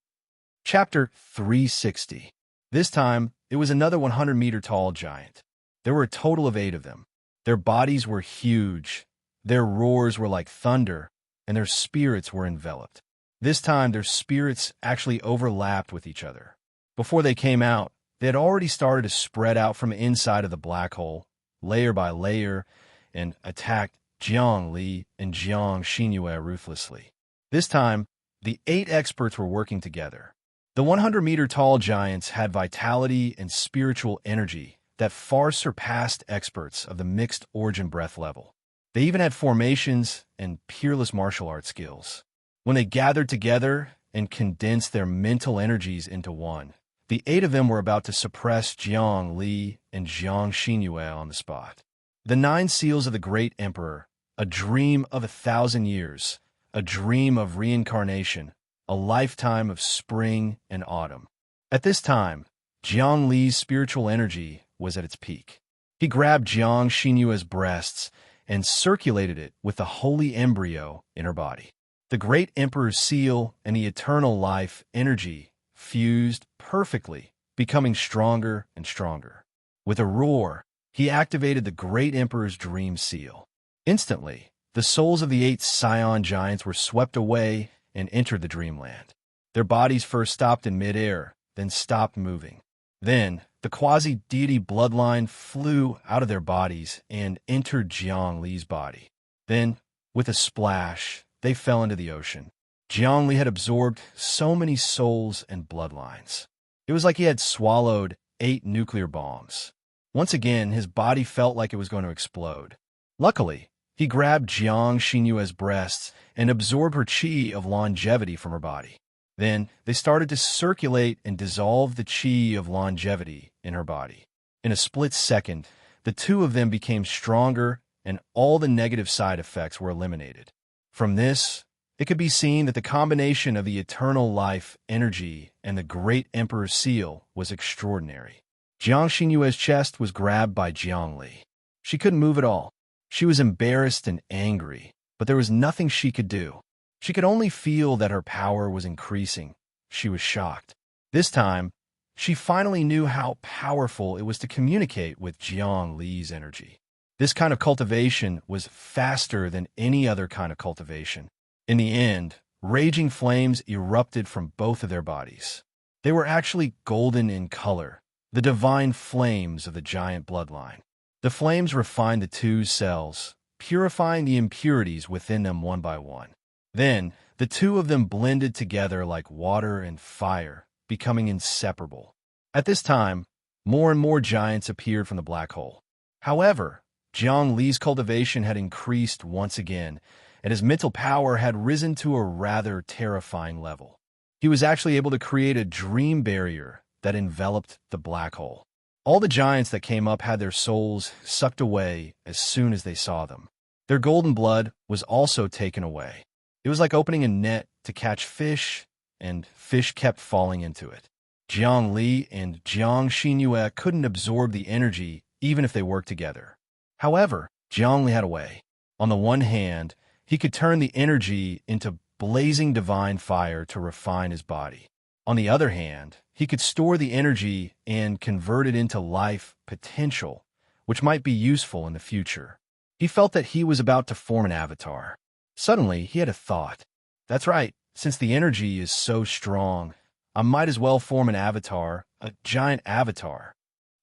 Chapter 360. This time, it was another 100-meter-tall giant. There were a total of 8 of them. Their bodies were huge, their roars were like thunder, and their spirits were enveloped. This time, their spirits actually overlapped with each other. Before they came out, they had already started to spread out from inside of the black hole, layer by layer, and attacked Jiang Li and Jiang Xinyue ruthlessly. This time, the 8 experts were working together. The 100-meter-tall giants had vitality and spiritual energy that far surpassed experts of the mixed origin breath level. They even had formations and peerless martial arts skills. When they gathered together and condensed their mental energies into one, the 8 of them were about to suppress Jiang Li and Jiang Xinyue on the spot. The 9 seals of the Great Emperor, a dream of 1,000 years, a dream of reincarnation, a lifetime of spring and autumn. At this time, Jiang Li's spiritual energy was at its peak. He grabbed Jiang Xinyue's breasts and circulated it with the holy embryo in her body. The Great Emperor's seal and the eternal life energy fused perfectly, becoming stronger and stronger. With a roar, he activated the Great Emperor's dream seal. Instantly, the souls of the 8 scion giants were swept away and entered the dreamland. Their bodies first stopped in midair, then stopped moving. Then, the quasi-deity bloodline flew out of their bodies and entered Jiang Li's body. Then, with a splash, they fell into the ocean. Jiang Li had absorbed so many souls and bloodlines. It was like he had swallowed 8 nuclear bombs. Once again, his body felt like it was going to explode. Luckily, he grabbed Jiang Xinyue's breasts and absorbed her qi of longevity from her body. Then, they started to circulate and dissolve the qi of longevity in her body. In a split second, the 2 of them became stronger and all the negative side effects were eliminated. From this, it could be seen that the combination of the eternal life energy and the Great Emperor's seal was extraordinary. Jiang Xinyue's chest was grabbed by Jiang Li. She couldn't move at all. She was embarrassed and angry, but there was nothing she could do. She could only feel that her power was increasing. She was shocked. This time, she finally knew how powerful it was to communicate with Jiang Li's energy. This kind of cultivation was faster than any other kind of cultivation. In the end, raging flames erupted from both of their bodies. They were actually golden in color, the divine flames of the giant bloodline. The flames refined the 2 cells, purifying the impurities within them one by one. Then, the 2 of them blended together like water and fire, becoming inseparable. At this time, more and more giants appeared from the black hole. However, Jiang Li's cultivation had increased once again, and his mental power had risen to a rather terrifying level. He was actually able to create a dream barrier that enveloped the black hole. All the giants that came up had their souls sucked away as soon as they saw them. Their golden blood was also taken away. It was like opening a net to catch fish, and fish kept falling into it. Jiang Li and Jiang Xinyue couldn't absorb the energy even if they worked together. However, Jiang Li had a way. On the one hand, he could turn the energy into blazing divine fire to refine his body. On the other hand, he could store the energy and convert it into life potential, which might be useful in the future. He felt that he was about to form an avatar. Suddenly, he had a thought. That's right, since the energy is so strong, I might as well form an avatar, a giant avatar.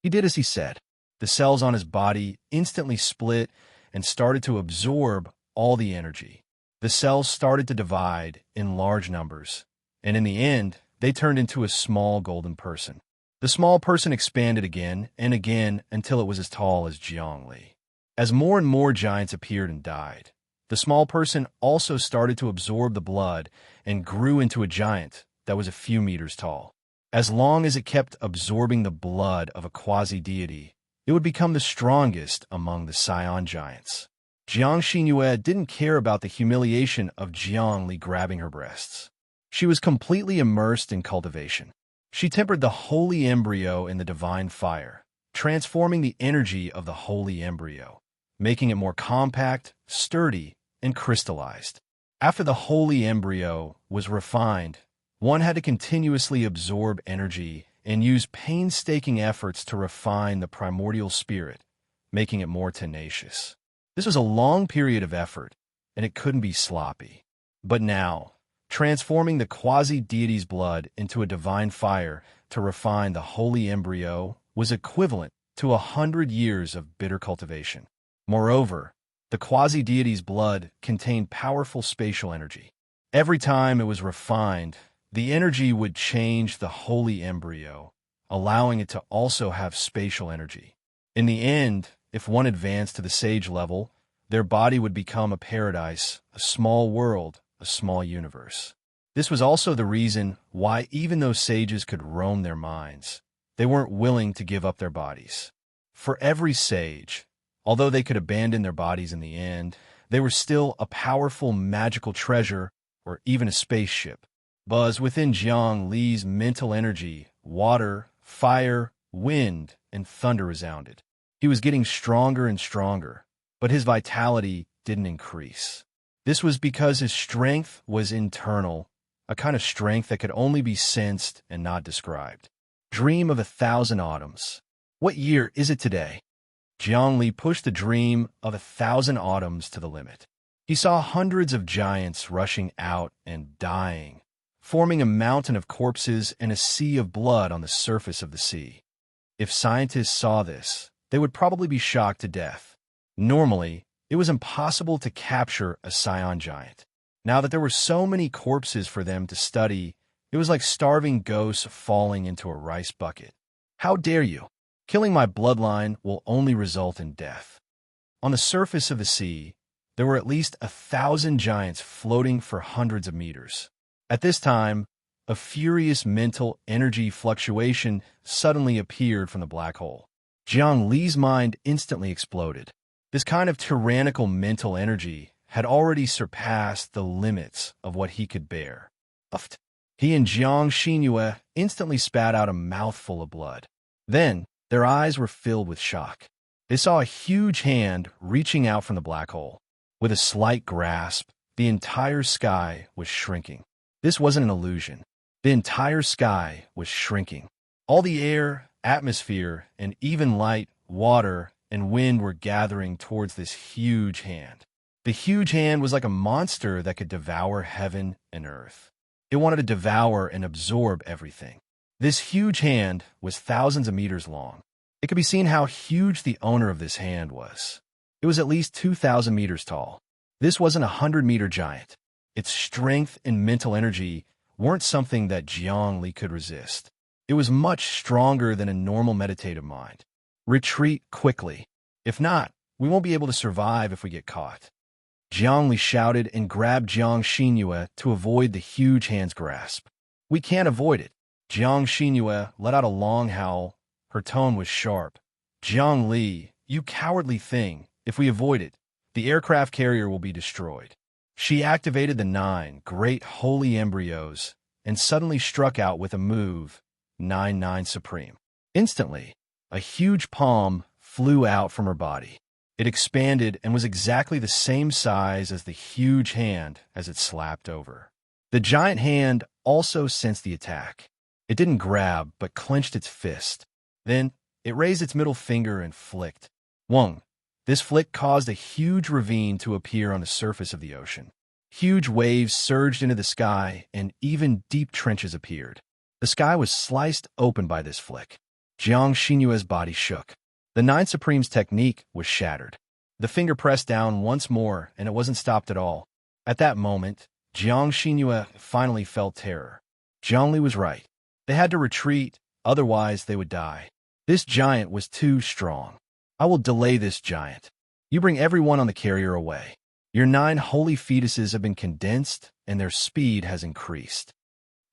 He did as he said. The cells on his body instantly split and started to absorb all the energy. The cells started to divide in large numbers, and in the end, they turned into a small golden person. The small person expanded again and again until it was as tall as Jiang Li. As more and more giants appeared and died, The small person also started to absorb the blood and grew into a giant that was a few meters tall. As long as it kept absorbing the blood of a quasi-deity, it would become the strongest among the Scion giants. Jiang Xinyue didn't care about the humiliation of Jiang Li grabbing her breasts. She was completely immersed in cultivation. She tempered the holy embryo in the divine fire, transforming the energy of the holy embryo, making it more compact, sturdy, and crystallized. After the holy embryo was refined, one had to continuously absorb energy and use painstaking efforts to refine the primordial spirit, making it more tenacious. This was a long period of effort, and it couldn't be sloppy. But now, transforming the quasi-deity's blood into a divine fire to refine the holy embryo was equivalent to 100 years of bitter cultivation. Moreover, the quasi-deity's blood contained powerful spatial energy. Every time it was refined, the energy would change the holy embryo, allowing it to also have spatial energy. In the end, if one advanced to the sage level, their body would become a paradise, a small world, a small universe. This was also the reason why, even though sages could roam their minds, they weren't willing to give up their bodies. For every sage, although they could abandon their bodies in the end, they were still a powerful magical treasure or even a spaceship. Buzz within Jiang Li's mental energy, water, fire, wind, and thunder resounded. He was getting stronger and stronger, but his vitality didn't increase. This was because his strength was internal, a kind of strength that could only be sensed and not described. Dream of 1,000 autumns. What year is it today? Jiang Li pushed the dream of 1,000 autumns to the limit. He saw hundreds of giants rushing out and dying, forming a mountain of corpses and a sea of blood on the surface of the sea. If scientists saw this, they would probably be shocked to death. Normally, it was impossible to capture a Scion giant. Now that there were so many corpses for them to study, it was like starving ghosts falling into a rice bucket. How dare you? Killing my bloodline will only result in death. On the surface of the sea, there were at least 1,000 giants floating for hundreds of meters. At this time, a furious mental energy fluctuation suddenly appeared from the black hole. Jiang Li's mind instantly exploded. This kind of tyrannical mental energy had already surpassed the limits of what he could bear. He and Jiang Xinyue instantly spat out a mouthful of blood. Then, their eyes were filled with shock. They saw a huge hand reaching out from the black hole. With a slight grasp, the entire sky was shrinking. This wasn't an illusion. The entire sky was shrinking. All the air, atmosphere, and even light, water, and wind were gathering towards this huge hand. The huge hand was like a monster that could devour heaven and earth. It wanted to devour and absorb everything. This huge hand was thousands of meters long. It could be seen how huge the owner of this hand was. It was at least 2,000 meters tall. This wasn't a 100-meter giant. Its strength and mental energy weren't something that Jiang Li could resist. It was much stronger than a normal meditative mind. Retreat quickly. If not, we won't be able to survive if we get caught. Jiang Li shouted and grabbed Jiang Xinyue to avoid the huge hand's grasp. We can't avoid it. Jiang Xinyue let out a long howl. Her tone was sharp. Jiang Li, you cowardly thing. If we avoid it, the aircraft carrier will be destroyed. She activated the 9 great holy embryos and suddenly struck out with a move, 9-9 Supreme. Instantly, a huge palm flew out from her body. It expanded and was exactly the same size as the huge hand as it slapped over. The giant hand also sensed the attack. It didn't grab, but clenched its fist. Then, it raised its middle finger and flicked. Wong. This flick caused a huge ravine to appear on the surface of the ocean. Huge waves surged into the sky, and even deep trenches appeared. The sky was sliced open by this flick. Jiang Xinyue's body shook. The 9 Supreme's technique was shattered. The finger pressed down once more, and it wasn't stopped at all. At that moment, Jiang Xinyue finally felt terror. Jiang Li was right. They had to retreat, otherwise they would die. This giant was too strong. I will delay this giant. You bring everyone on the carrier away. Your 9 holy fetuses have been condensed, and their speed has increased.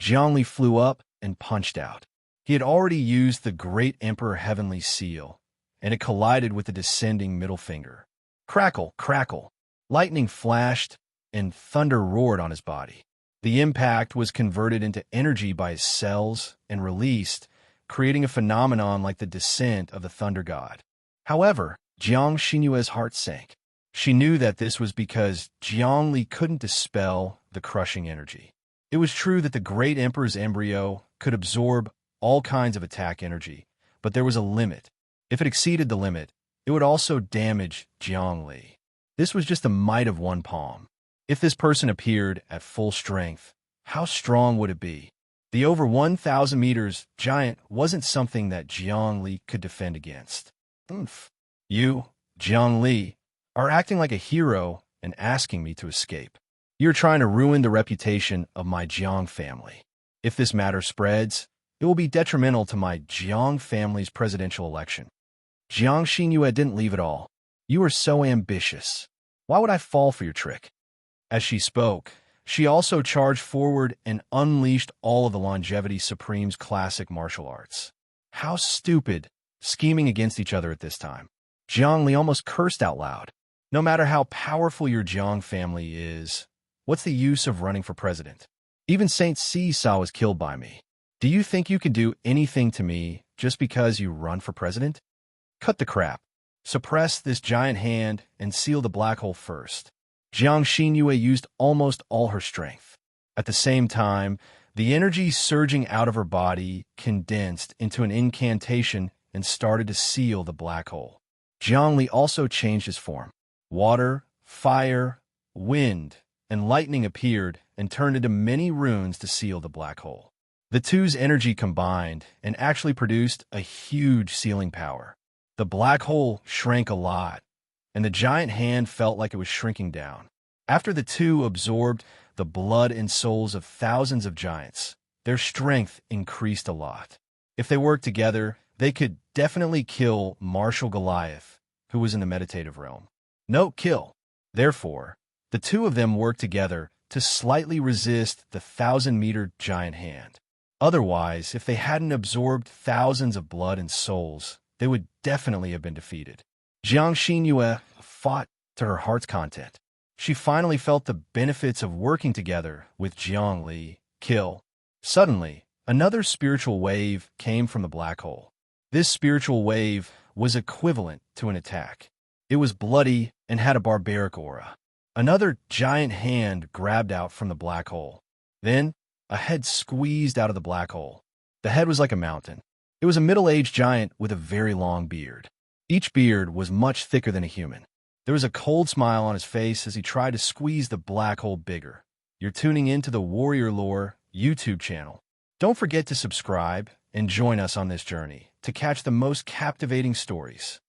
Zhongli flew up and punched out. He had already used the Great Emperor Heavenly Seal, and it collided with the descending middle finger. Crackle, crackle. Lightning flashed, and thunder roared on his body. The impact was converted into energy by his cells and released, creating a phenomenon like the descent of the thunder god. However, Jiang Xinyue's heart sank. She knew that this was because Zhongli couldn't dispel the crushing energy. It was true that the Great Emperor's embryo could absorb all kinds of attack energy, but there was a limit. If it exceeded the limit, it would also damage Zhongli. This was just the might of one palm. If this person appeared at full strength, how strong would it be? The over 1,000 meters giant wasn't something that Zhongli could defend against. Oomph. You, Zhongli, are acting like a hero and asking me to escape. You're trying to ruin the reputation of my Jiang family. If this matter spreads, it will be detrimental to my Jiang family's presidential election. Jiang Xinyue didn't leave at all. You are so ambitious. Why would I fall for your trick? As she spoke, she also charged forward and unleashed all of the Longevity Supreme's classic martial arts. How stupid, scheming against each other at this time. Zhongli almost cursed out loud. No matter how powerful your Jiang family is, what's the use of running for president? Even Saint Seesaw was killed by me. Do you think you can do anything to me just because you run for president? Cut the crap. Suppress this giant hand and seal the black hole first. Jiang Xinyue used almost all her strength. At the same time, the energy surging out of her body condensed into an incantation and started to seal the black hole. Zhongli also changed his form. Water, fire, wind, and lightning appeared and turned into many runes to seal the black hole. The two's energy combined and actually produced a huge sealing power. The black hole shrank a lot, and the giant hand felt like it was shrinking down. After the two absorbed the blood and souls of thousands of giants, their strength increased a lot. If they worked together, they could definitely kill Marshal Goliath, who was in the meditative realm. Note kill. Therefore, the two of them worked together to slightly resist the 1,000-meter giant hand. Otherwise, if they hadn't absorbed thousands of blood and souls, they would definitely have been defeated. Jiang Xinyue fought to her heart's content. She finally felt the benefits of working together with Zhongli. Kill. Suddenly, another spiritual wave came from the black hole. This spiritual wave was equivalent to an attack. It was bloody and had a barbaric aura. Another giant hand grabbed out from the black hole. Then, a head squeezed out of the black hole. The head was like a mountain. It was a middle-aged giant with a very long beard. Each beard was much thicker than a human. There was a cold smile on his face as he tried to squeeze the black hole bigger. You're tuning into the Warrior Lore YouTube channel. Don't forget to subscribe and join us on this journey to catch the most captivating stories.